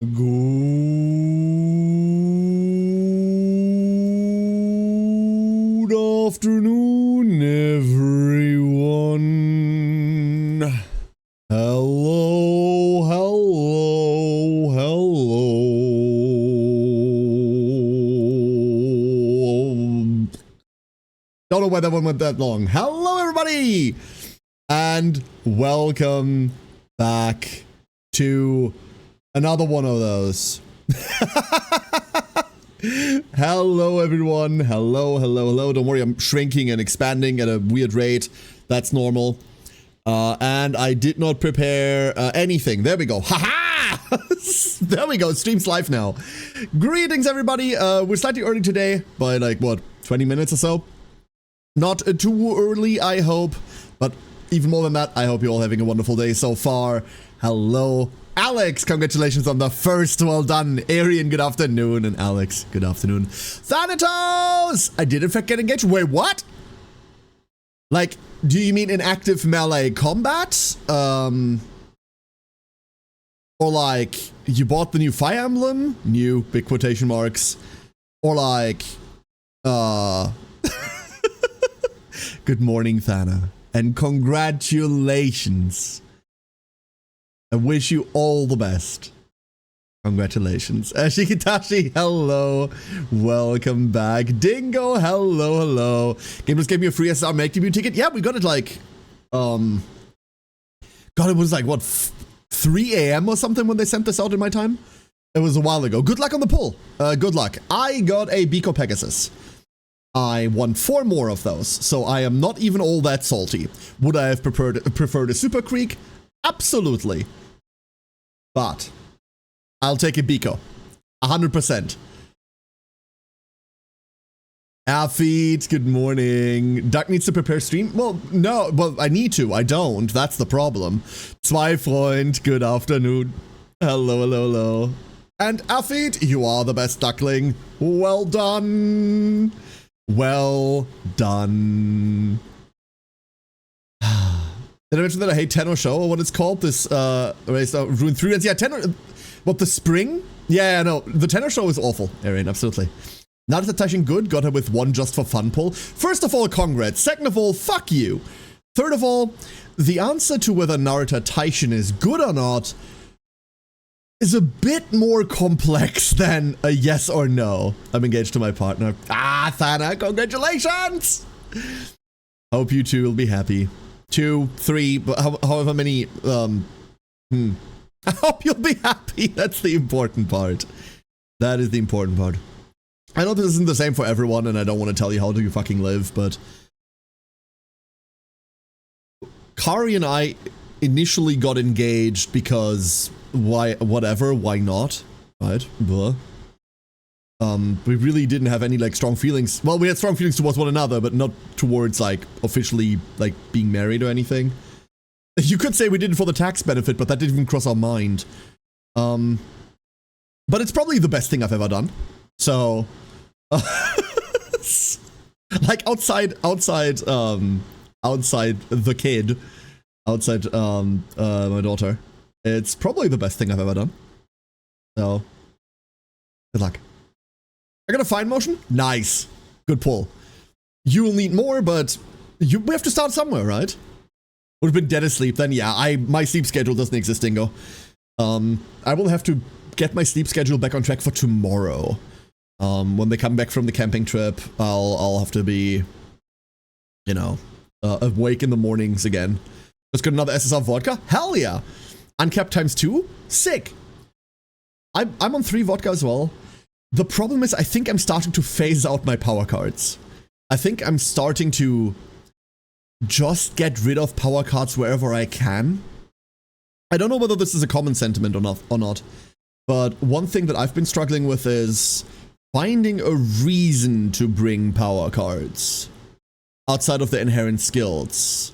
Good afternoon, everyone. Hello, hello, hello. Don't know why that one went that long. Hello, everybody, and welcome back to another one of those. Hello, everyone. Hello, hello, hello. Don't worry, I'm shrinking and expanding at a weird rate. That's normal. And I did not prepare anything. There we go. Haha! There we go. Stream's live now. Greetings, everybody. We're slightly early today by like, what, 20 minutes or so? Not too early, I hope. But even more than that, I hope you're all having a wonderful day so far. Hello, Alex, congratulations on the first. Well done. Arian, good afternoon. And Alex, good afternoon. Thanatos! I did in fact get engaged. Wait, what? Like, do you mean in active melee combat? Or like, you bought the new Fire Emblem? New, big quotation marks. Or like, good morning, Thana. And congratulations. I wish you all the best. Congratulations. Shikitashi, hello. Welcome back. Dingo, hello, hello. Gamers gave me a free SR Make Debut ticket. Yeah, we got it like, God, it was like, what, 3 a.m. or something when they sent this out in my time? It was a while ago. Good luck on the pull. Good luck. I got a Biko Pegasus. I won 4 more of those, so I am not even all that salty. Would I have preferred a Super Creek? Absolutely. But I'll take a Biko. 100%. Afeed, good morning. Duck needs to prepare stream? Well, no, well, I need to. I don't. That's the problem. Zweifreund, good afternoon. Hello, hello, hello. And Afeed, you are the best duckling. Well done. Well done. Did I mention that I hate Tenno Show or what it's called? This Ruined 3 Reds. Yeah, Tenno. What, the spring? Yeah, no. The Tenno Show is awful, Arian, absolutely. Narita Taishin good, got her with 1 just for fun pull. First of all, congrats. Second of all, fuck you. Third of all, the answer to whether Narita Taishin is good or not is a bit more complex than a yes or no. I'm engaged to my partner. Ah, Thana, congratulations! Hope you two will be happy. 2, 3, however many, I hope you'll be happy. That's the important part. That is the important part. I know this isn't the same for everyone, and I don't want to tell you how do you fucking live, but Kari and I initially got engaged because why not, right? Blah. We really didn't have any like strong feelings. Well, we had strong feelings towards one another, but not towards like officially like being married or anything. You could say we did it for the tax benefit, but that didn't even cross our mind. But it's probably the best thing I've ever done. So, like outside the kid, outside my daughter, it's probably the best thing I've ever done. So, good luck. I got a fine motion? Nice. Good pull. You will need more, but we have to start somewhere, right? Would have been dead asleep then. Yeah, my sleep schedule doesn't exist, Dingo. I will have to get my sleep schedule back on track for tomorrow. When they come back from the camping trip, I'll have to be, you know, awake in the mornings again. Let's get another SSR vodka. Hell yeah. Uncapped ×2. Sick. I'm on 3 vodka as well. The problem is I think I'm starting to phase out my power cards. I think I'm starting to just get rid of power cards wherever I can. I don't know whether this is a common sentiment or not, but one thing that I've been struggling with is finding a reason to bring power cards outside of the inherent skills.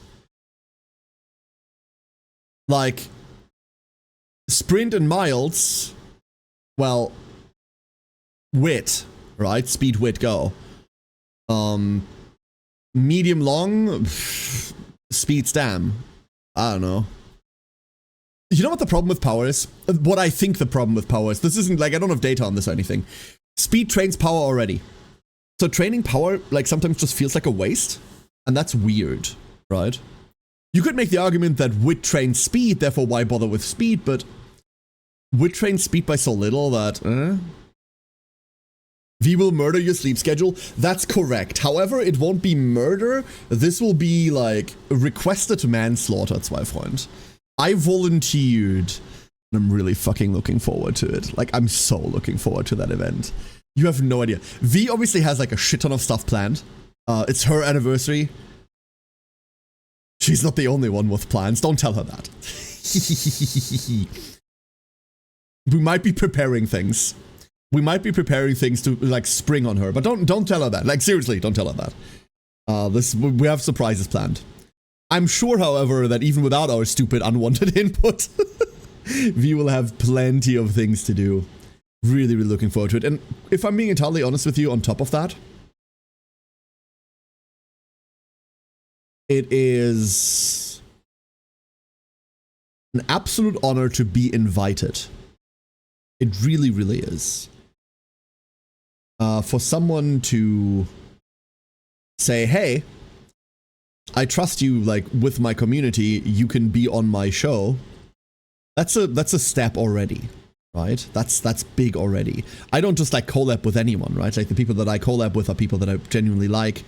Like, sprint and miles, well, wit, right? Speed, wit, go. Medium, long, speed, stam. I don't know. You know what the problem with power is? What I think the problem with power is. This isn't like, I don't have data on this or anything. Speed trains power already. So training power, like, sometimes just feels like a waste. And that's weird, right? You could make the argument that wit trains speed, therefore why bother with speed, but wit trains speed by so little that, V will murder your sleep schedule. That's correct. However, it won't be murder. This will be, like, requested manslaughter, zwei Freund. I volunteered, and I'm really fucking looking forward to it. Like, I'm so looking forward to that event. You have no idea. V obviously has, like, a shit ton of stuff planned. It's her anniversary. She's not the only one with plans. Don't tell her that. We might be preparing things. We might be preparing things to, like, spring on her. But don't tell her that. Like, seriously, don't tell her that. We have surprises planned. I'm sure, however, that even without our stupid unwanted input, we will have plenty of things to do. Really, really looking forward to it. And if I'm being entirely honest with you, on top of that, it is an absolute honor to be invited. It really, really is. For someone to say, hey, I trust you, like, with my community, you can be on my show. That's a step already, right? That's big already. I don't just, like, collab with anyone, right? Like, the people that I collab with are people that I genuinely like.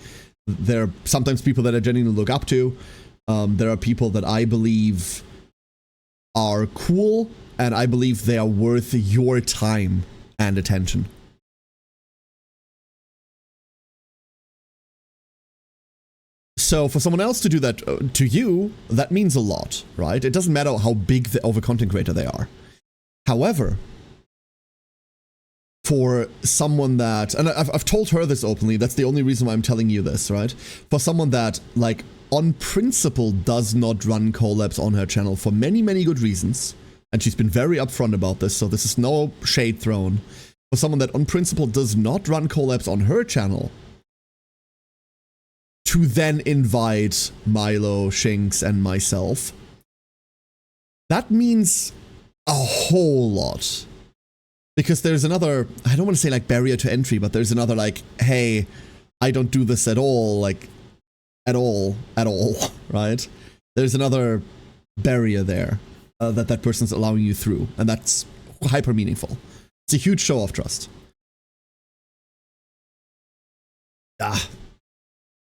There are sometimes people that I genuinely look up to. There are people that I believe are cool, and I believe they are worth your time and attention. So for someone else to do that to you, that means a lot, right? It doesn't matter how big of a content creator they are. However, for someone that, and I've told her this openly, that's the only reason why I'm telling you this, right? For someone that, like, on principle does not run collabs on her channel for many, many good reasons, and she's been very upfront about this, so this is no shade thrown. For someone that on principle does not run collabs on her channel, to then invite Milo, Shinx, and myself, that means a whole lot. Because there's another, I don't want to say, like, barrier to entry, but there's another, like, hey, I don't do this at all, like, at all, right? There's another barrier there that person's allowing you through, and that's hyper meaningful. It's a huge show of trust.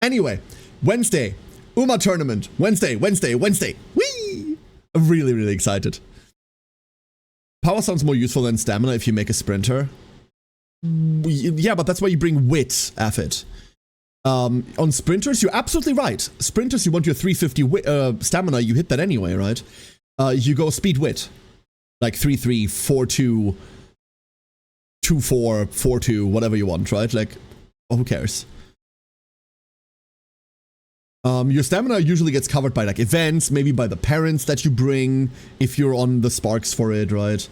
Anyway, Wednesday, Uma tournament. Wednesday. Whee! I'm really, really excited. Power sounds more useful than stamina if you make a sprinter. Yeah, but that's why you bring wit, Affit. On sprinters, you're absolutely right. Sprinters, you want your 350 stamina, you hit that anyway, right? You go speed wit. Like 3-3, 4-2, 2-4, 4-2, whatever you want, right? Like, who cares? Your stamina usually gets covered by, like, events, maybe by the parents that you bring, if you're on the sparks for it, right?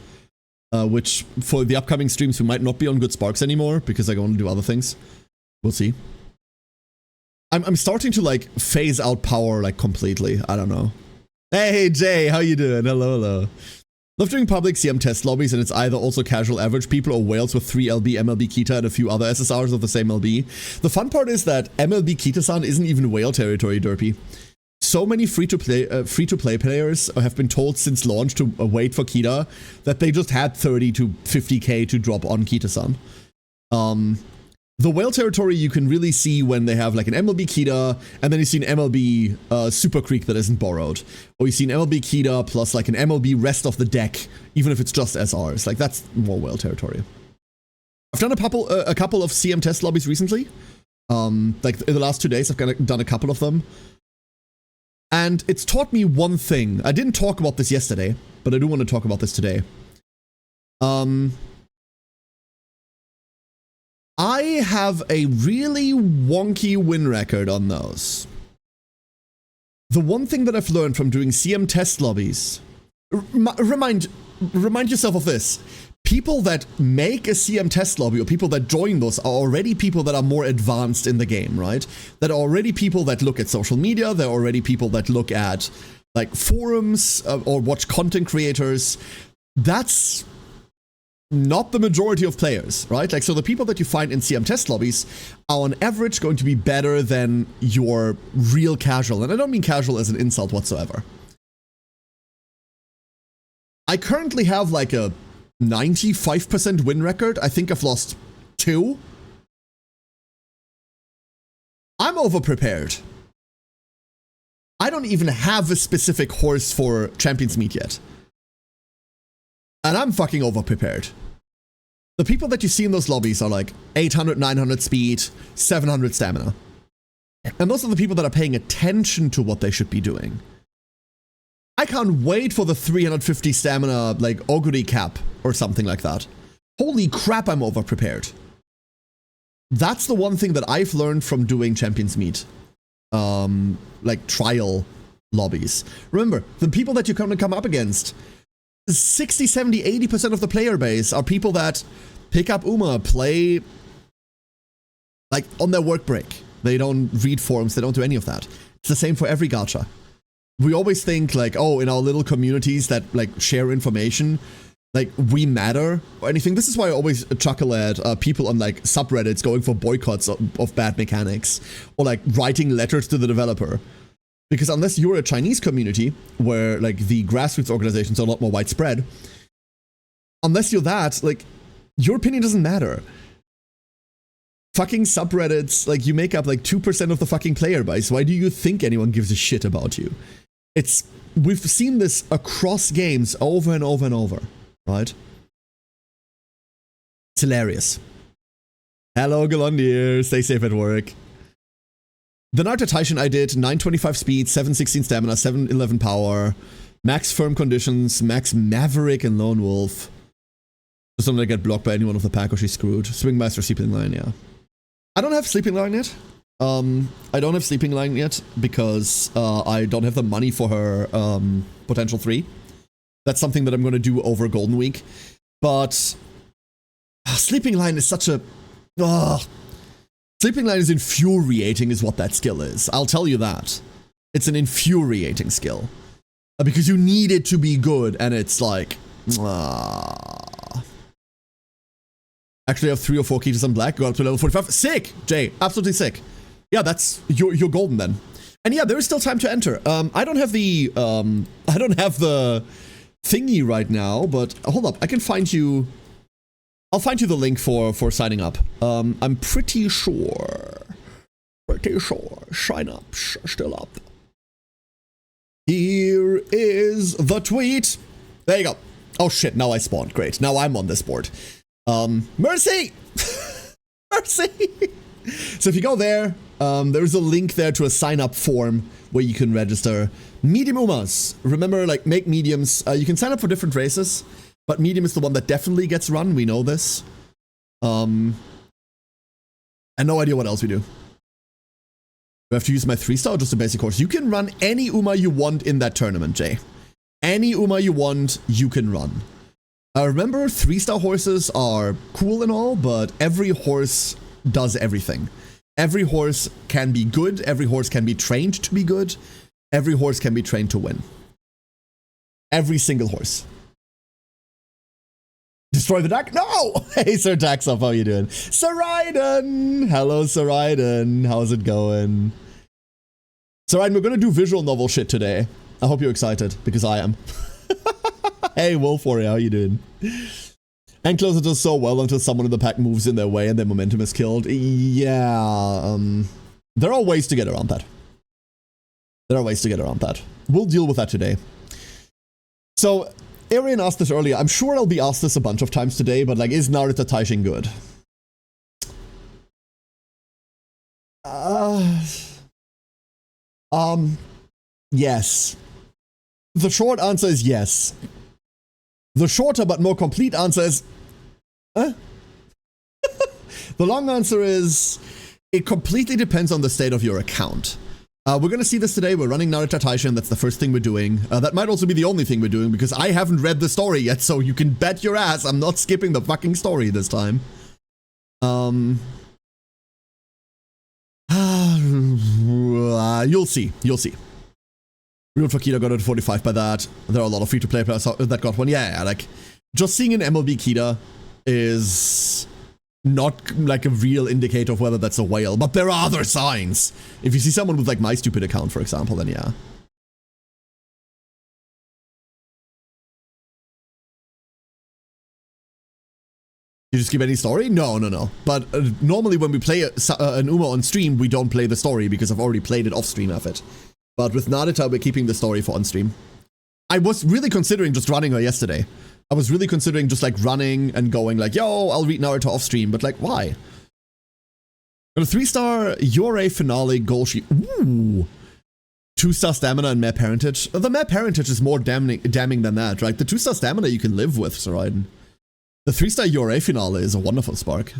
Which, for the upcoming streams, we might not be on good sparks anymore, because I want to do other things. We'll see. I'm starting to, like, phase out power, like, completely. I don't know. Hey, Jay, how you doing? Hello. Love doing public CM test lobbies, and it's either also casual average people or whales with 3 LB, MLB Kita, and a few other SSRs of the same LB. The fun part is that MLB Kita-san isn't even whale territory, Derpy. So many free-to-play players have been told since launch to wait for Kita that they just had 30 to 50k to drop on Kita-san. The whale territory you can really see when they have, like, an MLB Kita, and then you see an MLB Super Creek that isn't borrowed. Or you see an MLB Kita plus, like, an MLB rest of the deck, even if it's just SRs. Like, that's more whale territory. I've done a couple of CM test lobbies recently. Like, in the last 2 days, I've done a couple of them. And it's taught me one thing. I didn't talk about this yesterday, but I do want to talk about this today. I have a really wonky win record on those. The one thing that I've learned from doing CM test lobbies, remind yourself of this. People that make a CM test lobby or people that join those are already people that are more advanced in the game, right? That are already people that look at social media. They're already people that look at like forums or watch content creators, that's not the majority of players, right? Like, so the people that you find in CM test lobbies are on average going to be better than your real casual. And I don't mean casual as an insult whatsoever. I currently have like a 95% win record. I think I've lost 2. I'm overprepared. I don't even have a specific horse for Champions Meet yet. And I'm fucking overprepared. The people that you see in those lobbies are like 800, 900 speed, 700 stamina. And those are the people that are paying attention to what they should be doing. I can't wait for the 350 stamina, like, Oguri cap or something like that. Holy crap, I'm overprepared. That's the one thing that I've learned from doing Champions Meet. Like, trial lobbies. Remember, the people that you're going to come up against, 60, 70, 80% of the player base are people that pick up Uma, play, like, on their work break. They don't read forums, they don't do any of that. It's the same for every gacha. We always think, like, oh, in our little communities that, like, share information, like, we matter or anything. This is why I always chuckle at people on, like, subreddits going for boycotts of bad mechanics, or, like, writing letters to the developer. Because unless you're a Chinese community, where, like, the grassroots organizations are a lot more widespread, unless you're that, like, your opinion doesn't matter. Fucking subreddits, like, you make up, like, 2% of the fucking player base. Why do you think anyone gives a shit about you? We've seen this across games over and over and over, right? It's hilarious. Hello, Galondier. Stay safe at work. The Narita Taishin I did, 925 speed, 716 stamina, 711 power, max firm conditions, max Maverick and Lone Wolf. Just don't let get blocked by anyone of the pack or she's screwed. Swingmaster, Sleeping Lion, yeah. I don't have Sleeping Lion yet. I don't have Sleeping Lion yet because I don't have the money for her potential 3. That's something that I'm going to do over Golden Week. But Sleeping Lion is such a... Sleeping Lion is infuriating is what that skill is. I'll tell you that. It's an infuriating skill. Because you need it to be good, and it's like... Actually, I have 3 or 4 keys on black, go up to level 45. Sick, Jay. Absolutely sick. Yeah, that's... You're golden then. And yeah, there is still time to enter. I don't have the... I don't have the thingy right now, but hold up. I can find you... I'll find you the link for signing up. I'm pretty sure. Sign up. Still up. Here is the tweet. There you go. Oh shit, now I spawned. Great. Now I'm on this board. Mercy! Mercy! So if you go there, there's a link there to a sign up form where you can register. Medium Umas. Remember, like, make mediums. You can sign up for different races. But medium is the one that definitely gets run, we know this. And no idea what else we do. Do I have to use my 3-star or just a basic horse? You can run any Uma you want in that tournament, Jay. Any Uma you want, you can run. Remember, 3-star horses are cool and all, but every horse does everything. Every horse can be good, every horse can be trained to be good, every horse can be trained to win. Every single horse. Destroy the deck? No! Hey, Sir Taxoff, how you doing? Sir Raiden! Hello, Sir Raiden. How's it going? Sir Raiden, we're gonna do visual novel shit today. I hope you're excited, because I am. Hey, Wolf Warrior, how you doing? And closer does so well until someone in the pack moves in their way and their momentum is killed. Yeah, there are ways to get around that. There are ways to get around that. We'll deal with that today. So... Arian asked this earlier. I'm sure I'll be asked this a bunch of times today, but, like, is Narita Taishin good? Yes. The short answer is yes. The shorter but more complete answer is... The long answer is... It completely depends on the state of your account. We're going to see this today. We're running Narita Taishin. That's the first thing we're doing. That might also be the only thing we're doing because I haven't read the story yet, so you can bet your ass I'm not skipping the fucking story this time. You'll see. You'll see. Real Fakita got it to 45 by that. There are a lot of free-to-play players that got one. Yeah, like, just seeing an MLB Kita is not like a real indicator of whether that's a whale, but there are other signs. If you see someone with like my stupid account, for example, then yeah. You just skip any story? No. But normally when we play an Uma on stream, we don't play the story because I've already played it off stream of it. But with Narita, we're keeping the story for on stream. I was really considering just running her yesterday. I was really considering just like running and going like, yo, I'll read Narita off stream, but like, why? Got a 3-star URA finale goal sheet. Ooh. 2-star stamina and map parentage. The map parentage is more damning than that, right? The 2-star stamina you can live with, Saraiden. The 3-star URA finale is a wonderful spark.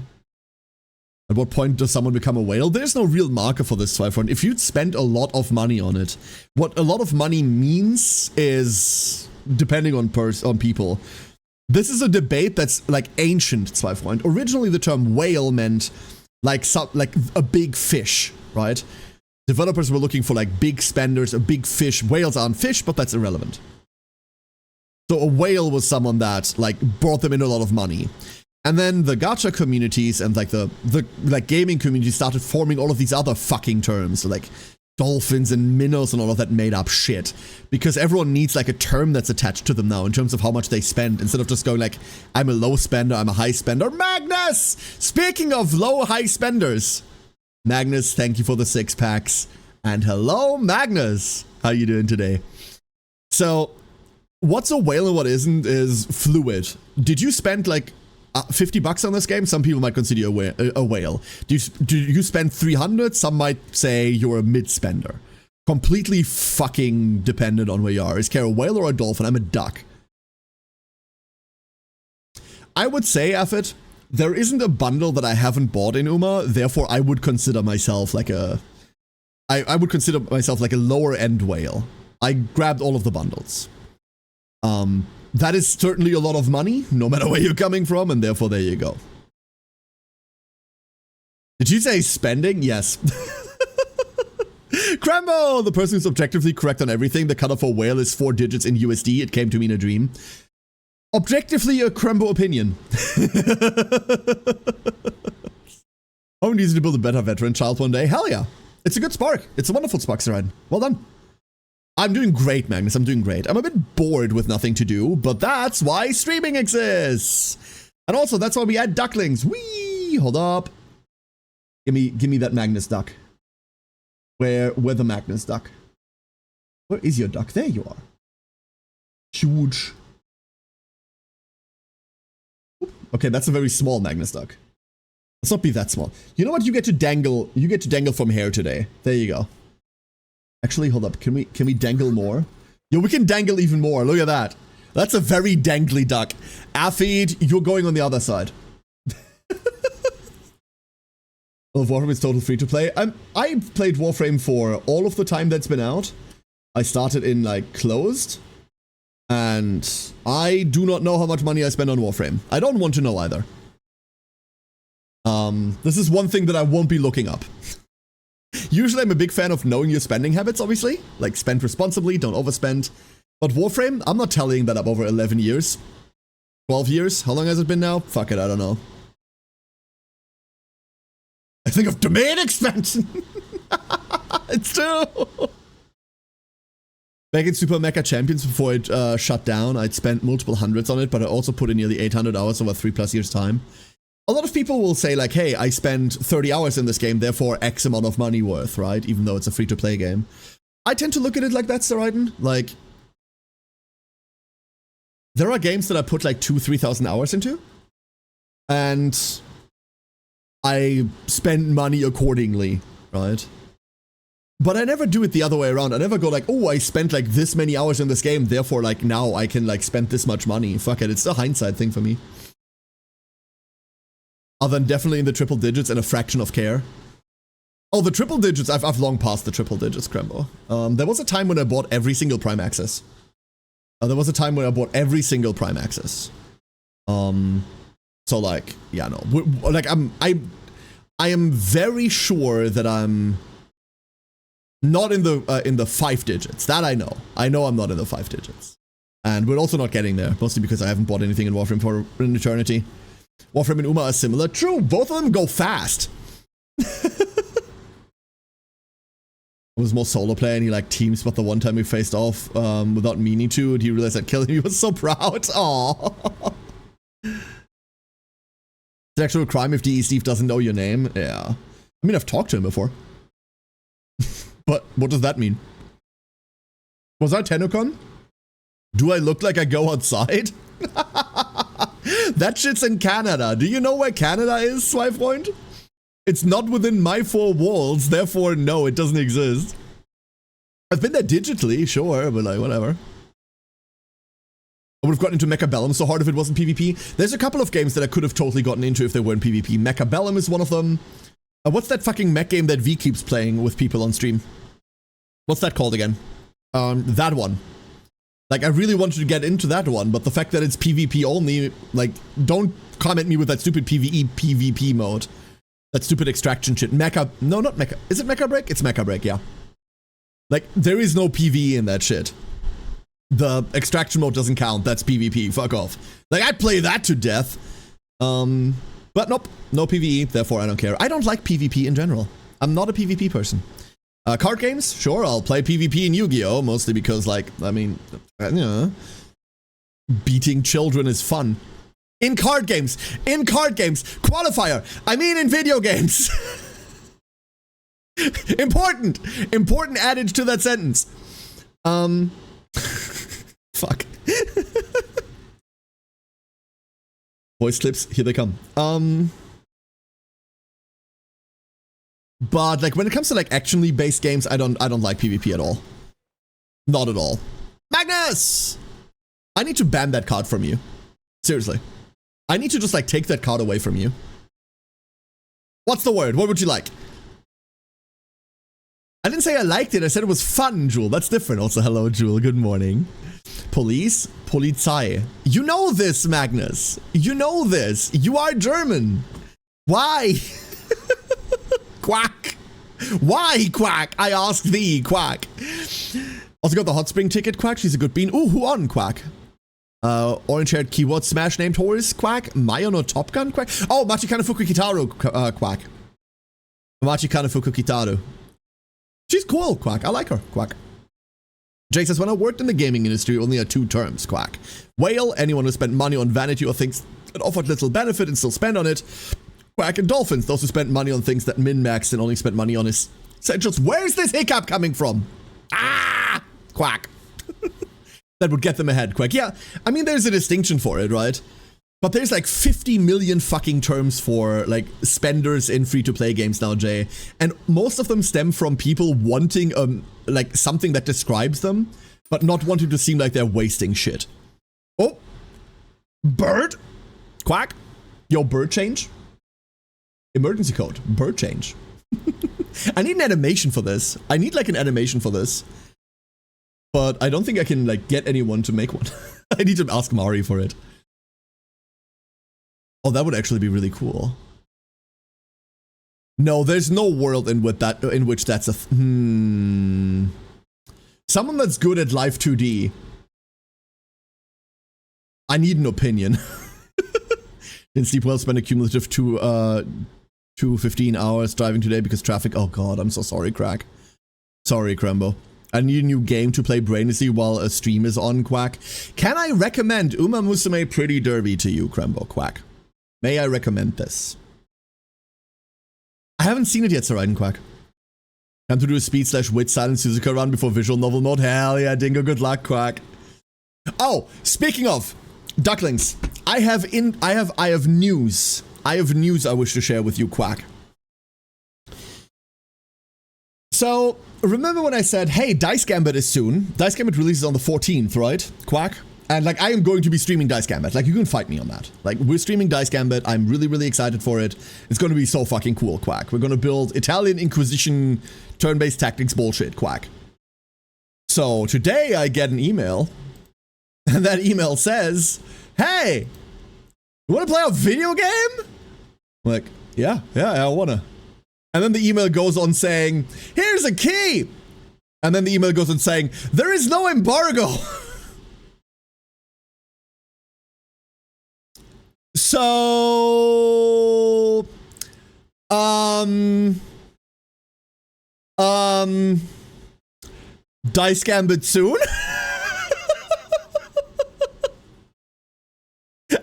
At what point does someone become a whale? There's no real marker for this Twilight. If you'd spend a lot of money on it, what a lot of money means is, depending on people, this is a debate that's like ancient Twilight. Originally the term whale meant like a big fish, right? Developers were looking for like big spenders, a big fish. Whales aren't fish, but that's irrelevant. So a whale was someone that like brought them in a lot of money. And then the gacha communities and like the like gaming community started forming all of these other fucking terms, so like dolphins and minnows and all of that made up shit. Because everyone needs like a term that's attached to them now in terms of how much they spend, instead of just going like, I'm a low spender, I'm a high spender. Magnus! Speaking of low high spenders, Magnus, thank you for the 6 packs. And hello, Magnus! How you doing today? So, what's a whale and what isn't is fluid. Did you spend like 50 bucks on this game? Some people might consider you a whale. Do you spend 300? Some might say you're a mid-spender. Completely fucking dependent on where you are. Is Kara a whale or a dolphin? I'm a duck. I would say, Effort, there isn't a bundle that I haven't bought in Uma, therefore I would consider myself like a... I would consider myself like a lower-end whale. I grabbed all of the bundles. That is certainly a lot of money, no matter where you're coming from, and therefore there you go. Did you say spending? Yes. Crambo, the person who's objectively correct on everything. The cutoff for whale is 4 digits in USD. It came to me in a dream. Objectively a Crambo opinion. I'm easy to build a better veteran child one day. Hell yeah. It's a good spark. It's a wonderful spark, Sarad. Well done. I'm doing great, Magnus. I'm doing great. I'm a bit bored with nothing to do, but that's why streaming exists. And also, that's why we add ducklings. Whee! Hold up. Give me that Magnus duck. Where the Magnus duck? Where is your duck? There you are. Huge. Okay, that's a very small Magnus duck. Let's not be that small. You know what? You get to dangle from here today. There you go. Actually, hold up. Can we dangle more? Yo, we can dangle even more. Look at that. That's a very dangly duck. Afid, you're going on the other side. Well, Warframe is total free to play. I played Warframe for all of the time that's been out. I started in like closed. And I do not know how much money I spend on Warframe. I don't want to know either. This is one thing that I won't be looking up. Usually I'm a big fan of knowing your spending habits, obviously. Like, spend responsibly, don't overspend. But Warframe, I'm not tallying that up over 11 years. 12 years? How long has it been now? Fuck it, I don't know. I think of domain expansion! It's true! Back in Super Mecha Champions before it shut down, I'd spent multiple hundreds on it, but I also put in nearly 800 hours over 3+ years time. A lot of people will say like, hey, I spent 30 hours in this game, therefore X amount of money worth, right? Even though it's a free-to-play game. I tend to look at it like that, Saraiden. Like, there are games that I put like 2,000-3,000 hours into, and I spend money accordingly, right? But I never do it the other way around. I never go like, oh, I spent like this many hours in this game, therefore like now I can like spend this much money. Fuck it, it's a hindsight thing for me. Other than definitely in the triple digits and a fraction of care. Oh, the triple digits, I've long passed the triple digits, Crembo. There was a time when I bought every single Prime Access. There was a time when I bought every single Prime Access. So like, yeah, no. Like, I am very sure that I'm Not in the 5 digits. That I know. I know I'm not in the 5 digits. And we're also not getting there, mostly because I haven't bought anything in Warframe for an eternity. Warframe and Uma are similar. True, both of them go fast. It was more solo play and he like teams, but the one time we faced off without meaning to, and he realized I'd kill him, he was so proud. Aww. It's an actual crime if DE Steve doesn't know your name. Yeah. I mean, I've talked to him before. But what does that mean? Was I TennoCon? Do I look like I go outside? That shit's in Canada. Do you know where Canada is, Swifepoint? It's not within my 4 walls, therefore no, it doesn't exist. I've been there digitally, sure, but like, whatever. I would have gotten into Mechabellum so hard if it wasn't PvP. There's a couple of games that I could have totally gotten into if they weren't PvP. Mechabellum is one of them. What's that fucking mech game that V keeps playing with people on stream? What's that called again? That one. Like, I really wanted to get into that one, but the fact that it's PvP only, like, don't comment me with that stupid PvE PvP mode. That stupid extraction shit. Mecha, no, not Mecha. Is it Mecha Break? It's Mecha Break, yeah. Like, there is no PvE in that shit. The extraction mode doesn't count. That's PvP. Fuck off. Like, I'd play that to death. But nope. No PvE. Therefore, I don't care. I don't like PvP in general. I'm not a PvP person. Card games? Sure, I'll play PvP in Yu-Gi-Oh! Mostly because, like, I mean, you know, beating children is fun. In card games. In card games. Qualifier. I mean in video games. Important. Important adage to that sentence. Fuck. Voice clips, here they come. But like when it comes to like actionally based games, I don't like PvP at all. Not at all. Magnus! I need to ban that card from you. Seriously. I need to just like take that card away from you. What's the word? What would you like? I didn't say I liked it. I said it was fun, Jewel. That's different. Also, hello, Jewel. Good morning. Police, Polizei. You know this, Magnus. You know this. You are German. Why? Quack. Why, Quack? I ask thee, Quack. Also got the Hot Spring ticket, Quack. She's a good bean. Ooh, who on, Quack? Orange-haired keyword smash named Horus, Quack. Mayo no Top Gun, Quack. Oh, Machikana Fuku Kitaru, Quack. Machikana Fuku Kitaru. She's cool, Quack. I like her, Quack. Jake says, when I worked in the gaming industry, only had 2 terms, Quack. Whale, anyone who spent money on vanity or things that offered little benefit and still spend on it. Quack, and dolphins, those who spent money on things that min-maxed and only spent money on essentials. Where's this hiccup coming from? Ah! Quack. That would get them ahead, Quack. Yeah, I mean, there's a distinction for it, right? But there's like 50 million fucking terms for like spenders in free-to-play games now, Jay. And most of them stem from people wanting like something that describes them, but not wanting to seem like they're wasting shit. Oh, bird? Quack? Yo, bird change? Emergency code. Bird change. I need an animation for this. I need like an animation for this. But I don't think I can like get anyone to make one. I need to ask Mari for it. Oh, that would actually be really cool. No, there's no world in which that's a someone that's good at live 2D. I need an opinion. Didn't sleep well, spent a cumulative 215 hours driving today because traffic. Oh god, I'm so sorry, Crack. Sorry, Crembo. I need a new game to play brainlessly while a stream is on, Quack. Can I recommend Uma Musume Pretty Derby to you, Crembo, Quack? May I recommend this? I haven't seen it yet, Sir Raiden, Quack. Time to do a speed/wit silent Suzuka run before visual novel mode. Hell yeah, Dingo, good luck, Quack. Oh, speaking of ducklings, I have news. I have news I wish to share with you, Quack. So, remember when I said, hey, Dice Gambit is soon? Dice Gambit releases on the 14th, right? Quack? And, like, I am going to be streaming Dice Gambit. Like, you can fight me on that. Like, we're streaming Dice Gambit. I'm really, really excited for it. It's going to be so fucking cool, Quack. We're going to build Italian Inquisition turn-based tactics bullshit, Quack. So, today I get an email. And that email says, hey, you want to play a video game? I'm like, yeah, I want to. And then the email goes on saying, here's a key. And then the email goes on saying, there is no embargo. So, Dice Gambit soon?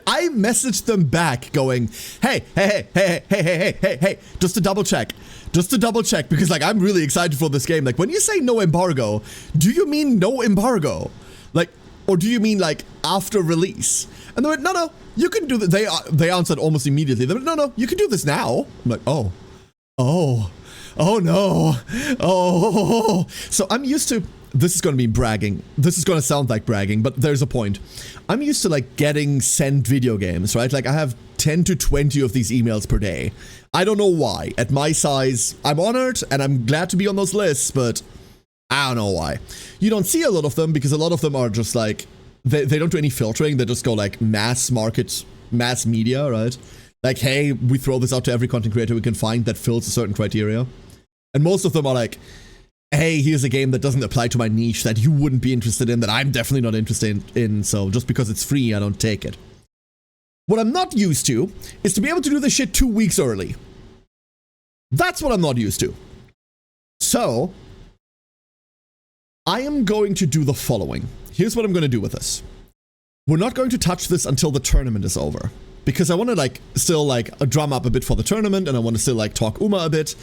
I messaged them back going, hey, just to double check, because like, I'm really excited for this game. Like, when you say no embargo, do you mean no embargo? Like, or do you mean like after release? And they went, no, you can do that. They answered almost immediately. They went, no, you can do this now. I'm like, oh no. So I'm used to, this is going to be bragging. This is going to sound like bragging, but there's a point. I'm used to like getting sent video games, right? Like I have 10 to 20 of these emails per day. I don't know why. At my size, I'm honored and I'm glad to be on those lists, but I don't know why. You don't see a lot of them because a lot of them are just like, they don't do any filtering. They just go like mass market, mass media, right? Like, hey, we throw this out to every content creator we can find that fills a certain criteria. And most of them are like, hey, here's a game that doesn't apply to my niche that you wouldn't be interested in, that I'm definitely not interested in, so just because it's free, I don't take it. What I'm not used to is to be able to do this shit 2 weeks early. That's what I'm not used to. So, I am going to do the following. Here's what I'm going to do with this. We're not going to touch this until the tournament is over, because I want to like still like drum up a bit for the tournament, and I want to still like talk Uma a bit.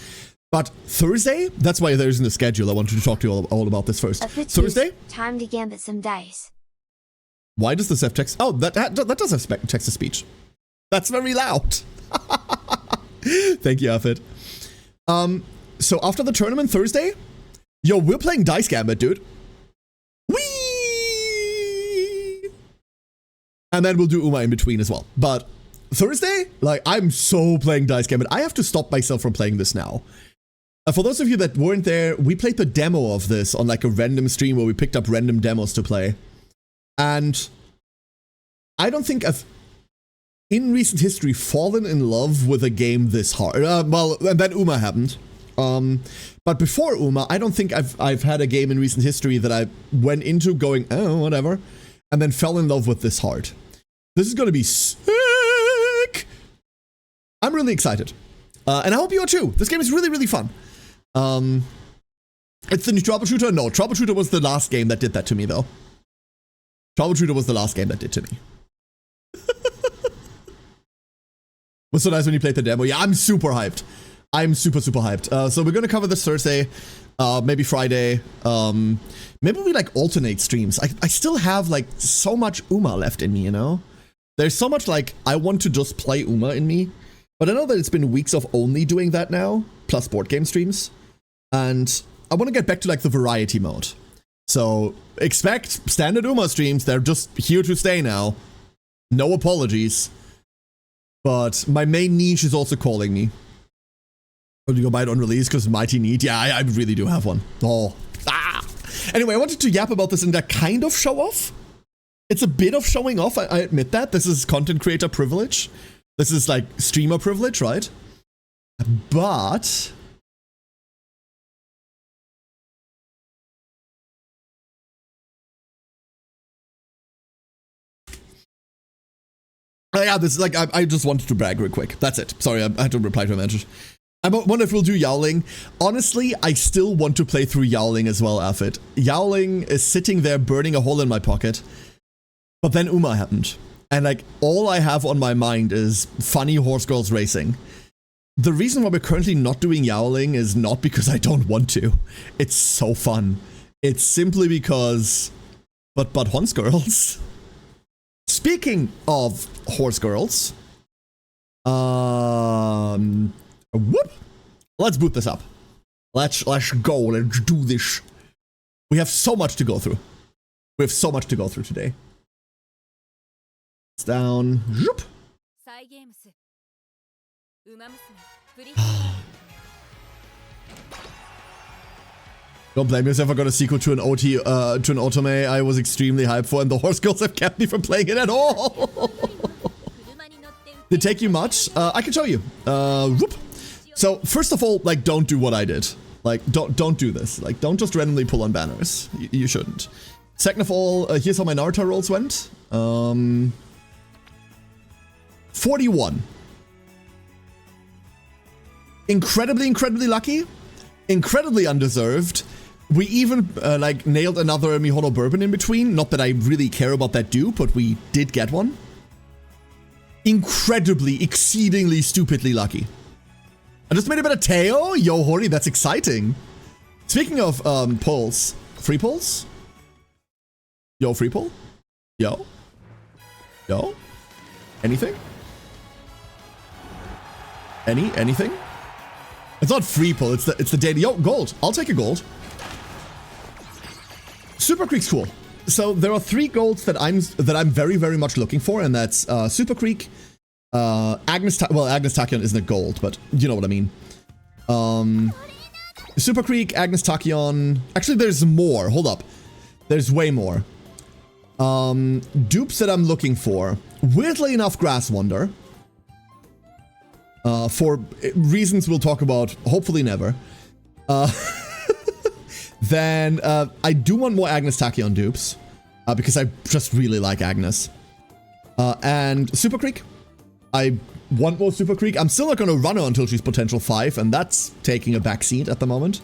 But Thursday, that's why there's in the schedule. I wanted to talk to you all about this first. Thursday? Time to gambit some dice. Why does this have text? Oh, that does have text to speech. That's very loud. Thank you, Afid. So after the tournament Thursday, yo, we're playing Dice Gambit, dude. Whee! And then we'll do Uma in between as well. But Thursday, like, I'm so playing Dice Gambit. I have to stop myself from playing this now. For those of you that weren't there, we played the demo of this on like a random stream where we picked up random demos to play. And I don't think I've, in recent history, fallen in love with a game this hard. Well, and then Uma happened. But before Uma, I don't think I've had a game in recent history that I went into going, oh, whatever, and then fell in love with this hard. This is going to be sick. I'm really excited. And I hope you are too. This game is really, really fun. It's the new Troubleshooter? No, Troubleshooter was the last game that did that to me, though. Troubleshooter was the last game that did to me. Was so nice when you played the demo. Yeah, I'm super hyped. I'm super, super hyped. So we're gonna cover this Thursday, maybe Friday. Maybe we like alternate streams. I still have like so much Uma left in me, you know? There's so much like I want to just play Uma in me. But I know that it's been weeks of only doing that now, plus board game streams. And I want to get back to like the variety mode. So expect standard Uma streams. They're just here to stay now. No apologies. But my main niche is also calling me. Oh, you go buy it on release because Mighty Need? Yeah, I really do have one. Oh. Ah. Anyway, I wanted to yap about this in that kind of show off. It's a bit of showing off, I admit that. This is content creator privilege. This is like streamer privilege, right? But yeah, this is like I just wanted to brag real quick. That's it. Sorry, I had to reply to a message. I wonder if we'll do Yowling. Honestly, I still want to play through Yowling as well, Affit. Yowling is sitting there burning a hole in my pocket. But then Uma happened. And like, all I have on my mind is funny horse girls racing. The reason why we're currently not doing Yowling is not because I don't want to. It's so fun. It's simply because... But horse girls. Speaking of horse girls... Whoop! Let's boot this up. Let's go. Let's do this. We have so much to go through. We have so much to go through today. It's down. Zoop. Don't blame yourself. I got a sequel to an OT, to an otome I was extremely hyped for, and the horse girls have kept me from playing it at all. Did it take you much? I can show you. Whoop. So first of all, like, don't do what I did. Like, don't do this. Like, don't just randomly pull on banners. You shouldn't. Second of all, here's how my Narita rolls went. 41. Incredibly lucky. Incredibly undeserved. We even, like, nailed another Mihono Bourbon in between. Not that I really care about that dupe, but we did get one. Incredibly, exceedingly, stupidly lucky. I just made a bit of Teo? Yo, Hori, that's exciting. Speaking of, pulls. Free pulls? Yo, free pull? Yo? Yo? Anything? Anything? It's not free pull, it's the daily. Yo, gold. I'll take a gold. Super Creek's cool. So there are 3 golds that I'm very much looking for, and that's Super Creek, Agnes Tachyon isn't a gold, but you know what I mean. Super Creek, Agnes Tachyon. Actually, there's more. Hold up. There's way more. Dupes that I'm looking for. Weirdly enough, Grass Wonder. For reasons we'll talk about, hopefully never. Then I do want more Agnes Tachyon dupes, because I just really like Agnes. And Super Creek. I want more Super Creek. I'm still not going to run her until she's potential 5, and that's taking a backseat at the moment.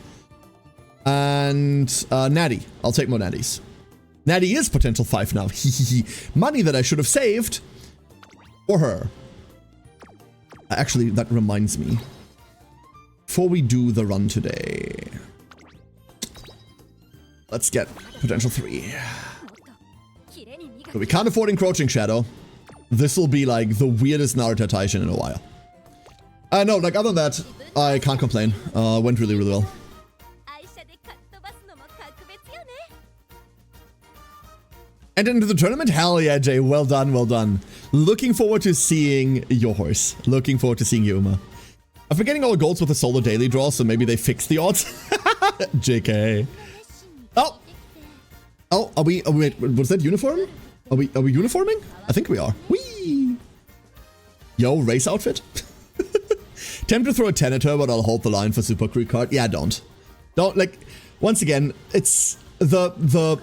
And Natty. I'll take more Natties. Natty is potential 5 now. Money that I should have saved for her. Actually, that reminds me. Before we do the run today, let's get potential 3. So we can't afford Encroaching Shadow. This will be like the weirdest Narita Taishin in a while. No, like other than that, I can't complain. Went really well. And into the tournament? Hell yeah, Jay. Well done, well done. Looking forward to seeing your horse. Looking forward to seeing Yuma. I'm forgetting all the golds with the solo daily draw, so maybe they fixed the odds. JK. Oh! Oh, wait, was that uniform? Are we uniforming? I think we are. Whee! Yo, race outfit? Tempted to throw a 10 at her, but I'll hold the line for Super Creek card. Yeah, don't. Don't, like, once again, it's the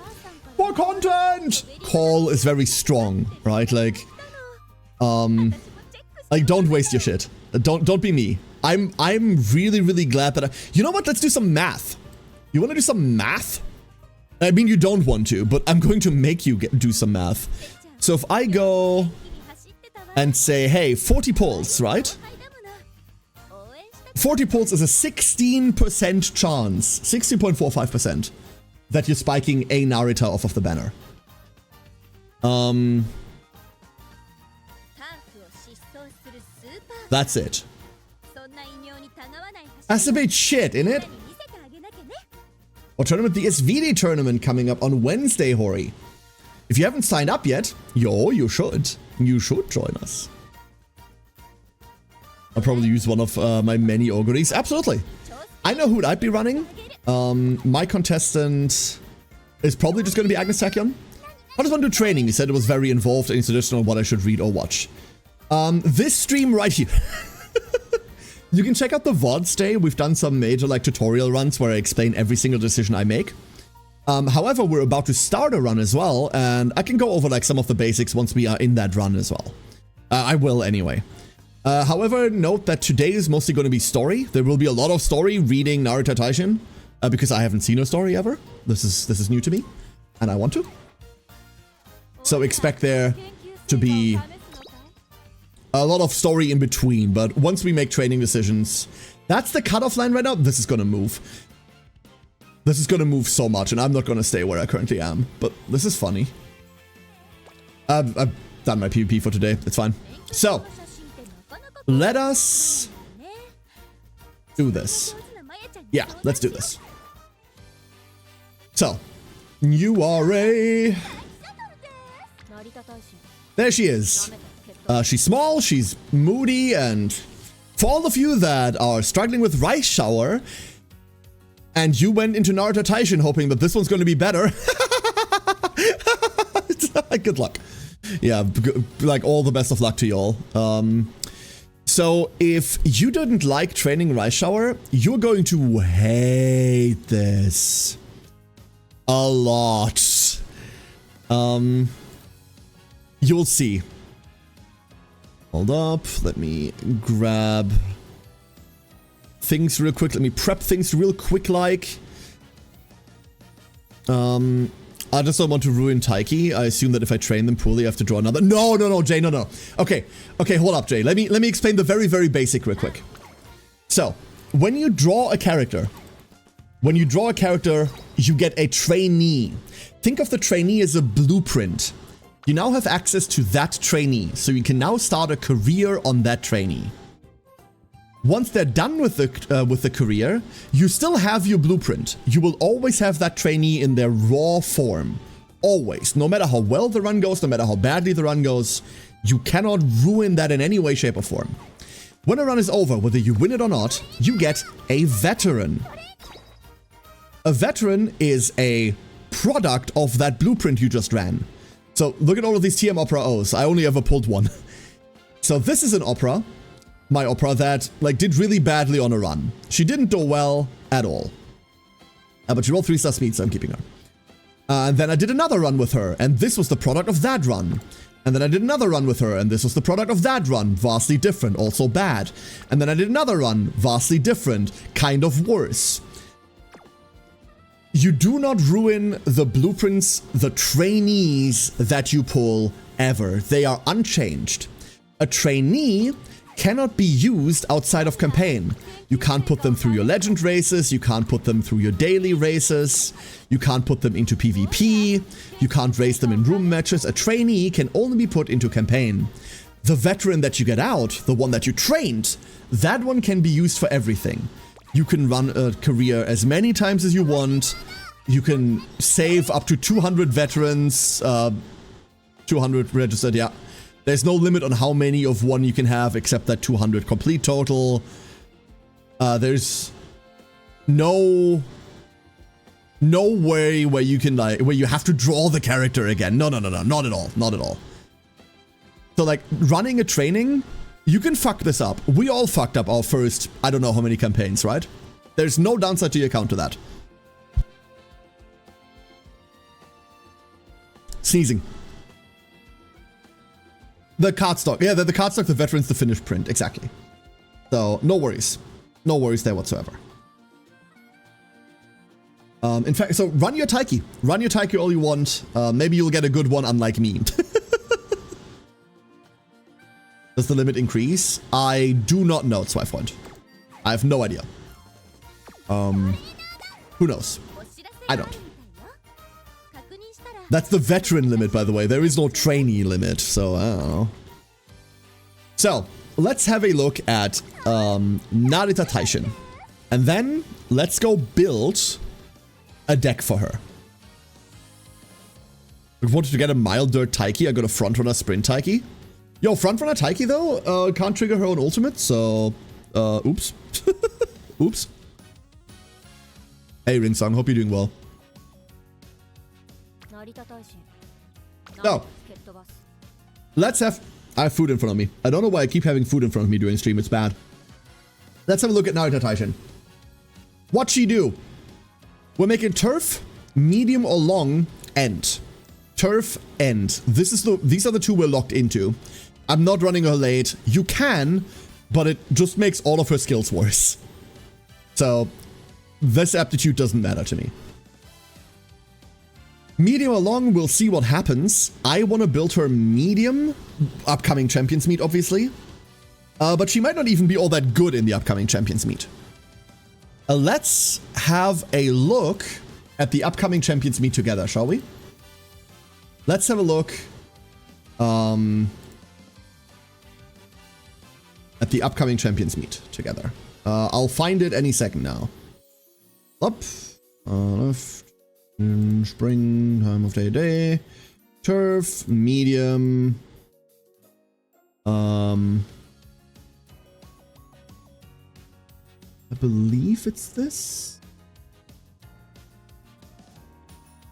more content call is very strong, right? Like, don't waste your shit. Don't be me. I'm really glad that you know what? Let's do some math. You want to do some math? I mean, you don't want to, but I'm going to make you do some math. So if I go and say, hey, 40 pulls, right? 40 pulls is a 16% chance, 16.45%, that you're spiking a Narita off of the banner. That's it. That's a bit shit, innit? Or tournament, the SVD tournament coming up on Wednesday, Hori. If you haven't signed up yet, you should. You should join us. I'll probably use one of my many auguries. Absolutely. I know who I'd be running. My contestant is probably just going to be Agnes Tachyon. How does one do training? He said it was very involved and it's additional what I should read or watch. This stream right here. You can check out the VODs day. We've done some major like tutorial runs where I explain every single decision I make. However, we're about to start a run as well, and I can go over like some of the basics once we are in that run as well. I will anyway. However, note that today is mostly going to be story. There will be a lot of story reading Narita Taishin, because I haven't seen a story ever. This is new to me, and I want to. So expect there to be a lot of story in between, but once we make training decisions, that's the cutoff line right now. This is gonna move. This is gonna move so much, and I'm not gonna stay where I currently am, but this is funny. I've done my PvP for today. It's fine. So, let us do this. Yeah, let's do this. So, you are a... There she is. She's small, she's moody, and for all of you that are struggling with Rice Shower, and you went into Narita Taishin hoping that this one's going to be better, good luck. Yeah, like all the best of luck to y'all. So if you didn't like training Rice Shower, you're going to hate this a lot. You'll see. Hold up, let me grab things real quick. Let me prep things real quick like. I just don't want to ruin Taiki. I assume that if I train them poorly, I have to draw another. No, Jay, no. Okay, hold up, Jay. Let me explain the very, very basic real quick. So, when you draw a character, you get a trainee. Think of the trainee as a blueprint. You now have access to that trainee, so you can now start a career on that trainee. Once they're done with the career, you still have your blueprint. You will always have that trainee in their raw form. Always. No matter how well the run goes, no matter how badly the run goes, you cannot ruin that in any way, shape, or form. When a run is over, whether you win it or not, you get a veteran. A veteran is a product of that blueprint you just ran. So look at all of these TM Opera O's. I only ever pulled one. So this is an opera. My opera that did really badly on a run. She didn't do well at all. But she rolled 3-star speed, so I'm keeping her. And then I did another run with her, and this was the product of that run. And then I did another run with her, and this was the product of that run. Vastly different, also bad. And then I did another run, vastly different, kind of worse. You do not ruin the blueprints, the trainees that you pull, ever. They are unchanged. A trainee cannot be used outside of campaign. You can't put them through your legend races, you can't put them through your daily races, you can't put them into PvP, you can't race them in room matches. A trainee can only be put into campaign. The veteran that you get out, the one that you trained, that one can be used for everything. You can run a career as many times as you want, you can save up to 200 veterans, 200 registered, yeah. There's no limit on how many of one you can have except that 200 complete total. There's no way where you can where you have to draw the character again. No, not at all. So running a training, you can fuck this up. We all fucked up our first, I don't know how many campaigns, right? There's no downside to your account to that. Sneezing. The cardstock. Yeah, the cardstock, the veterans, the finished print. Exactly. So, no worries. No worries there whatsoever. In fact, so run your Taiki. Run your Taiki all you want. Maybe you'll get a good one, unlike me. Does the limit increase? I do not know, Zweifeldt. I have no idea. Who knows? I don't. That's the veteran limit, by the way. There is no trainee limit, so I don't know. So, let's have a look at Narita Taishin. And then, let's go build a deck for her. I wanted to get a milder Taiki. I got a frontrunner sprint Taiki. Yo, frontrunner Taiki, though, can't trigger her own ultimate, so... oops. Oops. Hey, Ringsong, hope you're doing well. So, let's have... I have food in front of me. I don't know why I keep having food in front of me during stream. It's bad. Let's have a look at Narita Taishin. What'd she do? We're making turf, medium or long, end. Turf, end. These are the two we're locked into. I'm not running her late. You can, but it just makes all of her skills worse. So, this aptitude doesn't matter to me. Medium or long, we'll see what happens. I want to build her medium. Upcoming Champions Meet, obviously. But she might not even be all that good in the upcoming Champions Meet. Let's have a look at the upcoming Champions Meet together, shall we? Let's have a look at the upcoming Champions Meet together. I'll find it any second now. Up, left. Spring, time of day, turf, medium, I believe it's this.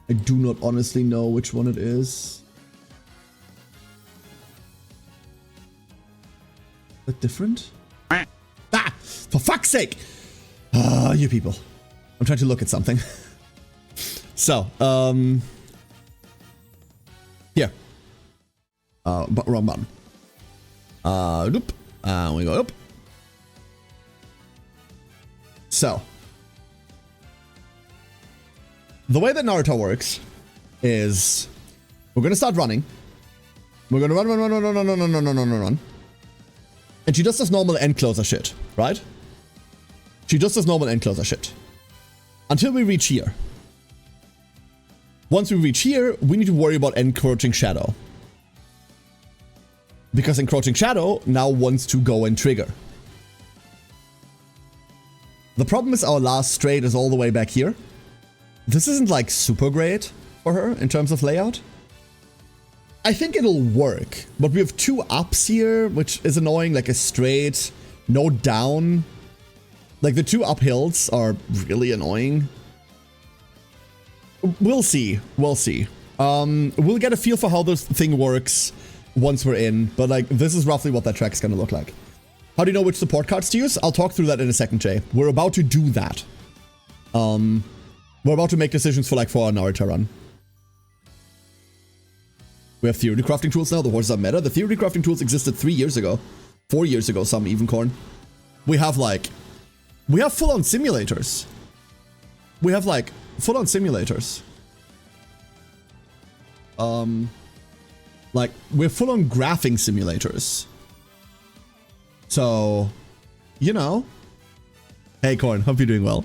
I do not honestly know which one it is. The bit different? Ah! For fuck's sake! Ah, you people. I'm trying to look at something. So, here. Wrong button. Nope. We go up. So, the way that Narita works is we're gonna start running. We're gonna run. And she just does normal end closer shit, right? She just does normal end closer shit. Until we reach here. Once we reach here, we need to worry about encroaching shadow. Because encroaching shadow now wants to go and trigger. The problem is our last straight is all the way back here. This isn't like super great for her in terms of layout. I think it'll work, but we have two ups here, which is annoying, like a straight, no down. Like the two uphills are really annoying. We'll see. We'll see. We'll get a feel for how this thing works once we're in, but like this is roughly what that track's gonna look like. How do you know which support cards to use? I'll talk through that in a second, Jay. We're about to do that. We're about to make decisions for our Narita run. We have theory crafting tools now. The horses are meta. The theory crafting tools existed 3 years ago. 4 years ago, some even corn. We have full-on simulators. We have like full-on simulators. Like we're full-on graphing simulators. So, you know. Hey Corn, hope you're doing well.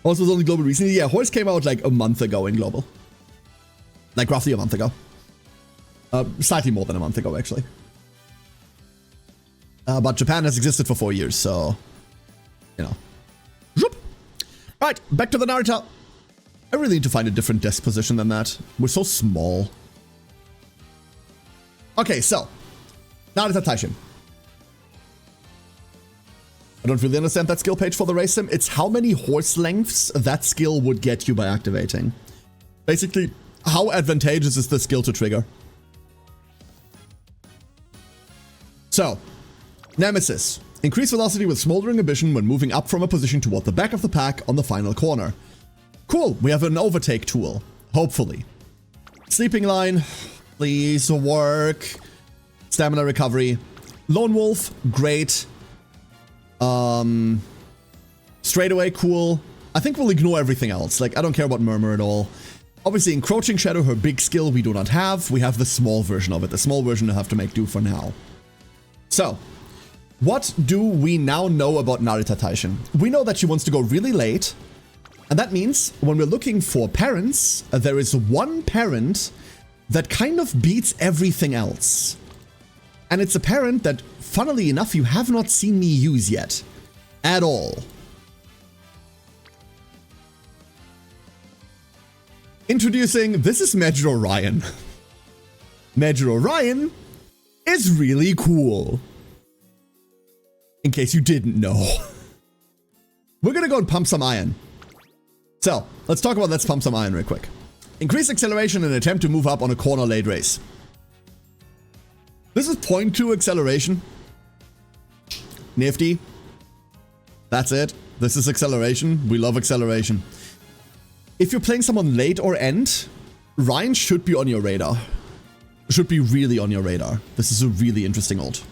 Horse was only global recently. Yeah, Horse came out like a month ago in global. Like roughly a month ago. Slightly more than a month ago, actually. But Japan has existed for 4 years, so, you know. Zoop. Right, back to the Narita. I really need to find a different desk position than that. We're so small. Okay, so. Narita Taishin. I don't really understand that skill page for the race sim. It's how many horse lengths that skill would get you by activating. Basically, how advantageous is the skill to trigger? So, Nemesis. Increase velocity with Smoldering Ambition when moving up from a position toward the back of the pack on the final corner. Cool, we have an overtake tool. Hopefully. Sleeping Line. Please work. Stamina Recovery. Lone Wolf. Great. Straightaway, cool. I think we'll ignore everything else. Like, I don't care about Murmur at all. Obviously, Encroaching Shadow, her big skill, we do not have. We have the small version of it. The small version we'll have to make do for now. So, what do we now know about Narita Taishin? We know that she wants to go really late. And that means when we're looking for parents, there is one parent that kind of beats everything else. And it's a parent that, funnily enough, you have not seen me use yet. At all. Introducing, this is Major Orion. Major Orion is really cool. In case you didn't know. We're gonna go and pump some iron. So, let's talk about let's pump some iron real quick. Increase acceleration and attempt to move up on a corner late race. This is 0.2 acceleration. Nifty. That's it. This is acceleration. We love acceleration. If you're playing someone late or end, Ryan should be on your radar. Should be really on your radar. This is a really interesting ult.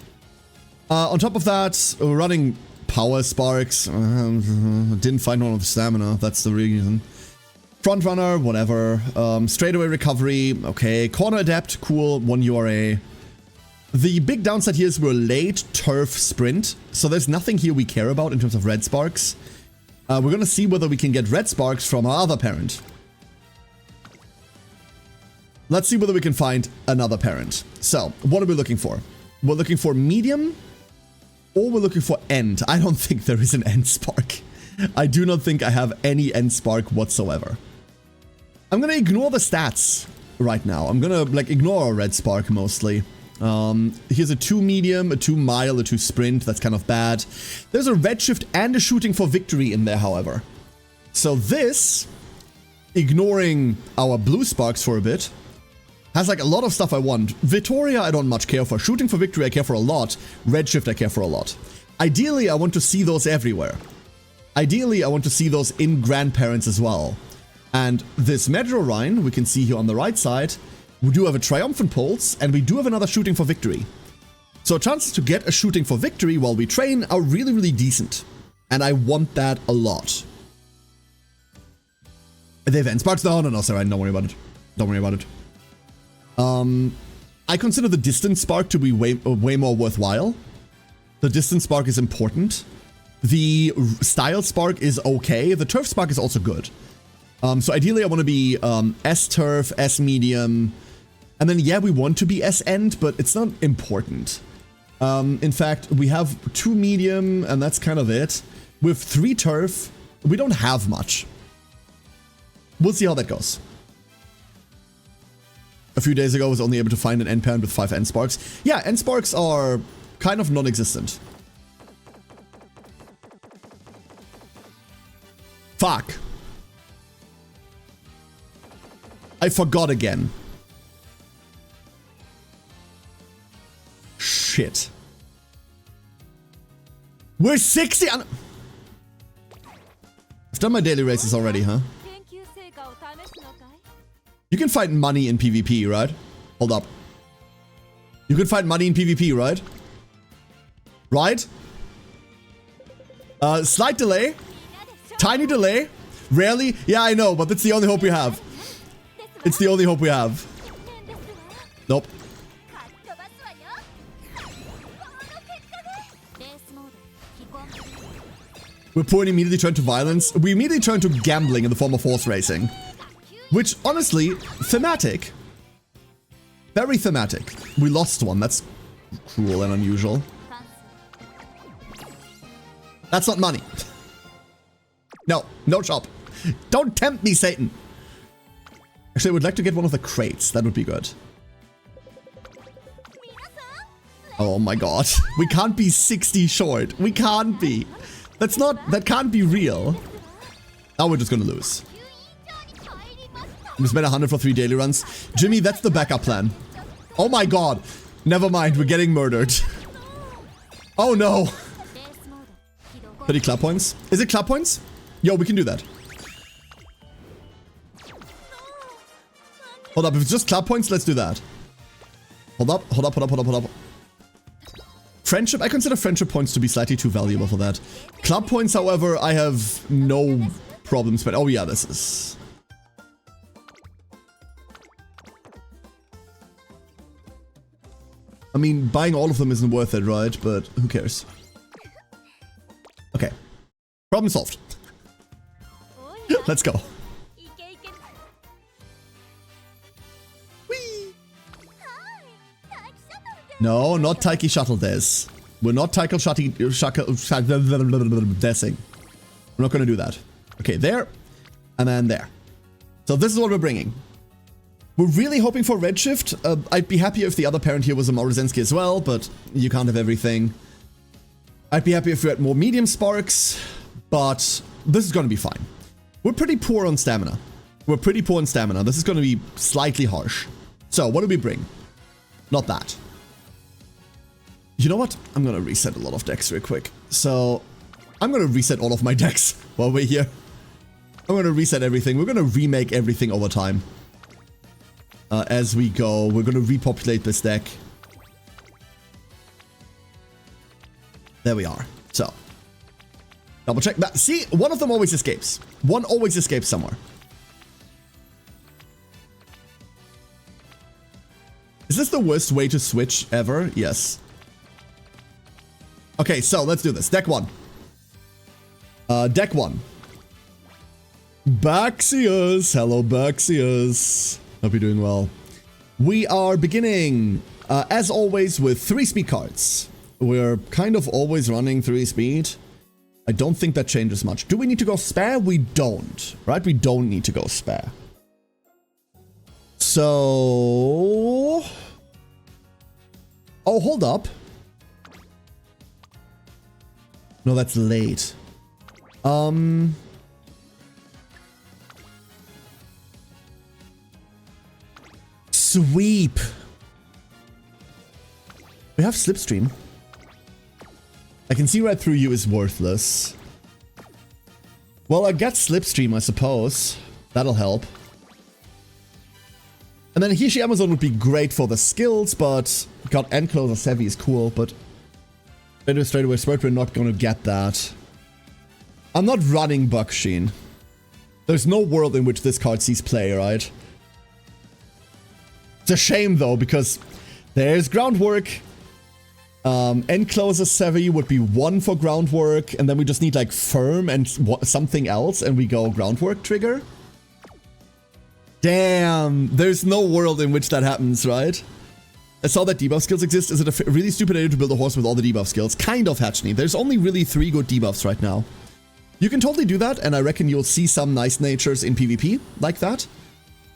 On top of that, we're running Power Sparks. Didn't find one with stamina. That's the reason. Front Runner, whatever. Straightaway Recovery. Okay. Corner Adept. Cool. 1 URA. The big downside here is we're late turf sprint. So there's nothing here we care about in terms of red sparks. We're going to see whether we can get red sparks from our other parent. Let's see whether we can find another parent. So, what are we looking for? We're looking for medium, or we're looking for end. I don't think there is an end spark. I do not think I have any end spark whatsoever. I'm going to ignore the stats right now. I'm going to like ignore our red spark mostly. Here's a 2 medium, a 2 mile, a 2 sprint. That's kind of bad. There's a redshift and a shooting for victory in there, however. So this, ignoring our blue sparks for a bit, Has like a lot of stuff I want. Vittoria I don't much care for. Shooting for Victory I care for a lot. Redshift I care for a lot. Ideally I want to see those everywhere. Ideally I want to see those in Grandparents as well. And this Metro Rhine we can see here on the right side. We do have a Triumphant Pulse and we do have another Shooting for Victory. So chances to get a Shooting for Victory while we train are really, really decent. And I want that a lot. The event sparks? No, sorry, don't worry about it. Don't worry about it. I consider the distance spark to be way more worthwhile. The distance spark is important. The style spark is okay. The turf spark is also good. So ideally I want to be S turf, S medium, and then yeah, we want to be S end, but it's not important. In fact, we have 2 medium, and that's kind of it. With 3 turf, we don't have much. We'll see how that goes. A few days ago, I was only able to find an end parent with 5 end sparks. Yeah, end sparks are kind of non-existent. Fuck. I forgot again. Shit. We're 60 on... I've done my daily races already, huh? You can find money in PvP, right? Hold up. You can find money in PvP, right? Right? Slight delay. Tiny delay. Rarely. Yeah, I know, but that's the only hope we have. It's the only hope we have. Nope. We're poor and immediately turn to violence. We immediately turn to gambling in the form of horse racing. Which, honestly, thematic. Very thematic. We lost one. That's cruel and unusual. That's not money. No, no shop. Don't tempt me, Satan. Actually, I would like to get one of the crates. That would be good. Oh my god. We can't be 60 short. We can't be. That can't be real. Now we're just gonna lose. We spent 100 for 3 daily runs. Jimmy, that's the backup plan. Oh my god. Never mind, we're getting murdered. Oh no. 30 club points. Is it club points? Yo, we can do that. Hold up, if it's just club points, let's do that. Hold up. Friendship, I consider friendship points to be slightly too valuable for that. Club points, however, I have no problems. But oh yeah, this is... I mean, buying all of them isn't worth it, right? But who cares? Okay. Problem solved. Let's go. Whee! No, not Taiki Shuttle Des. We're not Taiko Shuttle Desing. We're not gonna do that. Okay, there. And then there. So this is what we're bringing. We're really hoping for Redshift. I'd be happy if the other parent here was a Morozensky as well, but you can't have everything. I'd be happy if we had more medium sparks, but this is gonna be fine. We're pretty poor on stamina. This is gonna be slightly harsh. So, what do we bring? Not that. You know what? I'm gonna reset a lot of decks real quick. So, I'm gonna reset all of my decks while we're here. I'm gonna reset everything. We're gonna remake everything over time. As we go, we're gonna repopulate this deck. There we are. So, double check that. See, one of them always escapes. One always escapes somewhere. Is this the worst way to switch ever? Yes. Okay, so let's do this. Deck 1. Deck 1. Baxius. Hello, Baxius. Hope you're doing well. We are beginning, as always, with 3 speed cards. We're kind of always running 3 speed. I don't think that changes much. Do we need to go spare? We don't, right? We don't need to go spare. So... Oh, hold up. No, that's late. Sweep. We have Slipstream. I can see right through you is worthless. Well, I get Slipstream, I suppose. That'll help. And then Hishi Amazon would be great for the skills, but God, Enclosure Savvy is cool, but straight away Spirit, we're not gonna get that. I'm not running Bucksheen. There's no world in which this card sees play, right? It's a shame though, because there's Groundwork. Enclosure Savvy would be 1 for Groundwork, and then we just need like Firm and something else, and we go Groundwork trigger. Damn, there's no world in which that happens, right? I saw that debuff skills exist. Is it a really stupid idea to build a horse with all the debuff skills? Kind of, Hatchney. There's only really 3 good debuffs right now. You can totally do that, and I reckon you'll see some nice natures in PvP like that.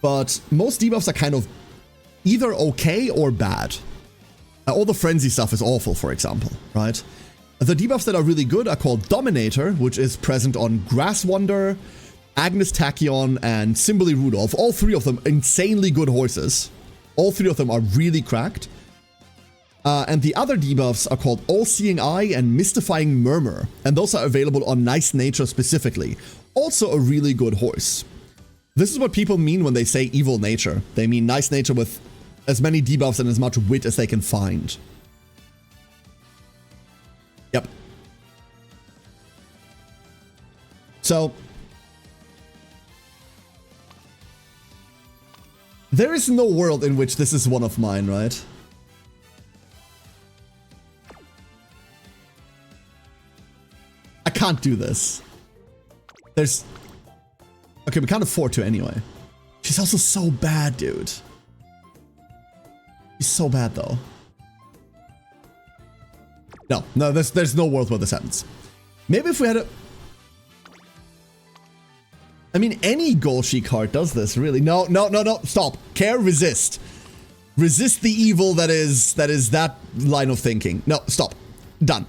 But most debuffs are kind of either okay or bad. All the frenzy stuff is awful, for example, right? The debuffs that are really good are called Dominator, which is present on Grass Wander, Agnes Tachyon, and Cymbeline Rudolph. All 3 of them insanely good horses. All 3 of them are really cracked. And the other debuffs are called All-Seeing Eye and Mystifying Murmur, and those are available on Nice Nature specifically. Also a really good horse. This is what people mean when they say Evil Nature. They mean Nice Nature with as many debuffs and as much wit as they can find. Yep. So there is no world in which this is one of mine, right? I can't do this. There's... Okay, we can't afford to anyway. She's also so bad, dude. She's so bad, though. No, there's no world where this happens. Maybe if we had a... I mean, any Golshi card does this, really. No, stop. Care, resist. Resist the evil that is that line of thinking. No, stop. Done.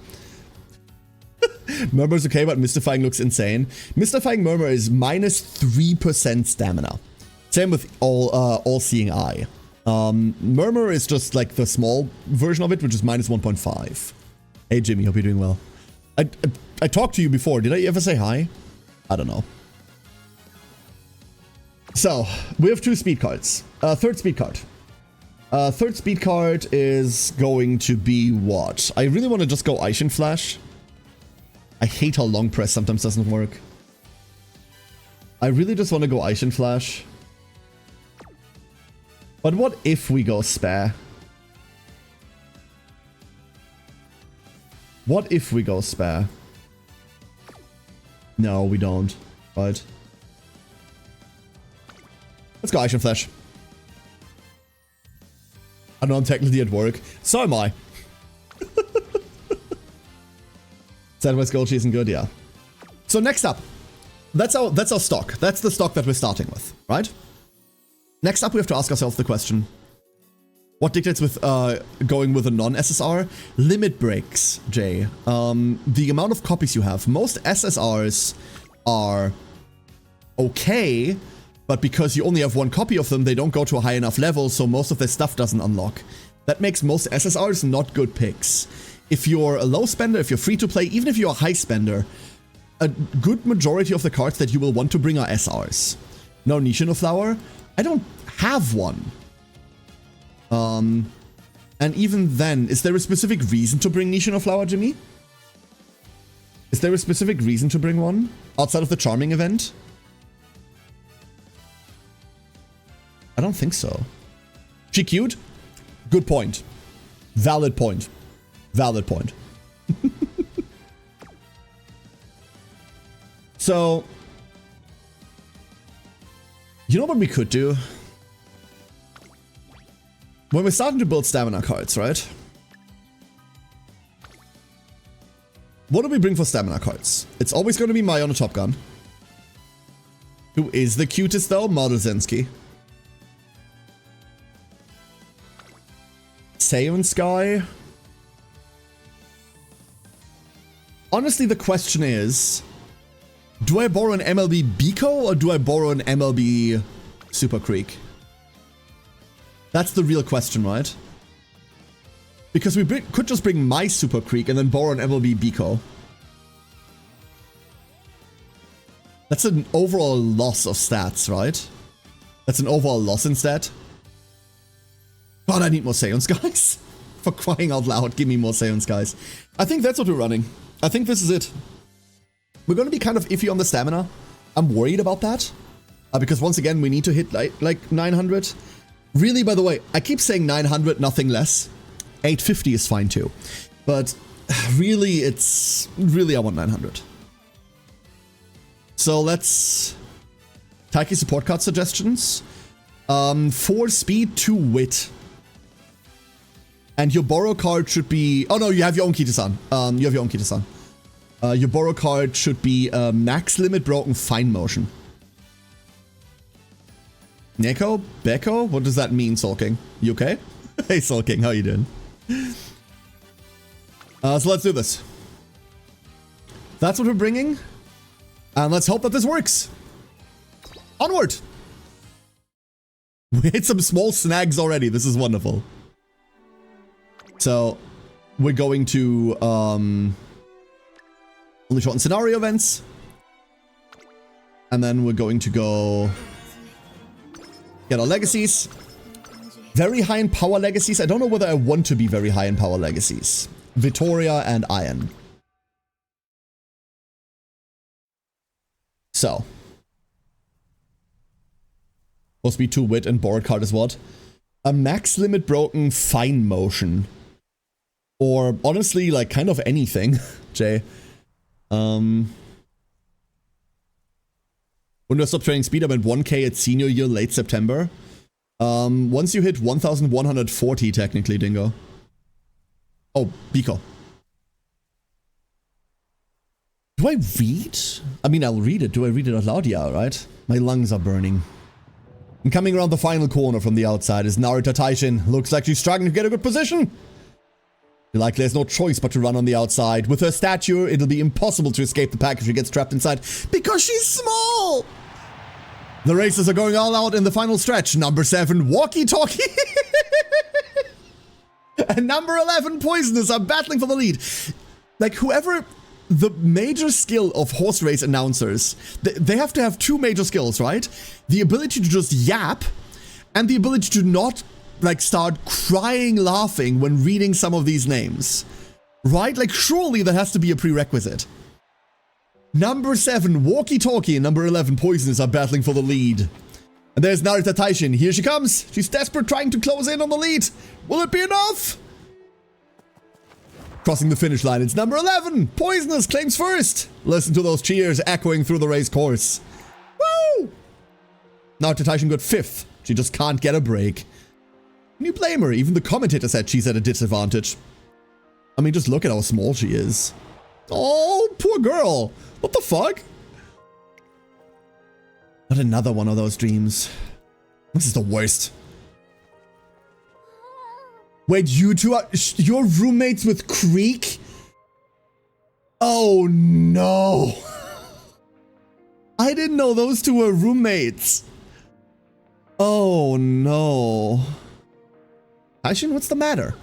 Murmur's okay, but Mystifying looks insane. Mystifying Murmur is minus 3% stamina. Same with All-Seeing Eye. Murmur is just like the small version of it, which is minus 1.5. Hey Jimmy, hope you're doing well. I talked to you before. Did I ever say hi? I don't know. So, we have 2 speed cards. Third speed card. Third speed card is going to be what? I really want to just go Aishin Flash. I hate how long press sometimes doesn't work. I really just want to go Aishin Flash. But what if we go Spare? What if we go Spare? No, we don't. Right. Let's go Aishin Flash. I know I'm technically at work. So am I. Southwest Golshi isn't good, yeah. So next up, that's our stock. That's the stock that we're starting with, right? Next up, we have to ask ourselves the question: what dictates with going with a non-SSR? Limit breaks, Jay. The amount of copies you have. Most SSRs are okay, but because you only have 1 copy of them, they don't go to a high enough level, so most of their stuff doesn't unlock. That makes most SSRs not good picks. If you're a low spender, if you're free to play, even if you're a high spender, a good majority of the cards that you will want to bring are SRs. No Nishino Flower? I don't have one. And even then, is there a specific reason to bring Nishino Flower, Jimmy? Is there a specific reason to bring one? Outside of the Charming event? I don't think so. She cute? Good point. Valid point. Valid point. So, you know what we could do? When we're starting to build stamina cards, right? What do we bring for stamina cards? It's always going to be Mai on a Top Gun. Who is the cutest though? Model Zensky. Saiyan Sky. Honestly, the question is, do I borrow an MLB Biko or do I borrow an MLB Super Creek? That's the real question, right? Because we could just bring my Super Creek and then borrow an MLB Biko. That's an overall loss of stats, right? That's an overall loss in stat. God, I need more Seons, guys. For crying out loud, give me more Seons, guys. I think that's what we're running. I think this is it. We're going to be kind of iffy on the stamina. I'm worried about that. Because once again, we need to hit like 900. Really, by the way, I keep saying 900, nothing less. 850 is fine too. But really, I want 900. So let's... Taiki support card suggestions. 4 speed, 2 wit. And your borrow card should be... Oh no, you have your own Kita-san. You have your own Kita-san. Your borrow card should be max limit broken fine motion. Neko? Beko? What does that mean, Sulking? You okay? Hey, Sulking, how you doing? So let's do this. That's what we're bringing. And let's hope that this works. Onward! We hit some small snags already. This is wonderful. So, we're going to only shorten scenario events. And then we're going to go get our legacies. Very high in power legacies. I don't know whether I want to be very high in power legacies. Vittoria and Iron. So. Supposed to be 2 wit and borrowed card is what? A max limit broken fine motion. Or honestly, like kind of anything, Jay. When do I stop training speed? I'm at 1k at senior year late September. Once you hit 1140 technically, Dingo. Oh, Biko. Do I read? I mean, I'll read it. Do I read it out loud? Yeah, right? My lungs are burning. And coming around the final corner from the outside is Narita Taishin. Looks like she's struggling to get a good position. Like there's no choice but to run on the outside. With her stature, it'll be impossible to escape the pack if she gets trapped inside because she's small. The racers are going all out in the final stretch. Number 7, Walkie Talkie. And number 11, Poisonous are battling for the lead. Like whoever... The major skill of horse race announcers, they have to have 2 major skills, right? The ability to just yap and the ability to not like start crying laughing when reading some of these names, right? Like surely that has to be a prerequisite. Number 7, Walkie Talkie, and number 11, Poisonous are battling for the lead. And there's Narita Taishin. Here she comes. She's desperate, trying to close in on the lead. Will it be enough? Crossing the finish line, it's number 11! Poisonous claims first! Listen to those cheers echoing through the race course. Woo! Narita Taishin got 5th. She just can't get a break. Can you blame her? Even the commentator said she's at a disadvantage. I mean, just look at how small she is. Oh, poor girl. What the fuck? Not another one of those dreams. This is the worst. Wait, you two are... You're roommates with Creek? Oh, no. I didn't know those two were roommates. Oh, no. Taishin, what's the matter?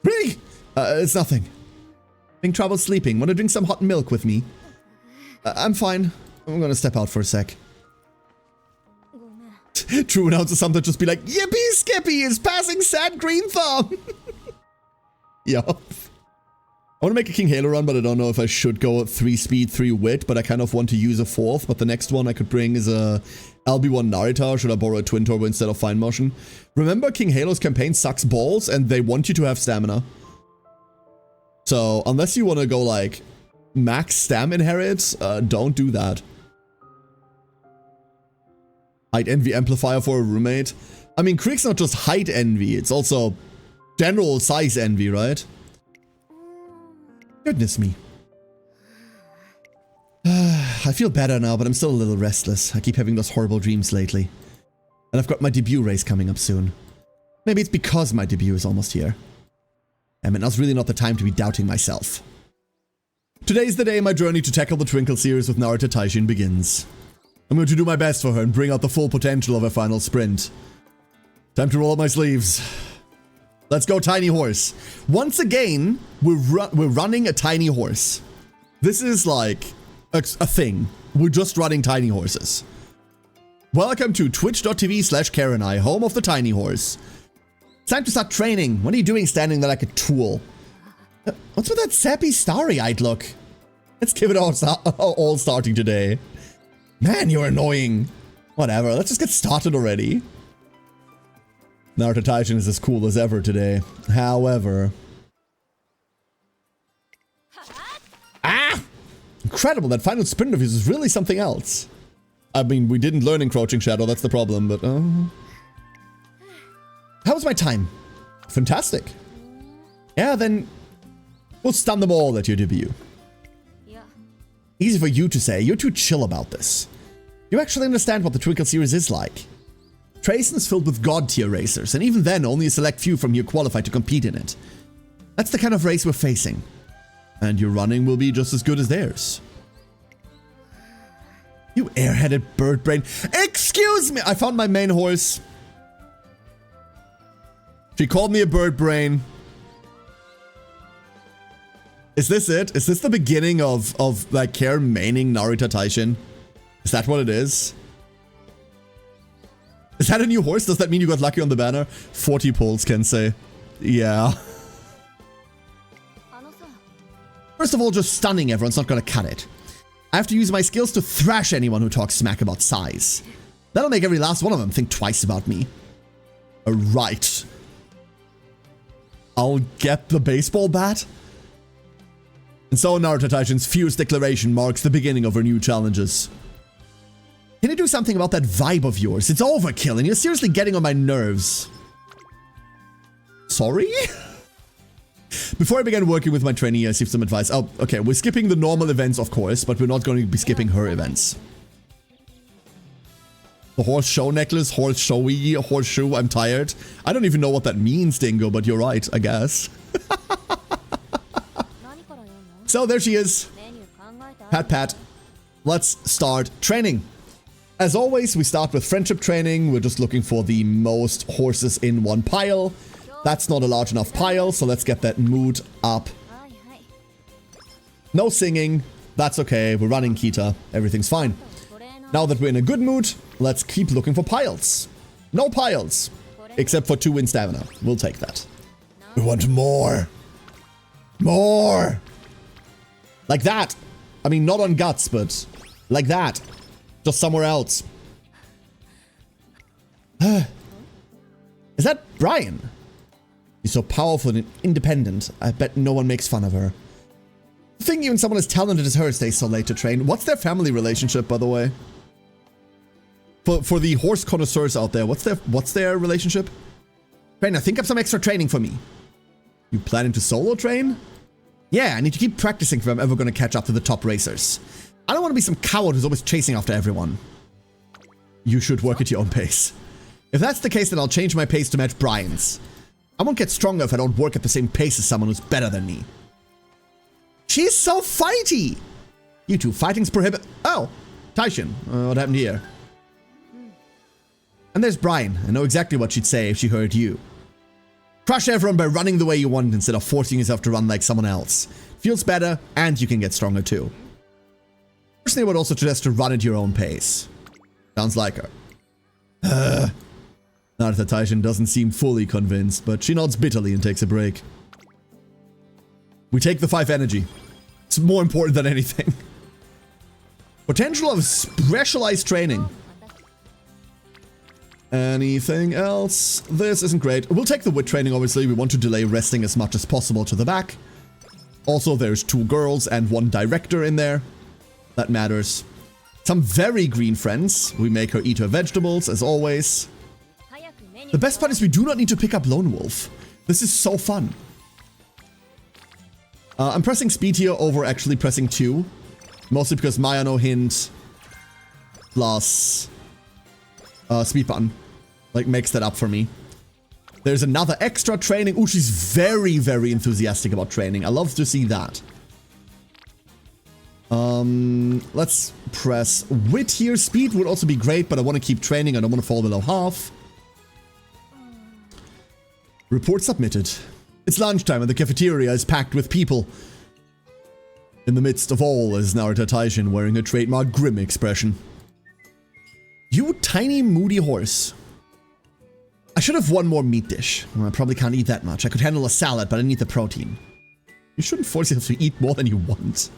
Really? It's nothing. Having trouble sleeping. Want to drink some hot milk with me? I'm fine. I'm gonna step out for a sec. True announcer something just be like, Yippee Skippy is passing sad green thumb. Yup. I want to make a King Halo run, but I don't know if I should go 3 speed, 3 wit, but I kind of want to use a 4th, but the next one I could bring is a LB1 Narita, or should I borrow a Twin Turbo instead of Fine Motion? Remember, King Halo's campaign sucks balls, and they want you to have stamina. So, unless you want to go like, max stam inherit, don't do that. Height envy amplifier for a roommate. I mean, Creek's not just height envy, it's also general size envy, right? Goodness me. I feel better now, but I'm still a little restless. I keep having those horrible dreams lately. And I've got my debut race coming up soon. Maybe it's because my debut is almost here. I mean, now's really not the time to be doubting myself. Today's the day my journey to tackle the Twinkle series with Narita Taishin begins. I'm going to do my best for her and bring out the full potential of her final sprint. Time to roll up my sleeves. Let's go, tiny horse. Once again, we're running a tiny horse. This is like a thing. We're just running tiny horses. Welcome to twitch.tv/KarenI, home of the tiny horse. It's time to start training. What are you doing standing there like a tool? What's with that sappy, starry-eyed look? Let's give it all starting today. Man, you're annoying. Whatever, let's just get started already. Narita Taishin is as cool as ever today. However... Ah! Incredible, that final sprint of his is really something else. I mean, we didn't learn Encroaching Shadow, that's the problem, but... How was my time? Fantastic. Yeah, then... we'll stun them all at your debut. Yeah. Easy for you to say, you're too chill about this. You actually understand what the Twinkle series is like. Trayson's filled with god-tier racers, and even then only a select few from here qualify to compete in it. That's the kind of race we're facing. And your running will be just as good as theirs. You airheaded bird brain. Excuse me! I found my main horse. She called me a bird brain. Is this it? Is this the beginning of like Karen maining Narita Taishin? Is that what it is? Is that a new horse? Does that mean you got lucky on the banner? 40 polls can say. Yeah. First of all, just stunning everyone's not gonna cut it. I have to use my skills to thrash anyone who talks smack about size. That'll make every last one of them think twice about me. Right. I'll get the baseball bat. And so Narita Taishin's fierce declaration marks the beginning of her new challenges. Can you do something about that vibe of yours? It's overkill and you're seriously getting on my nerves. Sorry? Before I began working with my trainee, I received some advice. Oh, okay, we're skipping the normal events, of course, but we're not going to be skipping her events. The horse show necklace, horse showy, horseshoe, I'm tired. I don't even know what that means, Dingo, but you're right, I guess. So there she is. Pat pat. Let's start training. As always, we start with friendship training. We're just looking for the most horses in one pile. That's not a large enough pile, so let's get that mood up. No singing. That's okay. We're running Kita. Everything's fine. Now that we're in a good mood, let's keep looking for piles. No piles. Except for 2 in stamina. We'll take that. We want more. More. Like that. I mean, not on guts, but like that. Just somewhere else. Is that Brian? She's so powerful and independent. I bet no one makes fun of her. I think even someone as talented as her stays so late to train. What's their family relationship, by the way? For the horse connoisseurs out there, what's their relationship? Trainer, think up some extra training for me. You planning to solo train? Yeah, I need to keep practicing if I'm ever going to catch up to the top racers. I don't want to be some coward who's always chasing after everyone. You should work at your own pace. If that's the case, then I'll change my pace to match Brian's. I won't get stronger if I don't work at the same pace as someone who's better than me. She's so fighty! You two, fighting's prohibited. Oh, Taishin, what happened here? And there's Brian. I know exactly what she'd say if she heard you. Crush everyone by running the way you want instead of forcing yourself to run like someone else. Feels better, and you can get stronger too. Personally, I would also suggest to run at your own pace. Sounds like her. Narita Taishin doesn't seem fully convinced, but she nods bitterly and takes a break. We take the 5 energy. It's more important than anything. Potential of specialized training. Anything else? This isn't great. We'll take the wit training, obviously. We want to delay resting as much as possible to the back. Also, there's 2 girls and 1 director in there. That matters. Some very green friends. We make her eat her vegetables, as always. The best part is we do not need to pick up Lone Wolf. This is so fun. I'm pressing speed here over actually pressing 2. Mostly because Maya no hint plus speed button like makes that up for me. There's another extra training. Ooh, she's very, very enthusiastic about training. I love to see that. Let's press wit here. Speed would also be great, but I want to keep training. I don't want to fall below half. Report submitted. It's lunchtime and the cafeteria is packed with people. In the midst of all is Narita Taishin wearing her trademark grim expression. You tiny moody horse. I should have one more meat dish. Well, I probably can't eat that much. I could handle a salad, but I need the protein. You shouldn't force yourself to eat more than you want.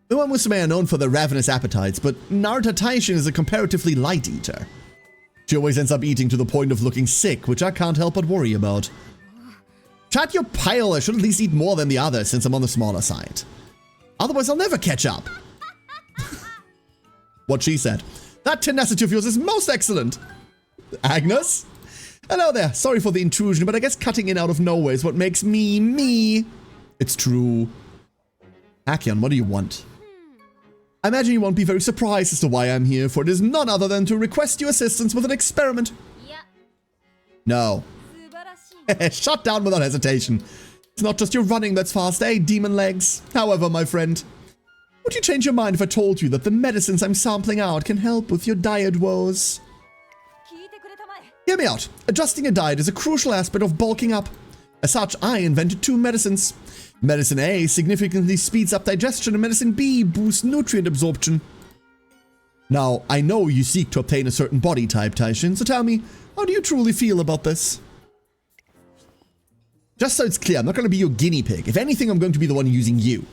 The Uma Musume are known for their ravenous appetites, but Narita Taishin is a comparatively light eater. She always ends up eating to the point of looking sick, which I can't help but worry about. Chat your pile, I should at least eat more than the others since I'm on the smaller side. Otherwise I'll never catch up. What she said. That tenacity of yours is most excellent. Agnes? Hello there, sorry for the intrusion, but I guess cutting in out of nowhere is what makes me, me. It's true. Akion, what do you want? I imagine you won't be very surprised as to why I'm here, for it is none other than to request your assistance with an experiment. Yeah. No. Shut down without hesitation. It's not just your running that's fast, eh, demon legs? However, my friend, would you change your mind if I told you that the medicines I'm sampling out can help with your diet woes? Hear me out. Adjusting a diet is a crucial aspect of bulking up. As such, I invented 2 medicines. Medicine A significantly speeds up digestion and Medicine B boosts nutrient absorption. Now, I know you seek to obtain a certain body type, Taishin, so tell me, how do you truly feel about this? Just so it's clear, I'm not going to be your guinea pig. If anything, I'm going to be the one using you.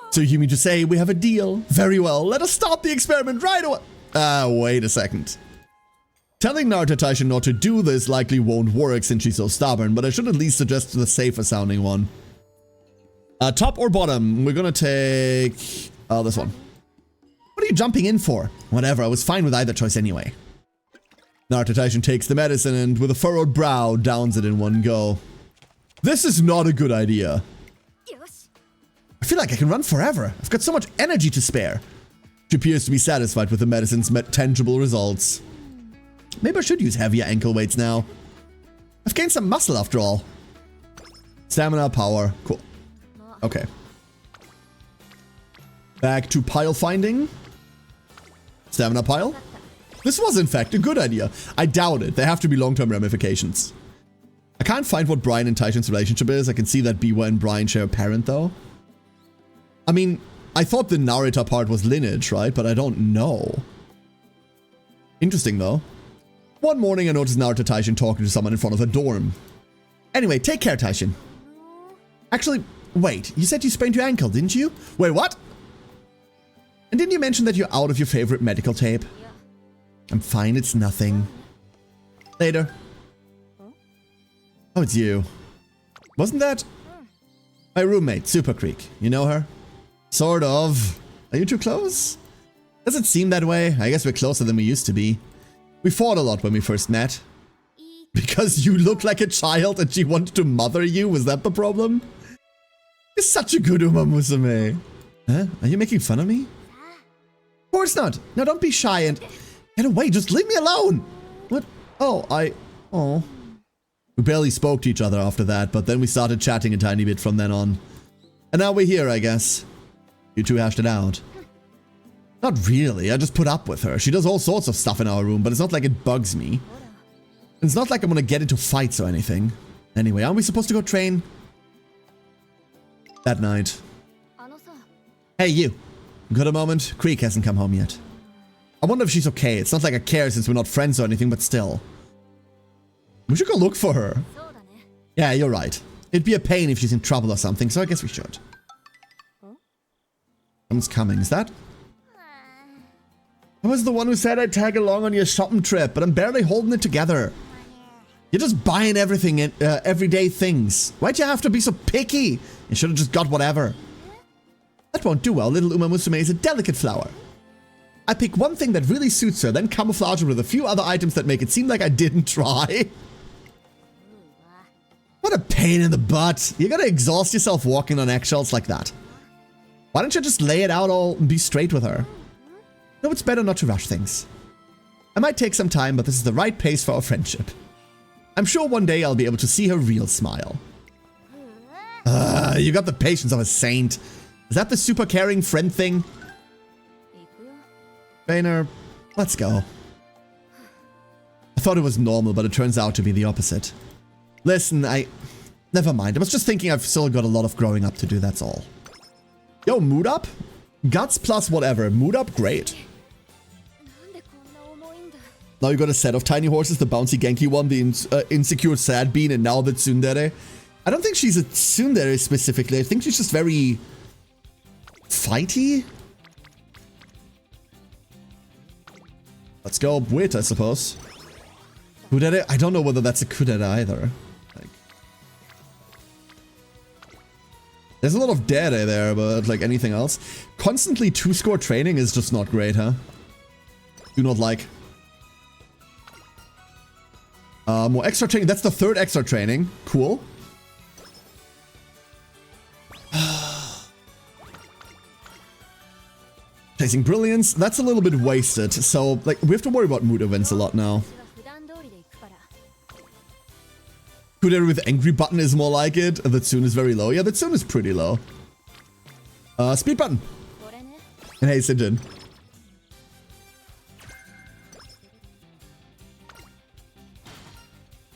So you mean to say we have a deal? Very well, let us start the experiment right away. Wait a second. Telling Narita Taishin not to do this likely won't work since she's so stubborn, but I should at least suggest the safer sounding one. Top or bottom? We're gonna take... this one. What are you jumping in for? Whatever, I was fine with either choice anyway. Narita Taishin takes the medicine and with a furrowed brow downs it in one go. This is not a good idea. I feel like I can run forever. I've got so much energy to spare. She appears to be satisfied with the medicine's tangible results. Maybe I should use heavier ankle weights now. I've gained some muscle after all. Stamina, power, cool. Okay. Back to pile finding. Stamina pile. This was in fact a good idea. I doubt it. There have to be long-term ramifications. I can't find what Brian and Taishin's relationship is. I can see that Biwa and Brian share a parent though. I mean, I thought the Narita part was lineage, right? But I don't know. Interesting though. One morning I noticed Narita Taishin talking to someone in front of her dorm. Anyway, take care, Taishin. Actually, wait, you said you sprained your ankle, didn't you? Wait, what? And didn't you mention that you're out of your favorite medical tape? Yeah. I'm fine, it's nothing. Later. Oh, it's you. Wasn't that my roommate, Super Creek? You know her? Sort of. Are you too close? Does it seem that way? I guess we're closer than we used to be. We fought a lot when we first met. Because you look like a child and she wanted to mother you? Was that the problem? You're such a good Uma Musume. Huh? Are you making fun of me? Of course not. Now don't be shy and... Get away, just leave me alone! What? Oh, Oh. We barely spoke to each other after that, but then we started chatting a tiny bit from then on. And now we're here, I guess. You two hashed it out. Not really, I just put up with her. She does all sorts of stuff in our room, but it's not like it bugs me. It's not like I'm gonna get into fights or anything. Anyway, aren't we supposed to go train? That night. Hey, you. Got a moment? Creek hasn't come home yet. I wonder if she's okay. It's not like I care since we're not friends or anything, but still. We should go look for her. Yeah, you're right. It'd be a pain if she's in trouble or something, so I guess we should. Someone's coming, is that? I was the one who said I'd tag along on your shopping trip, but I'm barely holding it together. You're just buying everything in everyday things. Why'd you have to be so picky? You should have just got whatever. That won't do well. Little Uma Musume is a delicate flower. I pick one thing that really suits her, then camouflage it with a few other items that make it seem like I didn't try. What a pain in the butt. You gotta exhaust yourself walking on eggshells like that. Why don't you just lay it out all and be straight with her? No, it's better not to rush things. I might take some time, but this is the right pace for our friendship. I'm sure one day I'll be able to see her real smile. You got the patience of a saint. Is that the super caring friend thing? Trainer, let's go. I thought it was normal, but it turns out to be the opposite. Listen, never mind. I was just thinking I've still got a lot of growing up to do, that's all. Yo, mood up? Guts plus whatever. Mood up, great. Now you got a set of tiny horses, the bouncy Genki one, the insecure sad bean, and now the tsundere. I don't think she's a tsundere specifically. I think she's just very fighty. Let's go wit, I suppose. Kudere? I don't know whether that's a kudere either. Like, there's a lot of dere there, but like anything else. Constantly 2-score training is just not great, huh? Do not like. More extra training. That's the 3rd extra training. Cool. Chasing Brilliance. That's a little bit wasted. So, like, we have to worry about mood events a lot now. Kudere with angry button is more like it. The Tsune is very low. Yeah, the Tsune is pretty low. Speed button. And hey, Sinjin.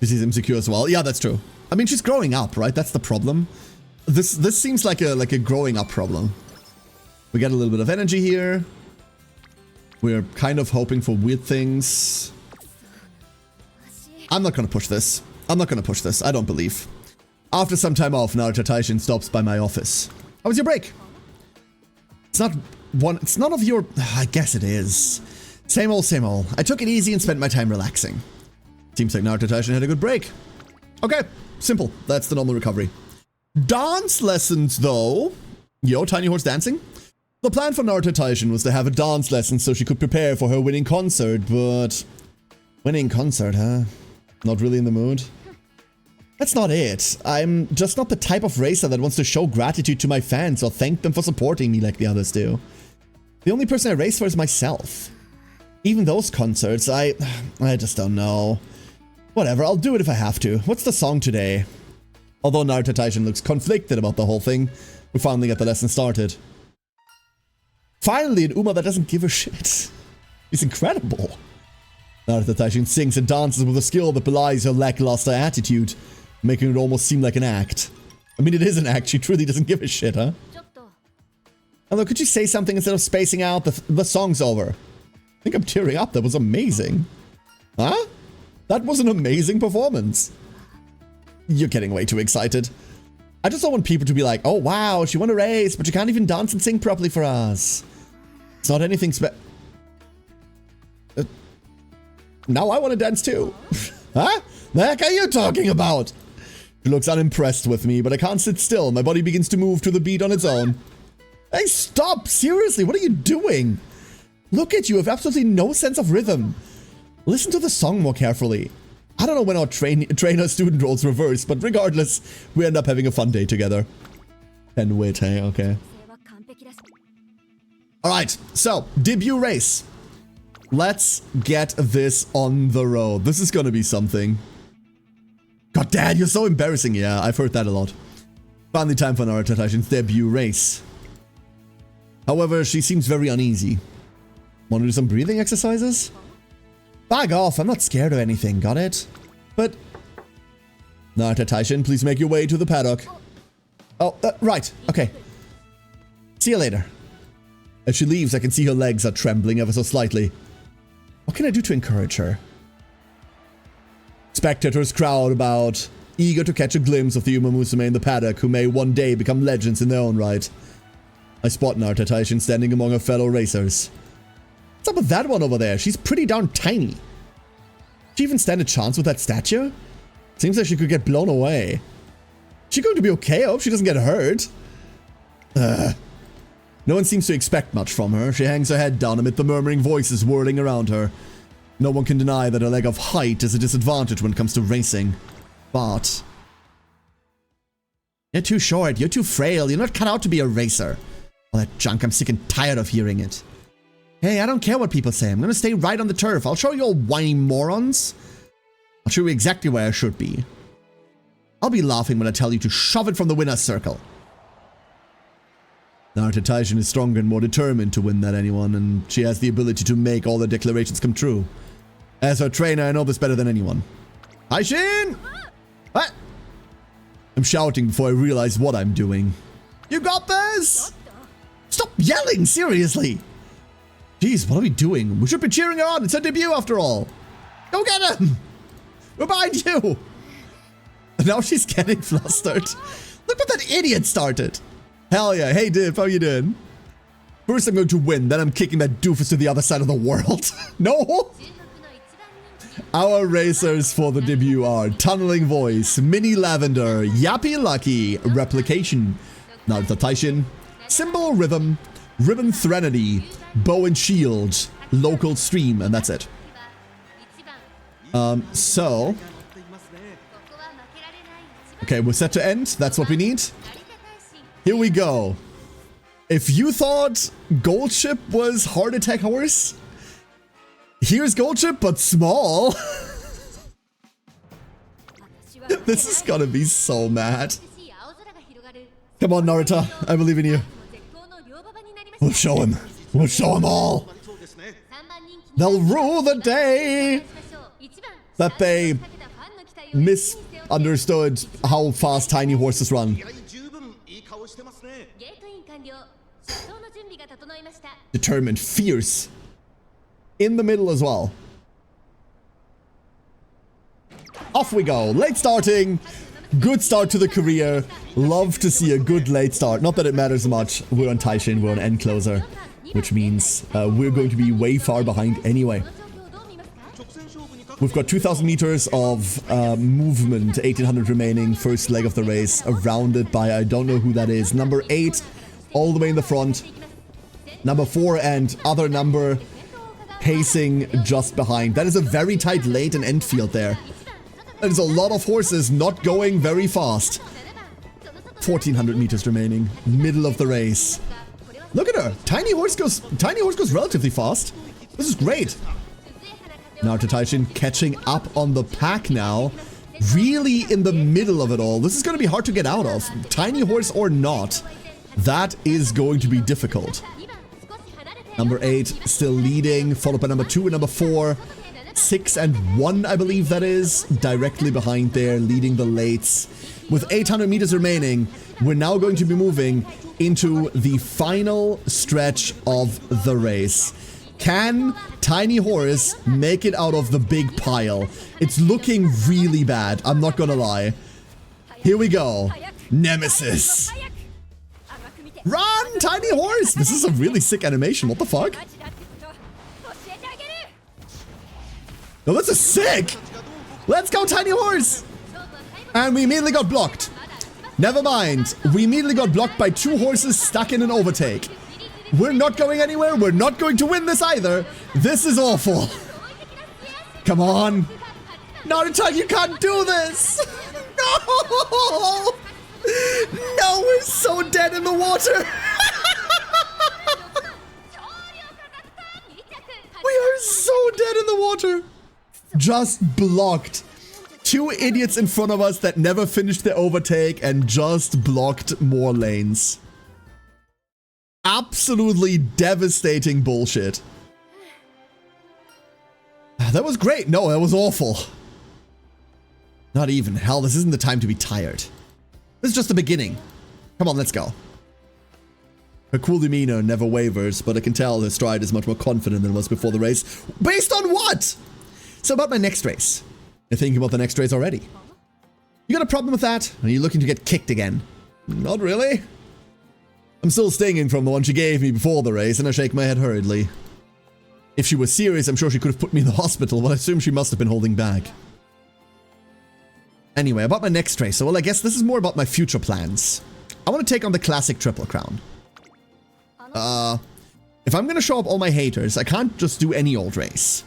She's insecure as well. Yeah, that's true. I mean, she's growing up, right? That's the problem. This seems like a growing up problem. We get a little bit of energy here. We're kind of hoping for weird things. I'm not gonna push this. I'm not gonna push this. I don't believe. After some time off, Narita Taishin stops by my office. How was your break? It's none of your... I guess it is. Same old, same old. I took it easy and spent my time relaxing. Seems like Narita Taishin had a good break. Okay, simple. That's the normal recovery. Dance lessons, though. Yo, tiny horse dancing? The plan for Narita Taishin was to have a dance lesson so she could prepare for her winning concert, but... Winning concert, huh? Not really in the mood? That's not it. I'm just not the type of racer that wants to show gratitude to my fans or thank them for supporting me like the others do. The only person I race for is myself. Even those concerts, I just don't know. Whatever, I'll do it if I have to. What's the song today? Although Narita Taishin looks conflicted about the whole thing, we finally get the lesson started. Finally, an Uma that doesn't give a shit. He's incredible. Narita Taishin sings and dances with a skill that belies her lackluster attitude, making it almost seem like an act. I mean, it is an act. She truly doesn't give a shit, huh? Hello, could you say something instead of spacing out? The song's over. I think I'm tearing up. That was amazing. Huh? That was an amazing performance. You're getting way too excited. I just don't want people to be like, oh wow, she won a race, but she can't even dance and sing properly for us. It's not anything now I want to dance too. Huh? The heck are you talking about? She looks unimpressed with me, but I can't sit still. My body begins to move to the beat on its own. Hey, stop! Seriously, what are you doing? Look at you, have absolutely no sense of rhythm. Listen to the song more carefully. I don't know when our trainer-student roles reverse, but regardless, we end up having a fun day together. And wait, hey, okay. Alright, so, debut race. Let's get this on the road. This is gonna be something. God, Dad, you're so embarrassing. Yeah, I've heard that a lot. Finally time for Narita Taishin's debut race. However, she seems very uneasy. Want to do some breathing exercises? Bag off, I'm not scared of anything, got it? But... Narita Taishin, please make your way to the paddock. Oh, right, okay. See you later. As she leaves, I can see her legs are trembling ever so slightly. What can I do to encourage her? Spectators crowd about, eager to catch a glimpse of the Uma Musume in the paddock who may one day become legends in their own right. I spot Narita Taishin standing among her fellow racers. What's up with that one over there? She's pretty darn tiny. Does she even stand a chance with that stature? Seems like she could get blown away. Is she going to be okay? I hope she doesn't get hurt. No one seems to expect much from her. She hangs her head down amid the murmuring voices whirling around her. No one can deny that her lack of height is a disadvantage when it comes to racing. But... You're too short, you're too frail, you're not cut out to be a racer. All that junk, I'm sick and tired of hearing it. Hey, I don't care what people say, I'm gonna stay right on the turf. I'll show you all whiny morons. I'll show you exactly where I should be. I'll be laughing when I tell you to shove it from the winner's circle. Narita Taishin is stronger and more determined to win than anyone, and she has the ability to make all their declarations come true. As her trainer, I know this better than anyone. Taishin! What? I'm shouting before I realize what I'm doing. You got this? Stop yelling, seriously. Jeez, what are we doing? We should be cheering her on. It's her debut after all. Go get him. We're behind you. And now she's getting flustered. Look what that idiot started. Hell yeah. Hey, Div, how you doing? First I'm going to win, then I'm kicking that doofus to the other side of the world. No! Our racers for the debut are Tunneling Voice, Mini Lavender, Yappy Lucky, Replication, Narita Taishin, Symbol Rhythm, Ribbon Threnody, Bow and Shield, Local Stream, and that's it. Okay, we're set to end. That's what we need. Here we go. If you thought Gold Ship was Heart Attack Horse, here's Gold Ship, but small. This is gonna be so mad. Come on, Narita. I believe in you. We'll show him. We'll show them all. They'll rule the day. That they misunderstood how fast tiny horses run. Determined, fierce. In the middle as well. Off we go. Late starting. Good start to the career. Love to see a good late start. Not that it matters much. We're on Taishin. We're on end closer. Which means we're going to be way far behind anyway. We've got 2,000 meters of movement. 1,800 remaining. First leg of the race. Surrounded by, I don't know who that is. Number 8. All the way in the front. Number 4 and other number pacing just behind. That is a very tight late and end field there. That is a lot of horses not going very fast. 1,400 meters remaining. Middle of the race. Look at her. Tiny horse goes relatively fast. This is great. Narita Taishin catching up on the pack now. Really in the middle of it all. This is going to be hard to get out of. Tiny horse or not. That is going to be difficult. Number 8 still leading, followed by number 2 and number 4. 6 and 1, I believe that is, directly behind there, leading the lates. With 800 meters remaining, we're now going to be moving into the final stretch of the race. Can Tiny Horse make it out of the big pile? It's looking really bad, I'm not gonna lie. Here we go. Nemesis. Run, Tiny Horse! This is a really sick animation. What the fuck? No, this is sick! Let's go, Tiny Horse! And we immediately got blocked. Never mind. We immediately got blocked by 2 horses stuck in an overtake. We're not going anywhere. We're not going to win this either. This is awful. Come on. Narita, you can't do this! No! No, we're so dead in the water! We are so dead in the water! Just blocked. 2 idiots in front of us that never finished their overtake and just blocked more lanes. Absolutely devastating bullshit. That was great. No, that was awful. Not even. Hell, this isn't the time to be tired. This is just the beginning. Come on, let's go. Her cool demeanor never wavers, but I can tell her stride is much more confident than it was before the race. Based on what? So about my next race. You're thinking about the next race already. You got a problem with that? Or are you looking to get kicked again? Not really. I'm still stinging from the one she gave me before the race, and I shake my head hurriedly. If she was serious, I'm sure she could have put me in the hospital, but I assume she must have been holding back. Anyway, about my next race. So, well, I guess this is more about my future plans. I want to take on the classic Triple Crown. If I'm going to show up all my haters, I can't just do any old race.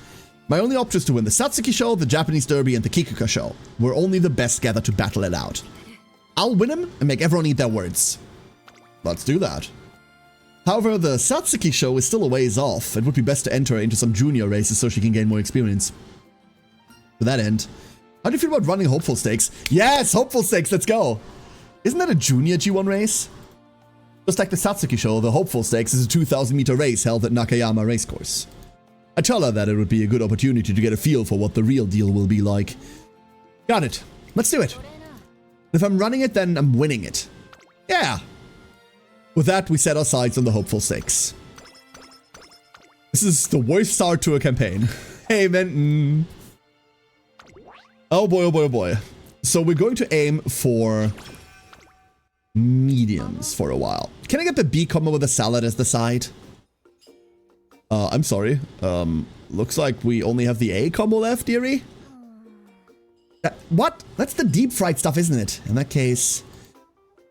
My only option is to win the Satsuki Show, the Japanese Derby, and the Kikuka Show, where only the best gather to battle it out. I'll win them and make everyone eat their words. Let's do that. However, the Satsuki Show is still a ways off. It would be best to enter her into some junior races so she can gain more experience. To that end, how do you feel about running Hopeful Stakes? Yes, Hopeful Stakes, let's go! Isn't that a junior G1 race? Just like the Satsuki Show, the Hopeful Stakes is a 2,000 meter race held at Nakayama Racecourse. I tell her that it would be a good opportunity to get a feel for what the real deal will be like. Got it. Let's do it. If I'm running it, then I'm winning it. Yeah. With that, we set our sights on the hopeful 6. This is the worst start to a campaign. Hey, man. Oh boy, oh boy, oh boy. So we're going to aim for mediums for a while. Can I get the B combo with a salad as the side? I'm sorry. Looks like we only have the A combo left, dearie. What? That's the deep fried stuff, isn't it? In that case,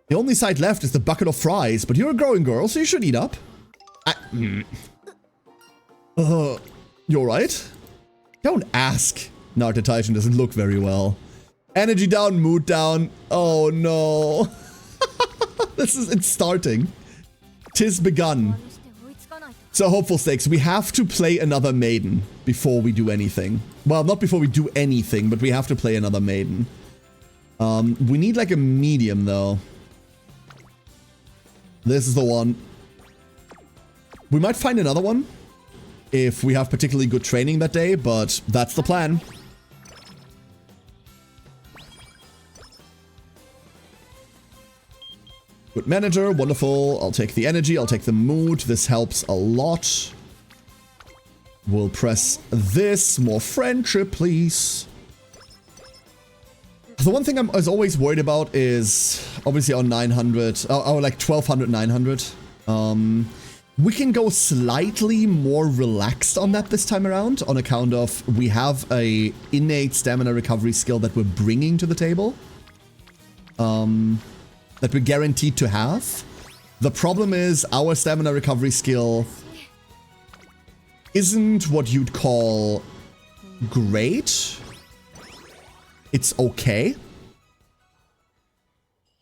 the only side left is the bucket of fries, but you're a growing girl, so you should eat up. You alright? Don't ask. Narita Taishin doesn't look very well. Energy down, mood down. Oh no. It's starting. 'Tis begun. So hopeful stakes, we have to play another maiden before we do anything. Well, not before we do anything, but we have to play another maiden. We need like a medium though. This is the one. We might find another one if we have particularly good training that day, but that's the plan. Good manager, wonderful. I'll take the energy, I'll take the mood. This helps a lot. We'll press this. More friendship, please. The one thing I was always worried about is obviously on 900, or like 1200, 900. We can go slightly more relaxed on that this time around on account of we have a innate stamina recovery skill that we're bringing to the table. That we're guaranteed to have. The problem is our stamina recovery skill isn't what you'd call great. It's okay.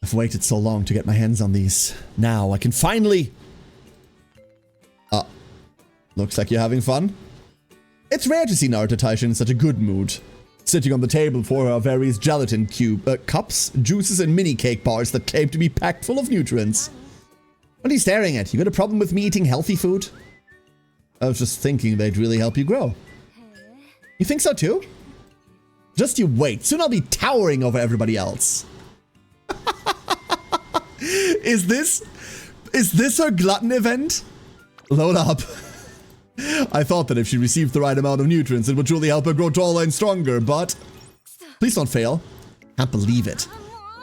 I've waited so long to get my hands on these. Now I can finally... looks like you're having fun. It's rare to see Narita Taishin in such a good mood. Sitting on the table for her various gelatin cups, juices, and mini cake bars that claim to be packed full of nutrients. What are you staring at? You got a problem with me eating healthy food? I was just thinking they'd really help you grow. You think so too? Just you wait. Soon I'll be towering over everybody else. Is this her glutton event? Load up. I thought that if she received the right amount of nutrients, it would truly help her grow taller and stronger, but... Please don't fail. Can't believe it.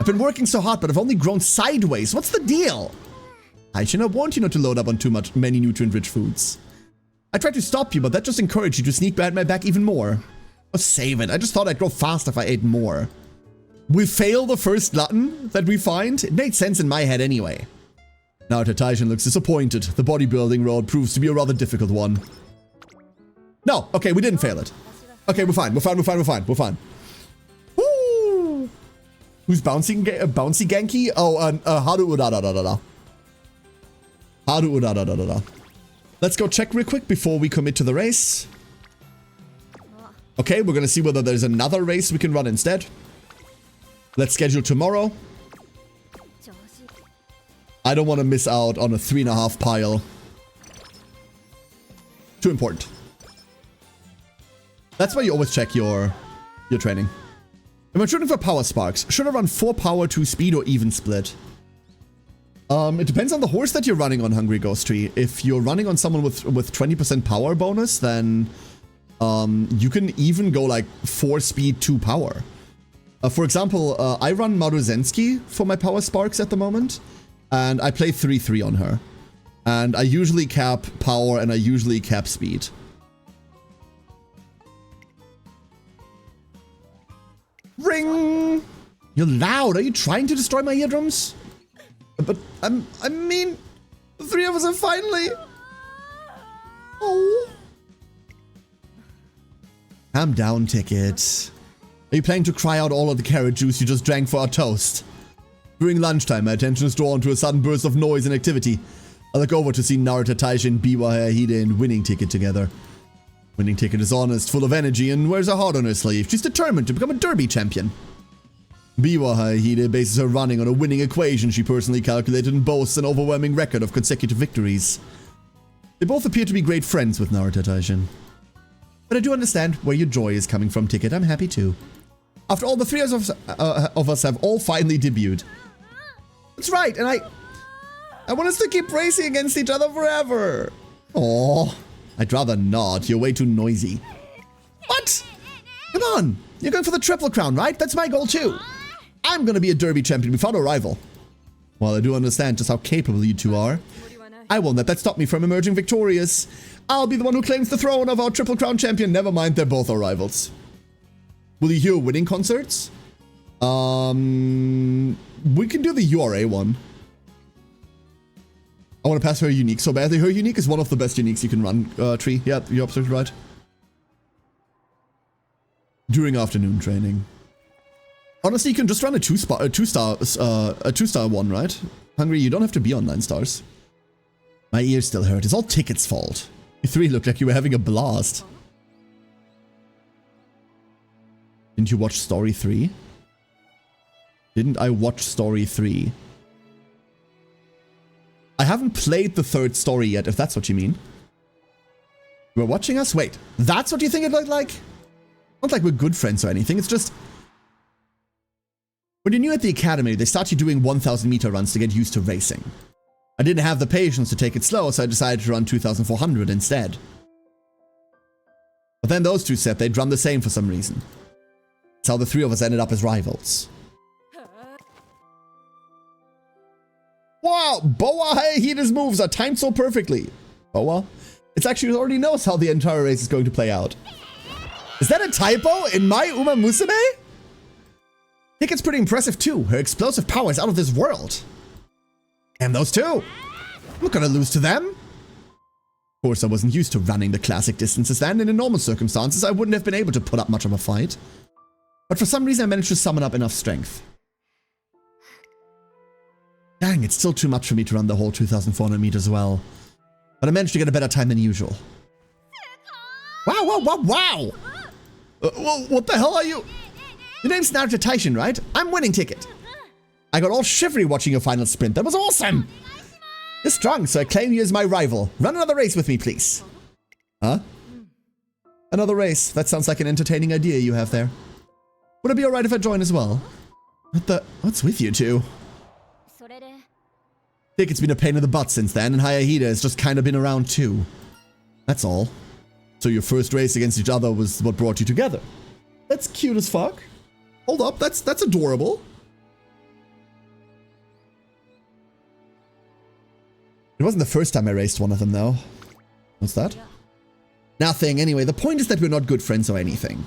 I've been working so hard, but I've only grown sideways. What's the deal? I should have warned you not to load up on many nutrient-rich foods. I tried to stop you, but that just encouraged you to sneak behind my back even more. Oh, save it. I just thought I'd grow fast if I ate more. We fail the first glutton that we find? It made sense in my head anyway. Narita Taishin looks disappointed. The bodybuilding road proves to be a rather difficult one. No, okay, we didn't fail it. Okay, we're fine. We're fine. Woo! Who's bouncy Genki? Oh, Haru Udada. Haru Udada. Let's go check real quick before we commit to the race. Okay, we're gonna see whether there's another race we can run instead. Let's schedule tomorrow. I don't want to miss out on a 3.5 pile. Too important. That's why you always check your training. If I'm shooting for power sparks, should I run 4 power, 2 speed, or even split? It depends on the horse that you're running on Hungry Ghost Tree. If you're running on someone with 20% power bonus, then you can even go like 4 speed, 2 power. For example, I run Maruzensky for my power sparks at the moment. And I play 3-3 on her. And I usually cap power and I usually cap speed. Ring! You're loud. Are you trying to destroy my eardrums? But I mean, the 3 of us are finally... Oh. Calm down, Ticket. Are you planning to cry out all of the carrot juice you just drank for our toast? During lunchtime, my attention is drawn to a sudden burst of noise and activity. I look over to see Narita Taishin, Biwa Hide, and Winning Ticket together. Winning Ticket is honest, full of energy, and wears a heart on her sleeve. She's determined to become a derby champion. Biwa Hide bases her running on a winning equation she personally calculated and boasts an overwhelming record of consecutive victories. They both appear to be great friends with Narita Taishin. But I do understand where your joy is coming from, Ticket. I'm happy too. After all, the three of us have all finally debuted. That's right, and I want us to keep racing against each other forever. Oh, I'd rather not. You're way too noisy. What? Come on. You're going for the triple crown, right? That's my goal too. I'm gonna be a derby champion without a rival. While I do understand just how capable you two are, I won't let that stop me from emerging victorious. I'll be the one who claims the throne of our triple crown champion. Never mind, they're both our rivals. Will you hear winning concerts? We can do the URA one. I want to pass her unique so badly. Her unique is one of the best uniques you can run, Tree. Yeah, you're absolutely right. During afternoon training. Honestly, you can just run a two-star one, right? Hungry, you don't have to be on 9 stars. My ears still hurt. It's all Ticket's fault. You three looked like you were having a blast. Didn't you watch Story 3? Didn't I watch Story 3? I haven't played the 3rd story yet, if that's what you mean. You were watching us? Wait, that's what you think it looked like? Not like we're good friends or anything, it's just... When you're new at the academy, they start you doing 1,000 meter runs to get used to racing. I didn't have the patience to take it slow, so I decided to run 2,400 instead. But then those two said they'd run the same for some reason. That's how the three of us ended up as rivals. Wow, Boa Hayahida's moves are timed so perfectly. Boa? It's actually already knows how the entire race is going to play out. Is that a typo in my Uma Musume? I think it's pretty impressive too. Her explosive power is out of this world. And those two. I'm not gonna lose to them. Of course, I wasn't used to running the classic distances then. In normal circumstances, I wouldn't have been able to put up much of a fight. But for some reason, I managed to summon up enough strength. Dang, it's still too much for me to run the whole 2,400 meters well. But I managed to get a better time than usual. Wow, wow, wow, wow! What the hell are you? Your name's Narita Taishin, right? I'm winning Ticket. I got all shivery watching your final sprint. That was awesome! You're strong, so I claim you as my rival. Run another race with me, please. Huh? Another race. That sounds like an entertaining idea you have there. Would it be alright if I join as well? What's with you two? Ticket's been a pain in the butt since then, and Hayahida has just kinda been around too. That's all. So your first race against each other was what brought you together. That's cute as fuck. Hold up, that's adorable. It wasn't the first time I raced one of them though. What's that? Nothing. Anyway, the point is that we're not good friends or anything.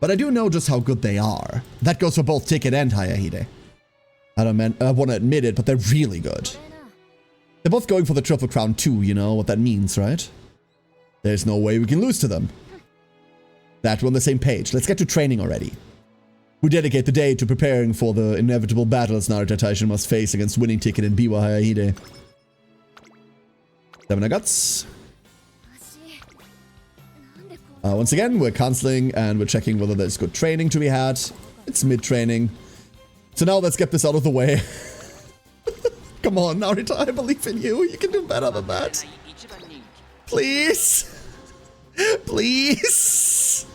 But I do know just how good they are. That goes for both Ticket and Hayahide. I want to admit it, but they're really good. They're both going for the Triple Crown too, you know what that means, right? There's no way we can lose to them. That we're on the same page. Let's get to training already. We dedicate the day to preparing for the inevitable battles Narita Taishin must face against winning Ticket and Biwa Hayahide. 7 guts. Once again, we're cancelling and we're checking whether there's good training to be had. It's mid-training. So now let's get this out of the way. Come on, Narita, I believe in you. You can do better than that. Please. Please.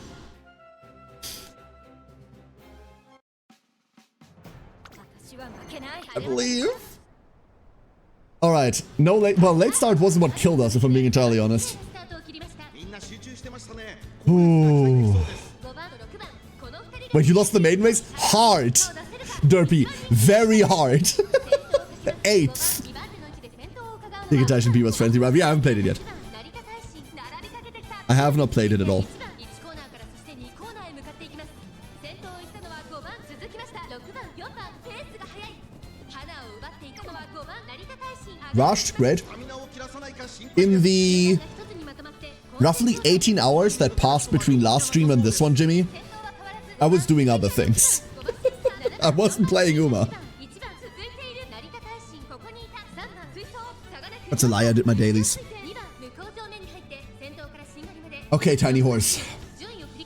I believe. Alright, late start wasn't what killed us, if I'm being entirely honest. Ooh. Wait, you lost the maiden race? Hard. Derpy, very hard. 8th. Narita Taishin P was friendly rival. Yeah, I haven't played it yet. I have not played it at all. Rushed, great. In the roughly 18 hours that passed between last stream and this one, Jimmy, I was doing other things. I wasn't playing Uma. That's a lie, I did my dailies. Okay, Tiny Horse.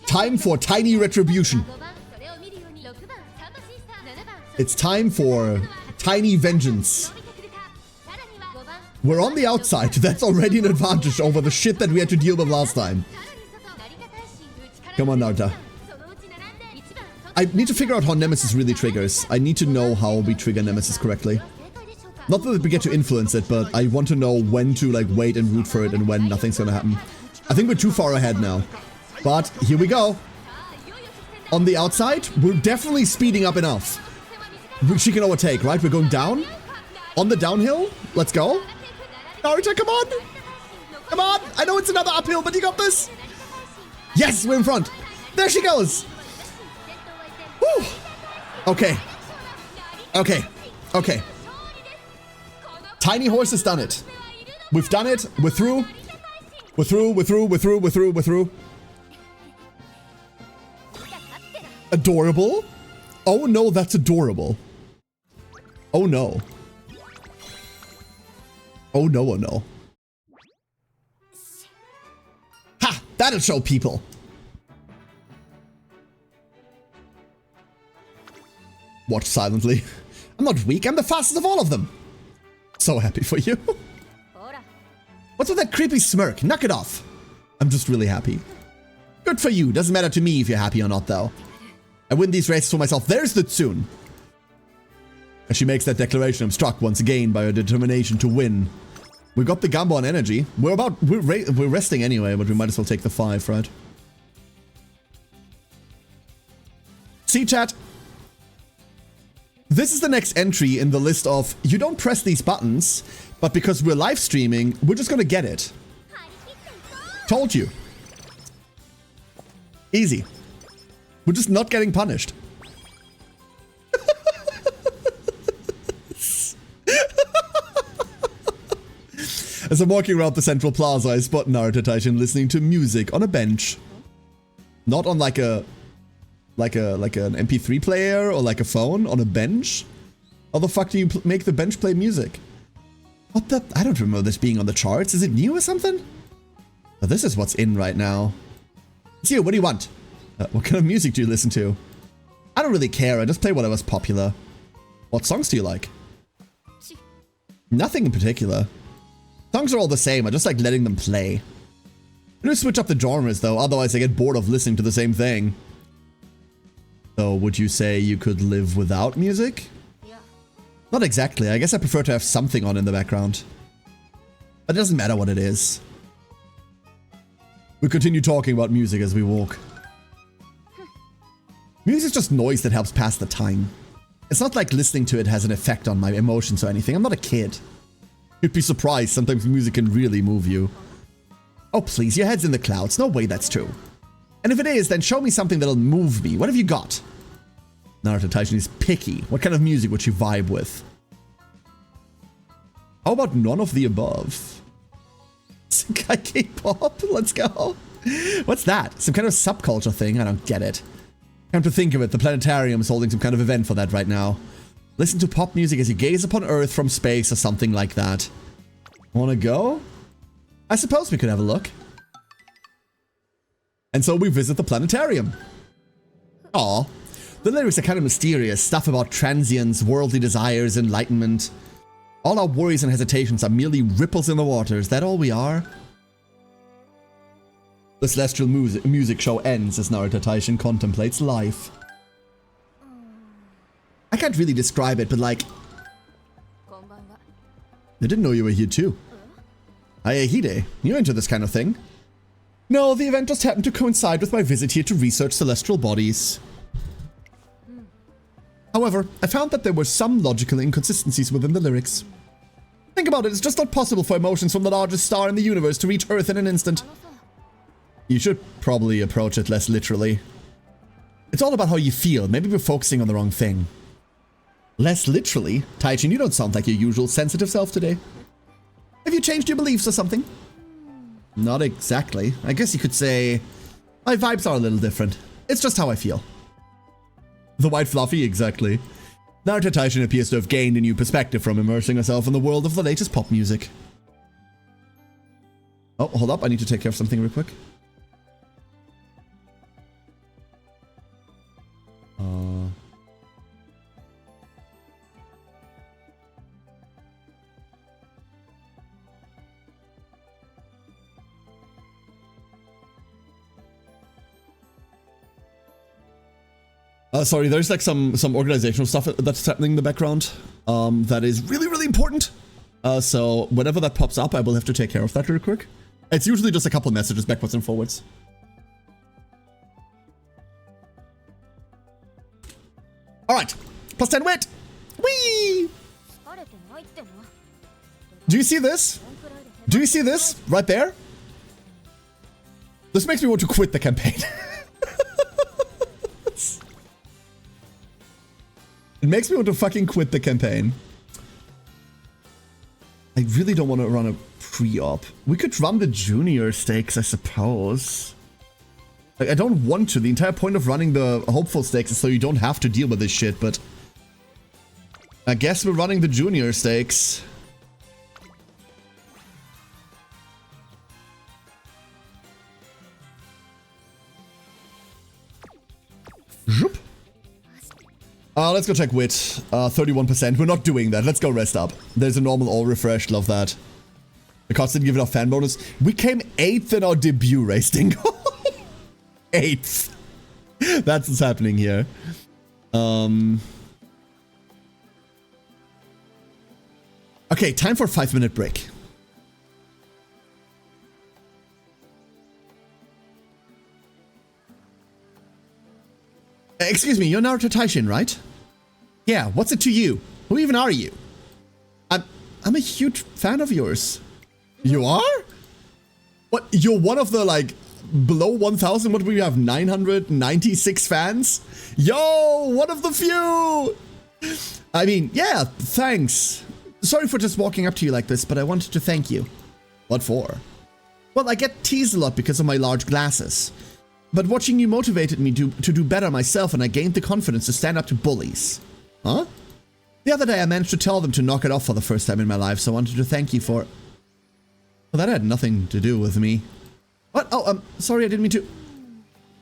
Time for tiny retribution. It's time for tiny vengeance. We're on the outside, that's already an advantage over the shit that we had to deal with last time. Come on, Narita. I need to figure out how Nemesis really triggers. I need to know how we trigger Nemesis correctly. Not that we get to influence it, but I want to know when to like wait and root for it and when nothing's gonna happen. I think we're too far ahead now. But here we go. On the outside, we're definitely speeding up enough. She can overtake, right? We're going down. On the downhill. Let's go. Narita, come on. Come on. I know it's another uphill, but you got this. Yes, we're in front. There she goes. Woo. Okay. Okay. Okay. Tiny Horse has done it. We've done it. We're through. We're through. We're through. We're through. We're through. We're through. Adorable. Oh no, that's adorable. Oh no. Oh no, oh no. Ha! That'll show people. Watch silently. I'm not weak, I'm the fastest of all of them. So happy for you. What's with that creepy smirk? Knock it off. I'm just really happy. Good for you. Doesn't matter to me if you're happy or not, though. I win these races for myself. There's the Tsune. As she makes that declaration, I'm struck once again by her determination to win. We got the Gamba on energy. We're resting anyway, but we might as well take the 5, right? See, chat? This is the next entry in the list of, you don't press these buttons, but because we're live streaming, we're just gonna get it. Told you. Easy. We're just not getting punished. As I'm walking around the central plaza, I spot Narita Taishin listening to music on a bench. Not on like an MP3 player or like a phone, on a bench? How the fuck do you make the bench play music? What the? I don't remember this being on the charts. Is it new or something? Oh, this is what's in right now. It's you, what do you want? What kind of music do you listen to? I don't really care, I just play whatever's popular. What songs do you like? Nothing in particular. Songs are all the same, I just like letting them play. I do switch up the genres though, otherwise I get bored of listening to the same thing. So would you say you could live without music? Yeah. Not exactly, I guess I prefer to have something on in the background. But it doesn't matter what it is. We continue talking about music as we walk. Music's just noise that helps pass the time. It's not like listening to it has an effect on my emotions or anything. I'm not a kid. You'd be surprised, sometimes music can really move you. Oh please, your head's in the clouds. No way that's true. And if it is, then show me something that'll move me. What have you got? Narita Taishin is picky. What kind of music would she vibe with? How about none of the above? K-pop? Let's go. What's that? Some kind of subculture thing? I don't get it. Come to think of it, the planetarium is holding some kind of event for that right now. Listen to pop music as you gaze upon Earth from space or something like that. Wanna go? I suppose we could have a look. And so we visit the planetarium. Aw. The lyrics are kind of mysterious. Stuff about transience, worldly desires, enlightenment. All our worries and hesitations are merely ripples in the water. Is that all we are? The celestial music show ends as Narita Taishin contemplates life. I can't really describe it, but like... I didn't know you were here too. Ayahide, you're into this kind of thing? No, the event just happened to coincide with my visit here to research celestial bodies. However, I found that there were some logical inconsistencies within the lyrics. Think about it, it's just not possible for emotions from the largest star in the universe to reach Earth in an instant. You should probably approach it less literally. It's all about how you feel. Maybe we're focusing on the wrong thing. Less literally? Taishin, you don't sound like your usual sensitive self today. Have you changed your beliefs or something? Not exactly. I guess you could say my vibes are a little different. It's just how I feel. The white fluffy, exactly. Narita Taishin appears to have gained a new perspective from immersing herself in the world of the latest pop music. Oh, hold up. I need to take care of something real quick. Sorry, there's like some organizational stuff that's happening in the background that is really, really important. So whenever that pops up, I will have to take care of that real quick. It's usually just a couple messages backwards and forwards. All right, plus 10 wit. Whee! Do you see this? Do you see this right there? This makes me want to quit the campaign. It makes me want to fucking quit the campaign. I really don't want to run a pre-op. We could run the junior stakes, I suppose. Like, I don't want to. The entire point of running the hopeful stakes is so you don't have to deal with this shit, but I guess we're running the junior stakes. Zoop. Let's go check wit. 31%. We're not doing that. Let's go rest up. There's a normal all refresh. Love that. The cards didn't give enough fan bonus. We came 8th in our debut race, Dingo. 8th. That's what's happening here. Okay, time for a 5-minute break. Excuse me, you're Narita Taishin, right? Yeah, what's it to you? Who even are you? I'm a huge fan of yours. You are? What, you're one of the, like, below 1,000, what do we have, 996 fans? Yo, one of the few! I mean, yeah, thanks. Sorry for just walking up to you like this, but I wanted to thank you. What for? Well, I get teased a lot because of my large glasses. But watching you motivated me to do better myself, and I gained the confidence to stand up to bullies. Huh? The other day I managed to tell them to knock it off for the first time in my life, so I wanted to thank you for... Well, that had nothing to do with me. What? Oh, sorry, I didn't mean to...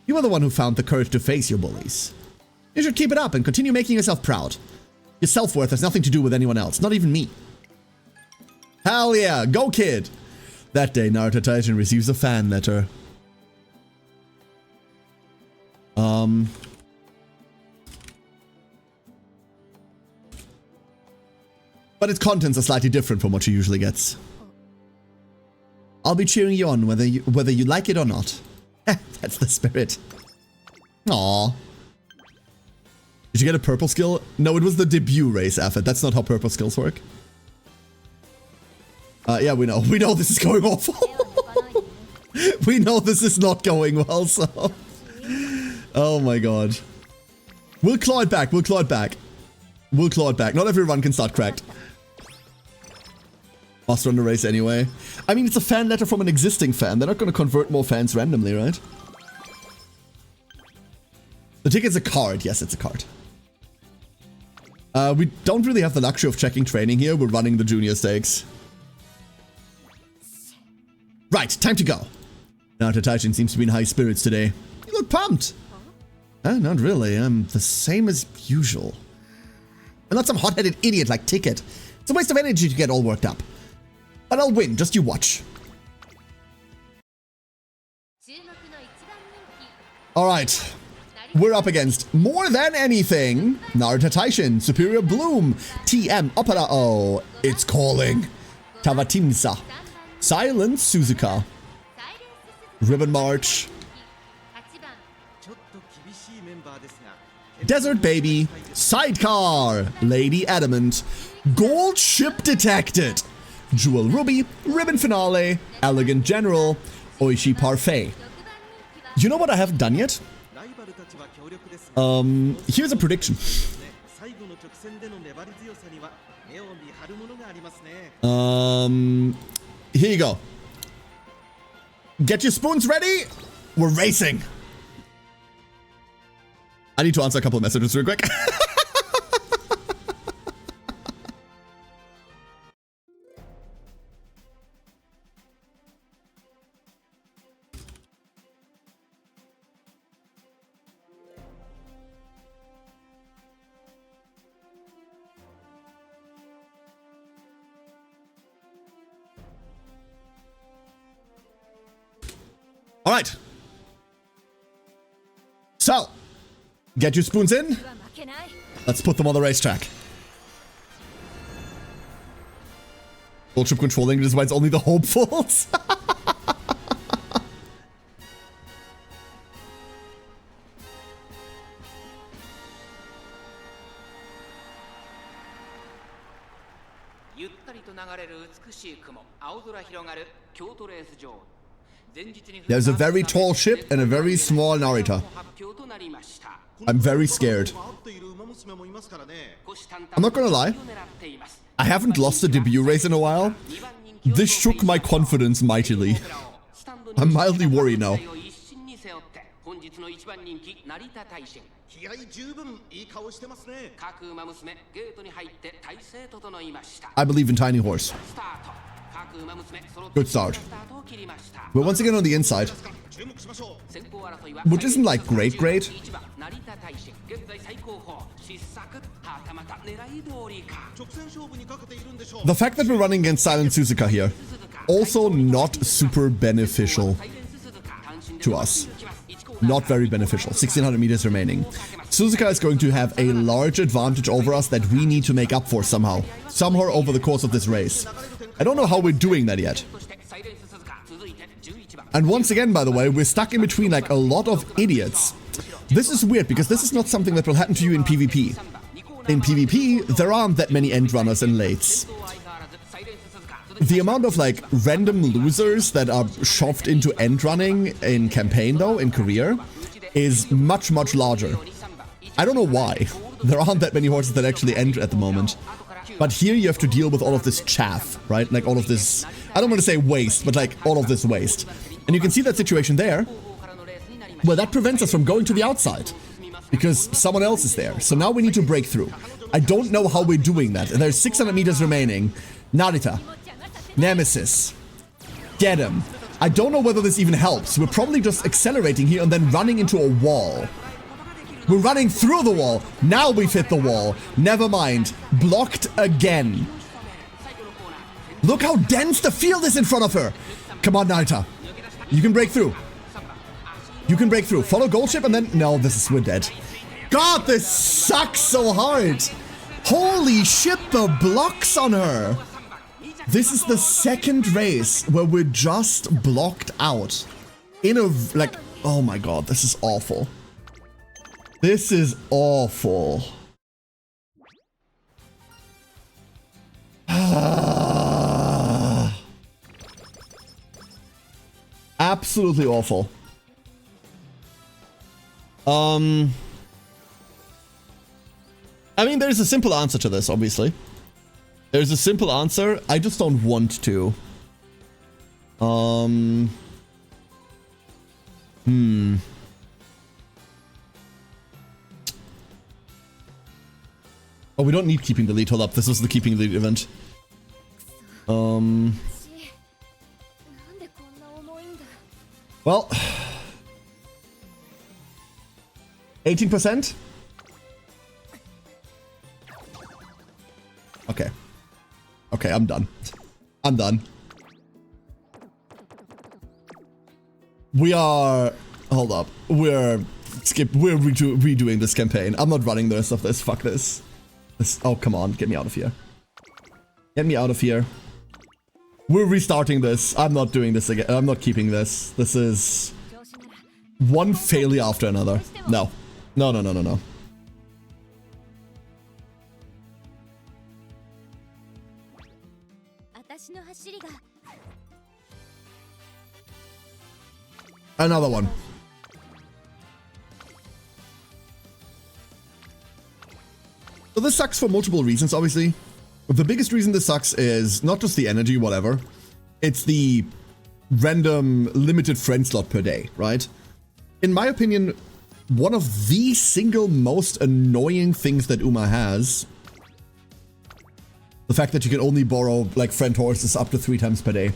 You were the one who found the courage to face your bullies. You should keep it up and continue making yourself proud. Your self-worth has nothing to do with anyone else, not even me. Hell yeah, go kid! That day, Narita Taishin receives a fan letter. But its contents are slightly different from what she usually gets. I'll be cheering you on whether you like it or not. That's the spirit. Aww. Did you get a purple skill? No, it was the debut race effort. That's not how purple skills work. Yeah, we know. We know this is going awful. We know this is not going well, so... Oh my god. We'll claw it back. We'll claw it back. We'll claw it back. Not every run can start cracked. Must run the race anyway. I mean, it's a fan letter from an existing fan. They're not going to convert more fans randomly, right? The ticket's a card. Yes, it's a card. We don't really have the luxury of checking training here. We're running the junior stakes. Right, time to go. Narita Taishin seems to be in high spirits today. You look pumped. Not really. I'm the same as usual. I'm not some hot-headed idiot like Ticket. It's a waste of energy to get all worked up. But I'll win, just you watch. Alright. We're up against, more than anything, Narita Taishin, Superior Bloom, TM Opera O, It's Calling, Tavatimsa, Silent Suzuka, Ribbon March, Desert Baby, Sidecar, Lady Adamant, Gold Ship Detected, Jewel Ruby, Ribbon Finale, Elegant General, Oishi Parfait. You know what I haven't done yet? Here's a prediction. Here you go. Get your spoons ready. We're racing. I need to answer a couple of messages real quick. All right. So, Get your spoons in. Let's put them on the racetrack. Bullshit controlling is why it's only the hopefuls. There's a very tall ship and a very small Narita. I'm very scared. I'm not gonna lie. I haven't lost a debut race in a while. This shook my confidence mightily. I'm mildly worried now. I believe in Tiny Horse. Good start. We're once again on the inside, which isn't like great. The fact that we're running against Silent Suzuka here, also not super beneficial to us. Not very beneficial. 1600 meters remaining. Suzuka is going to have a large advantage over us that we need to make up for somehow. Somehow over the course of this race. I don't know how we're doing that yet. And once again, by the way, we're stuck in between like a lot of idiots. This is weird because this is not something that will happen to you in PvP. In PvP, there aren't that many end runners and lates. The amount of like random losers that are shoved into end running in campaign though, in career, is much larger. I don't know why. There aren't that many horses that actually enter at the moment. But here you have to deal with all of this chaff, right? Like all of this, I don't want to say waste, but like all of this waste. And you can see that situation there. Well, that prevents us from going to the outside because someone else is there. So now we need to break through. I don't know how we're doing that. And there's 600 meters remaining. Narita. Nemesis. Get him. I don't know whether this even helps. We're probably just accelerating here and then running into a wall. We're running through the wall. Now we've hit the wall. Never mind. Blocked again. Look how dense the field is in front of her. Come on, Narita. You can break through. You can break through. Follow goal ship and then... No, we're dead. God, this sucks so hard. Holy shit, the blocks on her. This is the second race where we're just blocked out. In a... like... Oh my god, this is awful. This is awful. Absolutely awful. I mean, there's a simple answer to this, obviously. There's a simple answer. I just don't want to. Oh, we don't need keeping the lead. Hold up. This was the keeping the lead event. 18%? Okay. Okay, I'm done. I'm done. We are... Hold up. We're redoing this campaign. I'm not running the rest of this. Fuck this. Oh, come on. Get me out of here. Get me out of here. We're restarting this. I'm not doing this again. I'm not keeping this. This is... one failure after another. No. No, no, no, no, no. Another one. So this sucks for multiple reasons, obviously. The biggest reason this sucks is not just the energy, whatever. It's the random limited friend slot per day, right? In my opinion, one of the single most annoying things that Uma has, the fact that you can only borrow like friend horses up to 3 times per day.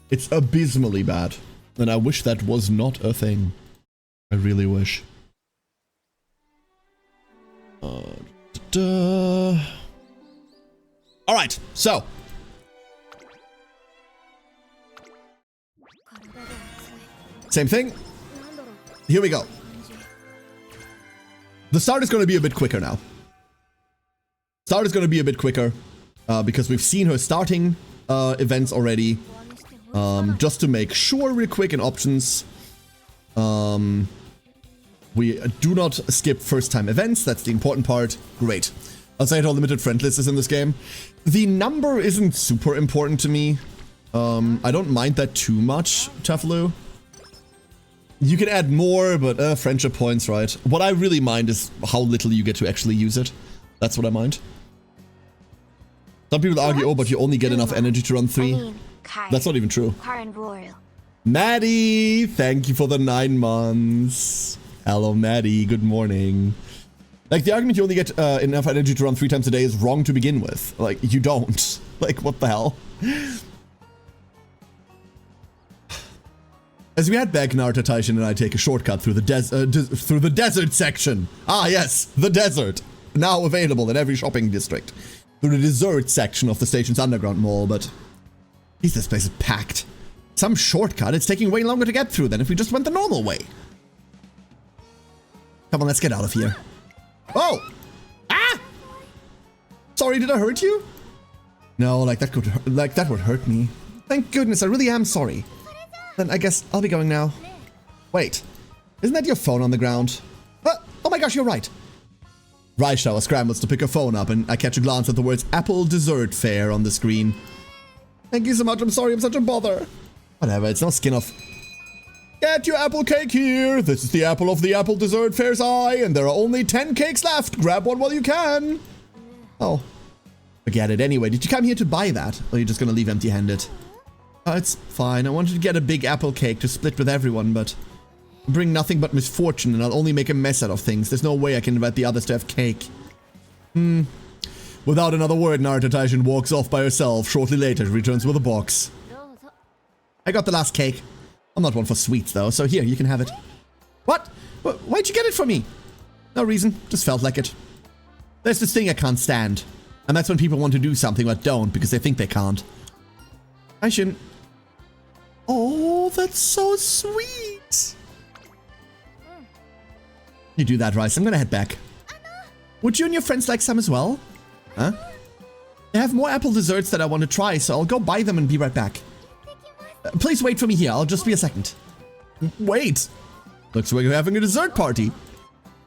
It's abysmally bad. And I wish that was not a thing. I really wish. Alright, so. Same thing. Here we go. The start is going to be a bit quicker now. Start is going to be a bit quicker because we've seen her starting events already. Just to make sure real quick in options. We do not skip first time events. That's the important part. Great. Outside all limited friend lists is in this game. The number isn't super important to me. I don't mind that too much, Teflu. You can add more, but friendship points, right? What I really mind is how little you get to actually use it. That's what I mind. Some people argue, oh, but you only get enough energy to run 3. That's not even true. Maddie, thank you for the 9 months. Hello, Maddie. Good morning. Like, the argument you only get enough energy to run 3 times a day is wrong to begin with. Like, you don't. Like, what the hell? As we head back, Narita Taishin and I take a shortcut through the desert section. Ah, yes, the desert. Now available in every shopping district. Through the dessert section of the station's underground mall, but... Geez, this place is packed. Some shortcut, it's taking way longer to get through than if we just went the normal way. Come on, let's get out of here. Oh! Ah! Sorry, did I hurt you? No, that would hurt me. Thank goodness, I really am sorry. Then I guess I'll be going now. Wait, isn't that your phone on the ground? Oh my gosh, you're right. Raishawa scrambles to pick her phone up, and I catch a glance at the words Apple Dessert Fair on the screen. Thank you so much, I'm sorry I'm such a bother. Whatever, it's no skin off. Get your apple cake here. This is the apple of the Apple Dessert Fair's eye, and there are only 10 cakes left. Grab one while you can. Oh, forget it. Anyway, did you come here to buy that? Or are you just gonna leave empty-handed? It's fine. I wanted to get a big apple cake to split with everyone, but bring nothing but misfortune and I'll only make a mess out of things. There's no way I can invite the others to have cake. Without another word, Narita Taishin walks off by herself. Shortly later, returns with a box. I got the last cake. I'm not one for sweets, though, so here, you can have it. What? Why'd you get it for me? No reason. Just felt like it. There's this thing I can't stand. And that's when people want to do something but don't because they think they can't. Taishin. Oh, that's so sweet. You do that, Rice. I'm gonna head back. Would you and your friends like some as well? Huh? I have more apple desserts that I want to try, so I'll go buy them and be right back. Please wait for me here. I'll just be a second. Wait. Looks like you're having a dessert party.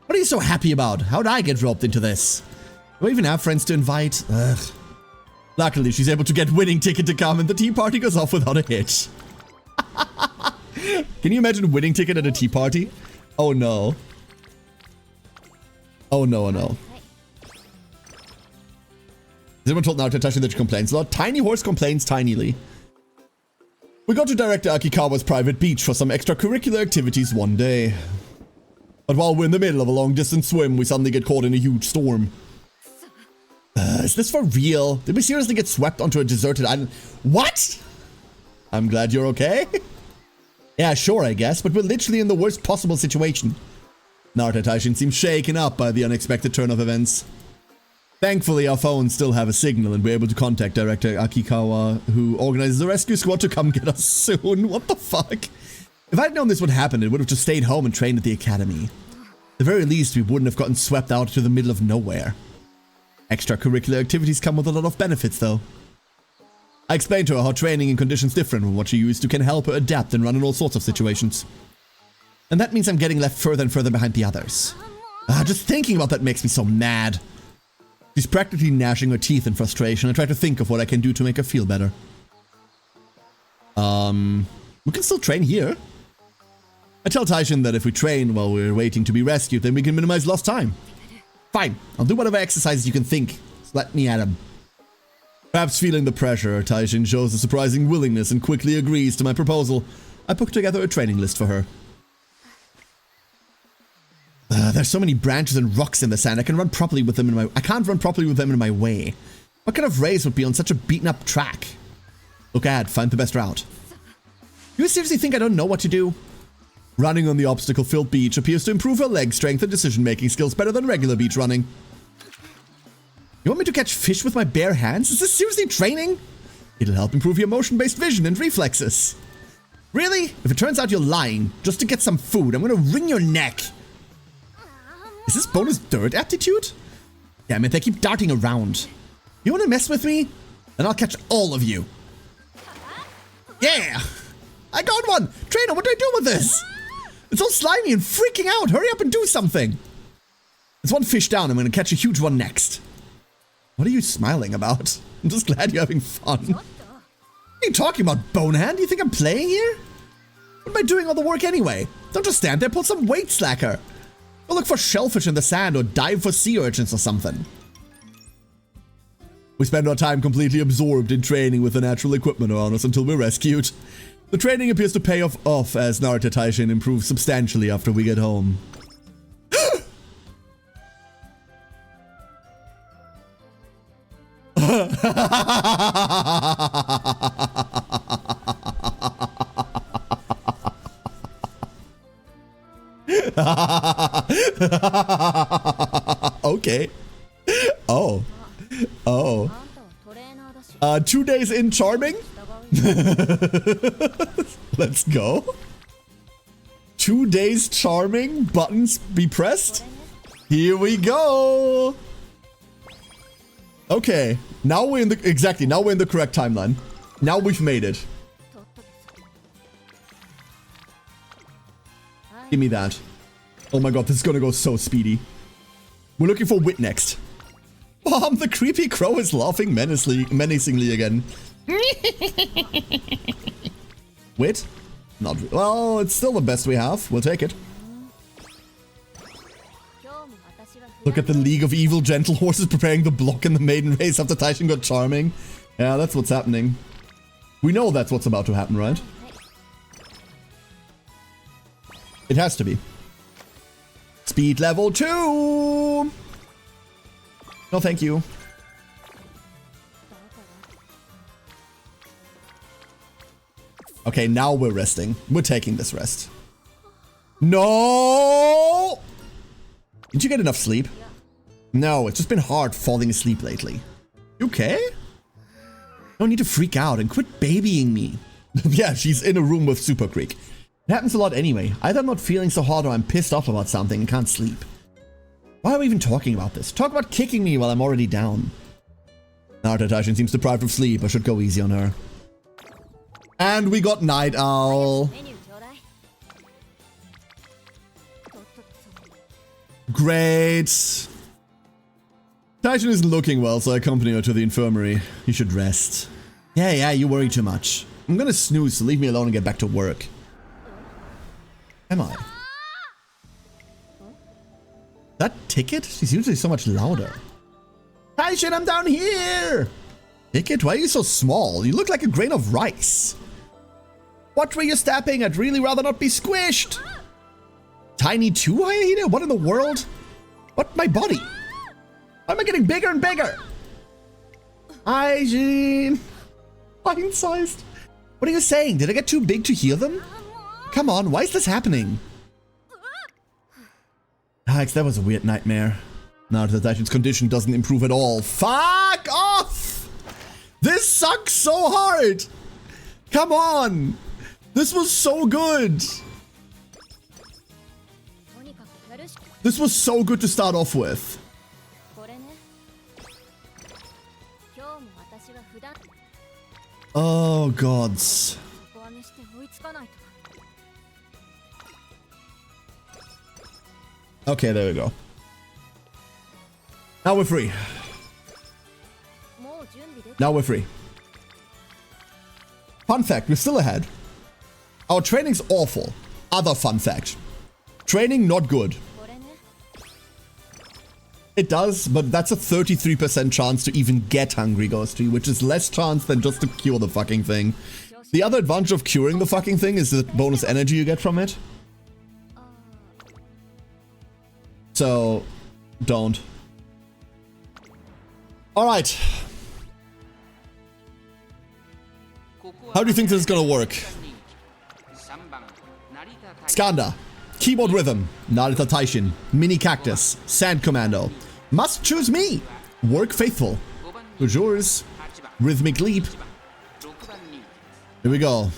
What are you so happy about? How'd I get roped into this? Do I even have friends to invite? Ugh. Luckily, she's able to get winning ticket to come and the tea party goes off without a hitch. Can you imagine winning ticket at a tea party? Oh no. Oh no, oh no. Has anyone told Narita Taishin that she complains a lot? Tiny horse complains tinily. We go to Director Akikawa's private beach for some extracurricular activities one day. But while we're in the middle of a long-distance swim, we suddenly get caught in a huge storm. Is this for real? Did we seriously get swept onto a deserted island? What? I'm glad you're okay. Yeah, sure, I guess, but we're literally in the worst possible situation. Narita Taishin seems shaken up by the unexpected turn of events. Thankfully, our phones still have a signal and we're able to contact Director Akikawa, who organizes a rescue squad to come get us soon. What the fuck? If I'd known this would happen, it would have just stayed home and trained at the academy. At the very least, we wouldn't have gotten swept out to the middle of nowhere. Extracurricular activities come with a lot of benefits, though. I explained to her how training in conditions different from what she used to can help her adapt and run in all sorts of situations. And that means I'm getting left further and further behind the others. Just thinking about that makes me so mad. She's practically gnashing her teeth in frustration. I try to think of what I can do to make her feel better. We can still train here. I tell Taishin that if we train while we're waiting to be rescued, then we can minimize lost time. Fine, I'll do whatever exercises you can think. Just let me at them. Perhaps feeling the pressure, Taishin shows a surprising willingness and quickly agrees to my proposal. I put together a training list for her. There's so many branches and rocks in the sand. I can't run properly with them in my way. What kind of race would be on such a beaten up track? Look ahead, find the best route. You seriously think I don't know what to do? Running on the obstacle-filled beach appears to improve her leg strength and decision-making skills better than regular beach running. You want me to catch fish with my bare hands? Is this seriously training? It'll help improve your motion-based vision and reflexes. Really? If it turns out you're lying, just to get some food, I'm gonna wring your neck. Is this bonus dirt aptitude? Damn it, they keep darting around. You wanna mess with me? Then I'll catch all of you. Yeah! I got one! Trainer, what do I do with this? It's all slimy and freaking out. Hurry up and do something. It's one fish down. I'm gonna catch a huge one next. What are you smiling about? I'm just glad you're having fun. What are you talking about, Bonehand? Do you think I'm playing here? What am I doing all the work anyway? Don't just stand there, pull some weight, slacker. Go look for shellfish in the sand or dive for sea urchins or something. We spend our time completely absorbed in training with the natural equipment around us until we're rescued. The training appears to pay off as Narita Taishin improves substantially after we get home. Okay. Oh. 2 days in charming? Let's go. 2 days charming. Buttons be pressed. Here we go. Okay. Now we're in the now we're in the correct timeline. Now we've made it. Give me that. Oh my god, this is gonna go so speedy. We're looking for wit next. The creepy crow is laughing menacingly again. Wit? Not well, it's still the best we have. We'll take it. Look at the League of Evil Gentle Horses preparing the block in the maiden race after Taishin got charming. Yeah, that's what's happening. We know that's what's about to happen, right? It has to be. Speed level 2! No, thank you. Okay, now we're resting. We're taking this rest. No! Did you get enough sleep? No, it's just been hard falling asleep lately. You okay? No need to freak out and quit babying me. Yeah, she's in a room with Super Creek. It happens a lot anyway. Either I'm not feeling so hard or I'm pissed off about something and can't sleep. Why are we even talking about this? Talk about kicking me while I'm already down. Narita Taishin seems deprived of sleep. I should go easy on her. And we got Night Owl. Great. Taishin isn't looking well, so I accompany her to the infirmary. You should rest. Yeah, you worry too much. I'm gonna snooze, so leave me alone and get back to work. Am I? That ticket? She's usually so much louder. Taishin, I'm down here! Ticket? Why are you so small? You look like a grain of rice. What were you stabbing? I'd really rather not be squished. Tiny too, hyena? What in the world? What? My body? Why am I getting bigger and bigger? Taishin. Fine-sized. What are you saying? Did I get too big to heal them? Come on, why is this happening? Alex, that was a weird nightmare. Now that Taishin's condition doesn't improve at all. Fuck off! This sucks so hard! Come on! This was so good! This was so good to start off with. Oh, gods. Okay, there we go. Now we're free. Now we're free. Fun fact, we're still ahead. Our training's awful. Other fun fact. Training not good. It does, but that's a 33% chance to even get Hungry Ghostry, which is less chance than just to cure the fucking thing. The other advantage of curing the fucking thing is the bonus energy you get from it. So, don't. Alright. How do you think this is gonna work? Skanda. Keyboard Rhythm. Narita Taishin. Mini Cactus. Sand Commando. Must choose me. Work Faithful. Yours. Rhythmic Leap. Here we go.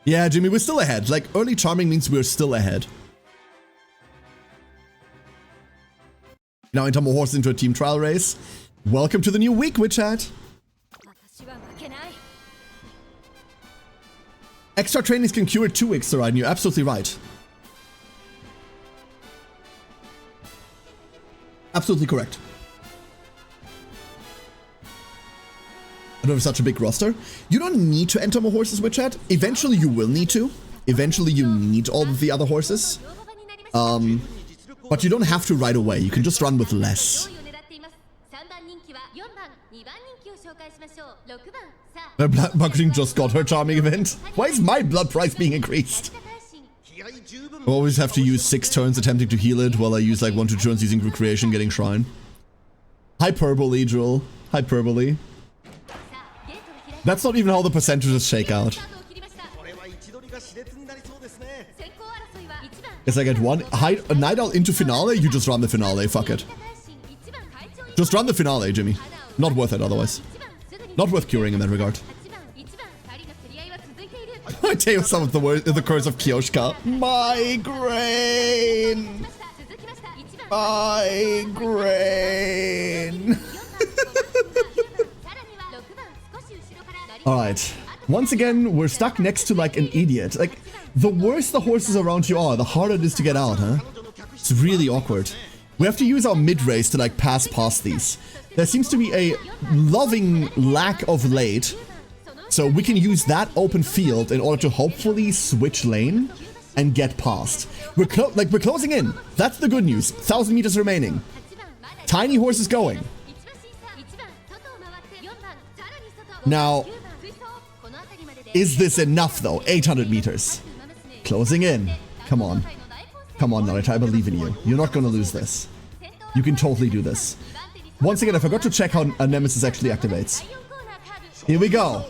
Yeah, Jimmy, we're still ahead. Like, early charming means we're still ahead. Now enter more horses into a team trial race. Welcome to the new week, WitchChat. Extra trainings can cure 2 Ixoride, you're absolutely right. Absolutely correct. I don't have such a big roster. You don't need to enter more horses, WitchChat. Eventually you will need to. Eventually you need all of the other horses. But you don't have to right away. You can just run with less. Blood marketing just got her charming event. Why is my blood price being increased? I always have to use 6 turns attempting to heal it while I use like 1 to 2 turns using recreation getting shrine. Hyperbole, Jewel. Hyperbole. That's not even how the percentages shake out. It's like at a Night Owl into finale, you just run the finale, fuck it. Just run the finale, Jimmy. Not worth it otherwise. Not worth curing in that regard. I tell you some of the curse of Kyoshka. Migraine! Migraine! Alright. Once again, we're stuck next to like an idiot. Like, the worse the horses around you are, the harder it is to get out, huh? It's really awkward. We have to use our mid-race to like pass past these. There seems to be a loving lack of late, so we can use that open field in order to hopefully switch lane and get past. We're closing in. That's the good news. 1,000 meters remaining. Tiny horse is going. Now, is this enough though? 800 meters. Closing in. Come on. Come on, Narita, I believe in you. You're not gonna lose this. You can totally do this. Once again, I forgot to check how a Nemesis actually activates. Here we go.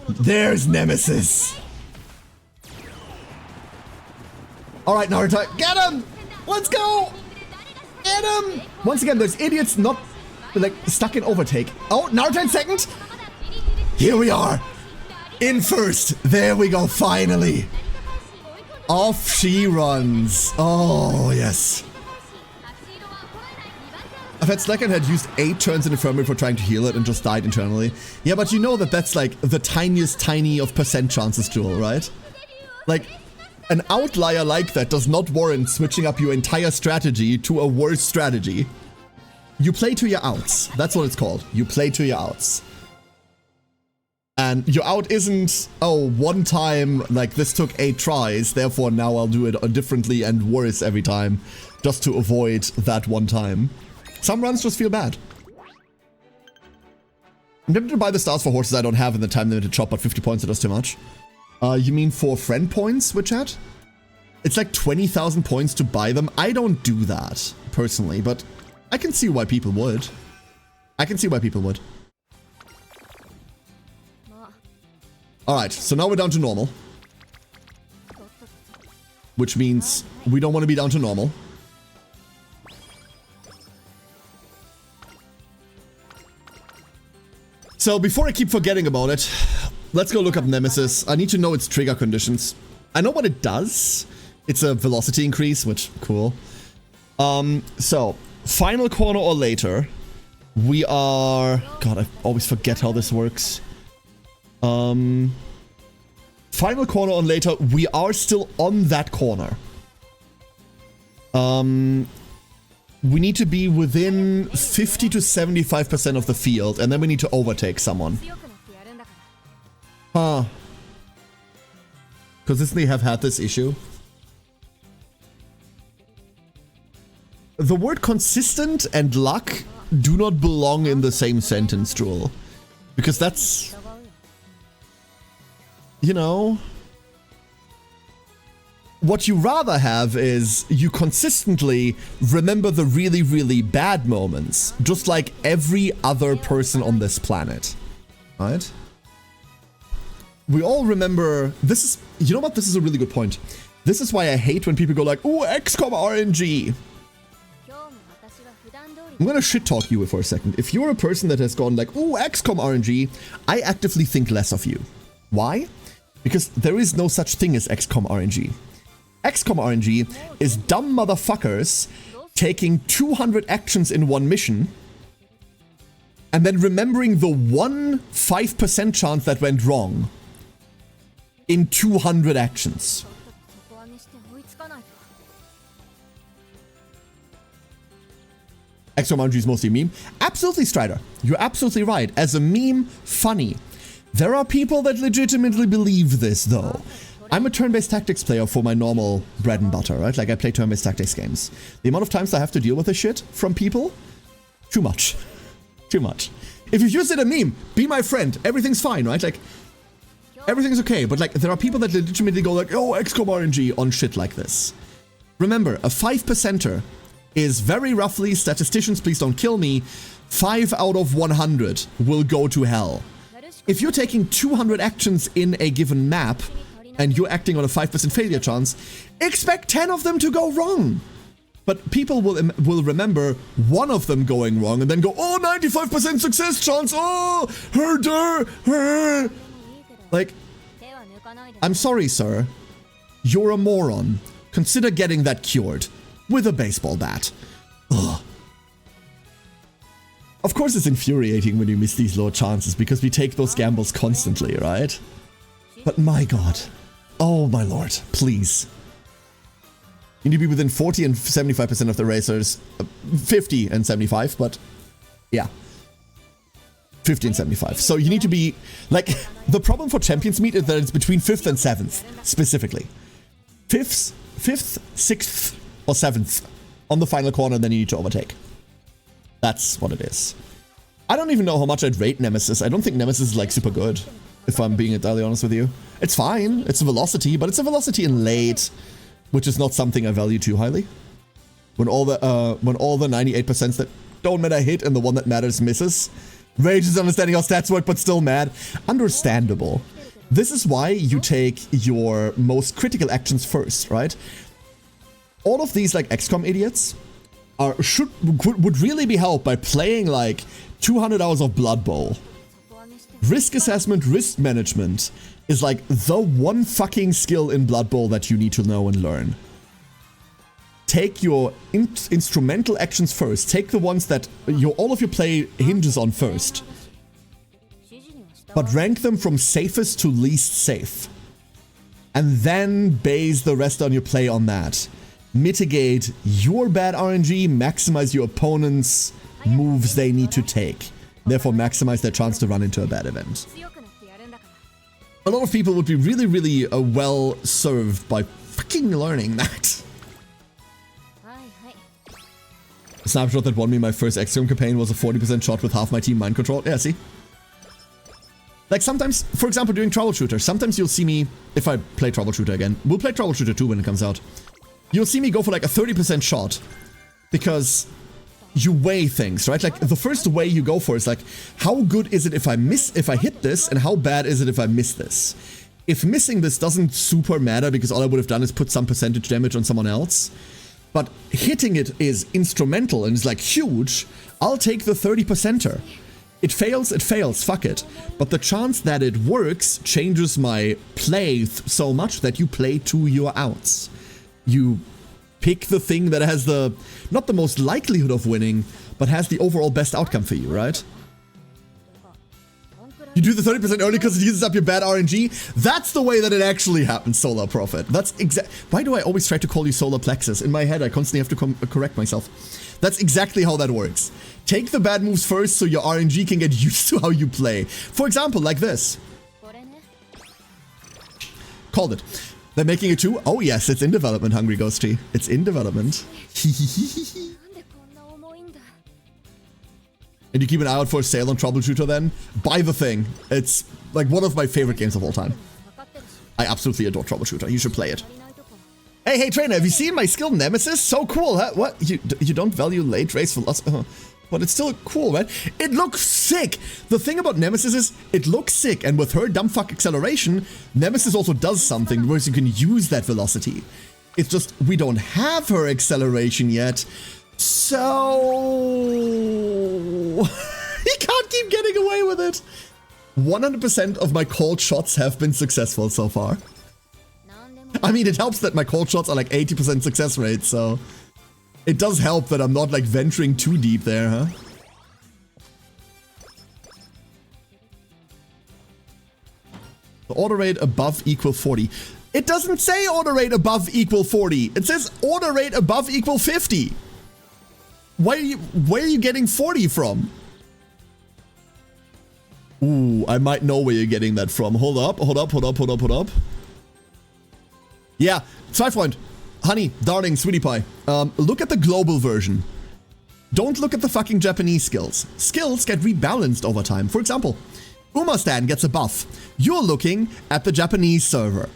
There's Nemesis. Alright, Narita, get him! Let's go! Get him! Once again, there's idiots not, like, stuck in overtake. Oh, Narita in second! Here we are! In first! There we go, finally! Off she runs. Oh, yes. I've had Slack and had used 8 turns in Infirmary for trying to heal it and just died internally. Yeah, but you know that that's like the tiniest tiny of percent chances, Jewel, right? Like, an outlier like that does not warrant switching up your entire strategy to a worse strategy. You play to your outs. That's what it's called. You play to your outs. And your out isn't, oh, one time, like, this took 8 tries, therefore now I'll do it differently and worse every time, just to avoid that one time. Some runs just feel bad. I'm tempted to buy the stars for horses I don't have in the time limited shop, but 50 points it does too much. You mean for friend points, WitchChat? It's like 20,000 points to buy them. I don't do that, personally, but I can see why people would. I can see why people would. Alright, so now we're down to normal. Which means we don't want to be down to normal. So before I keep forgetting about it, let's go look up Nemesis. I need to know its trigger conditions. I know what it does. It's a velocity increase, which, cool. So, final corner or later, we are... God, I always forget how this works. Final corner or later, we are still on that corner. We need to be within 50 to 75% of the field, and then we need to overtake someone. Huh. Consistently have had this issue. The word consistent and luck do not belong in the same sentence, Jewel. Because that's... You know... What you rather have is you consistently remember the really, really bad moments, just like every other person on this planet, right? We all remember, this is, you know what, this is a really good point. This is why I hate when people go like, ooh, XCOM RNG. I'm gonna shit talk you for a second. If you're a person that has gone like, ooh, XCOM RNG, I actively think less of you. Why? Because there is no such thing as XCOM RNG. XCOM RNG is dumb motherfuckers taking 200 actions in one mission, and then remembering the 5% chance that went wrong in 200 actions. Extra RNG is mostly meme. Absolutely, Strider. You're absolutely right. As a meme, funny. There are people that legitimately believe this, though. I'm a turn-based tactics player for my normal bread and butter, right? Like, I play turn-based tactics games. The amount of times I have to deal with this shit from people? Too much. Too much. If you've used it a meme, be my friend. Everything's fine, right? Like, everything's okay. But, like, there are people that legitimately go like, oh, XCOM RNG on shit like this. Remember, a 5%er is very roughly, statisticians, please don't kill me, 5 out of 100 will go to hell. If you're taking 200 actions in a given map, and you're acting on a 5% failure chance, expect 10 of them to go wrong. But people will remember one of them going wrong and then go, oh, 95% success chance, oh, her. Like, I'm sorry, sir. You're a moron. Consider getting that cured with a baseball bat. Ugh. Of course it's infuriating when you miss these low chances because we take those gambles constantly, right? But my god. Oh my lord, please. You need to be within 40 and 75% of the racers. 50 and 75, but yeah. 50 and 75. So you need to be, like, the problem for Champions Meet is that it's between 5th and 7th, specifically. 5th, 6th, or 7th on the final corner, and then you need to overtake. That's what it is. I don't even know how much I'd rate Nemesis. I don't think Nemesis is, like, super good, if I'm being entirely honest with you. It's fine. It's a velocity, but it's a velocity in late, which is not something I value too highly. When all the 98% that don't matter hit and the one that matters misses. Rage is understanding how stats work, but still mad. Understandable. This is why you take your most critical actions first, right? All of these, like, XCOM idiots would really be helped by playing, like, 200 hours of Blood Bowl. Risk assessment, risk management is, like, the one fucking skill in Blood Bowl that you need to know and learn. Take your instrumental actions first. Take the ones that all of your play hinges on first. But rank them from safest to least safe. And then base the rest on your play on that. Mitigate your bad RNG, maximize your opponent's moves they need to take. Therefore maximize their chance to run into a bad event. A lot of people would be really, really well served by fucking learning that. A snapshot that won me my first XCOM campaign was a 40% shot with half my team mind control. Yeah, see? Like sometimes, for example, during Troubleshooter, sometimes you'll see me, if I play Troubleshooter again, we'll play Troubleshooter 2 when it comes out. You'll see me go for like a 30% shot because you weigh things, right? Like the first weigh you go for is like, how good is it if I hit this, and how bad is it if I miss this? If missing this doesn't super matter because all I would have done is put some percentage damage on someone else, but hitting it is instrumental and is like huge, I'll take the 30%er. It fails, fuck it. But the chance that it works changes my play so much that you play to your outs. You pick the thing that has the, not the most likelihood of winning, but has the overall best outcome for you, right? You do the 30% early because it uses up your bad RNG. That's the way that it actually happens, Solar Prophet. That's why do I always try to call you Solar Plexus? In my head, I constantly have to correct myself. That's exactly how that works. Take the bad moves first so your RNG can get used to how you play. For example, like this. Called it. They're making it too? Oh yes, it's in development, Hungry Ghosty. It's in development. And you keep an eye out for a sale on Troubleshooter then? Buy the thing. It's like one of my favorite games of all time. I absolutely adore Troubleshooter. You should play it. Hey, trainer, have you seen my skill Nemesis? So cool, huh? What? You don't value late race philosophy? But it's still cool, right? It looks sick! The thing about Nemesis is, it looks sick, and with her dumbfuck acceleration, Nemesis also does something where you can use that velocity. It's just, we don't have her acceleration yet, so... he can't keep getting away with it! 100% of my called shots have been successful so far. I mean, it helps that my called shots are like 80% success rate, so... It does help that I'm not like venturing too deep there, huh? The order rate above equal 40. It doesn't say order rate above equal 40. It says order rate above equal 50. Where are you getting 40 from? Ooh, I might know where you're getting that from. Hold up. Yeah, Zweifreund, honey, darling, sweetie pie. Look at the global version. Don't look at the fucking Japanese skills. Skills get rebalanced over time. For example, Umastan gets a buff. You're looking at the Japanese server.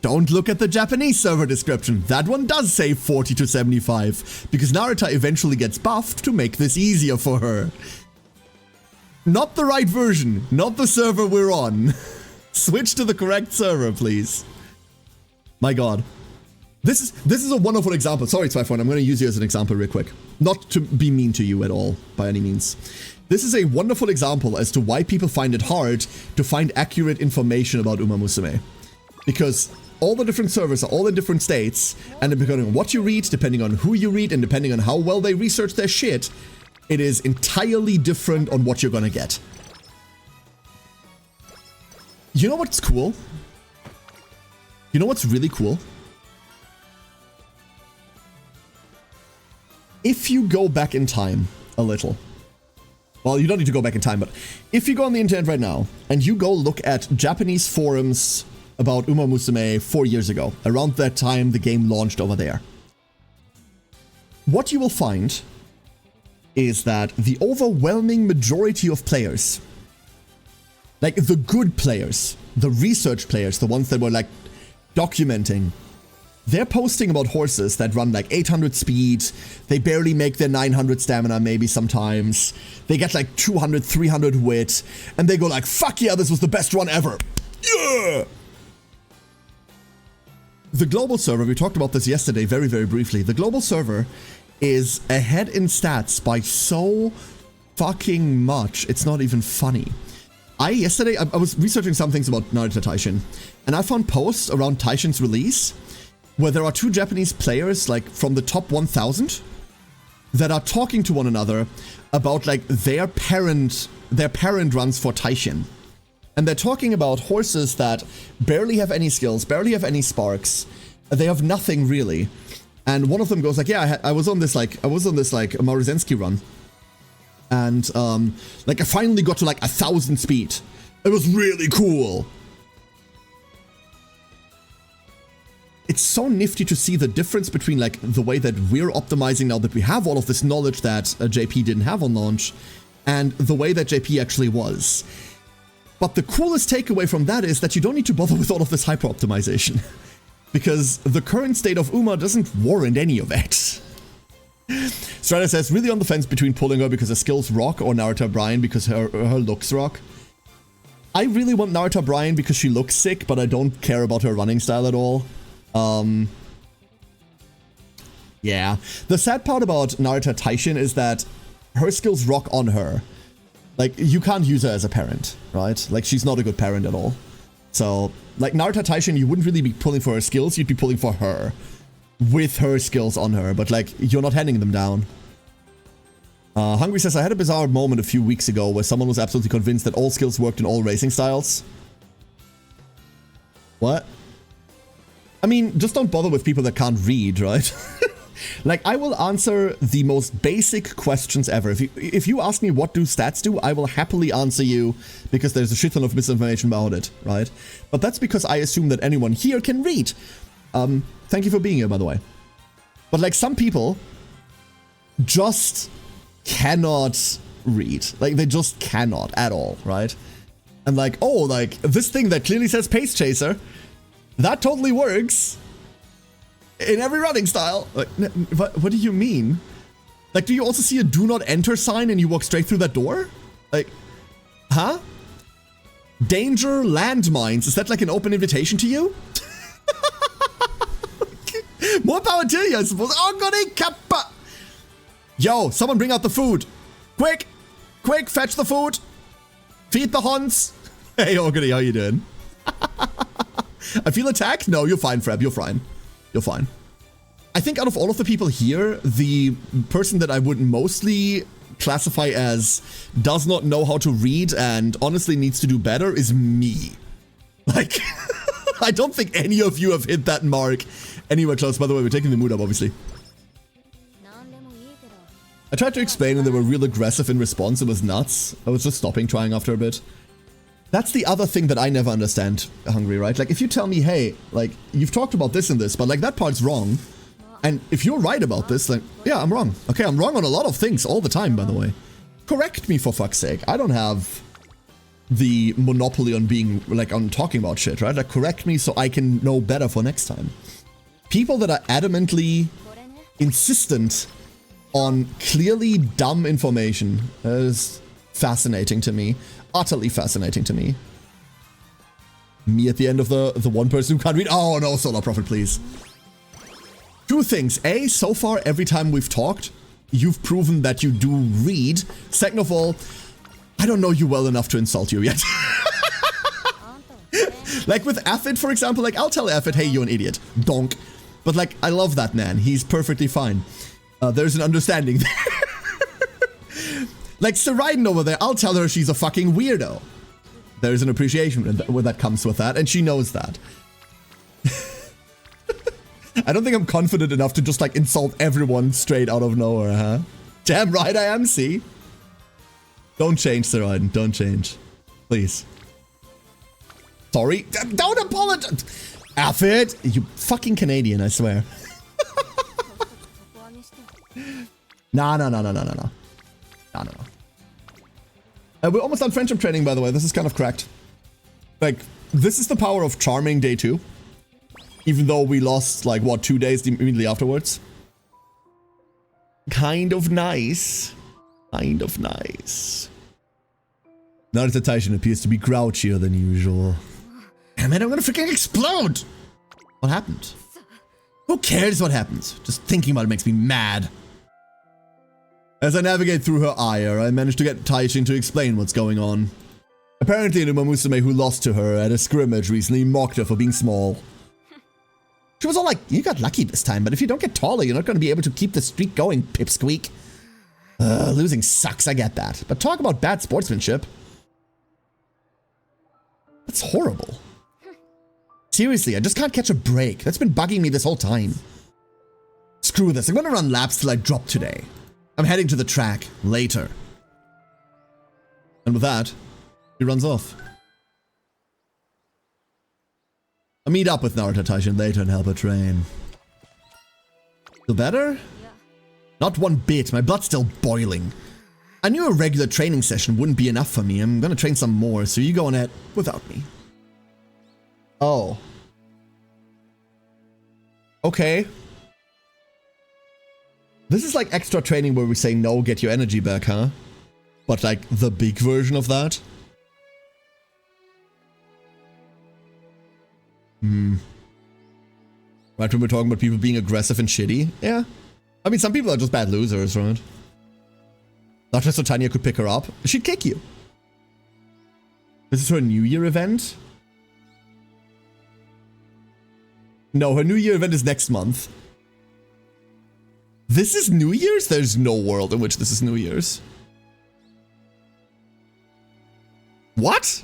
Don't look at the Japanese server description. That one does say 40 to 75, because Narita eventually gets buffed to make this easier for her. Not the right version, not the server we're on. Switch to the correct server, please. My god. This is a wonderful example. Sorry, Zweifreund, I'm going to use you as an example real quick. Not to be mean to you at all, by any means. This is a wonderful example as to why people find it hard to find accurate information about Uma Musume. Because all the different servers are all in different states, and depending on what you read, depending on who you read, and depending on how well they research their shit, it is entirely different on what you're gonna get. You know what's cool? You know what's really cool? If you go back in time a little, well, you don't need to go back in time, but if you go on the internet right now and you go look at Japanese forums about Uma Musume 4 years ago, around that time the game launched over there, what you will find is that the overwhelming majority of players, like the good players, the research players, the ones that were like documenting, they're posting about horses that run like 800 speed, they barely make their 900 stamina maybe sometimes, they get like 200, 300 wit, and they go like, fuck yeah, this was the best run ever. Yeah! The global server, we talked about this yesterday very, very briefly, the global server is ahead in stats by so fucking much, it's not even funny. Yesterday, I was researching some things about Narita Taishin, and I found posts around Taishin's release where there are two Japanese players, like from the top 1000, that are talking to one another about like their parent runs for Taishin. And they're talking about horses that barely have any skills, barely have any sparks. They have nothing really. And one of them goes like, yeah, I was on this Maruzensky run. And like I finally got to like 1000 speed. It was really cool. It's so nifty to see the difference between like the way that we're optimizing now that we have all of this knowledge that JP didn't have on launch, and the way that JP actually was. But the coolest takeaway from that is that you don't need to bother with all of this hyper optimization, because the current state of Uma doesn't warrant any of it. Strata says, really on the fence between pulling her because her skills rock or Narita Bryan because her looks rock. I really want Narita Bryan because she looks sick, but I don't care about her running style at all. Yeah. The sad part about Narita Taishin is that her skills rock on her. Like, you can't use her as a parent, right? Like, she's not a good parent at all. So, like, Narita Taishin, you wouldn't really be pulling for her skills, you'd be pulling for her. With her skills on her, but, like, you're not handing them down. Hungry says, I had a bizarre moment a few weeks ago where someone was absolutely convinced that all skills worked in all racing styles. What? I mean, just don't bother with people that can't read, right? Like, I will answer the most basic questions ever. If you ask me what do stats do, I will happily answer you because there's a shit ton of misinformation about it, right? But that's because I assume that anyone here can read. Thank you for being here, by the way. But like, some people just cannot read. Like, they just cannot at all, right? And like, oh, like, this thing that clearly says Pace Chaser, that totally works in every running style. Like, what do you mean? Like, do you also see a do not enter sign and you walk straight through that door? Like, huh? Danger landmines. Is that like an open invitation to you? More power to you, I suppose. Oh, goody kappa. Yo, someone bring out the food. Quick. Quick, fetch the food. Feed the Huns. Hey, Ogre, how you doing? I feel attacked? No, you're fine, Freb. You're fine. You're fine. I think out of all of the people here, the person that I would mostly classify as does not know how to read and honestly needs to do better is me. Like, I don't think any of you have hit that mark anywhere close. By the way, we're taking the mood up, obviously. I tried to explain and they were real aggressive in response. It was nuts. I was just stopping trying after a bit. That's the other thing that I never understand, Hungry, right? Like, if you tell me, hey, like, you've talked about this and this, but, like, that part's wrong. And if you're right about this, like, yeah, I'm wrong. Okay, I'm wrong on a lot of things all the time, by the way. Correct me, for fuck's sake. I don't have the monopoly on being, like, on talking about shit, right? Like, correct me so I can know better for next time. People that are adamantly insistent on clearly dumb information is fascinating to me. Utterly fascinating to me. Me at the end of the one person who can't read. Oh no, Solar Prophet, please. Two things. A, so far every time we've talked, you've proven that you do read. Second of all, I don't know you well enough to insult you yet. Like with Affid, for example, like I'll tell Affid, hey, you're an idiot. Donk. But like, I love that man. He's perfectly fine. There's an understanding there. Like Seraiden over there, I'll tell her she's a fucking weirdo. There's an appreciation that comes with that, and she knows that. I don't think I'm confident enough to just like insult everyone straight out of nowhere, huh? Damn right I am, see? Don't change, Seraiden, don't change. Please. Sorry, don't apologize! Affid, you fucking Canadian, I swear. No. We're almost done friendship training, by the way. This is kind of cracked. Like, this is the power of charming day 2. Even though we lost, like, what, 2 days immediately afterwards? Kind of nice. Kind of nice. Narita Taishin appears to be grouchier than usual. Damn it, I'm gonna freaking explode! What happened? Who cares what happens? Just thinking about it makes me mad. As I navigate through her ire, I manage to get Taishin to explain what's going on. Apparently, an Uma Musume who lost to her at a scrimmage recently mocked her for being small. She was all like, you got lucky this time, but if you don't get taller, you're not going to be able to keep the streak going, pipsqueak. Losing sucks, I get that. But talk about bad sportsmanship. That's horrible. Seriously, I just can't catch a break. That's been bugging me this whole time. Screw this, I'm going to run laps till I drop today. I'm heading to the track later. And with that, he runs off. I'll meet up with Narita Taishin later and help her train. Feel better? Not one bit, my blood's still boiling. I knew a regular training session wouldn't be enough for me. I'm gonna train some more, so you go on ahead without me. Oh. Okay. This is like extra training where we say no, get your energy back, huh? But like the big version of that? Right when we're talking about people being aggressive and shitty? Yeah. I mean, some people are just bad losers, right? Not just so Tanya could pick her up. She'd kick you. This is her New Year event? No, her New Year event is next month. This is New Year's? There's no world in which this is New Year's. What?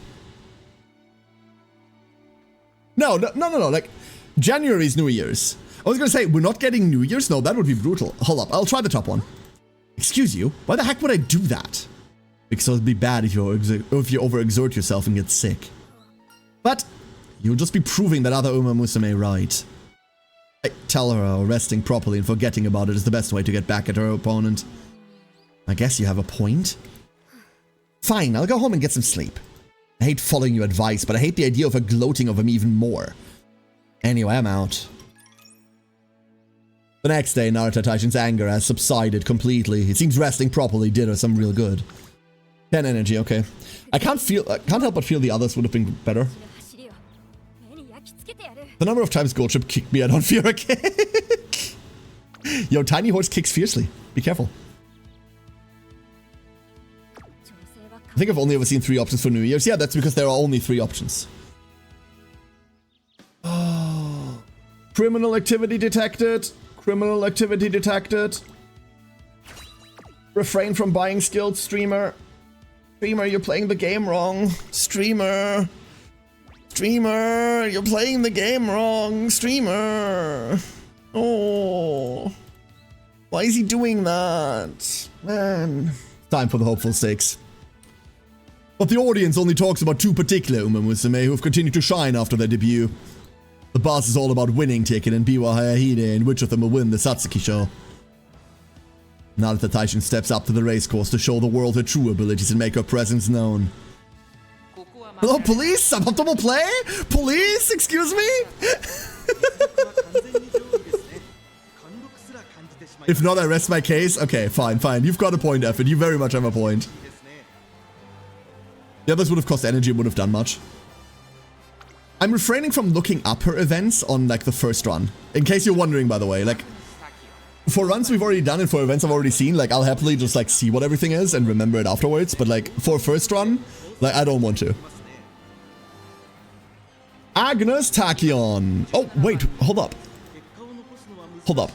No. Like, January's New Year's. I was gonna say, we're not getting New Year's? No, that would be brutal. Hold up, I'll try the top one. Excuse you? Why the heck would I do that? Because it'd be bad if you overexert yourself and get sick. But you'll just be proving that other Uma Musume right. I tell her resting properly and forgetting about it is the best way to get back at her opponent. I guess you have a point. Fine, I'll go home and get some sleep. I hate following your advice, but I hate the idea of her gloating over me even more. Anyway, I'm out. The next day, Narita Taishin's anger has subsided completely. It seems resting properly did her some real good. 10 energy, okay. I can't help but feel the others would have been better. The number of times Goldship kicked me, I don't fear a kick. Yo, Tiny Horse kicks fiercely. Be careful. I think I've only ever seen 3 options for New Year's. Yeah, that's because there are only 3 options. Oh. Criminal activity detected. Criminal activity detected. Refrain from buying skilled streamer. Streamer, you're playing the game wrong. Streamer. Streamer, you're playing the game wrong. Streamer. Oh. Why is he doing that? Man. Time for the hopeful stakes. But the audience only talks about two particular Uma Musume who have continued to shine after their debut. The boss is all about winning Ticket and Biwa Hayahide, and which of them will win the Satsuki show. Narita Taishin steps up to the racecourse to show the world her true abilities and make her presence known. Hello, police? Suboptimal play? Police? Excuse me? If not, I rest my case. Okay, fine, fine. You've got a point, Effort. You very much have a point. The others would have cost energy and would have done much. I'm refraining from looking up her events on, like, the first run. In case you're wondering, by the way. Like, for runs we've already done and for events I've already seen, like, I'll happily just, like, see what everything is and remember it afterwards. But, like, for first run, like, I don't want to. Agnes Tachyon. Oh, wait. Hold up. Hold up.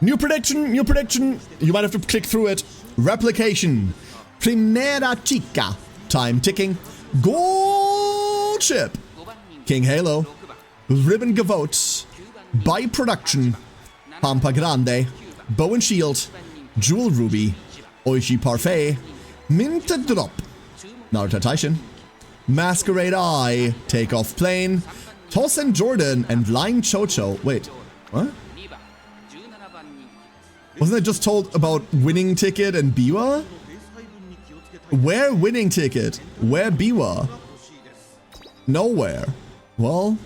New prediction, new prediction. You might have to click through it. Replication. Primera Chica. Time ticking. Gold ship. King Halo. Ribbon Gavote. By Production. Pampa Grande. Bow and Shield. Jewel Ruby. Oishi Parfait. Minta Drop. Narita Taishin. Masquerade Eye. Takeoff Plane. Tosen Jordan and Line Chocho. Wait. What? Wasn't I just told about Winning Ticket and Biwa? Where Winning Ticket? Where Biwa? Nowhere. Well,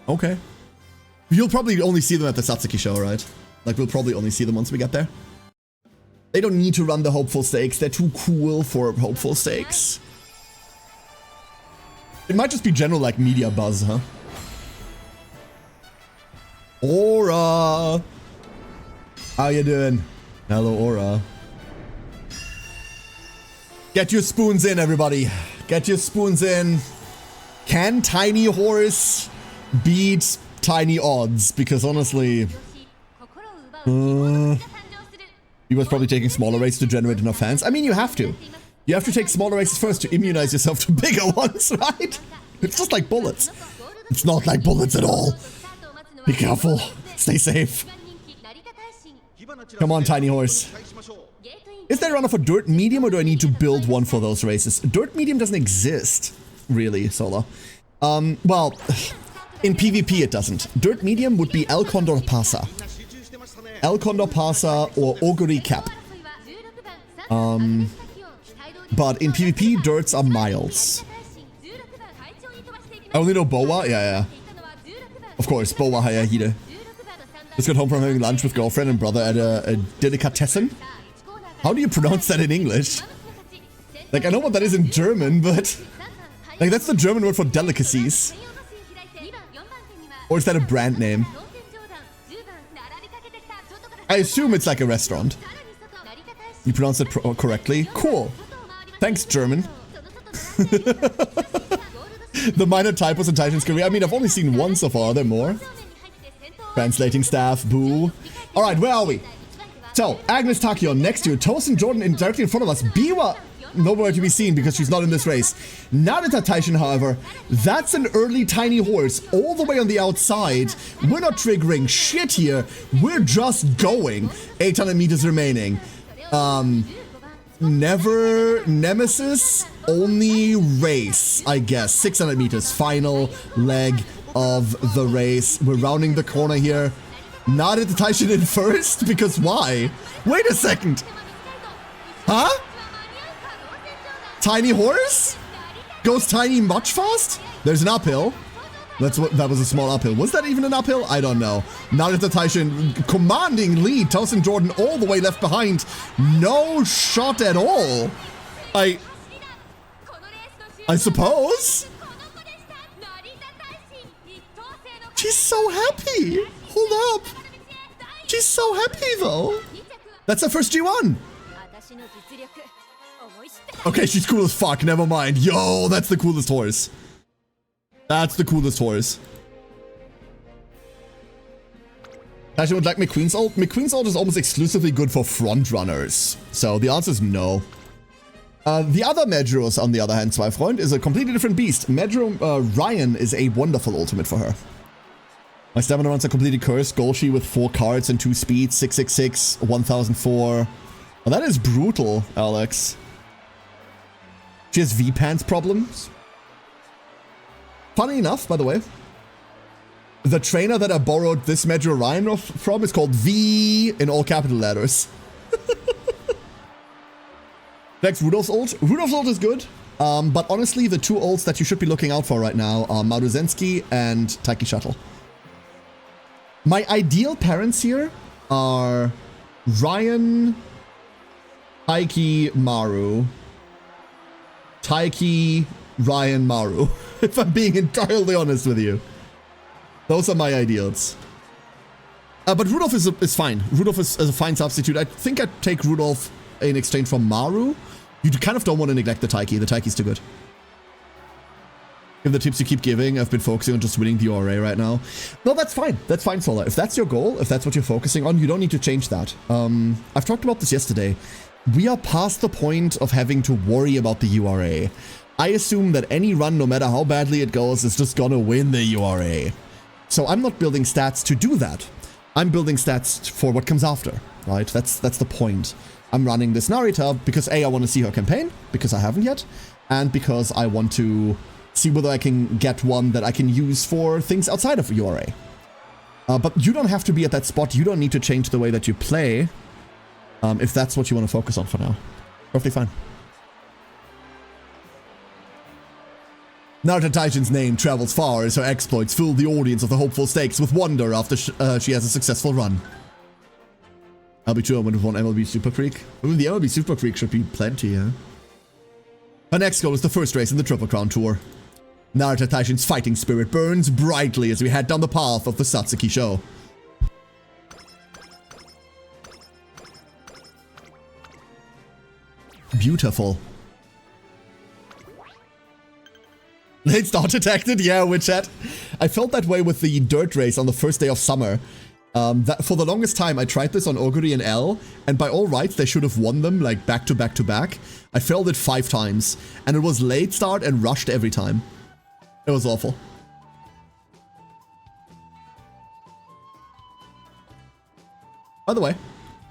okay. You'll probably only see them at the Satsuki show, right? Like, we'll probably only see them once we get there. They don't need to run the hopeful stakes. They're too cool for hopeful stakes. It might just be general, like, media buzz, huh? Aura! How you doing? Hello, Aura. Get your spoons in, everybody. Get your spoons in. Can Tiny Horse beat Tiny Odds? Because honestly... he was probably taking smaller races to generate enough fans. I mean, you have to. You have to take smaller races first to immunize yourself to bigger ones, right? It's just like bullets. It's not like bullets at all. Be careful. Stay safe. Come on, Tiny Horse. Is there a runner for Dirt Medium, or do I need to build one for those races? Dirt Medium doesn't exist, really, Sola. Well, in PvP it doesn't. Dirt Medium would be El Condor Pasa. El Condor Pasa or Oguri Cap. But in PvP, Dirts are miles. I only know Boa? Yeah. Of course, Boa Hayahide. Just got home from having lunch with girlfriend and brother at a delicatessen. How do you pronounce that in English? Like, I know what that is in German, but... like, that's the German word for delicacies. Or is that a brand name? I assume it's like a restaurant. You pronounced it correctly? Cool. Thanks, German. The minor typos in Taishin's career. I mean, I've only seen one so far. Are there more? Translating staff, boo. Alright, where are we? So, Agnes Tachyon next to you. Tosin Jordan directly in front of us. Biwa, nowhere to be seen because she's not in this race. Narita Taishin, however, that's an early Tiny Horse all the way on the outside. We're not triggering shit here. We're just going. 800 meters remaining. Never Nemesis, only race, I guess. 600 meters, final leg of the race. We're rounding the corner here. Narita Taishin in first? Because why? Wait a second. Huh? Tiny Horse? Goes Tiny much fast? There's an uphill. That was a small uphill. Was that even an uphill? I don't know. Narita Taishin commanding lead. Tosin Jordan all the way left behind. No shot at all. I suppose. She's so happy. Hold up. She's so happy though. That's her first G1. Okay, she's cool as fuck. Never mind. Yo, that's the coolest horse. That's the coolest horse. Taishin would like McQueen's ult. McQueen's ult is almost exclusively good for front runners. So the answer is no. The other Medros, on the other hand, Zweifreund, is a completely different beast. Medro Ryan is a wonderful ultimate for her. My stamina runs are completely cursed. Golshi with 4 cards and 2 speeds, 666, 1004. Well, that is brutal, Alex. She has V-pants problems. Funny enough, by the way, the trainer that I borrowed this Medro Ryan from is called V in all capital letters. Next, Rudolph's ult. Rudolph's ult is good, but honestly, the 2 ults that you should be looking out for right now are Maruzensky and Taiki Shuttle. My ideal parents here are Ryan, Taiki, Maru. Taiki, Ryan, Maru. If I'm being entirely honest with you. Those are my ideals. But Rudolph is fine. Rudolph is a fine substitute. I think I'd take Rudolph in exchange for Maru. You kind of don't want to neglect the Taiki. The Taiki's too good. Give the tips you keep giving. I've been focusing on just winning the URA right now. No, that's fine. That's fine, Solar. If that's your goal, if that's what you're focusing on, you don't need to change that. I've talked about this yesterday. We are past the point of having to worry about the URA. I assume that any run, no matter how badly it goes, is just gonna win the URA. So I'm not building stats to do that. I'm building stats for what comes after, right? That's the point. I'm running this Narita because A, I want to see her campaign, because I haven't yet, and because I want to see whether I can get one that I can use for things outside of URA. But you don't have to be at that spot. You don't need to change the way that you play if that's what you want to focus on for now. Perfectly fine. Narita Taishin's name travels far as her exploits fill the audience of the Hopeful Stakes with wonder after she has a successful run. I'll be true, I went with one MLB Super Creek. I mean, the MLB Super Creek should be plenty, yeah? Her next goal is the first race in the Triple Crown Tour. Narita Taishin's fighting spirit burns brightly as we head down the path of the Satsuki show. Beautiful. Late start detected? Yeah, Witchet. I felt that way with the dirt race on the first day of summer. That for the longest time, I tried this on Oguri and L, and by all rights, they should have won them, like, back to back to back. I failed it 5 times, and it was late start and rushed every time. It was awful. By the way,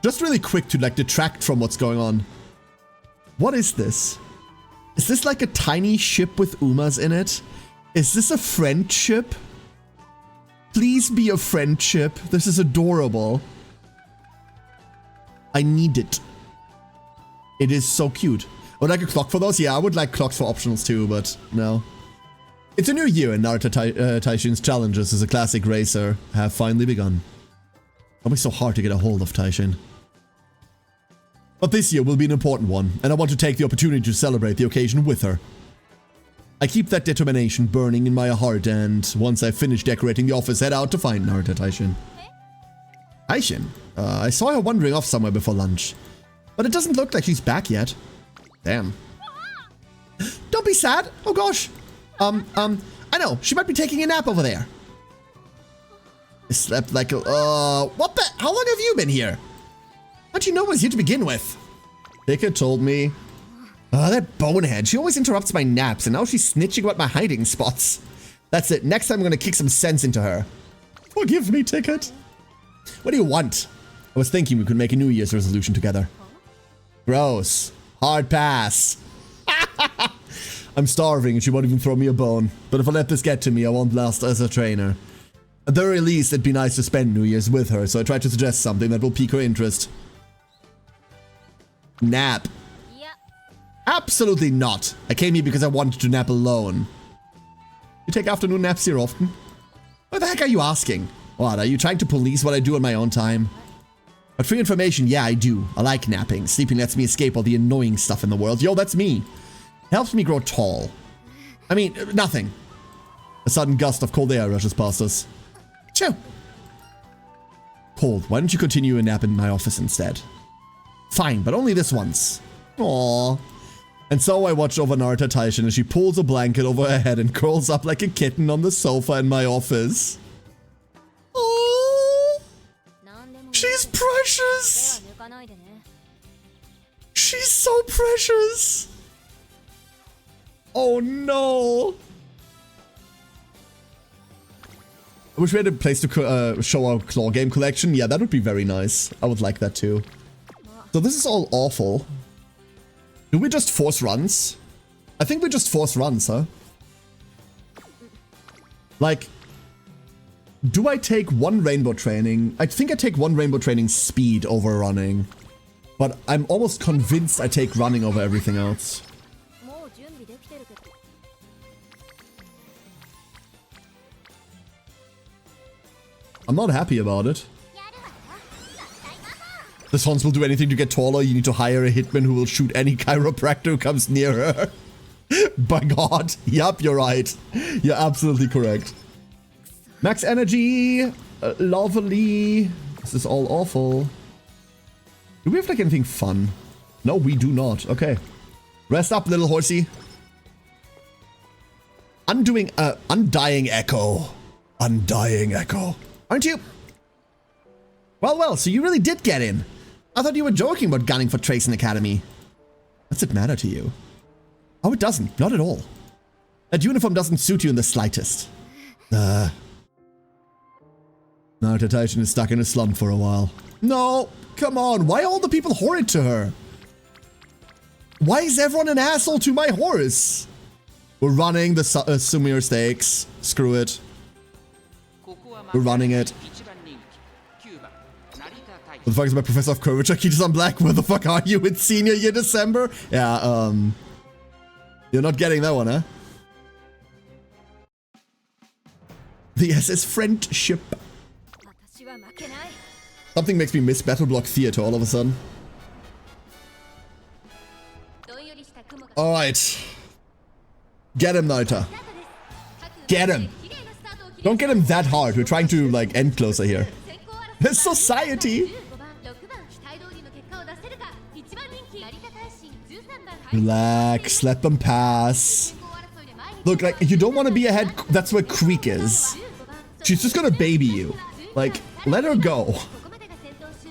just really quick to, like, detract from what's going on. What is this? Is this like a tiny ship with Umas in it? Is this a friendship? Please be a friendship. This is adorable. I need it. It is so cute. Would I like a clock for those? Yeah, I would like clocks for optionals too, but no. It's a new year and Narita Taishin's challenges as a classic racer have finally begun. It'll be so hard to get a hold of Taishin. But this year will be an important one, and I want to take the opportunity to celebrate the occasion with her. I keep that determination burning in my heart, and once I finish decorating the office, head out to find Narita Taishin. Taishin? I saw her wandering off somewhere before lunch, but it doesn't look like she's back yet. Damn. Don't be sad. Oh gosh. I know, she might be taking a nap over there. I slept like a, what the, how long have you been here? How'd you know I was here to begin with? Dicka told me. Oh, that bonehead. She always interrupts my naps, and now she's snitching about my hiding spots. That's it. Next time I'm gonna kick some sense into her. Forgive me, Ticket. What do you want? I was thinking we could make a New Year's resolution together. Gross. Hard pass. I'm starving and she won't even throw me a bone. But if I let this get to me, I won't last as a trainer. At the very least, it'd be nice to spend New Year's with her, so I tried to suggest something that will pique her interest. Nap. Yep. Absolutely not. I came here because I wanted to nap alone. You take afternoon naps here often? What the heck are you asking? What, are you trying to police what I do on my own time? But for your information, yeah, I do. I like napping. Sleeping lets me escape all the annoying stuff in the world. Yo, that's me. It helps me grow tall. I mean, nothing. A sudden gust of cold air rushes past us. Chew. Cold, why don't you continue a nap in my office instead? Fine, but only this once. Aww. And so I watch over Narita Taishin as she pulls a blanket over her head and curls up like a kitten on the sofa in my office. Aww. She's precious! She's so precious! Oh no! I wish we had a place to show our claw game collection. Yeah, that would be very nice. I would like that too. So this is all awful. Do we just force runs? I think we just force runs, huh? Like, do I take one rainbow training? I think I take one rainbow training speed over running. But I'm almost convinced I take running over everything else. I'm not happy about it. The Sons will do anything to get taller. You need to hire a hitman who will shoot any chiropractor who comes near her. By God. Yup, you're right. You're absolutely correct. Max energy. Lovely. This is all awful. Do we have like anything fun? No, we do not. Okay. Rest up, little horsey. Undying Echo. Undying Echo. Aren't you? Well, so you really did get in. I thought you were joking about gunning for Tracing Academy. Does it matter to you? Oh, it doesn't. Not at all. That uniform doesn't suit you in the slightest. Narita Taishin is stuck in a slump for a while. No, come on. Why are all the people horrid to her? Why is everyone an asshole to my horse? We're running the Sumir Stakes. Screw it. We're running it. What the fuck is my Professor of Courage? Akita's on black. Where the fuck are you in senior year December? Yeah, you're not getting that one, huh? The SS Friendship. Something makes me miss Battle Block Theater all of a sudden. Alright. Get him, Narita. Get him. Don't get him that hard. We're trying to, like, end closer here. This society. Relax. Let them pass. Look, like, you don't want to be ahead. That's where Creek is. She's just gonna baby you. Like, let her go.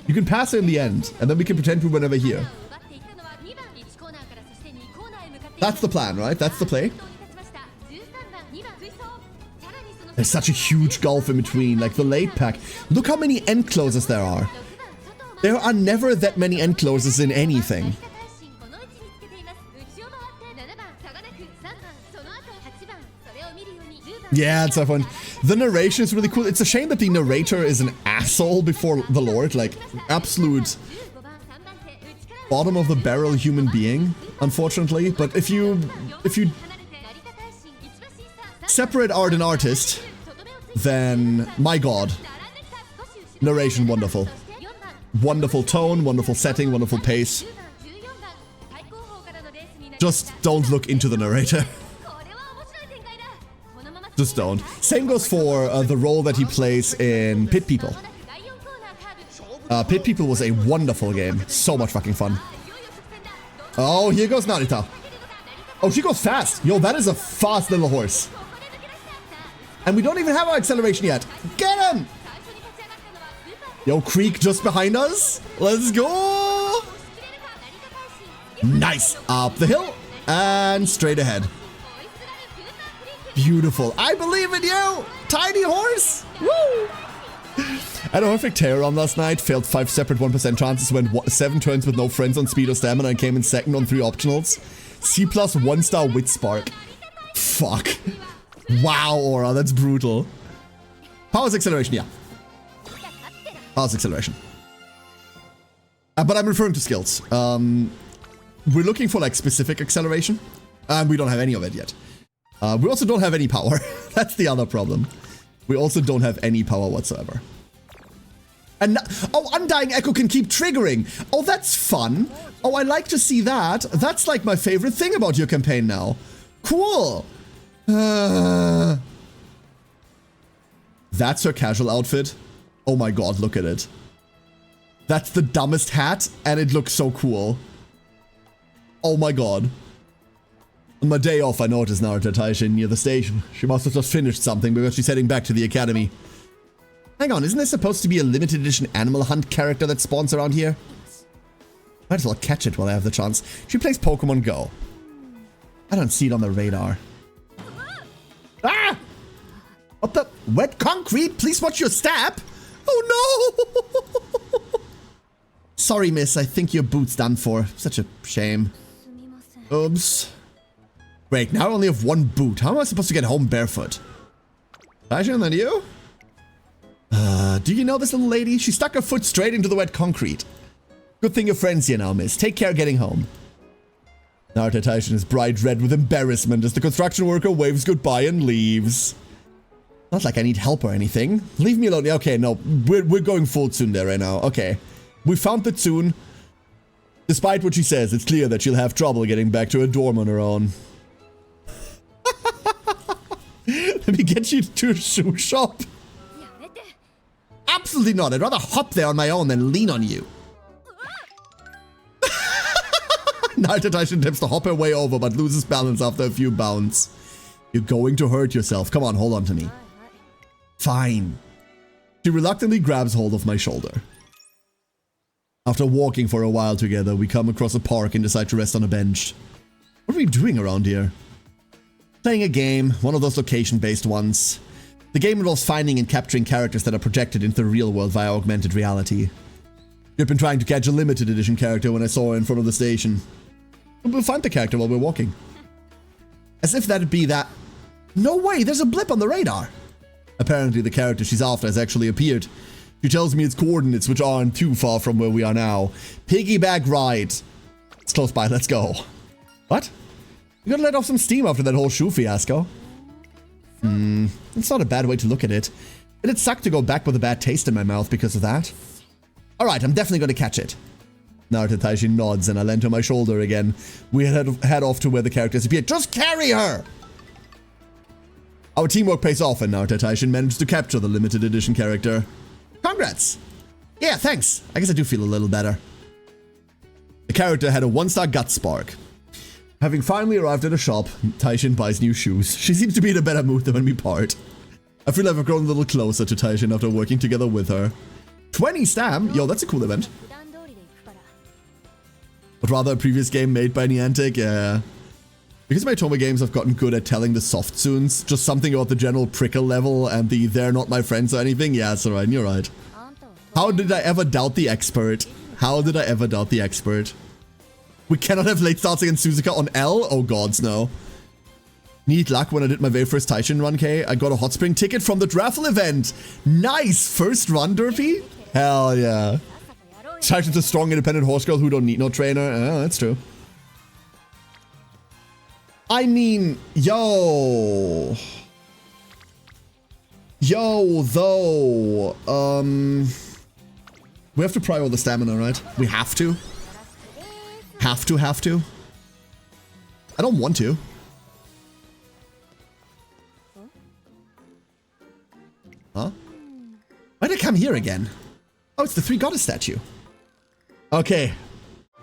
You can pass her in the end, and then we can pretend we were never here. That's the plan, right? That's the play. There's such a huge gulf in between, like the late pack. Look how many end closes there are. There are never that many end closes in anything. Yeah, it's so fun. The narration is really cool. It's a shame that the narrator is an asshole before the Lord. Like, absolute bottom of the barrel human being, unfortunately. But if you separate art and artist, then my God, narration wonderful. Wonderful tone, wonderful setting, wonderful pace. Just don't look into the narrator. Just don't. Same goes for the role that he plays in Pit People. Pit People was a wonderful game. So much fucking fun. Oh, here goes Narita. Oh, she goes fast. Yo, that is a fast little horse. And we don't even have our acceleration yet. Get him! Yo, Creek just behind us. Let's go! Nice. Up the hill and straight ahead. Beautiful. I believe in you! Tiny horse! Woo! I had a perfect tear run last night. Failed 5 separate 1% chances. Went 7 turns with no friends on speed or stamina and came in second on 3 optionals. C+ 1-star wit spark. Fuck. Wow, Aura. That's brutal. Powers acceleration, yeah. Powers acceleration. But I'm referring to skills. We're looking for like specific acceleration. And we don't have any of it yet. We also don't have any power. That's the other problem. We also don't have any power whatsoever. And oh, Undying Echo can keep triggering. Oh, that's fun. Oh, I like to see that. That's like my favorite thing about your campaign now. Cool. That's her casual outfit. Oh my God, look at it. That's the dumbest hat, and it looks so cool. Oh my God. On my day off, I noticed Narita Taishin near the station. She must have just finished something because she's heading back to the academy. Hang on, isn't there supposed to be a limited edition Animal Hunt character that spawns around here? Might as well catch it while I have the chance. She plays Pokemon Go. I don't see it on the radar. Ah! What the? Wet concrete? Please watch your step! Oh no! Sorry, miss. I think your boot's done for. Such a shame. Oops. Wait, now I only have one boot. How am I supposed to get home barefoot? Taishin, that you? Do you know this little lady? She stuck her foot straight into the wet concrete. Good thing your friend's here now, miss. Take care getting home. Narita Taishin is bright red with embarrassment as the construction worker waves goodbye and leaves. Not like I need help or anything. Leave me alone. Okay, no. We're going full tsundere right now. Okay. We found the Tsun. Despite what she says, it's clear that she'll have trouble getting back to her dorm on her own. Let me get you to a shoe shop. Absolutely not. I'd rather hop there on my own than lean on you. Narita Taishin attempts to hop her way over but loses balance after a few bounds. You're going to hurt yourself. Come on, hold on to me. Fine. She reluctantly grabs hold of my shoulder. After walking for a while together, we come across a park and decide to rest on a bench. What are we doing around here? Playing a game, one of those location-based ones. The game involves finding and capturing characters that are projected into the real world via augmented reality. You've been trying to catch a limited edition character when I saw her in front of the station. We'll find the character while we're walking. As if that'd be that... No way, there's a blip on the radar! Apparently the character she's after has actually appeared. She tells me its coordinates, which aren't too far from where we are now. Piggyback ride. It's close by, let's go. What? You gotta let off some steam after that whole shoe fiasco. It's not a bad way to look at it. It'd suck to go back with a bad taste in my mouth because of that. Alright, I'm definitely gonna catch it. Narita Taishin nods and I lend her my shoulder again. We head off to where the characters appear. Just carry her! Our teamwork pays off and Narita Taishin managed to capture the limited edition character. Congrats! Yeah, thanks. I guess I do feel a little better. The character had a 1-star gut spark. Having finally arrived at a shop, Taishin buys new shoes. She seems to be in a better mood than when we part. I feel like I've grown a little closer to Taishin after working together with her. 20 stam? Yo, that's a cool event. But rather a previous game made by Niantic, yeah. Because my Toma games have gotten good at telling the soft tunes, just something about the general prickle level and the they're not my friends or anything, yeah, it's alright, you're right. How did I ever doubt the expert? How did I ever doubt the expert? We cannot have late starts against Suzuka on L? Oh gods, no. Need luck when I did my very first Taishin run, K. I got a hot spring ticket from the raffle event. Nice! First run, Derpy? Hell yeah. Taishin's a strong, independent horse girl who don't need no trainer. Oh, that's true. I mean, yo, though, we have to pry all the stamina, right? We have to. Have to. I don't want to. Huh? Why'd I come here again? Oh, it's the 3 goddess statue. Okay.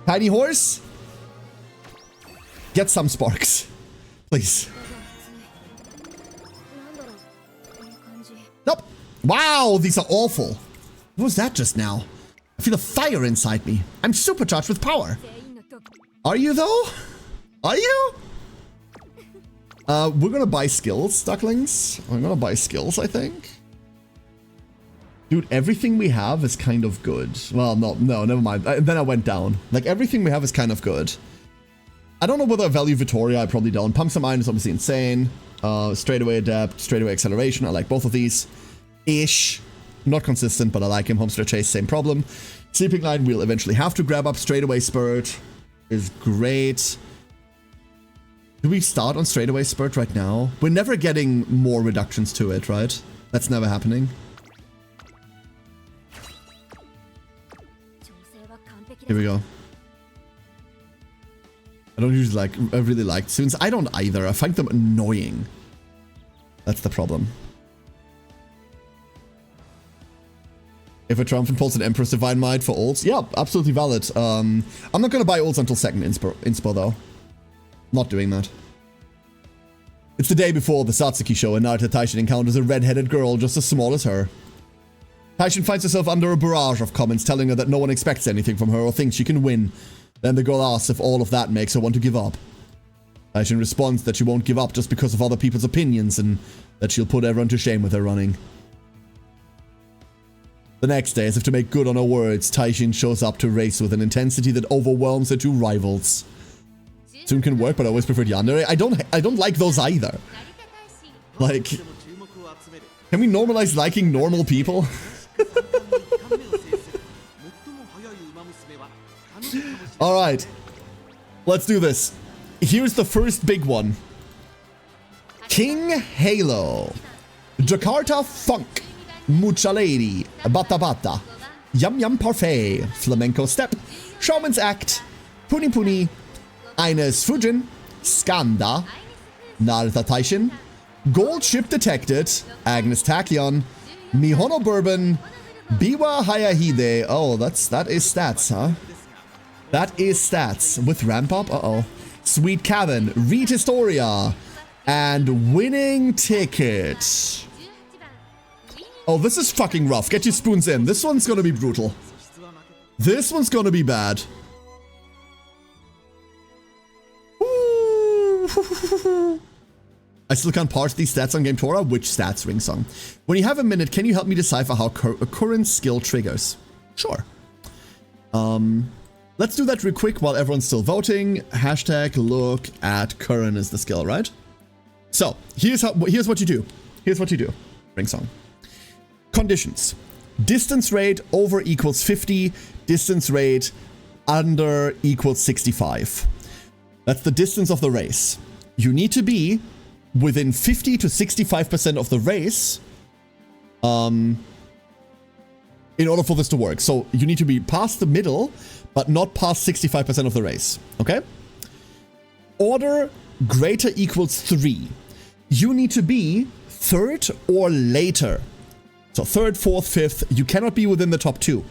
Tiny horse. Get some sparks. Please. Nope. Wow, these are awful. What was that just now? I feel a fire inside me. I'm supercharged with power. Are you though? Are you? We're gonna buy skills, ducklings. We're gonna buy skills, I think. Dude, everything we have is kind of good. Well, no, never mind. Then I went down. Like, everything we have is kind of good. I don't know whether I value Vittoria, I probably don't. Pump Some Iron is obviously insane. Straightaway Adapt, Straightaway Acceleration, I like both of these. Ish. Not consistent, but I like him. Homestead Chase, same problem. Sleeping Line, we'll eventually have to grab up. Straightaway Spurt is great. Do we start on Straightaway Spurt right now? We're never getting more reductions to it, right? That's never happening. Here we go. I don't usually I really like Tsuns. I don't either. I find them annoying. That's the problem. If a Triumphant pulls an Emperor's Divine Might for ults, yeah, absolutely valid. I'm not gonna buy ults until second inspo though. Not doing that. It's the day before the Satsuki show and Narita Taishin encounters a red-headed girl just as small as her. Taishin finds herself under a barrage of comments telling her that no one expects anything from her or thinks she can win. Then the girl asks if all of that makes her want to give up. Taishin responds that she won't give up just because of other people's opinions and that she'll put everyone to shame with her running. The next day, as if to make good on her words, Taishin shows up to race with an intensity that overwhelms her two rivals. Soon can work, but I always preferred Yandere. I don't like those either. Like, can we normalize liking normal people? Alright. Let's do this. Here's the first big one. King Halo. Jakarta Funk. Mucha Lady. Bata Bata. Yum Yum Parfait. Flamenco Step. Shaman's Act. Puni Puni. Eines Fujin. Skanda. Narita Taishin. Gold Ship Detected. Agnes Tachyon. Mihono Bourbon. Biwa Hayahide. Oh, that is stats, huh? That is stats. With ramp up? Uh-oh. Sweet Cabin. Read Historia. And Winning Ticket. Oh, this is fucking rough. Get your spoons in. This one's gonna be brutal. This one's gonna be bad. I still can't parse these stats on Game Torah. Which stats, Ring Song? When you have a minute, can you help me decipher how a current skill triggers? Sure. Let's do that real quick while everyone's still voting. Hashtag look at current is the skill, right? So here's what you do. Here's what you do. Ring Song. Conditions. Distance rate over equals 50. Distance rate under equals 65. That's the distance of the race. You need to be within 50 to 65% of the race in order for this to work. So you need to be past the middle, but not past 65% of the race. Okay? Order greater equals 3. You need to be third or later. So third, fourth, fifth. You cannot be within the top 2.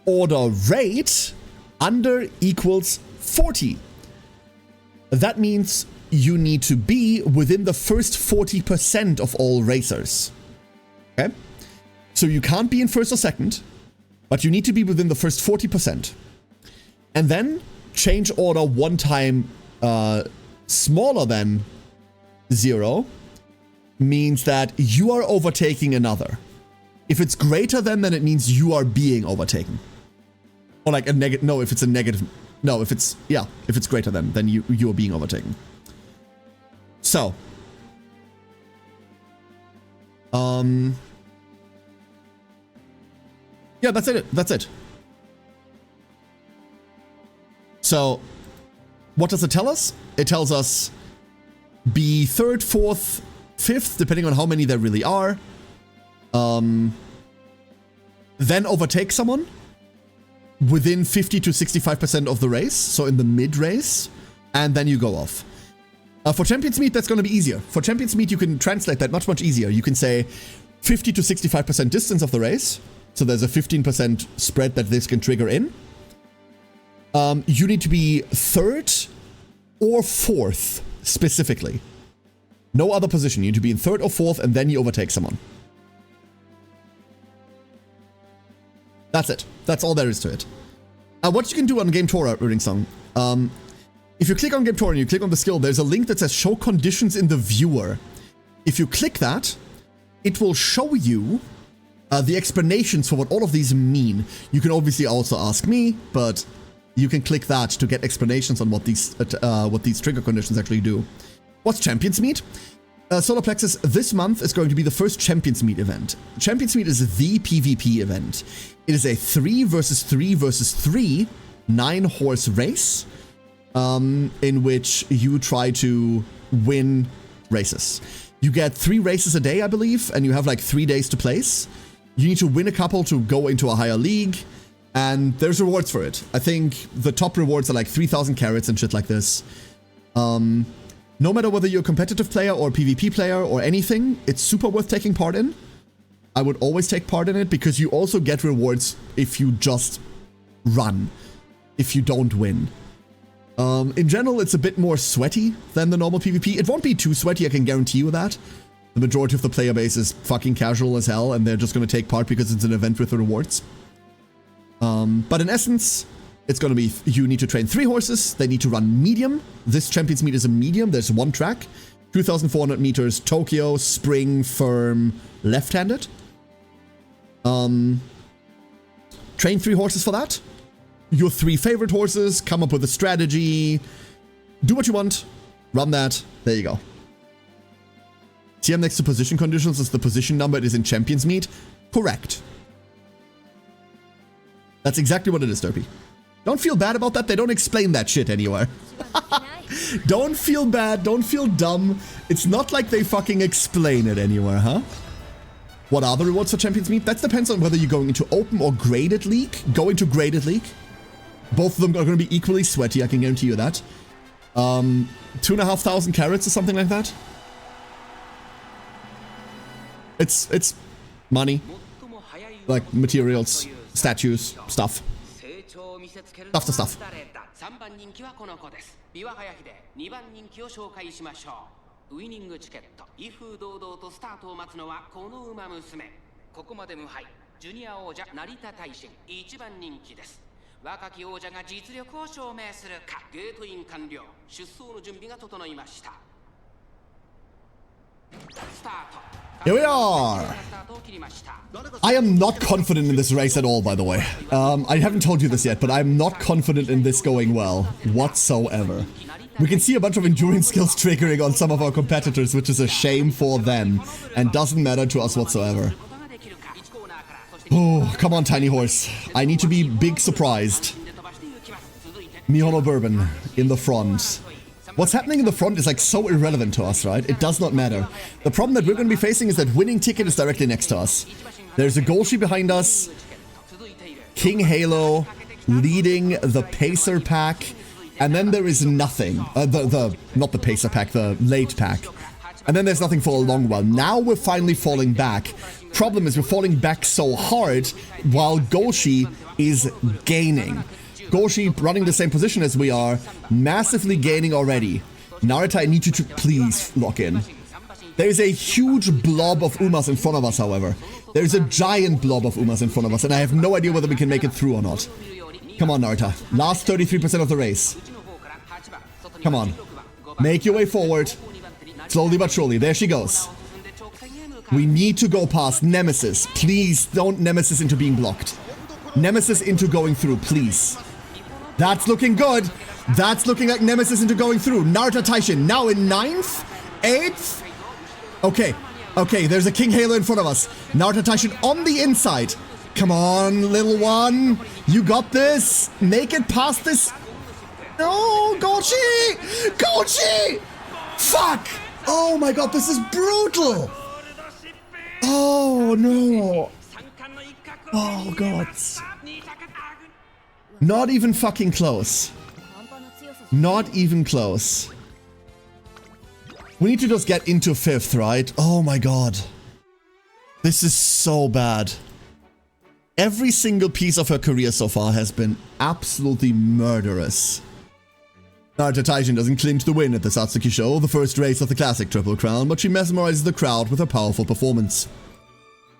Order rate under equals 40. That means you need to be within the first 40% of all racers. Okay? So you can't be in first or second, but you need to be within the first 40%. And then change order one time smaller than 0 means that you are overtaking another. If it's greater than, then it means you are being overtaken. Or like a negative, no, if it's a negative, no, if it's, yeah, if it's greater than, then you are being overtaken. So. Yeah, that's it. That's it. So, what does it tell us? It tells us be third, fourth, fifth, depending on how many there really are. Then overtake someone within 50 to 65% of the race, so in the mid race, and then you go off. For Champions Meet, that's going to be easier. For Champions Meet, you can translate that much easier. You can say 50 to 65% distance of the race, so there's a 15% spread that this can trigger in. You need to be third or fourth, specifically. No other position. You need to be in third or fourth, and then you overtake someone. That's it. That's all there is to it. What you can do on Game Torah, Ring Song, if you click on Game Torah and you click on the skill, there's a link that says Show Conditions in the Viewer. If you click that, it will show you the explanations for what all of these mean. You can obviously also ask me, but you can click that to get explanations on what these trigger conditions actually do. What's Champions Meet? Solar Plexus, this month is going to be the first Champions Meet event. Champions Meet is the PvP event. It is a 3 versus 3 versus 3 9-horse race in which you try to win races. You get 3 races a day, I believe, and you have like 3 days to place. You need to win a couple to go into a higher league, and there's rewards for it. I think the top rewards are like 3,000 carats and shit like this. No matter whether you're a competitive player or a PvP player or anything, it's super worth taking part in. I would always take part in it because you also get rewards if you just run, if you don't win. In general, it's a bit more sweaty than the normal PvP. It won't be too sweaty, I can guarantee you that. The majority of the player base is fucking casual as hell, and they're just going to take part because it's an event with the rewards. But in essence, it's going to be, you need to train 3 horses. They need to run medium. This Champions Meet is a medium. There's 1 track. 2,400 meters, Tokyo, spring, firm, left-handed. Train 3 horses for that. Your 3 favorite horses, come up with a strategy. Do what you want. Run that. There you go. TM next to position conditions is the position number it is in Champions Meet. Correct. That's exactly what it is, Derpy. Don't feel bad about that. They don't explain that shit anywhere. Don't feel bad. Don't feel dumb. It's not like they fucking explain it anywhere, huh? What are the rewards for Champions Meet? That depends on whether you're going into open or graded league. Go into graded league. Both of them are going to be equally sweaty. I can guarantee you that. 2,500 carats or something like that. It's money. Like materials, statues, stuff. Stuff to stuff. 3番人気はこの子です。ビワハヤヒで2番人気を紹介しましょう。ウイニングチケット、威風堂々とスタートを待つのはこの馬娘。ここまで無敗、ジュニア王者成田大臣1番人気です。若き王者が実力を証明するか。ゲートイン完了。出走の準備が整いました。スタート。Here we are! I am not confident in this race at all, by the way. I haven't told you this yet, but I'm not confident in this going well, whatsoever. We can see a bunch of endurance skills triggering on some of our competitors, which is a shame for them, and doesn't matter to us whatsoever. Oh, come on, tiny horse. I need to be big surprised. Mihono Bourbon in the front. What's happening in the front is like so irrelevant to us, right? It does not matter. The problem that we're going to be facing is that winning ticket is directly next to us. There's a Golshi behind us. King Halo leading the Pacer pack. And then there is nothing. Not the Pacer pack, the late pack. And then there's nothing for a long while. Now we're finally falling back. Problem is we're falling back so hard while Golshi is gaining. Golshi running the same position as we are, massively gaining already. Narita, I need you to please lock in. There's a huge blob of Umas in front of us, however. There's a giant blob of Umas in front of us, and I have no idea whether we can make it through or not. Come on, Narita. Last 33% of the race. Come on. Make your way forward. Slowly but surely. There she goes. We need to go past Nemesis. Please don't Nemesis into being blocked. Nemesis into going through, please. That's looking good. That's looking like Nemesis into going through. Narita Taishin now in 9th? 8th? Okay. Okay, there's a King Halo in front of us. Narita Taishin on the inside. Come on, little one. You got this. Make it past this. No, Golshi! Golshi! Fuck! Oh my god, this is brutal. Oh no. Oh god. Not even fucking close. Not even close. We need to just get into 5th, right? Oh my god. This is so bad. Every single piece of her career so far has been absolutely murderous. Narita Taishin doesn't clinch the win at the Satsuki Show, the first race of the Classic Triple Crown, but she mesmerizes the crowd with her powerful performance.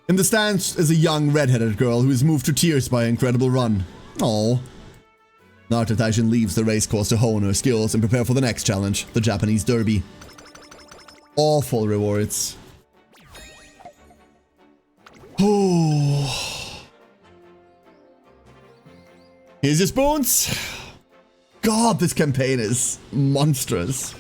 In the stands is a young red-headed girl who is moved to tears by her incredible run. Aww. Narita Taishin leaves the racecourse to hone her skills and prepare for the next challenge, the Japanese Derby. Awful rewards. Oh. Here's your spoons. God, this campaign is monstrous.